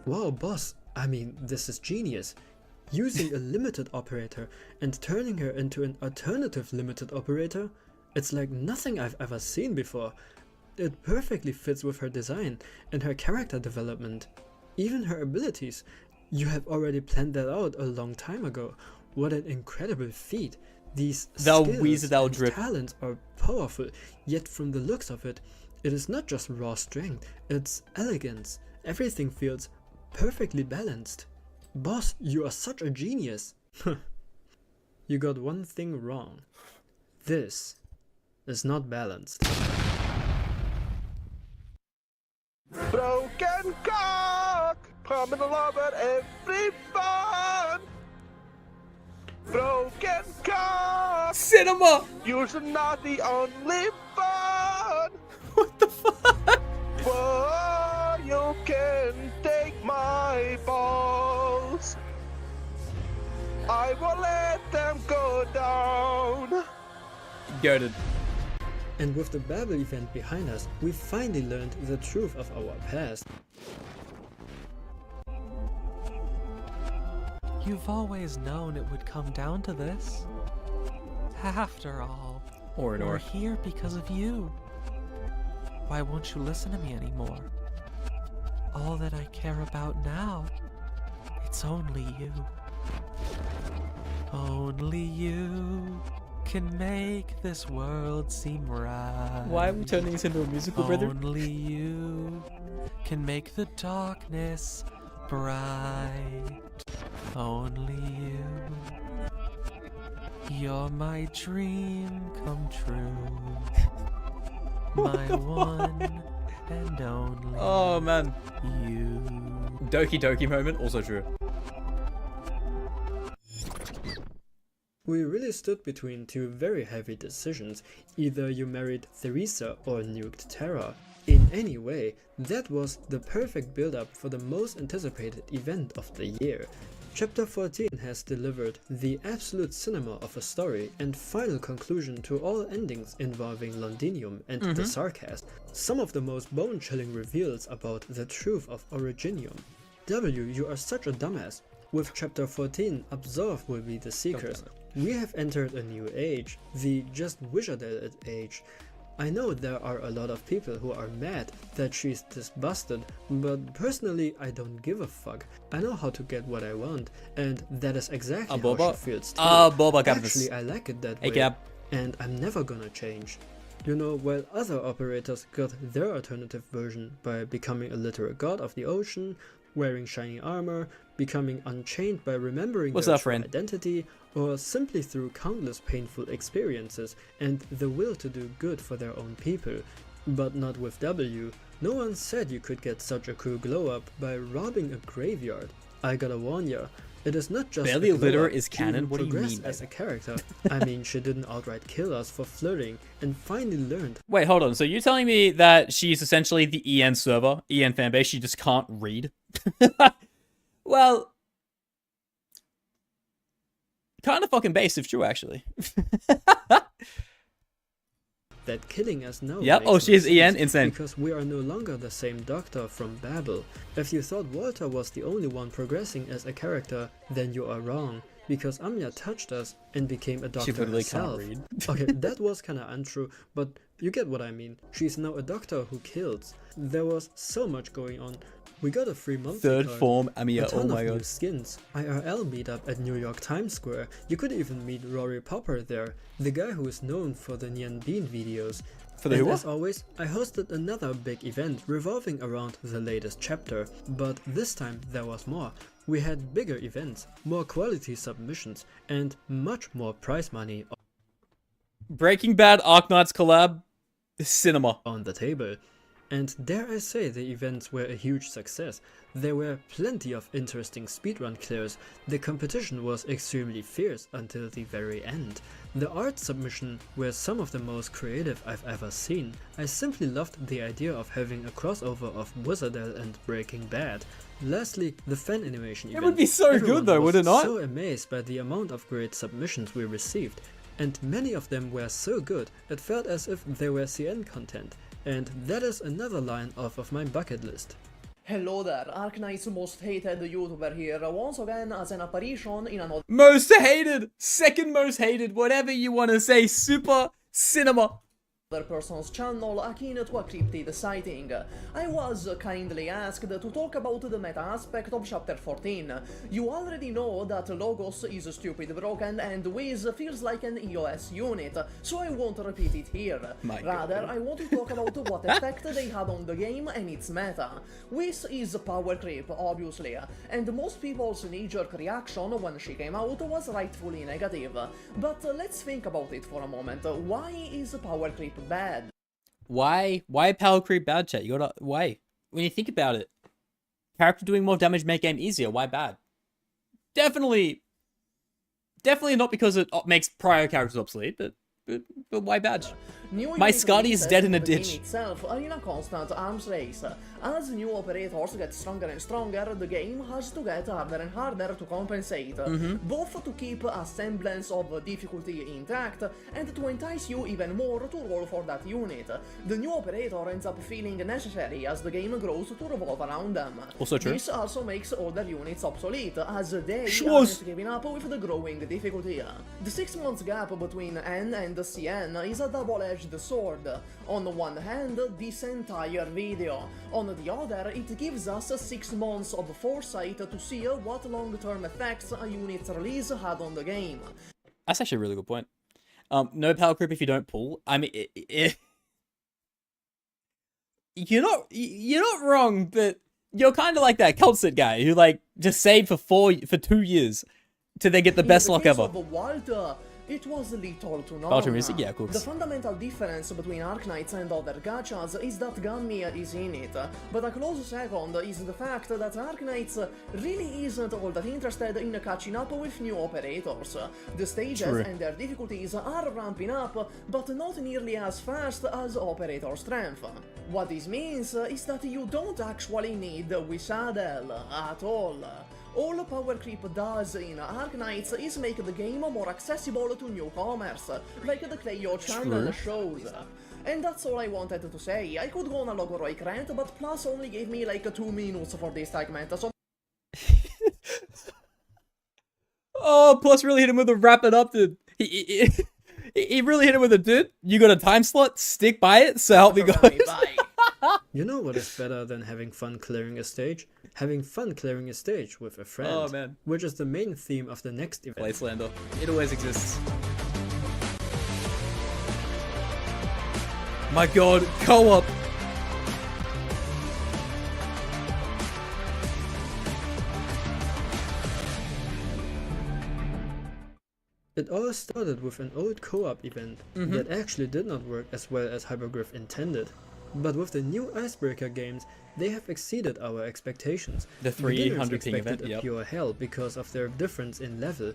Wow, boss, I mean, this is genius. Using a limited operator and turning her into an alternative limited operator, it's like nothing I've ever seen before. It perfectly fits with her design and her character development. Even her abilities. You have already planned that out a long time ago. What an incredible feat. These skills and talents are powerful, yet from the looks of it, it is not just raw strength, it's elegance. Everything feels perfectly balanced. Boss, you are such a genius. You got one thing wrong. This is not balanced. Broken cock, coming along at every fun. Broken cock, cinema. You're not the only fun. What the fuck? Whoa, you can take my balls. I will let them go down. Goated. And with the Babel event behind us, we finally learned the truth of our past. You've always known it would come down to this. After all, we're here because of you. Why won't you listen to me anymore? All that I care about now, it's only you. Only you can make this world seem right. Why are we turning this into a musical, brother? Only you can make the darkness bright. Only you. You're my dream come true. My one and only Oh man. you. Doki Doki moment, also true. We really stood between two very heavy decisions. Either you married Theresa or nuked Terra. In any way, that was the perfect build-up for the most anticipated event of the year. Chapter 14 has delivered the absolute cinema of a story and final conclusion to all endings involving Londinium and the Sarcast. Some of the most bone-chilling reveals about the truth of Originium. W, you are such a dumbass. With Chapter 14, Absolve will be the Seekers. We have entered a new age, the just wizarded age. I know there are a lot of people who are mad that she's this busted, but personally I don't give a fuck. I know how to get what I want, and that is exactly how she feels too. Actually, I like it that way, and I'm never gonna change. You know, while other operators got their alternative version by becoming a literal god of the ocean, wearing shiny armor, becoming unchained by remembering their true identity, or simply through countless painful experiences and the will to do good for their own people. But not with W. No one said you could get such a cool glow-up by robbing a graveyard. I gotta warn ya, it is not just Barely a literate is canon? What do you progress mean? as a character. I mean, she didn't outright kill us for flirting and finally learned. Wait, hold on. So you're telling me that she's essentially the EN server, EN fanbase, she just can't read? Well, kind of fucking base if true, actually. That killing us now. Yep. Oh, she is EN. Insane. Because we are no longer the same doctor from Babel. If you thought Walter was the only one progressing as a character, then you are wrong. Because Anya touched us and became a doctor herself. Can't read. Okay, that was kinda untrue, but you get what I mean. She's now a doctor who kills. There was so much going on. We got a free monthly Third card, form a Amiya, ton oh my of new god. skins, IRL meetup at New York Times Square. You could even meet Rory Popper there, the guy who is known for the Nyan Bean videos. For the And who? as always, I hosted another big event revolving around the latest chapter, but this time there was more. We had bigger events, more quality submissions, and much more prize money Breaking Bad Arknights collab, cinema on the table. And dare I say, the events were a huge success. There were plenty of interesting speedrun clears. The competition was extremely fierce until the very end. The art submission were some of the most creative I've ever seen. I simply loved the idea of having a crossover of Wizardel and Breaking Bad. Lastly, the fan animation event. It would be so good though, would it not? I was so amazed by the amount of great submissions we received. And many of them were so good, it felt as if they were CN content. And that is another line off of my bucket list. Hello there, Arknights most hated YouTuber here, once again as an apparition in another most hated, second most hated, whatever you want to say, super cinema. person's channel akin to a cryptid sighting. I was kindly asked to talk about the meta aspect of chapter 14. You already know that Logos is stupid broken and Wiz feels like an EOS unit, so I won't repeat it here. Rather, I want to talk about what effect they had on the game and its meta. Wiz is power creep, obviously, and most people's knee-jerk reaction when she came out was rightfully negative. But let's think about it for a moment. Why is power creep bad? Why power creep bad, chat? You gotta, why? When you think about it, character doing more damage make game easier. Why bad? Definitely not because it makes prior characters obsolete, but why bad? My Scotty is dead in a ditch. Itself are in a constant arms race. As new operators get stronger and stronger, the game has to get harder and harder to compensate, both to keep a semblance of difficulty intact and to entice you even more to roll for that unit. The new operator ends up feeling necessary as the game grows to revolve around them. Also true. This also makes older units obsolete, as they aren't keeping up with the growing difficulty. The 6 months gap between N and CN is a double-edged sword. On one hand, this entire video. On the other, it gives us 6 months of foresight to see what long-term effects a unit's release had on the game. That's actually a really good point. No power creep if you don't pull. I mean, you're not wrong, but you're kind of like that Cultsit guy who like just saved for 2 years to then get the best luck ever. It was little to Culture know. music, yeah, cool. The fundamental difference between Arknights and other gachas is that Gunmi is in it, but a close second is the fact that Arknights really isn't all that interested in catching up with new operators. The stages True. and their difficulties are ramping up, but not nearly as fast as operator strength. What this means is that you don't actually need Wisadel at all. All power creep does in Arknights is make the game more accessible to newcomers, like the Kleyo channel shows. And that's all I wanted to say. I could go on a logoroic rant, but Plus only gave me like 2 minutes for this segment, so... Oh, Plus really hit him with a wrap it up, dude. He really hit him with a dude. You got a time slot, stick by it, so help me God. You know what is better than having fun clearing a stage? Having fun clearing a stage with a friend. Oh, man. Which is the main theme of the next event. Wastelander. It always exists. My God, co-op. It all started with an old co-op event Mhm. that actually did not work as well as Hypergriff intended. But with the new Icebreaker games, they have exceeded our expectations. The 300 Beginners ping event, expected a yep. pure hell because of their difference in level,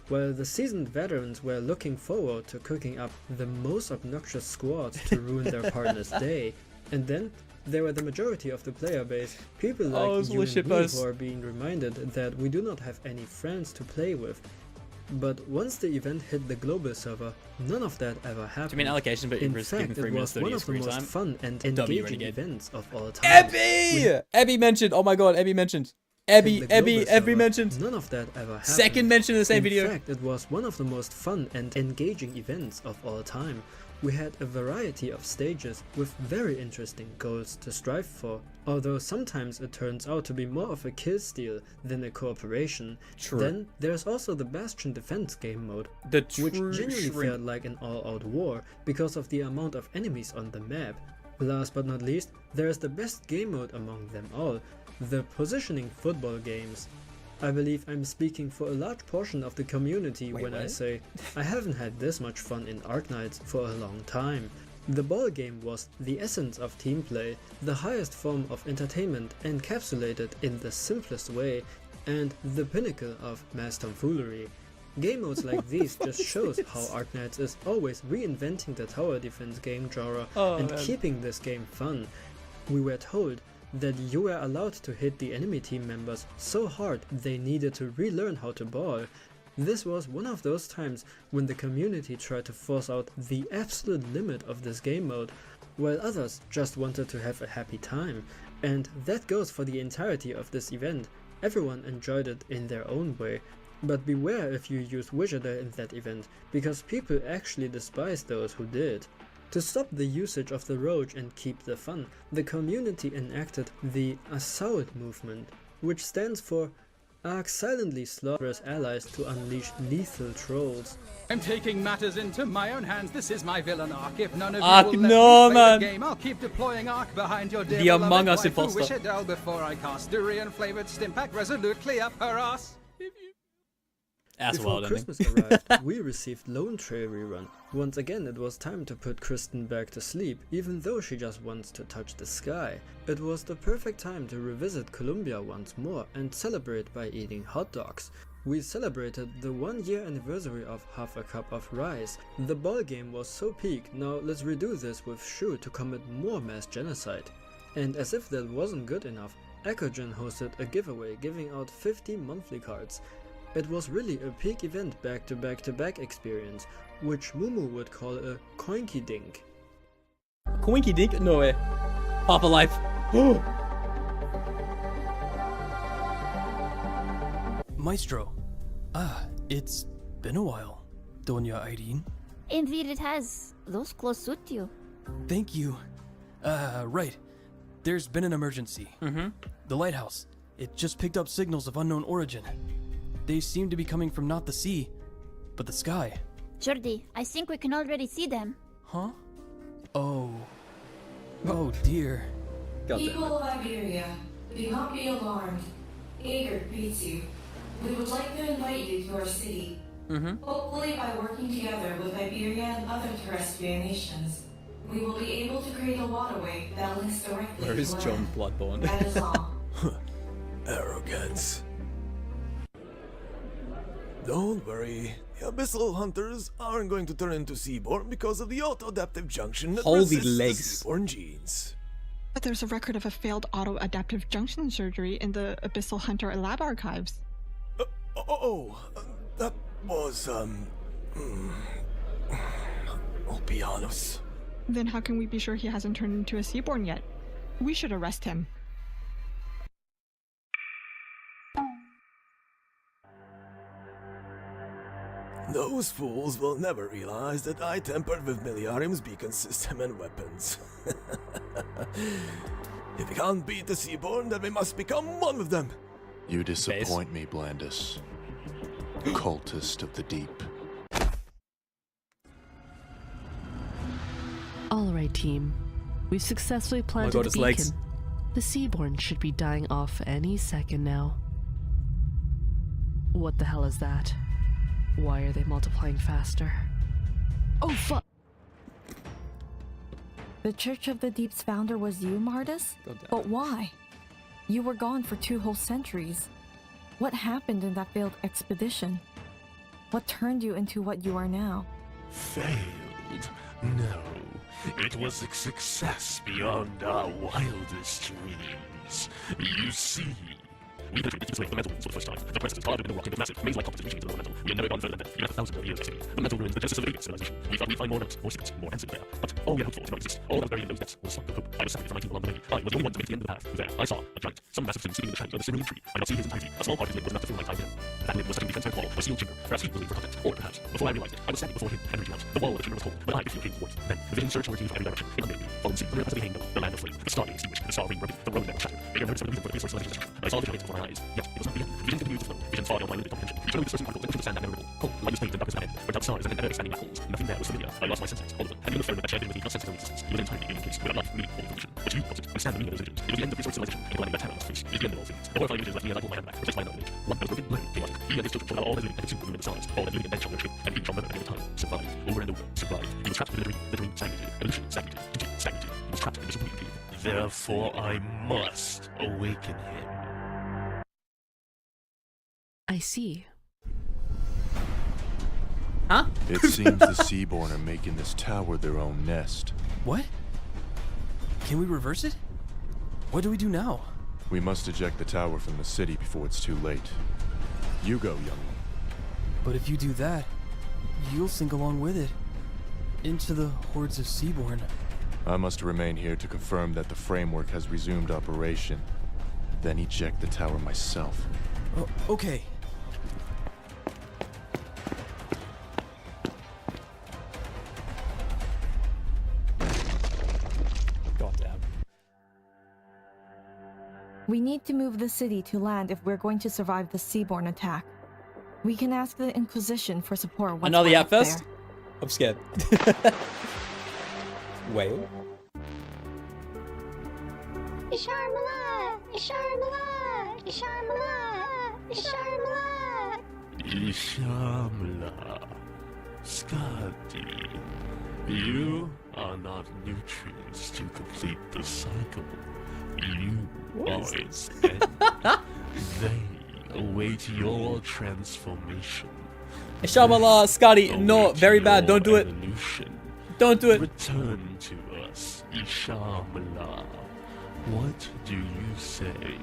while the seasoned veterans were looking forward to cooking up the most obnoxious squads to ruin their partner's day. And then there were the majority of the player base, people like those you little and me shippers. who are being reminded that we do not have any friends to play with. But once the event hit the global server, none of that ever happened. Do you mean allocation, but in you're fact, given 3 it minutes was one 30 of the screen most time? fun and W engaging renegade. events of all time. Ebby! Ebby mentioned. Oh my God, Ebby mentioned. Ebby mentioned. None of that ever happened. Second mention in the same video. In fact, it was one of the most fun and engaging events of all time. We had a variety of stages with very interesting goals to strive for, although sometimes it turns out to be more of a kill steal than a cooperation. True. Then there's also the Bastion defense game mode, which true genuinely shrink. felt like an all-out war because of the amount of enemies on the map. Last but not least, there is the best game mode among them all, the positioning football games. I believe I'm speaking for a large portion of the community when I what? say I haven't had this much fun in Arknights for a long time. The ball game was the essence of team play, the highest form of entertainment encapsulated in the simplest way, and the pinnacle of mass tomfoolery. Game modes like these just shows how Arknights is always reinventing the tower defense game genre and man. keeping this game fun. We were told that you were allowed to hit the enemy team members so hard they needed to relearn how to ball. This was one of those times when the community tried to force out the absolute limit of this game mode, while others just wanted to have a happy time. And that goes for the entirety of this event. Everyone enjoyed it in their own way. But beware if you use Wizarder in that event, because people actually despise those who did. To stop the usage of the roach and keep the fun, the community enacted the Assault movement, which stands for Ark silently slaughters allies to unleash lethal trolls. I'm taking matters into my own hands. This is my villain Ark. If none of Ark, you will no, let me play man. the game, I'll keep deploying Ark behind your dear The beloved Among Us waifu imposter. Wishadel before I cast durian-flavored Stimpack resolutely up her ass. That's Before wild ending. Christmas arrived, we received Lone Trail rerun. Once again, it was time to put Kristen back to sleep, even though she just wants to touch the sky. It was the perfect time to revisit Columbia once more and celebrate by eating hot dogs. We celebrated the 1-year anniversary of Half a Cup of Rice. The ball game was so peak, now let's redo this with Shu to commit more mass genocide. And as if that wasn't good enough, Ecogen hosted a giveaway giving out 50 monthly cards. It was really a peak event back-to-back-to-back experience, which Mumu would call a coinky dink. Coinky dink? No way. Papa life. Maestro. It's been a while, Doña Irene. Indeed it has. Those clothes suit you. Thank you. Right. There's been an emergency. The lighthouse. It just picked up signals of unknown origin. They seem to be coming from not the sea, but the sky. Jordi, I think we can already see them. Huh? Oh. Oh dear. People of Iberia, do not be alarmed. Ager greets you. We would like to invite you to our city. Hopefully by working together with Iberia and other terrestrial nations, we will be able to create a waterway that links directly Where to is Earth. John Bloodborne? That is all. Arrogance. Don't worry. The Abyssal Hunters aren't going to turn into Seaborn because of the auto-adaptive junction that Holy resists legs. the Seaborn genes. But there's a record of a failed auto-adaptive junction surgery in the Abyssal Hunter lab archives. That was, I'll be honest. Then how can we be sure he hasn't turned into a Seaborn yet? We should arrest him. Those fools will never realize that I tampered with Miliarium's beacon system and weapons. If we can't beat the Seaborn, then we must become one with them. You disappoint me, Blandis. Cultist of the deep. Alright, team. We've successfully planted God, the his beacon. legs. The Seaborn should be dying off any second now. What the hell is that? Why are they multiplying faster? Oh fuck! The Church of the Deep's founder was you, Mardus? But why? You were gone for 2 whole centuries. What happened in that failed expedition? What turned you into what you are now? Failed? No. It was a success beyond our wildest dreams. You see, we penetrated into the mental ruins for the first time. The presence is carved in the rock into massive, maze-like composites reaching into the mental. We have never gone further than that, even after thousands of years of history. The mental ruins, the genesis of the civilization. We thought we'd find more notes, more secrets, more answers there. But all we had hoped for did not exist. All that was buried in those depths was a spark of hope. I was separated from my team along the way. I was the only one to make the end of the path. There, I saw a giant, some massive thing sitting in the shadows of the cerulean tree. I not see his entirety. A small part of his lid was enough to fill my time with him. That lid was such a defensive wall, a sealed chamber. Perhaps he was looking for contact, or perhaps, before I realized it, I was standing before him and reaching out. The wall of the chamber was cold, but I could feel his warmth. Then, the vision surged towards me from every direction. It unmade me. Following the sea, the river hanging the land of flame, the star being extinguished, the star being broken, the road that was shattered. Maybe I heard some of the music for the resource of legend. I saw the vision before my eyes. Yet, it was not the end. Vision continued to flow. Vision far beyond my limited comprehension. Eternally dispersing particles that stand unmemorable. Cold, light was faint and dark as my head. Without stars and ever-expanding black holes. Nothing there was familiar. I lost my senses, all of them. Having the firm that shared with me, not senses of existence. It was entirely in place, without life, meaning, or information. But you wasn't. Understand the meaning of those visions. It was the end of resource civilization, and gladly that terror must face. It is the end of all things. The horrifying images left me as I pulled my hand back, reflect my own age. One that was broken, learning, chaotic. He and his children shall have all that living and consumed the moon and the stars. All that living and dead shall nurture, and each shall never again time. Survive, over and over, survive. He was trapped within the dream, stagnated. Evolution, stagnated. Continued, stagnated. He was trapped in the supreme dream. Therefore, I must awaken him. I see. Huh? It seems the Seaborn are making this tower their own nest. What? Can we reverse it? What do we do now? We must eject the tower from the city before it's too late. You go, young one. But if you do that, you'll sink along with it. Into the hordes of Seaborn. I must remain here to confirm that the framework has resumed operation. Then eject the tower myself. Oh, okay. Goddamn. We need to move the city to land if we're going to survive the Seaborn attack. We can ask the Inquisition for support once Another we're yap up there. first? I'm scared. Whale? Isharmala! Isharmala! Isharmala! Isharmala! Ishamla. Skadi. You are not nutrients to complete the cycle. You are its end. They await your transformation. Shamala, Scotty, no, very bad, don't do it. Don't do it. Return to us, Ishamla. What do you say?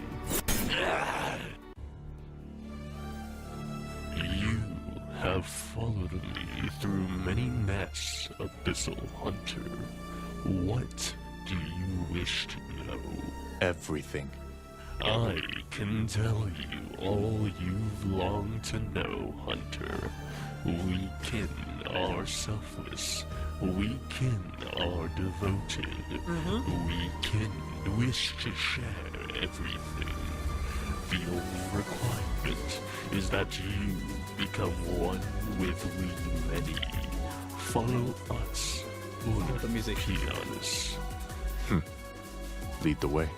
You have followed me through many nests, Abyssal Hunter. What do you wish to know? Everything. I can tell you all you've longed to know, Hunter. We kin are selfless. We kin are devoted. We kin wish to share everything. The only requirement is that you become one with we many. Follow us, The music. Pianus. Lead the way.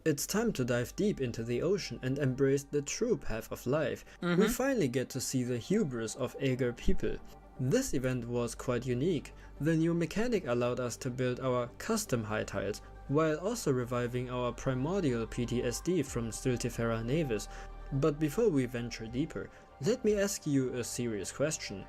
It's time to dive deep into the ocean and embrace the true path of life. We finally get to see the hubris of Aegir people. This event was quite unique. The new mechanic allowed us to build our custom high tiles, while also reviving our primordial PTSD from Stultifera Navis. But before we venture deeper, let me ask you a serious question.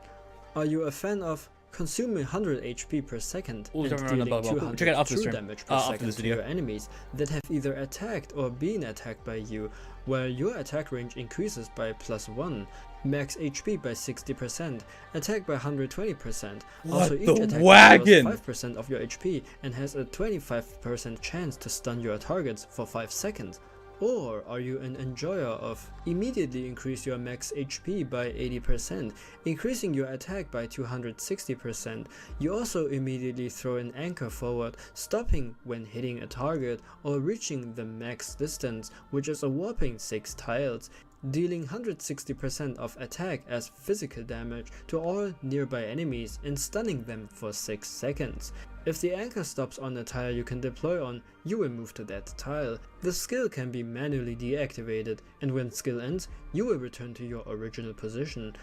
Are you a fan of consuming 100 HP per second and dealing 200 true damage per second to your enemies that have either attacked or been attacked by you, where your attack range increases by +1, max HP by 60%, attack by 120%, also each attack deals 5% of your HP and has a 25% chance to stun your targets for 5 seconds? Or are you an enjoyer of immediately increase your max HP by 80%, increasing your attack by 260%, you also immediately throw an anchor forward, stopping when hitting a target or reaching the max distance, which is a whopping 6 tiles, dealing 160% of attack as physical damage to all nearby enemies and stunning them for 6 seconds. If the anchor stops on a tile you can deploy on, you will move to that tile. The skill can be manually deactivated, and when skill ends, you will return to your original position.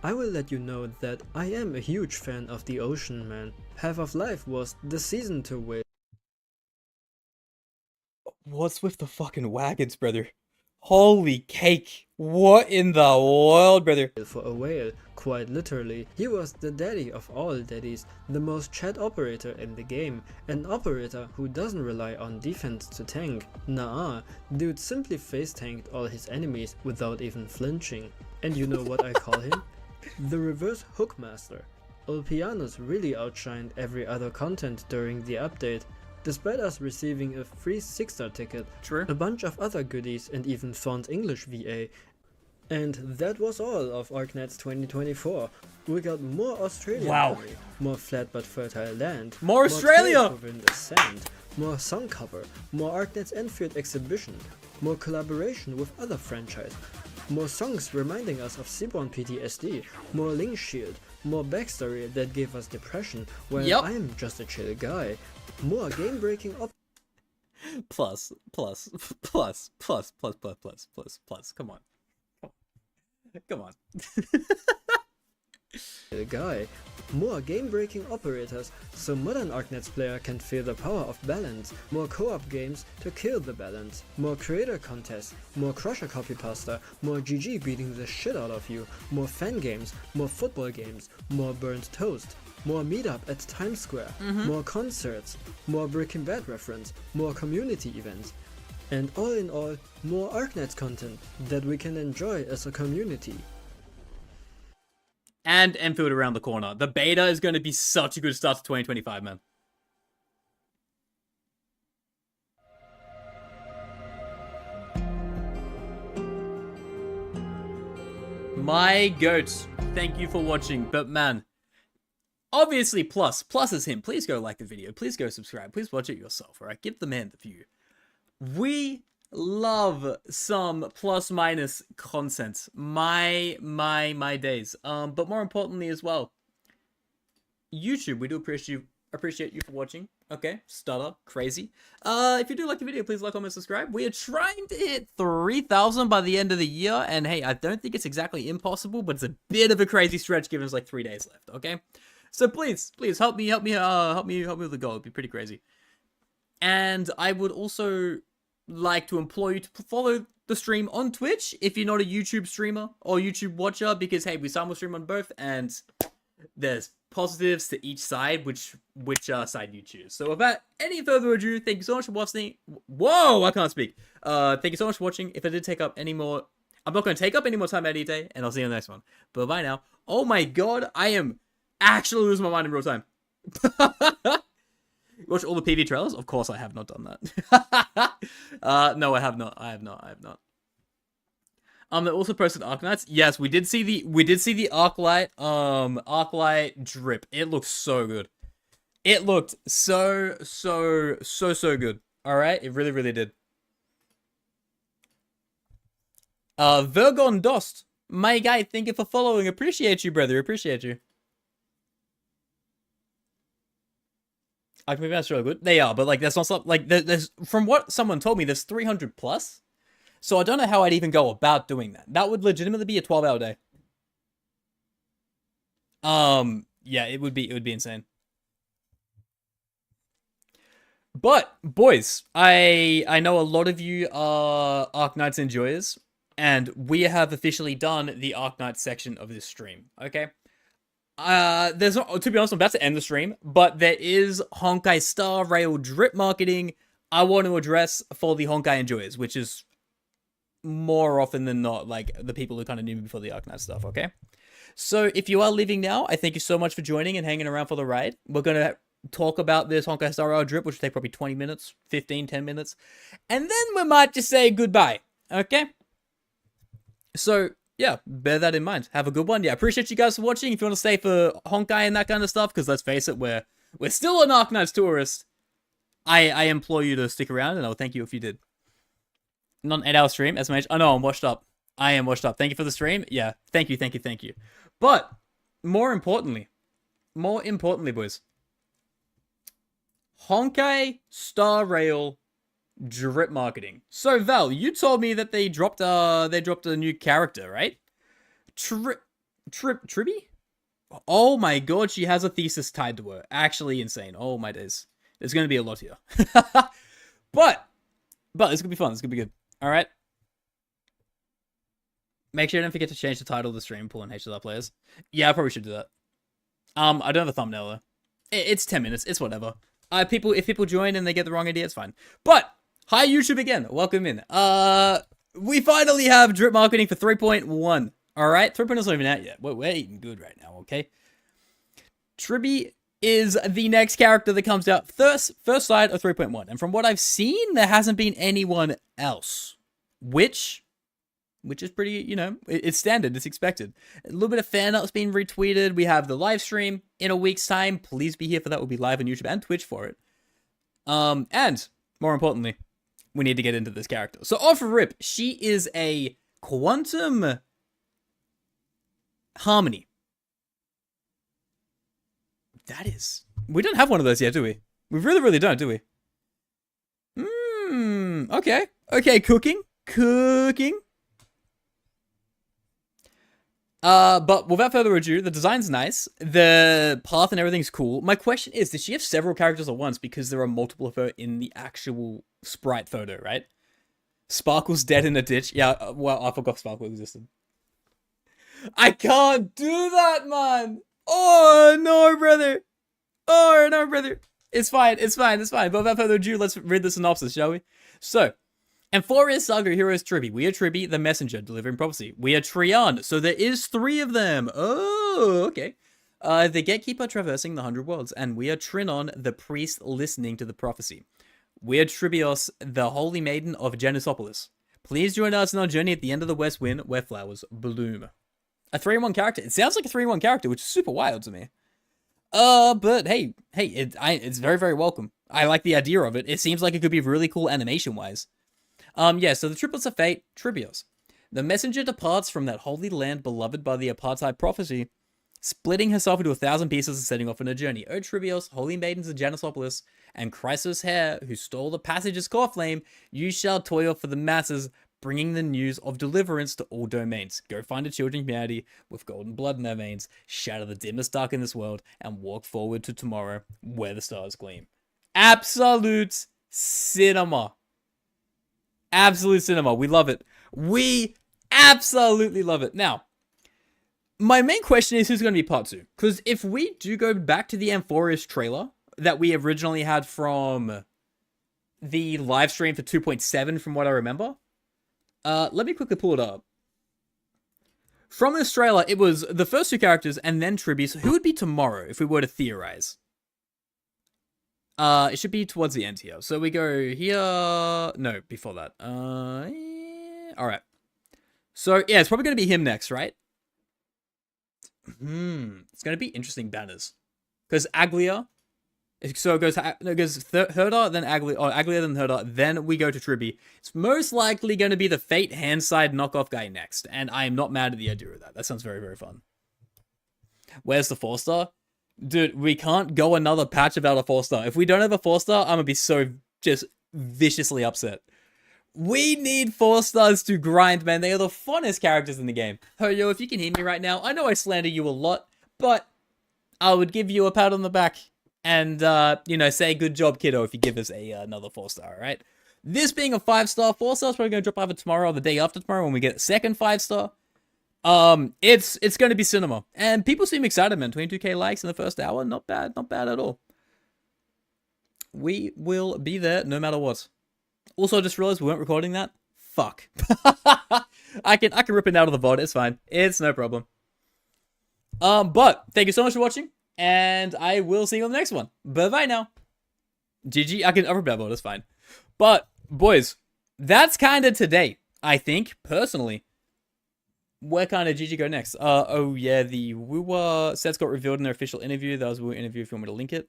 I will let you know that I am a huge fan of the ocean, man. Half of Life was the season to wait. What's with the fucking wagons, brother? Holy cake. What in the world, brother? For a whale, quite literally. He was the daddy of all daddies, the most chat operator in the game, an operator who doesn't rely on defense to tank. Nah, dude simply face tanked all his enemies without even flinching. And you know what I call him? The reverse hookmaster. Ulpianus really outshined every other content during the update. Despite us receiving a free 6-star ticket, a bunch of other goodies and even font English VA. And that was all of Arknights 2024. We got more Australian money, more flat but fertile land, more Australia within the sand, more song cover, more Arknights Endfield exhibition, more collaboration with other franchises, more songs reminding us of Seaborn PTSD, more Link Shield, more backstory that gave us depression, while I'm just a chill guy. More game-breaking plus. Come on. Come on. Guy. More game-breaking operators, so modern Arknights player can feel the power of balance. More co-op games to kill the balance. More creator contests. More Crusher copypasta. More GG beating the shit out of you. More fan games. More football games. More burnt toast. More meetup at Times Square, more concerts, more Breaking Bad reference, more community events, and all in all, more Arknights content that we can enjoy as a community. And Endfield around the corner. The beta is going to be such a good start to 2025, man. My goats, thank you for watching, but man, obviously, Plus is him. Please go like the video. Please go subscribe. Please watch it yourself, alright? Give the man the view. We love some plus-minus content. My days. But more importantly as well, YouTube, we do appreciate you for watching. Okay, stutter, crazy. If you do like the video, please like, comment, subscribe. We are trying to hit 3,000 by the end of the year, and hey, I don't think it's exactly impossible, but it's a bit of a crazy stretch given us like 3 days left, okay? So please help me with the goal. It'd be pretty crazy. And I would also like to implore you to follow the stream on Twitch if you're not a YouTube streamer or YouTube watcher, because hey, we simul stream on both, and there's positives to each side, which side you choose. So without any further ado, thank you so much for watching. Whoa, I can't speak. Thank you so much for watching. If I did take up any more, I'm not going to take up any more time out of your day, and I'll see you in the next one. But bye now. Oh my god, I am actually losing my mind in real time. Watch all the PV trailers? Of course I have not done that. No, I have not. I have not. They also posted Arknights. Yes, we did see the Arclight drip. It looks so good. It looked so good. Alright, it really did. Vergon Dost. My guy, thank you for following. Appreciate you, brother. Appreciate you. Maybe that's really good. They are, but like that's not something like there's from what someone told me, there's 300 plus. So I don't know how I'd even go about doing that. That would legitimately be a 12-hour day. Yeah, it would be insane. But boys, I know a lot of you are Arknights enjoyers, and we have officially done the Arknights section of this stream. Okay. There's not, to be honest, I'm about to end the stream, but there is Honkai Star Rail drip marketing I want to address for the Honkai enjoyers, which is more often than not like the people who kind of knew me before the Arknights stuff. Okay. So if you are leaving now, I thank you so much for joining and hanging around for the ride. We're going to talk about this Honkai Star Rail drip, which will take probably 20 minutes, 15, 10 minutes. And then we might just say goodbye. Okay? So, yeah, bear that in mind. Have a good one. Yeah, appreciate you guys for watching. If you want to stay for Honkai and that kind of stuff, because let's face it, we're still an Arknights tourist. I implore you to stick around, and I'll thank you if you did. Not an 8-hour stream, SMH. Oh, no, I'm washed up. I am washed up. Thank you for the stream. Yeah, thank you. But, more importantly, boys, Honkai Star Rail drip marketing. So Val, you told me that they dropped a new character, right? Tribby? Oh my god, she has a thesis tied to her. Actually insane. Oh my days. There's gonna be a lot here. but it's gonna be fun. It's gonna be good. All right. Make sure you don't forget to change the title of the stream, pulling HLR players. Yeah, I probably should do that. I don't have a thumbnail though. It's 10 minutes. It's whatever. If people join and they get the wrong idea, it's fine. But hi YouTube again. Welcome in. We finally have drip marketing for 3.1. All right, 3.1 is not even out yet. We're eating good right now. Okay. Tribby is the next character that comes out first side of 3.1, and from what I've seen, there hasn't been anyone else, which is pretty, you know, it's standard, it's expected. A little bit of fan art's been retweeted. We have the live stream in a week's time. Please be here for that. We'll be live on YouTube and Twitch for it. And more importantly, we need to get into this character. So off rip, she is a quantum harmony. That is, we don't have one of those yet, do we? We really don't, do we? Okay, cooking. But without further ado, the design's nice, the path and everything's cool. My question is, does she have several characters at once because there are multiple of her in the actual sprite photo, right? Sparkle's dead in a ditch. Yeah, well, I forgot Sparkle existed. I can't do that, man! Oh, no, brother! Oh, no, brother! It's fine. But without further ado, let's read the synopsis, shall we? So, and for his saga hero is Tribby. We are Tribby, the messenger, delivering prophecy. We are Trion, so there is 3 of them. Oh, okay. The gatekeeper traversing the 100 worlds, and we are Trinon, the priest listening to the prophecy. We are Tribios, the holy maiden of Genesopolis. Please join us on our journey at the end of the West Wind, where flowers bloom. A 3-in-1 character. It sounds like a 3-in-1 character, which is super wild to me. But hey, it's very, very welcome. I like the idea of it. It seems like it could be really cool animation-wise. Yeah, so the triplets of fate, Tribios. The messenger departs from that holy land beloved by the apartheid prophecy, splitting herself into 1,000 pieces and setting off on a journey. O Tribios, holy maidens of Genesopolis, and Chrysos hair, who stole the passage's core flame, you shall toil for the masses, bringing the news of deliverance to all domains. Go find a children humanity with golden blood in their veins, shatter the dimmest dark in this world, and walk forward to tomorrow where the stars gleam. Absolute cinema. Absolute cinema. We love it. We absolutely love it. Now, my main question is who's going to be part 2? Because if we do go back to the Amphorius trailer that we originally had from the live stream for 2.7 from what I remember, let me quickly pull it up. From this trailer, it was the first 2 characters and then Tribby. So who would be tomorrow if we were to theorize? It should be towards the end here. So we go here. No, before that. Yeah. All right. So yeah, it's probably going to be him next, right? It's going to be interesting banners. Because Aglia. So it goes Herda, then Aglia, or Aglia, then Herda, then we go to Tribby. It's most likely going to be the Fate handside knockoff guy next, and I am not mad at the idea of that. That sounds very, very fun. Where's the 4-star? Dude, we can't go another patch without a 4-star. If we don't have a 4-star, I'm gonna be so just viciously upset. We need 4 stars to grind, man. They are the funnest characters in the game. Hoyo, if you can hear me right now, I know I slander you a lot, but I would give you a pat on the back and, you know, say good job, kiddo, if you give us another 4-star, alright? This being a 5-star, 4-star is probably going to drop either tomorrow or the day after tomorrow when we get a second 5-star. It's going to be cinema. And people seem excited, man. 22k likes in the first hour. Not bad at all. We will be there no matter what. Also, I just realized we weren't recording that. Fuck. I can rip it out of the VOD. It's fine. It's no problem. But thank you so much for watching, and I will see you on the next one. Bye-bye now. GG. I'll rip it out of the VOD. It's fine. But, boys, that's kind of today, I think, personally. Where kind of GG go next? Oh, yeah, the Woowa sets got revealed in their official interview. That was a Woowa interview if you want me to link it.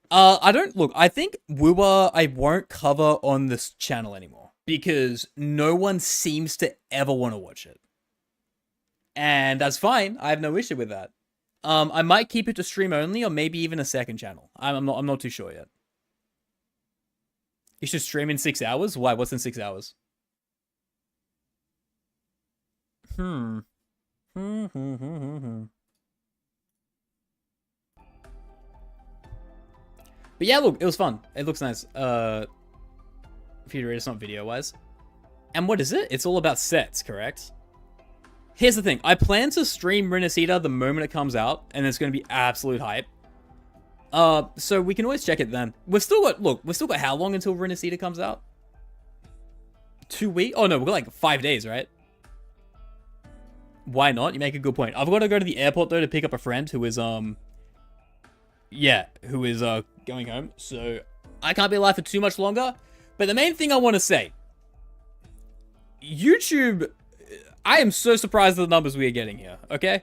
I think Woowa I won't cover on this channel anymore because no one seems to ever want to watch it. And that's fine. I have no issue with that. I might keep it to stream only or maybe even a second channel. I'm not too sure yet. You should stream in 6 hours? Why? What's in 6 hours? But yeah, look, it was fun. It looks nice. If you read, it's not video-wise. And what is it? It's all about sets, correct? Here's the thing. I plan to stream Renacida the moment it comes out, and it's going to be absolute hype. So we can always check it then. We've still got how long until Renacida comes out? 2 weeks? Oh no, we've got like 5 days, right? Why not? You make a good point. I've got to go to the airport though to pick up a friend who is going home. So I can't be alive for too much longer. But the main thing I want to say, YouTube, I am so surprised at the numbers we are getting here, okay?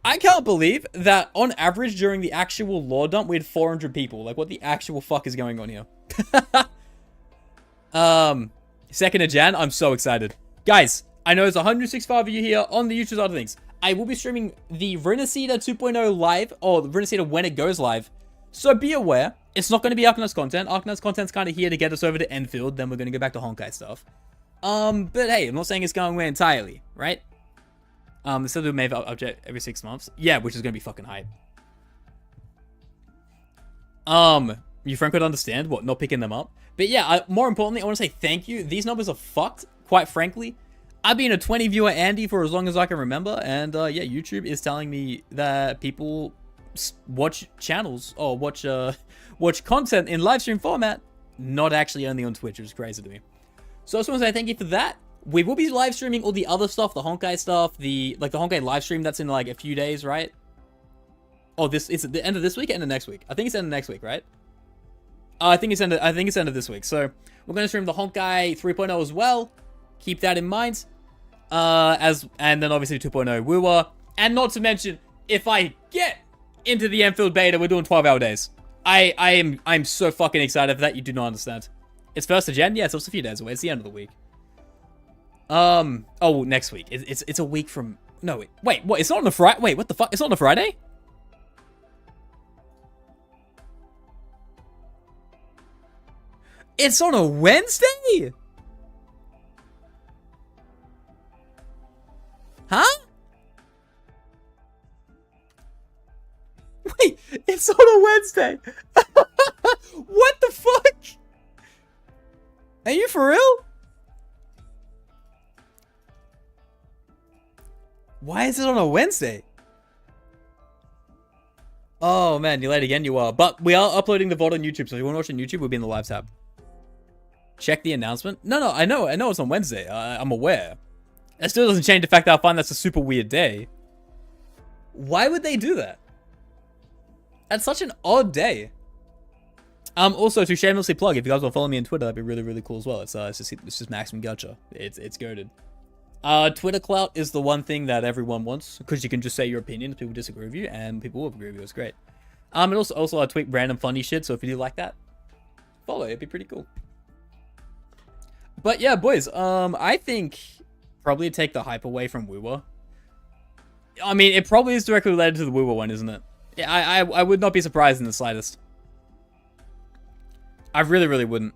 I can't believe that on average during the actual lore dump, we had 400 people. Like, what the actual fuck is going on here? 2nd of Jan, I'm so excited. Guys, I know there's 165 of you here on the YouTube side of things. I will be streaming the Renacida 2.0 live, or the Renacida when it goes live. So be aware, it's not going to be Arknights content. Arknights content's kind of here to get us over to Endfield, then we're going to go back to honkai stuff. But hey, I'm not saying it's going away entirely, right? They still do Mave update every 6 months. Yeah, which is going to be fucking hype. Your friend could understand what, not picking them up. But yeah, more importantly, I want to say thank you. These numbers are fucked, quite frankly. I've been a 20 viewer Andy for as long as I can remember. And yeah, YouTube is telling me that people watch channels or watch content in live stream format, not actually only on Twitch, which is crazy to me. So I just want to say thank you for that. We will be live streaming all the other stuff, the honkai stuff, the honkai live stream that's in like a few days, right? Oh, it's at the end of this week, end of next week. I think it's end of next week, right? I think it's end of this week. So we're gonna stream the honkai 3.0 as well. Keep that in mind. And then obviously 2.0 Woowa. And not to mention, if I get into the Endfield beta, we're doing 12-hour days. I'm so fucking excited for that. You do not understand. It's 1st of Jan. Yeah, it's also a few days away. It's the end of the week. Oh, next week. It's a week from. No, wait. What? It's not on a Friday. Wait, what the fuck? It's not on a Friday. It's on a Wednesday. Huh? Wait, it's on a Wednesday. What the fuck? Are you for real? Why is it on a Wednesday? Oh man, you're late again, you are. But we are uploading the VOD on YouTube, so if you want to watch on YouTube, we'll be in the live tab. Check the announcement. No, I know it's on Wednesday. I'm aware. That still doesn't change the fact that I find that's a super weird day. Why would they do that? That's such an odd day. Also, to shamelessly plug, if you guys want to follow me on Twitter, that'd be really, really cool as well. It's just Maximum Gacha. It's goated. Twitter clout is the one thing that everyone wants, because you can just say your opinion if people disagree with you, and people will agree with you. It's great. And also I tweet random funny shit, so if you do like that, follow. It'd be pretty cool. But yeah, boys, I think probably take the hype away from Woowa. I mean, it probably is directly related to the Woowa one, isn't it? I would not be surprised in the slightest. I really, really wouldn't.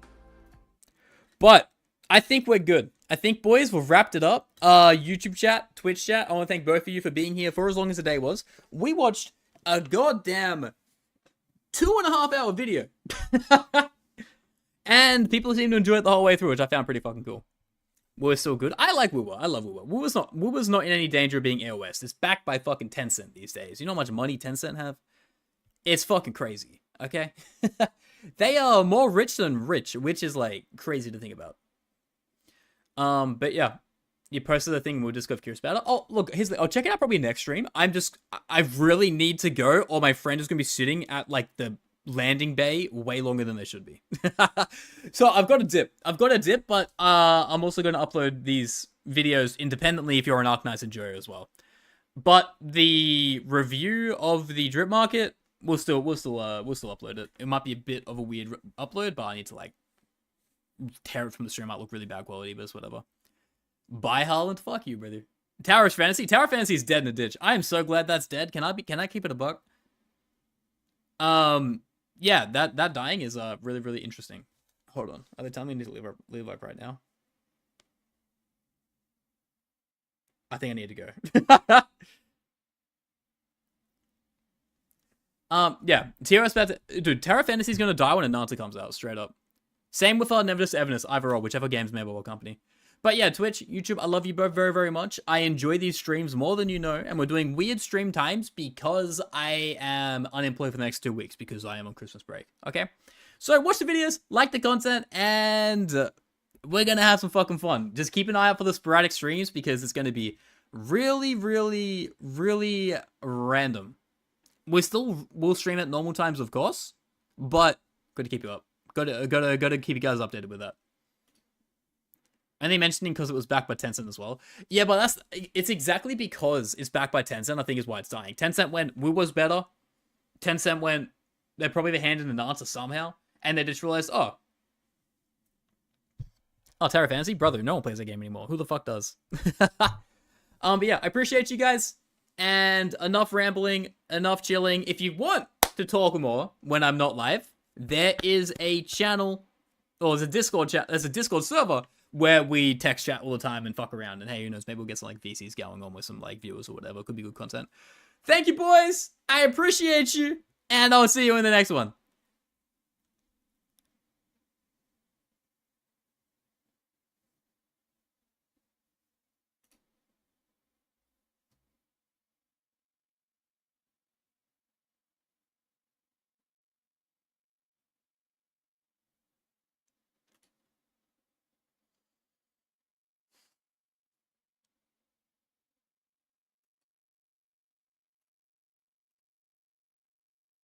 But I think we're good. I think, boys, we've wrapped it up. YouTube chat, Twitch chat, I want to thank both of you for being here for as long as the day was. We watched a goddamn 2.5 hour video. And people seem to enjoy it the whole way through, which I found pretty fucking cool. We're still good. I like Wuwa. I love Wuwa. Wuwa's not in any danger of being AOS. It's backed by fucking Tencent these days. You know how much money Tencent have? It's fucking crazy, okay? They are more rich than rich, which is, like, crazy to think about. But yeah. You posted the thing, we'll just go curious about it. Oh, look, I'll check it out probably next stream. I really need to go, or my friend is going to be sitting at, like, the landing bay way longer than they should be. So I've got a dip, but I'm also going to upload these videos independently if you're an Arknights enjoyer as well. But the review of the drip market, we'll still upload it. It might be a bit of a weird upload, but I need to like tear it from the stream. It might look really bad quality, but it's whatever. Bye, Harland. Fuck you, brother. Tower Fantasy is dead in the ditch. I am so glad that's dead. Can I keep it a buck? Yeah, that dying is really, really interesting. Hold on. Are they telling me I need to leave up right now? I think I need to go. Yeah. Dude, Terra Fantasy's gonna die when Ananta comes out, straight up. Same with Nevertheless Evanescence, either or, whichever game's made by what company. But yeah, Twitch, YouTube, I love you both very, very much. I enjoy these streams more than you know, and we're doing weird stream times because I am unemployed for the next 2 weeks because I am on Christmas break, okay? So watch the videos, like the content, and we're going to have some fucking fun. Just keep an eye out for the sporadic streams because it's going to be really, really, really random. We'll stream at normal times, of course, but got to keep you up. Got to keep you guys updated with that. And they mentioned it because it was backed by Tencent as well. Yeah, but it's exactly because it's backed by Tencent, I think, is why it's dying. Tencent went, Wu was better. Tencent went, they're probably the hand in the answer somehow. And they just realized, oh, Terra Fantasy? Brother, no one plays that game anymore. Who the fuck does? But yeah, I appreciate you guys. And enough rambling, enough chilling. If you want to talk more when I'm not live, there is a channel, or there's a Discord chat, there's a Discord server where we text chat all the time and fuck around. And hey, who knows, maybe we'll get some like VCs going on with some like viewers or whatever. Could be good content. Thank you, boys. I appreciate you. And I'll see you in the next one.